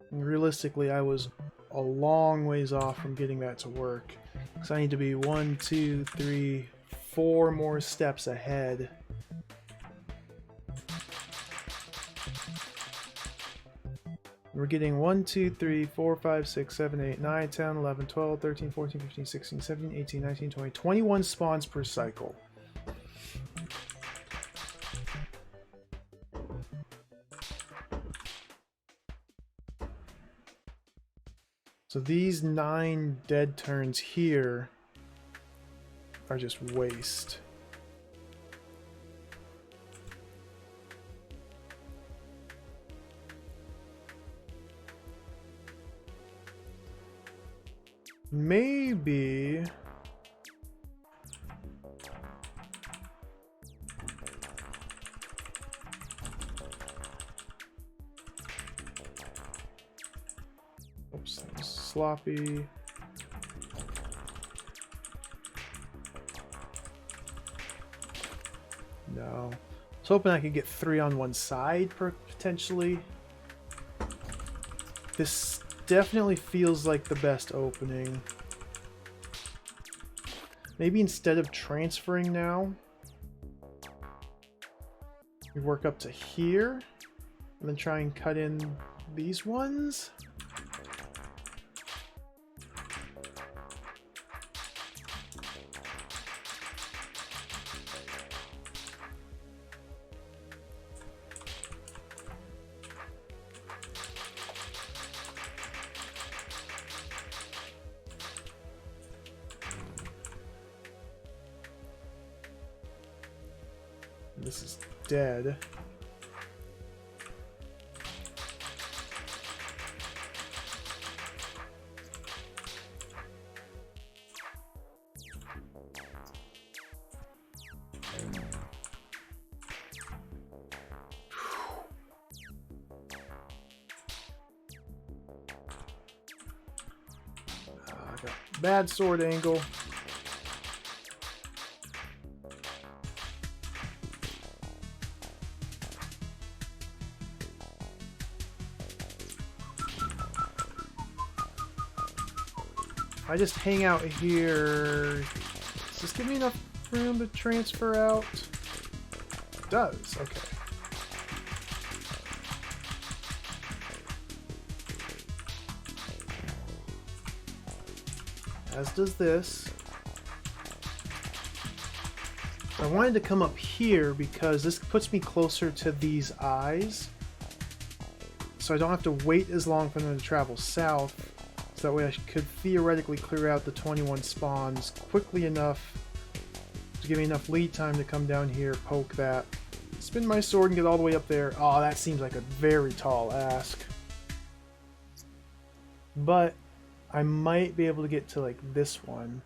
And realistically, I was a long ways off from getting that to work. So I need to be 1, 2, 3, 4 more steps ahead. We're getting 1, 2, 3, 4, 5, 6, 7, 8, 9, 10, 11, 12, 13, 14, 15, 16, 17, 18, 19, 20, 21 spawns per cycle. So these 9 dead turns here are just waste. Maybe... Oops, that was sloppy. No. I was hoping I could get 3 on one side, potentially. This definitely feels like the best opening. Maybe instead of transferring now, we work up to here and then try and cut in these ones. This is dead. I got bad sword angle. I just hang out here, does this give me enough room to transfer out? It does, okay. As does this. I wanted to come up here because this puts me closer to these eyes. So I don't have to wait as long for them to travel south. So that way I could theoretically clear out the 21 spawns quickly enough to give me enough lead time to come down here, poke that, spin my sword and get all the way up there. Oh, that seems like a very tall ask. But I might be able to get to like this one.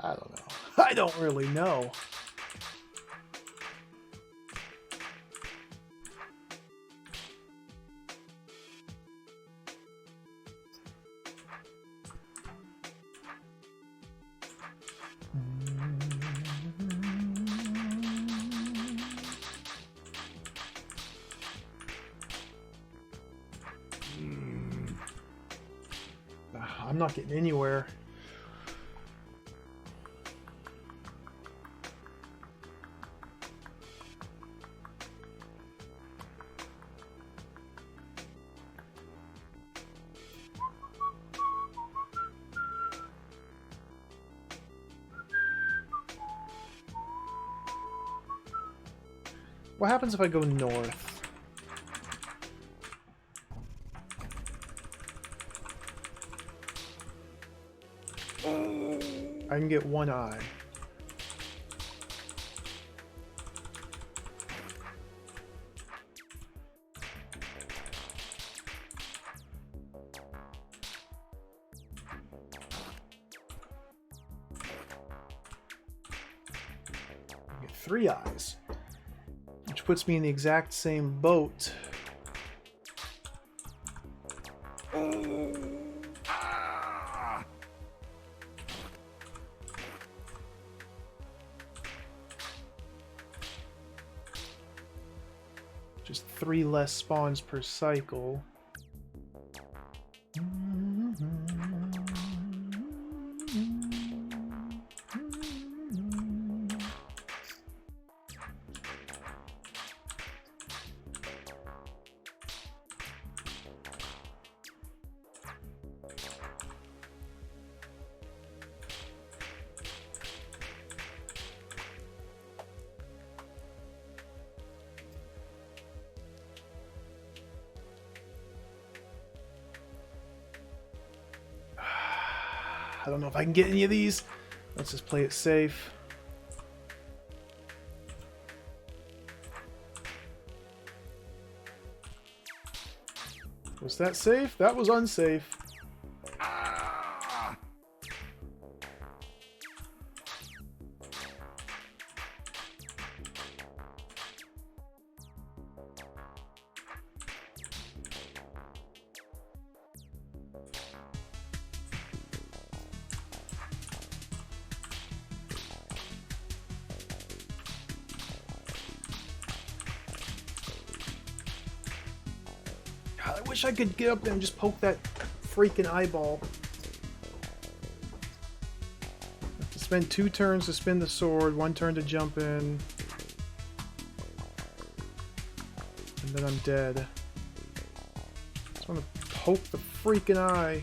I don't know. I don't really know. I'm not getting anywhere. What happens if I go north? I can get one eye. I get 3 eyes, which puts me in the exact same boat. Just 3 less spawns per cycle. I don't know if I can get any of these. Let's just play it safe. Was that safe? That was unsafe. God, I wish I could get up there and just poke that freaking eyeball. I have to spend 2 turns to spin the sword, 1 turn to jump in. And then I'm dead. I just want to poke the freaking eye.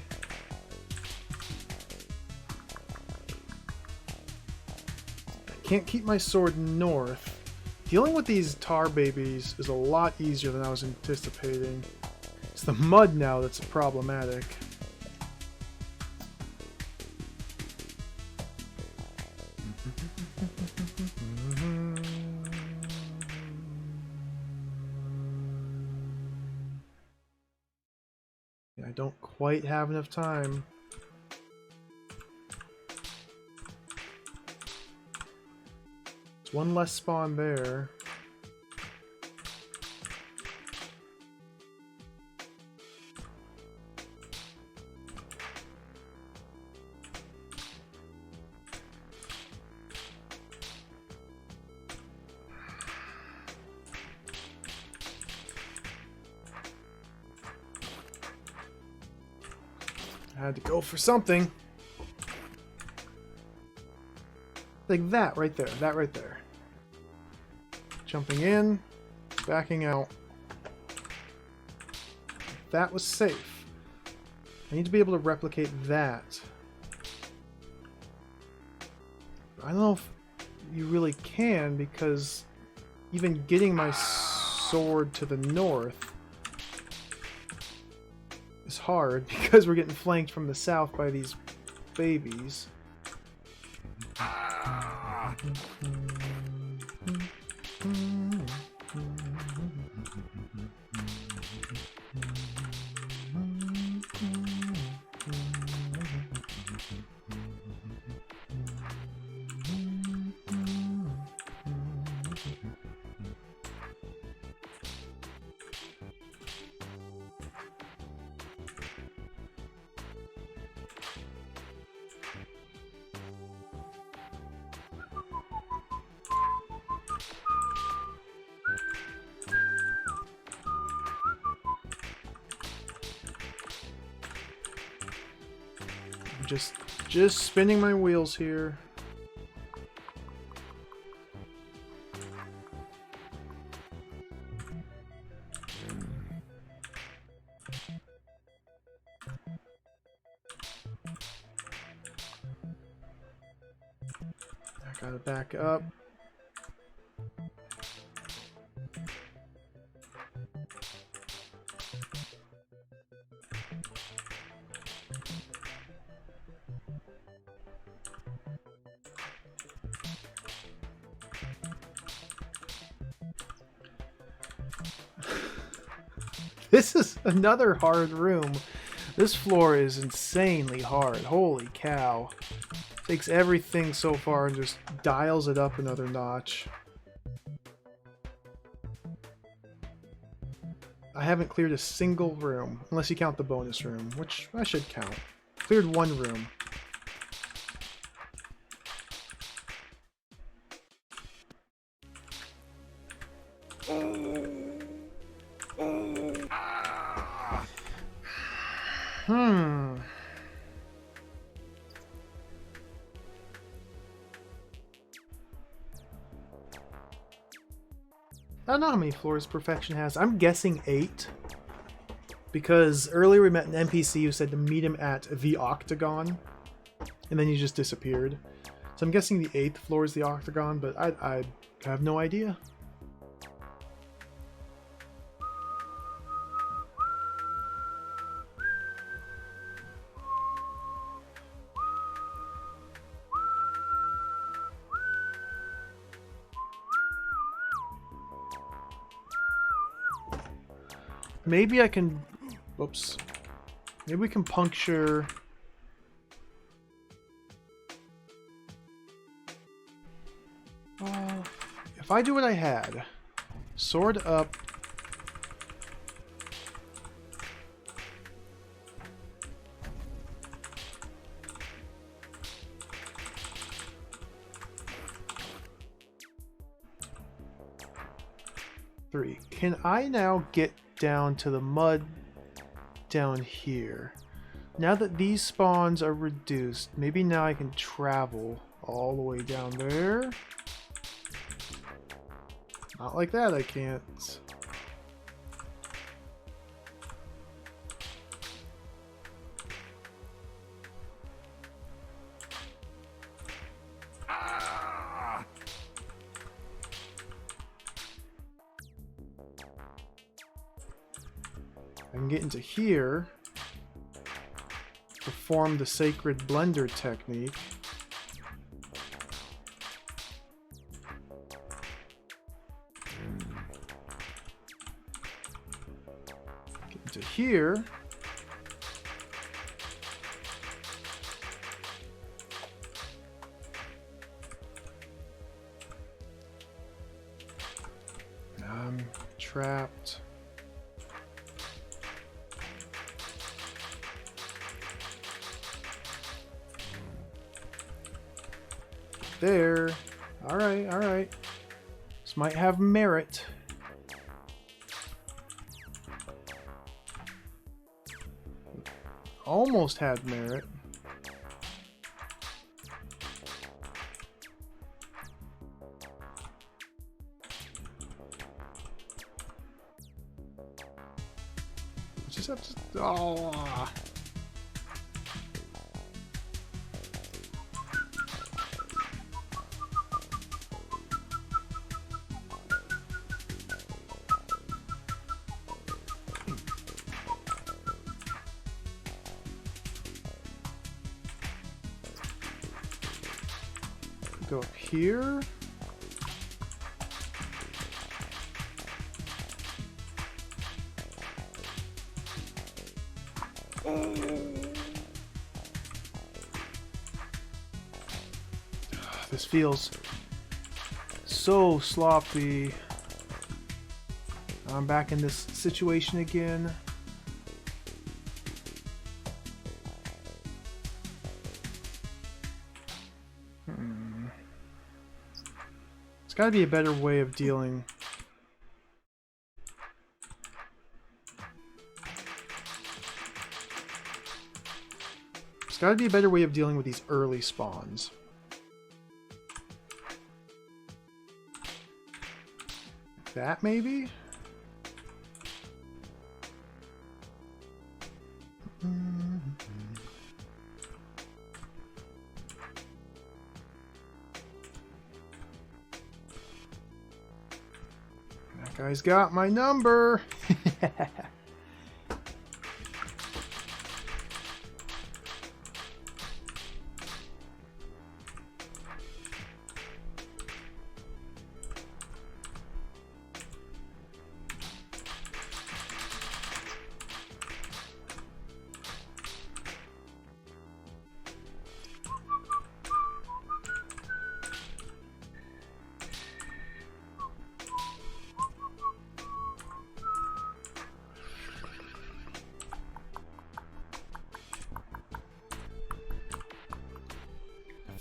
I can't keep my sword north. Dealing with these tar babies is a lot easier than I was anticipating. It's the mud now that's problematic. Yeah, I don't quite have enough time. There's 1 less spawn there. I had to go for something. Like that right there. That right there. Jumping in, backing out. That was safe. I need to be able to replicate that. I don't know if you really can, because even getting my sword to the north is hard because we're getting flanked from the south by these babies. Just spinning my wheels here. I gotta back up. This is another hard room. This floor is insanely hard. Holy cow. Takes everything so far and just dials it up another notch. I haven't cleared a single room, unless you count the bonus room, which I should count. Cleared one room. I don't know how many floors Perfection has. I'm guessing 8. Because earlier we met an NPC who said to meet him at the Octagon. And then he just disappeared. So I'm guessing the 8th floor is the Octagon, but I have no idea. Maybe I can... Whoops. Maybe we can puncture... if I do what I had... Sword up... Three. Can I now get down to the mud down here? Now that these spawns are reduced, maybe now I can travel all the way down there. Not like that, I can't. I can get into here, perform the sacred blender technique. Get into here. I'm trapped. There. Alright, alright. This might have merit. Almost had merit. just... Oh. Go up here. This feels so sloppy. I'm back in this situation again. There's got to be a better way of dealing. There's got to be a better way of dealing with these early spawns. That maybe? That guy's got my number.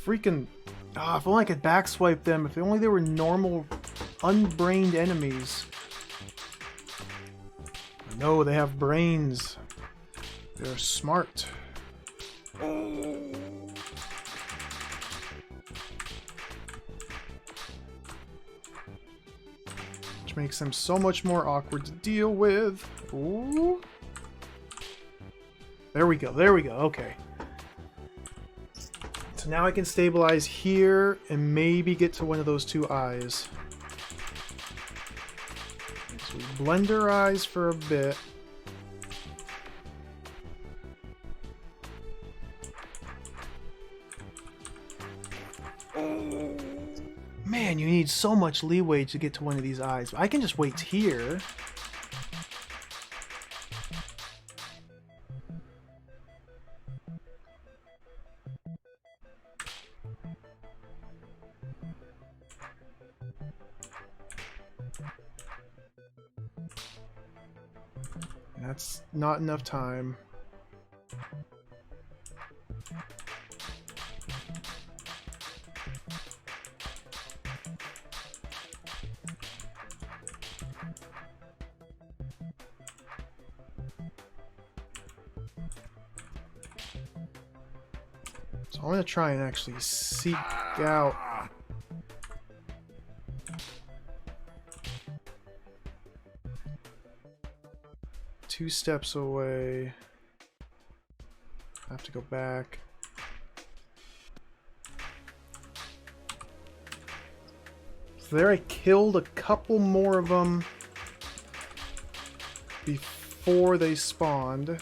Freaking... Ah, if only I could backswipe them. If only they were normal, unbrained enemies. No, they have brains. They're smart. Which makes them so much more awkward to deal with. Ooh. There we go, okay. So now I can stabilize here and maybe get to one of those two eyes. So we blend our eyes for a bit. Man, you need so much leeway to get to one of these eyes. I can just wait here. That's not enough time. So I'm going to try and actually seek out... Two steps away. I have to go back. So there I killed a couple more of them before they spawned.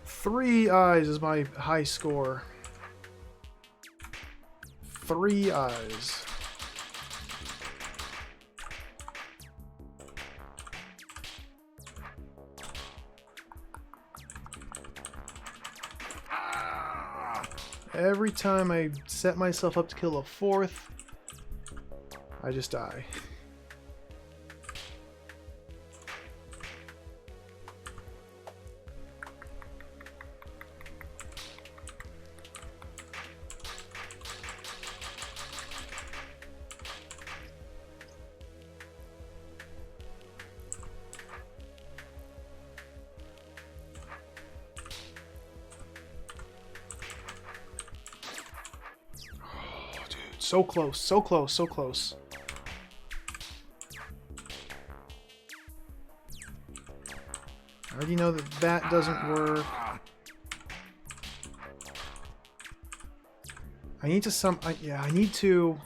Three eyes is my high score. 3 eyes. Every time I set myself up to kill a 4th, I just die. so close, so close, so close. I already know that that doesn't work. I need to I need to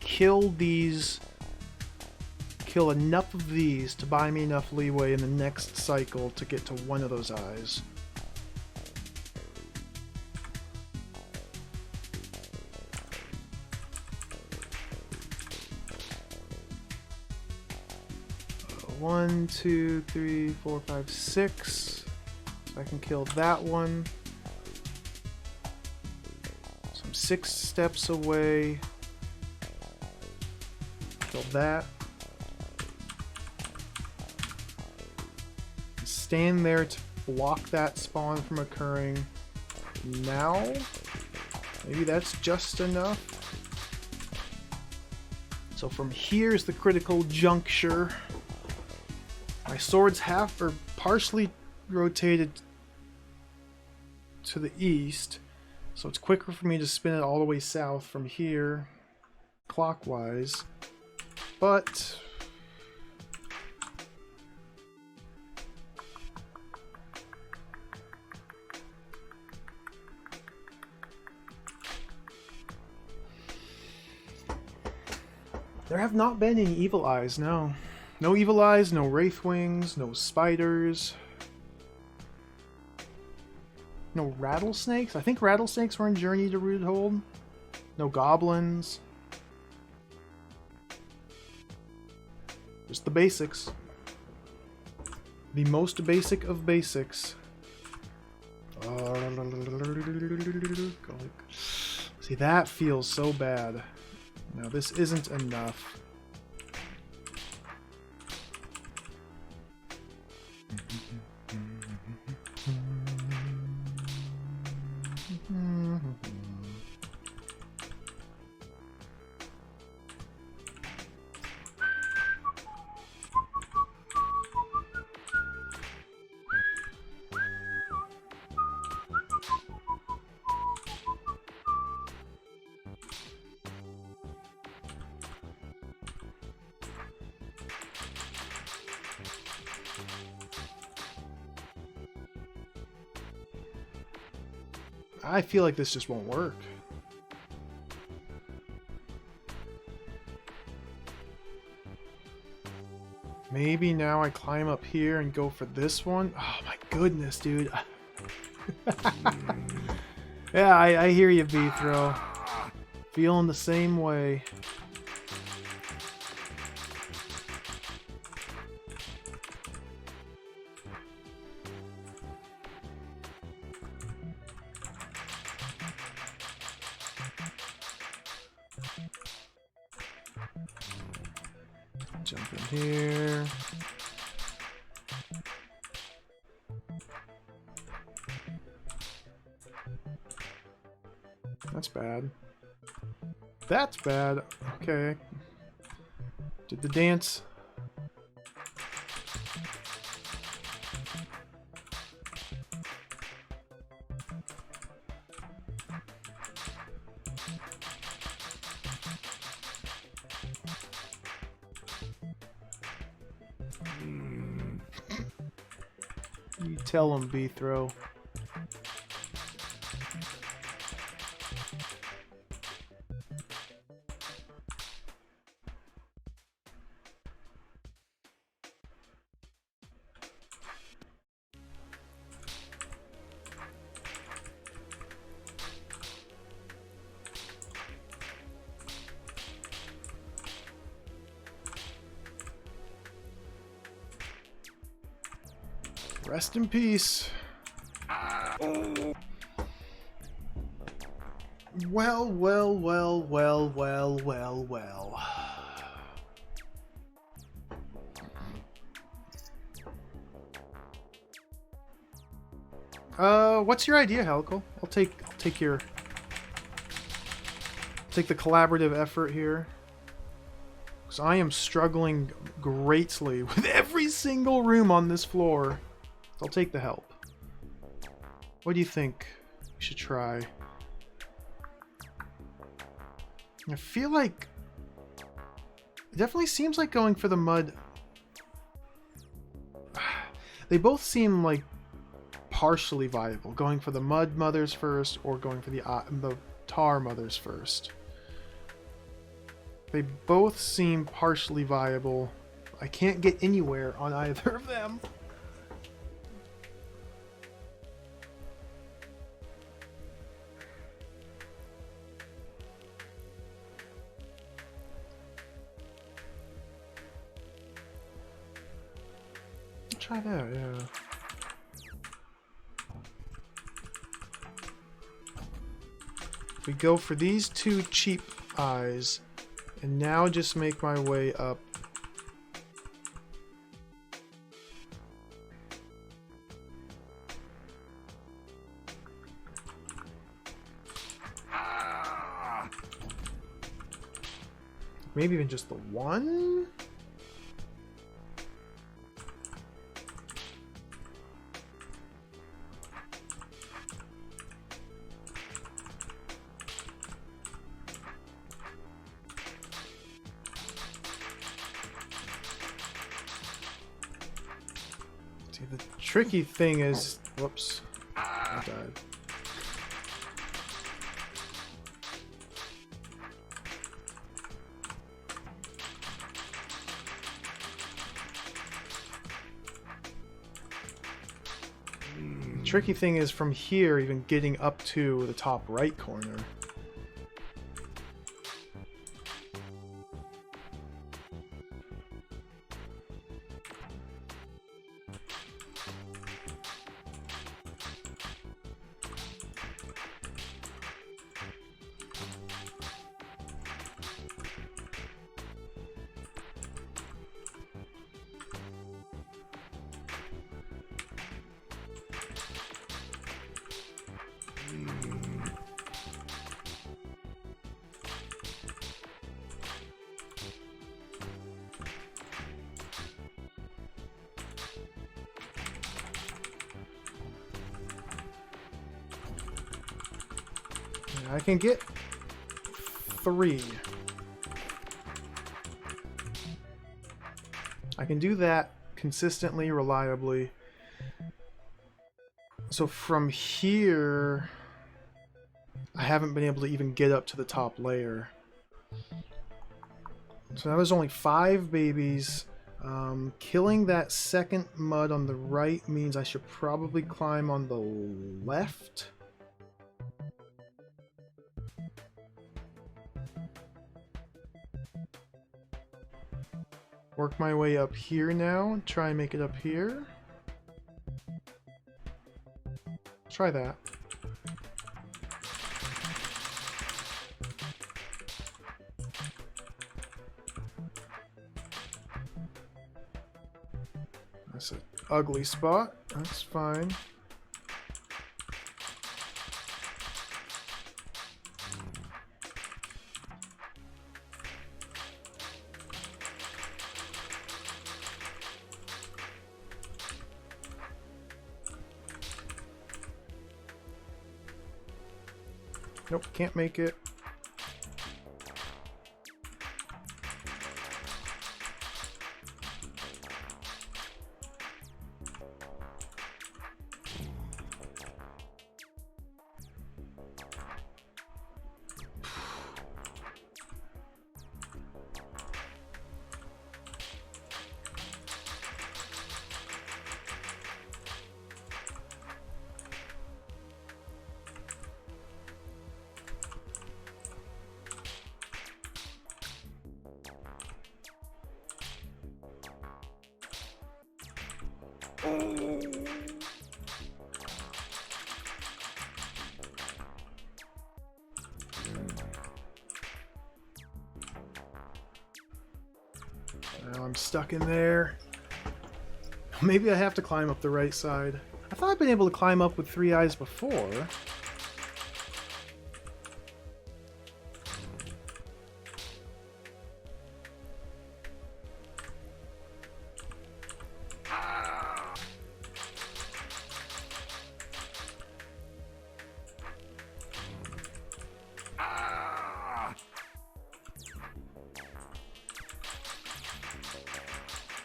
kill these, kill enough of these to buy me enough leeway in the next cycle to get to one of those eyes. One, two, three, four, five, six. So I can kill that one. So I'm 6 steps away. Kill that. Stand there to block that spawn from occurring. Now, maybe that's just enough. So from here's the critical juncture. My sword's half or partially rotated to the east, so it's quicker for me to spin it all the way south from here, clockwise. But there have not been any evil eyes, no. No evil eyes, no wraith wings, no spiders. No rattlesnakes? I think rattlesnakes were in Journey to Roothold. No goblins. Just the basics. The most basic of basics. See, that feels so bad. Now, this isn't enough. I feel like this just won't work. Maybe now I climb up here and go for this one. Oh my goodness, dude. Yeah, I hear you, V-Throw. Feeling the same way. Jump in here. That's bad. That's bad. Okay. Did the dance. You tell him, B-Throw. Rest in peace. Well, well, well, well, well, well, well. What's your idea, Helical? I'll take the collaborative effort here. Because I am struggling greatly with every single room on this floor. I'll take the help. What do you think we should try? I feel like it definitely seems like going for the mud. They both seem like partially viable. Going for the mud mothers first, or going for the tar mothers first. They both seem partially viable. I can't get anywhere on either of them. Try that, yeah. If we go for these two cheap eyes, and now just make my way up. Maybe even just the one? See, the tricky thing is... Whoops. I died. Tricky thing is from here even getting up to the top right corner. I can get 3. I can do that consistently, reliably. So from here, I haven't been able to even get up to the top layer. So that was only 5 babies. Killing that second mud on the right means I should probably climb on the left. Work my way up here now. Try and make it up here. Try that. That's an ugly spot. That's fine. Nope, can't make it. Now I'm stuck in there. Maybe I have to climb up the right side. I thought I'd been able to climb up with 3 eyes before.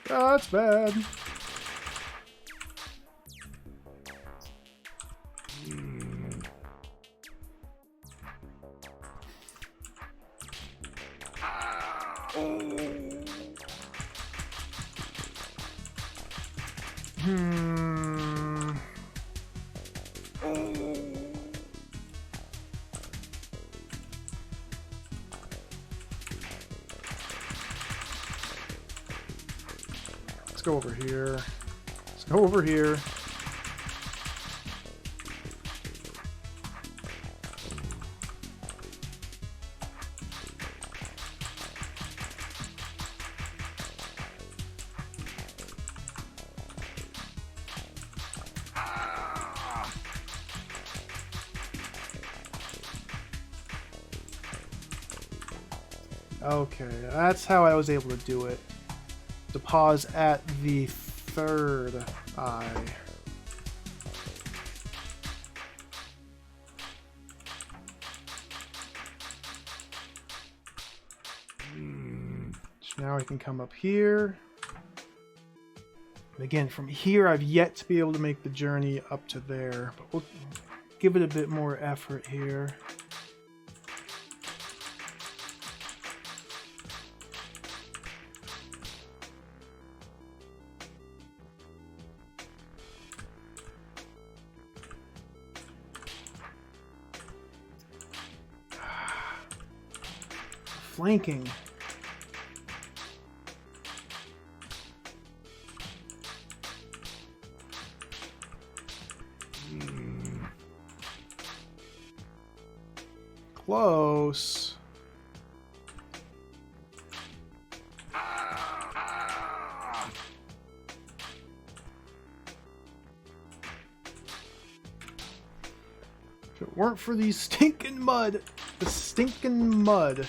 That's bad. Let's go over here. Let's go over here. Okay, that's how I was able to do it. To pause at the third eye. So now I can come up here. And again, from here I've yet to be able to make the journey up to there, but we'll give it a bit more effort here. Flanking. Close. If it weren't for these stinking mud, the stinking mud.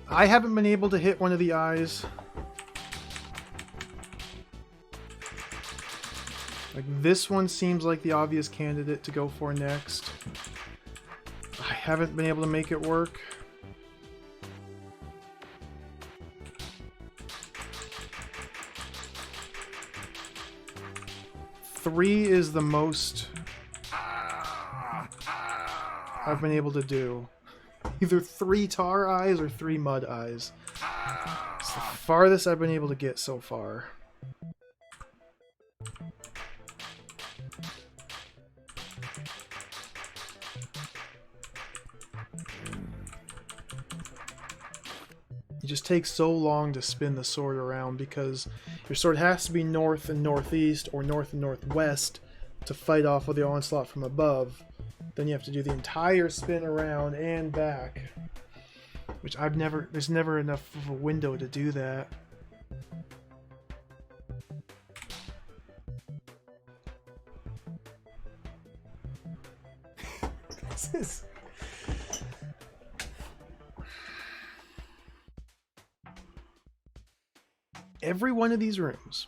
I haven't been able to hit one of the eyes. Like, this one seems like the obvious candidate to go for next. I haven't been able to make it work. Three is the most I've been able to do. Either 3 tar eyes or 3 mud eyes. It's the farthest I've been able to get so far. It just takes so long to spin the sword around because your sword has to be north and northeast or north and northwest to fight off with the onslaught from above. Then you have to do the entire spin around and back, which there's never enough of a window to do that. This is... Every one of these rooms,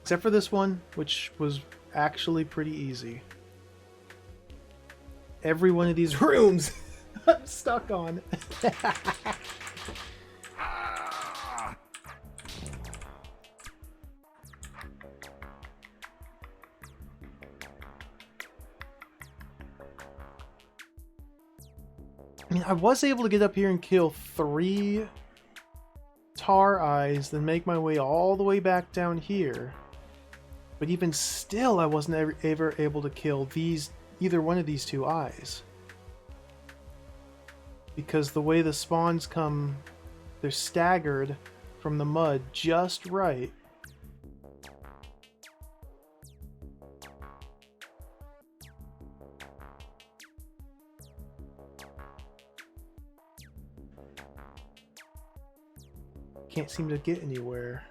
except for this one, which was actually pretty easy. Every one of these rooms I'm stuck on. I mean, I was able to get up here and kill 3 tar eyes, then make my way all the way back down here. But even still, I wasn't ever able to kill either one of these 2 eyes. Because the way the spawns come, they're staggered from the mud just right. can't seem to get anywhere.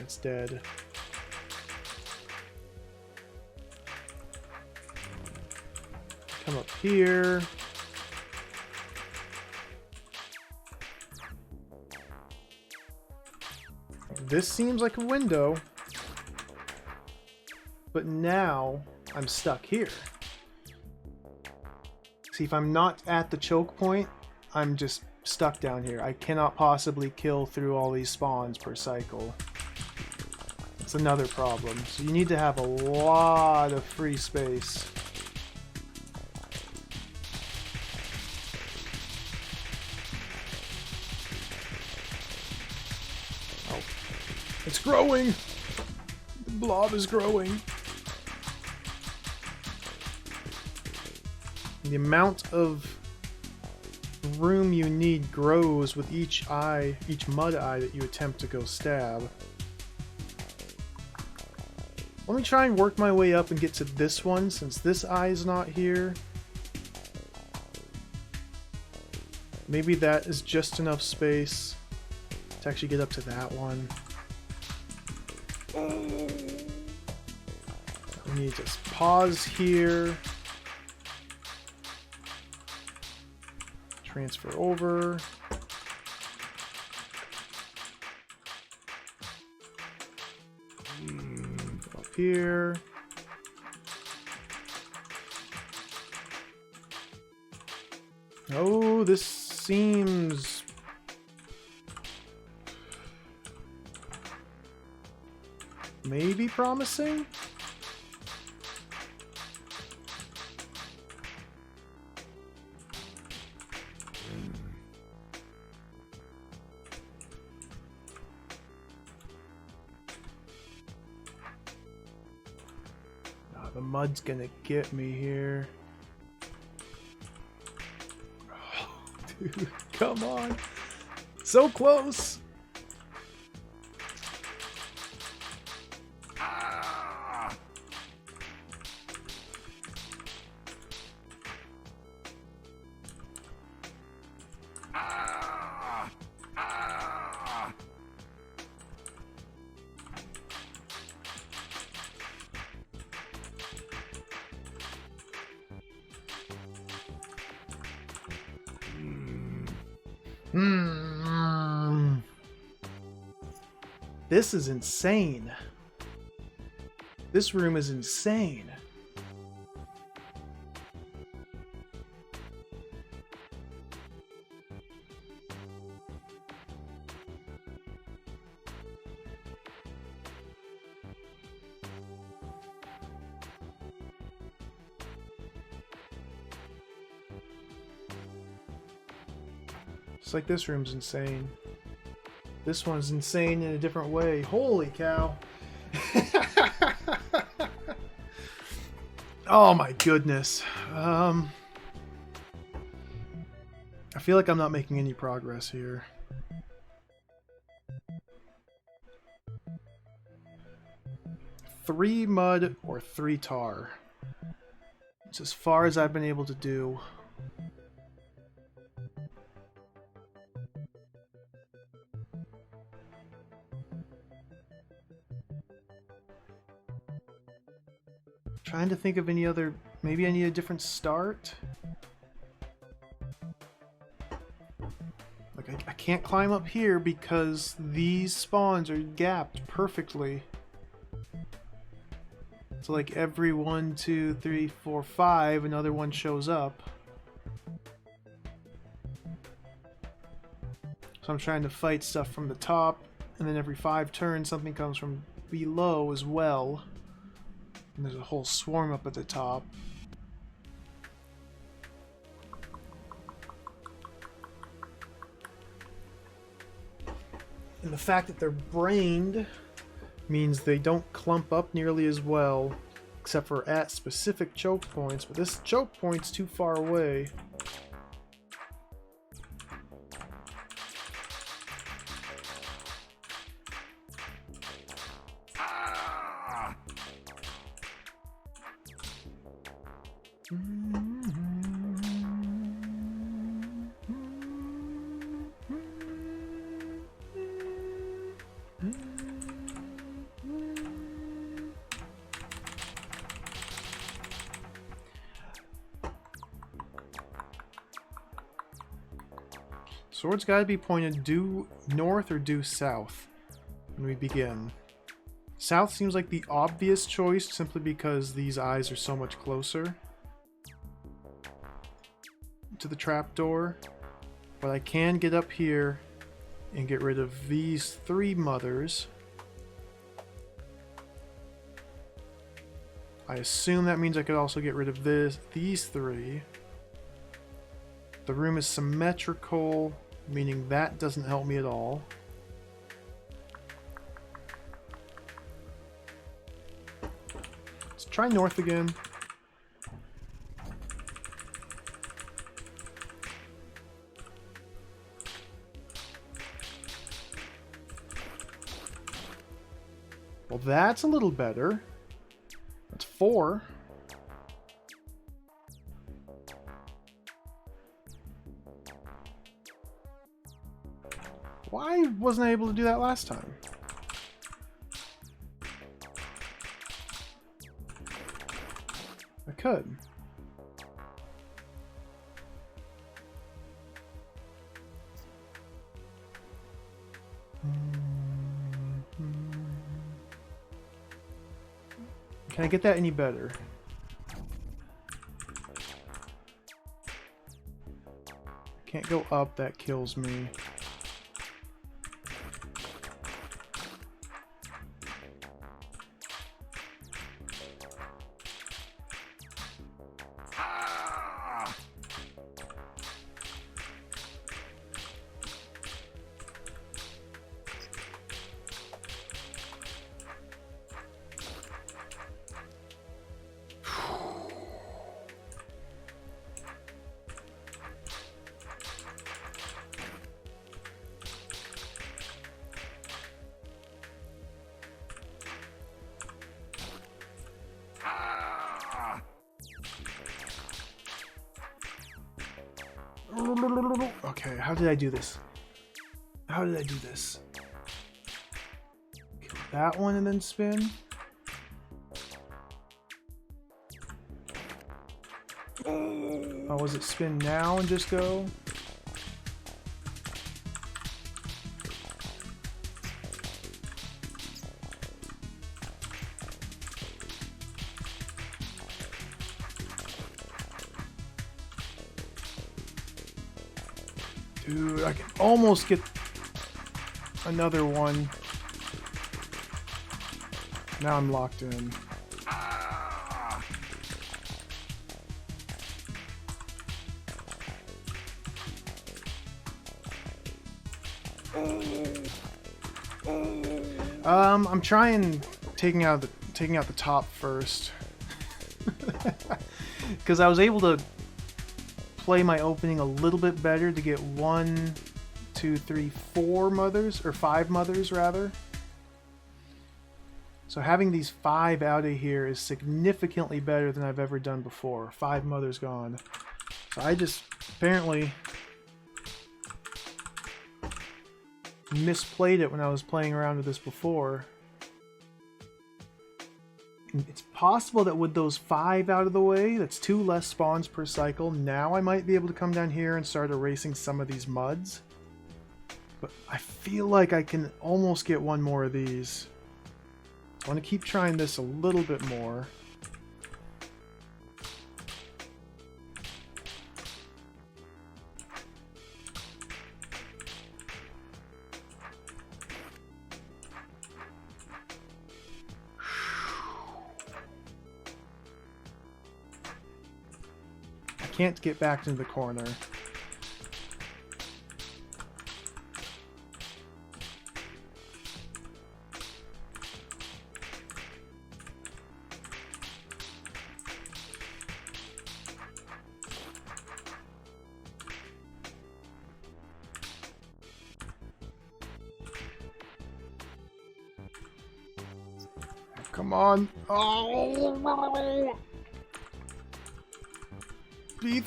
It's dead. Come up here. This seems like a window, but now I'm stuck here. See, if I'm not at the choke point, I'm just stuck down here. I cannot possibly kill through all these spawns per cycle. It's another problem. So you need to have a lot of free space. Oh, it's growing! The blob is growing. The amount of room you need grows with each mud eye that you attempt to go stab. Let me try and work my way up and get to this one, since this eye is not here. Maybe that is just enough space to actually get up to that one. We need to just pause here. Transfer over. Up here. Oh, this seems... maybe promising? The mud's gonna get me here. Oh, dude, come on. So close. This is insane. This room is insane. It's like this room's insane. This one's insane in a different way. Holy cow. Oh my goodness. I feel like I'm not making any progress here. Three mud or 3 tar. It's as far as I've been able to do. Trying to think of any other... maybe I need a different start? Like, I can't climb up here because these spawns are gapped perfectly. So like every 1, 2, 3, 4, 5, another one shows up. So I'm trying to fight stuff from the top, and then every 5 turns something comes from below as well. And there's a whole swarm up at the top. And the fact that they're brained means they don't clump up nearly as well, except for at specific choke points. But this choke point's too far away. Sword's gotta be pointed due north or due south when we begin. South seems like the obvious choice simply because these eyes are so much closer to the trapdoor. But I can get up here and get rid of these 3 mothers. I assume that means I could also get rid of these 3. The room is symmetrical, meaning that doesn't help me at all. Let's try north again. Well, that's a little better. That's 4. Why wasn't I able to do that last time? I could. Can I get that any better? Can't go up, that kills me. Okay, how did I do this? How did I do this? Kill that one and then spin? Oh, was it spin now and just go? Dude, I can almost get another one. Now I'm locked in. I'm trying taking out the top first. Because I was able to play my opening a little bit better to get 1, 2, 3, 4 mothers, or 5 mothers rather. So having these 5 out of here is significantly better than I've ever done before. 5 mothers gone. So I just apparently misplayed it when I was playing around with this before. It's possible that with those 5 out of the way, that's 2 less spawns per cycle. Now I might be able to come down here and start erasing some of these muds. But I feel like I can almost get 1 more of these. I want to keep trying this a little bit more. Can't get back into the corner. Come on. Oh!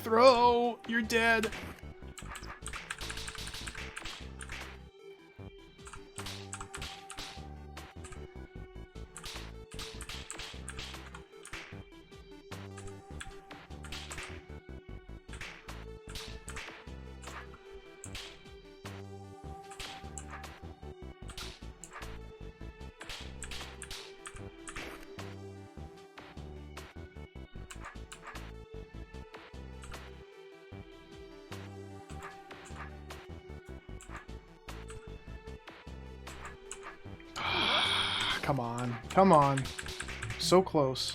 Throw! You're dead! come on. Come on. So close.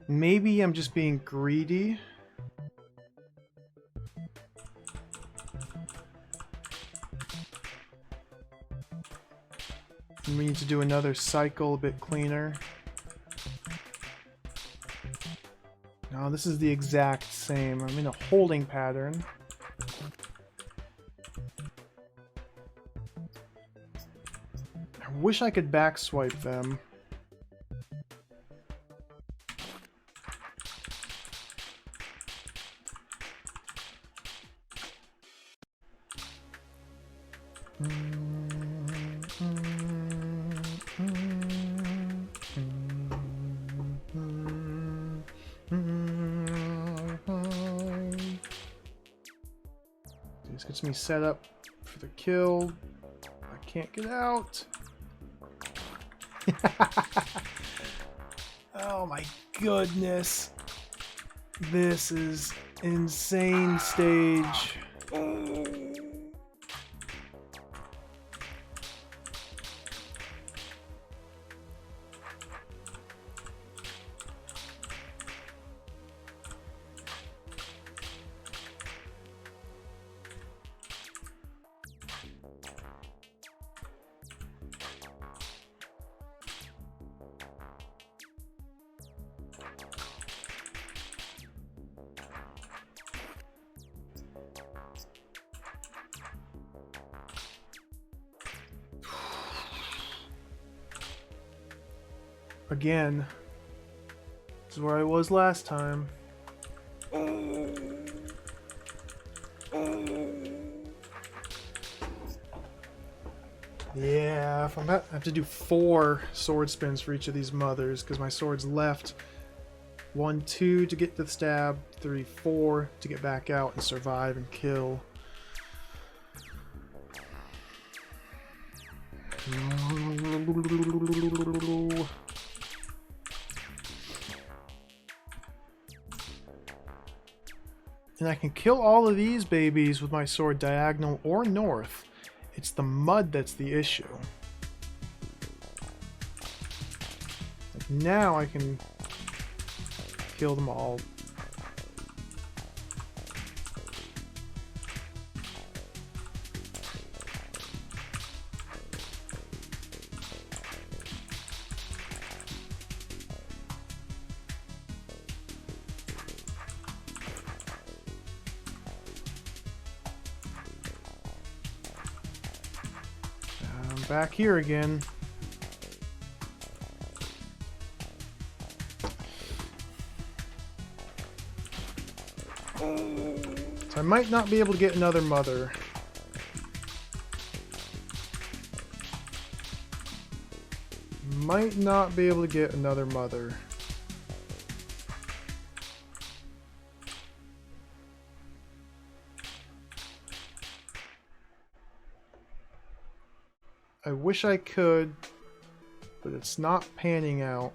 Maybe I'm just being greedy. And we need to do another cycle a bit cleaner. No, this is the exact same. I'm in a holding pattern. I wish I could back swipe them. This gets me set up for the kill. I can't get out. Oh my goodness. This is insane stage. Again, this is where I was last time. Yeah, if I'm I have to do 4 sword spins for each of these mothers because my sword's left. 1, 2 to get to the stab, 3, 4 to get back out and survive and kill. And I can kill all of these babies with my sword diagonal or north. It's the mud that's the issue. Like now I can kill them all. Back here again. So I might not be able to get another mother. Might not be able to get another mother. I wish I could, but it's not panning out.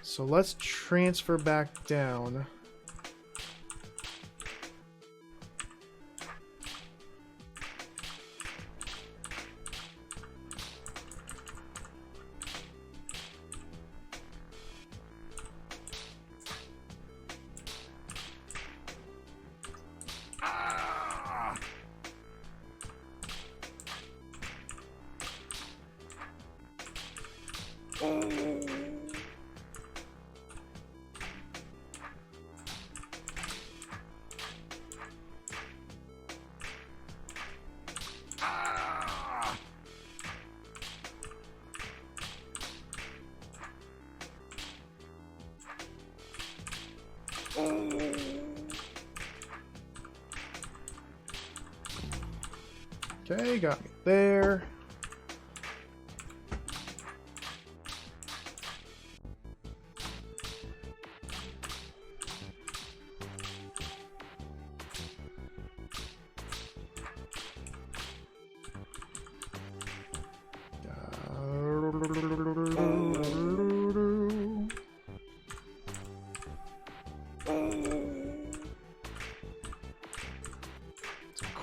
So let's transfer back down. Okay, got me there.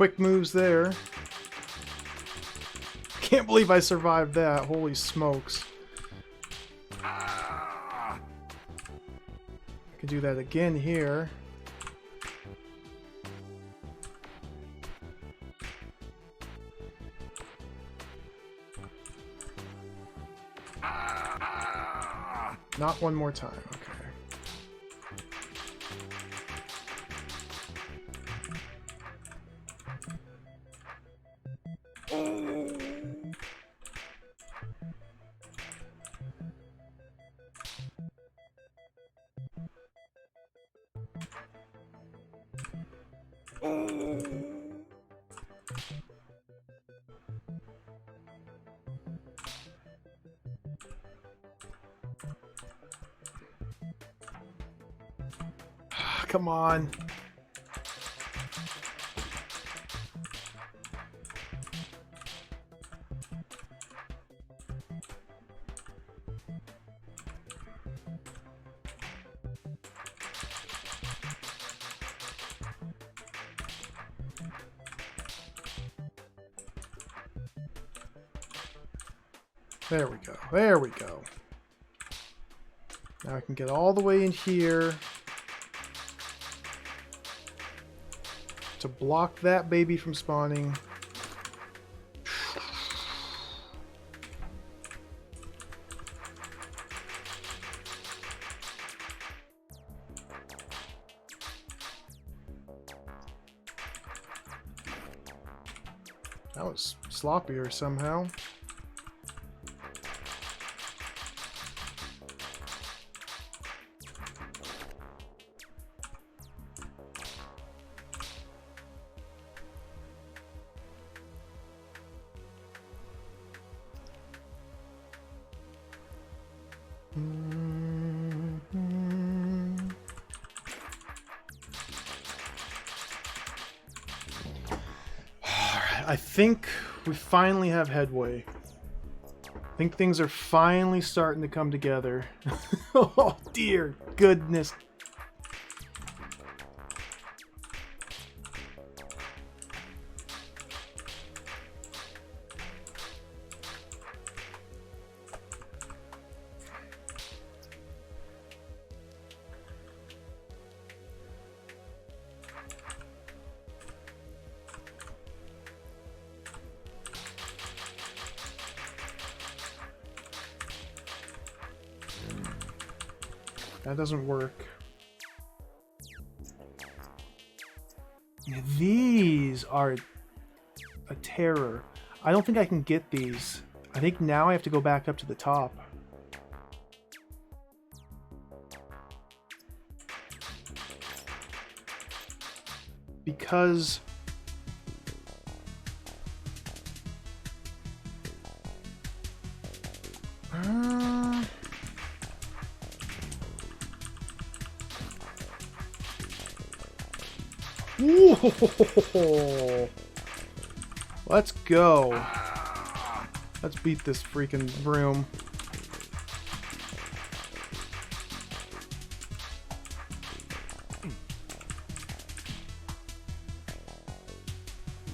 quick moves there. Can't believe I survived that. Holy smokes. I can do that again here. Not one more time, okay. Come on. There we go. There we go. Now I can get all the way in here to block that baby from spawning. That was sloppier somehow. I think we finally have headway. I think things are finally starting to come together. Oh dear goodness. That doesn't work. These are a terror. I don't think I can get these. I think now I have to go back up to the top. Because whoa. Let's go. Let's beat this freaking broom.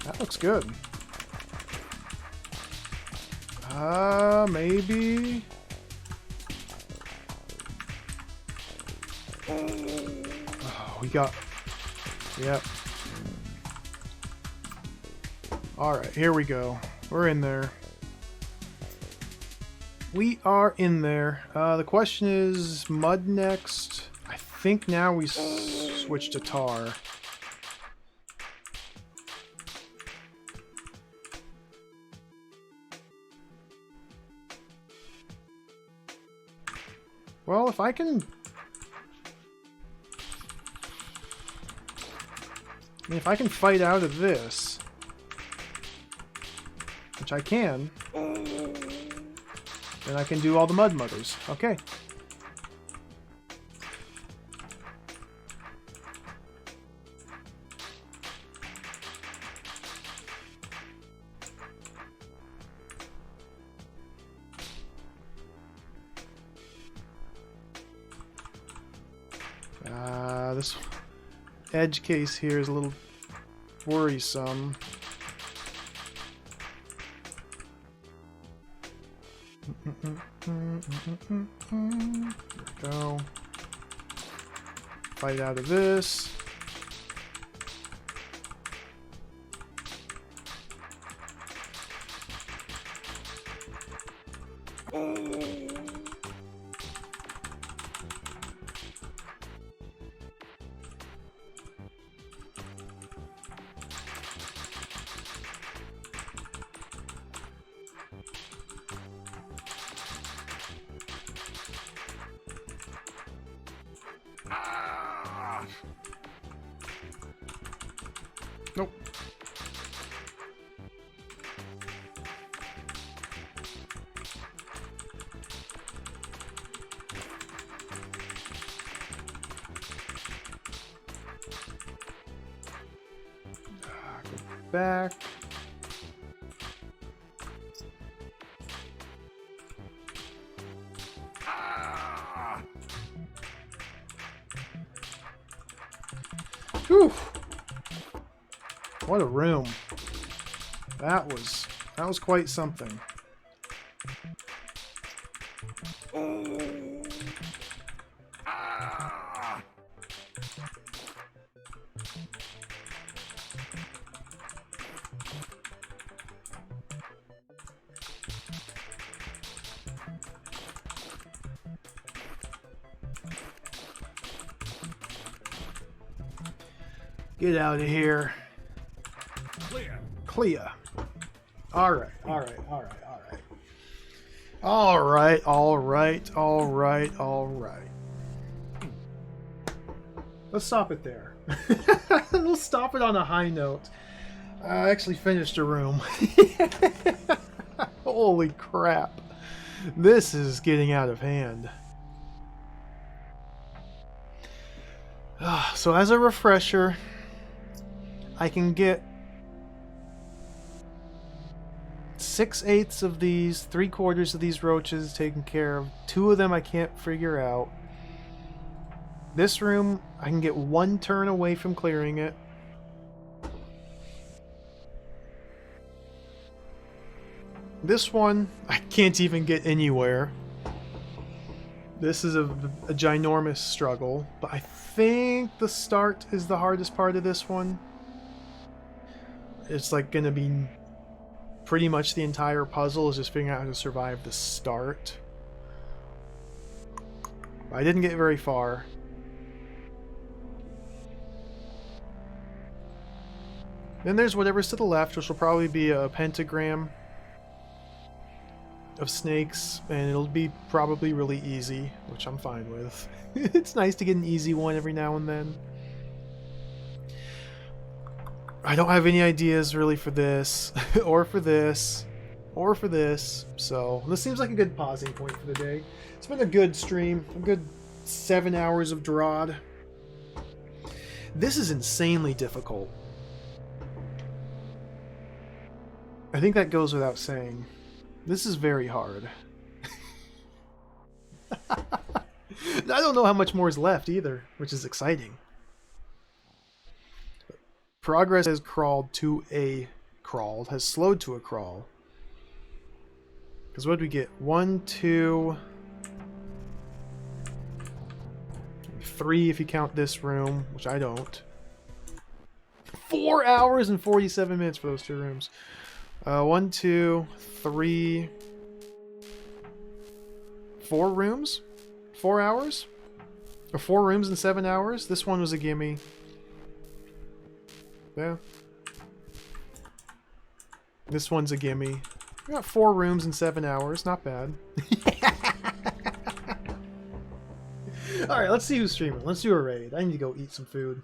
That looks good. Maybe. Oh, we got. Yep. Alright, here we go. We're in there. We are in there. The question is, mud next. I think now we switch to tar. Well, if I can... I mean, if I can fight out of this, which I can, then I can do all the mud mothers. Okay. This edge case here is a little most worrisome. There we go. Fight out of this. Nope. Go back. Whew. What a room. That was quite something. Get out of here. Clear. Clear. Alright, alright, alright, alright. Alright, alright, alright, alright. Let's stop it there. We'll stop it on a high note. I actually finished a room. Holy crap. This is getting out of hand. So as a refresher, I can get 6/8 of these, 3/4 of these roaches taken care of. 2 of them I can't figure out. This room, I can get 1 turn away from clearing it. This one, I can't even get anywhere. This is a ginormous struggle, but I think the start is the hardest part of this one. It's like gonna be pretty much the entire puzzle is just figuring out how to survive the start. I didn't get very far. Then there's whatever's to the left, which will probably be a pentagram of snakes, and it'll be probably really easy, which I'm fine with. It's nice to get an easy one every now and then. I don't have any ideas really for this, or for this, or for this, so this seems like a good pausing point for the day. It's been a good stream, a good 7 hours of DROD. This is insanely difficult. I think that goes without saying. This is very hard. I don't know how much more is left either, which is exciting. Progress has slowed to a crawl. Because what did we get? 1, 2, 3 if you count this room, which I don't. 4 hours and 47 minutes for those 2 rooms. 1, 2, 3, 4 rooms? 4 hours? Or 4 rooms in 7 hours? This one was a gimme. Yeah. This one's a gimme. We got 4 rooms in 7 hours. Not bad. Alright, let's see who's streaming. Let's do a raid. I need to go eat some food.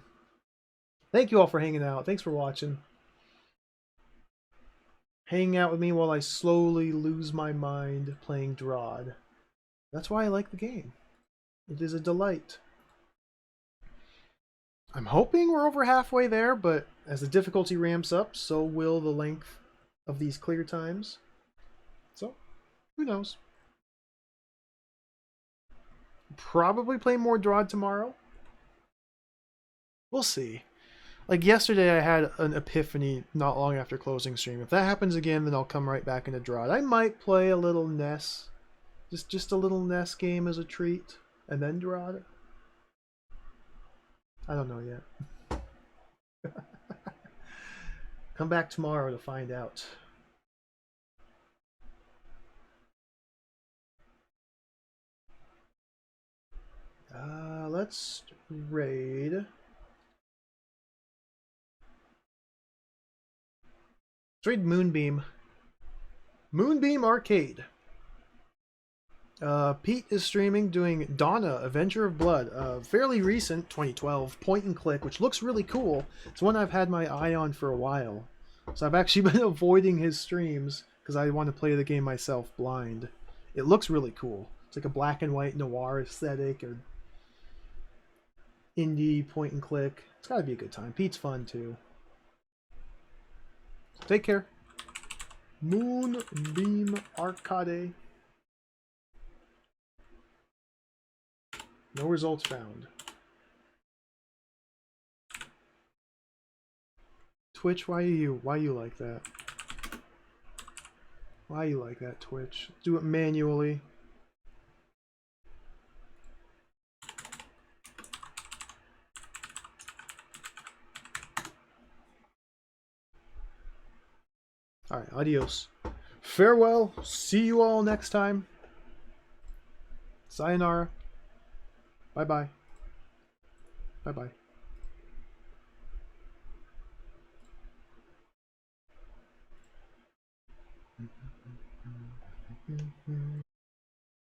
Thank you all for hanging out. Thanks for watching. Hanging out with me while I slowly lose my mind playing DROD. That's why I like the game. It is a delight. I'm hoping we're over halfway there, but as the difficulty ramps up, so will the length of these clear times. So, who knows? Probably play more DROD tomorrow. We'll see. Like yesterday, I had an epiphany not long after closing stream. If that happens again, then I'll come right back into DROD. I might play a little NES, just a little NES game as a treat, and then DROD. I don't know yet. Come back tomorrow to find out. Let's raid. Let's raid Moonbeam. Moonbeam Arcade. Pete is streaming doing Donna, Avenger of Blood, fairly recent 2012 point and click, which looks really cool. It's one I've had my eye on for a while. So I've actually been avoiding his streams because I want to play the game myself blind. It looks really cool. It's like a black and white noir aesthetic or indie point and click. It's got to be a good time. Pete's fun too. Take care. Moonbeam Arcade. No results found. Twitch, why you like that? Why you like that, Twitch? Do it manually. Alright, adios. Farewell. See you all next time. Sayonara. Bye-bye. Bye-bye.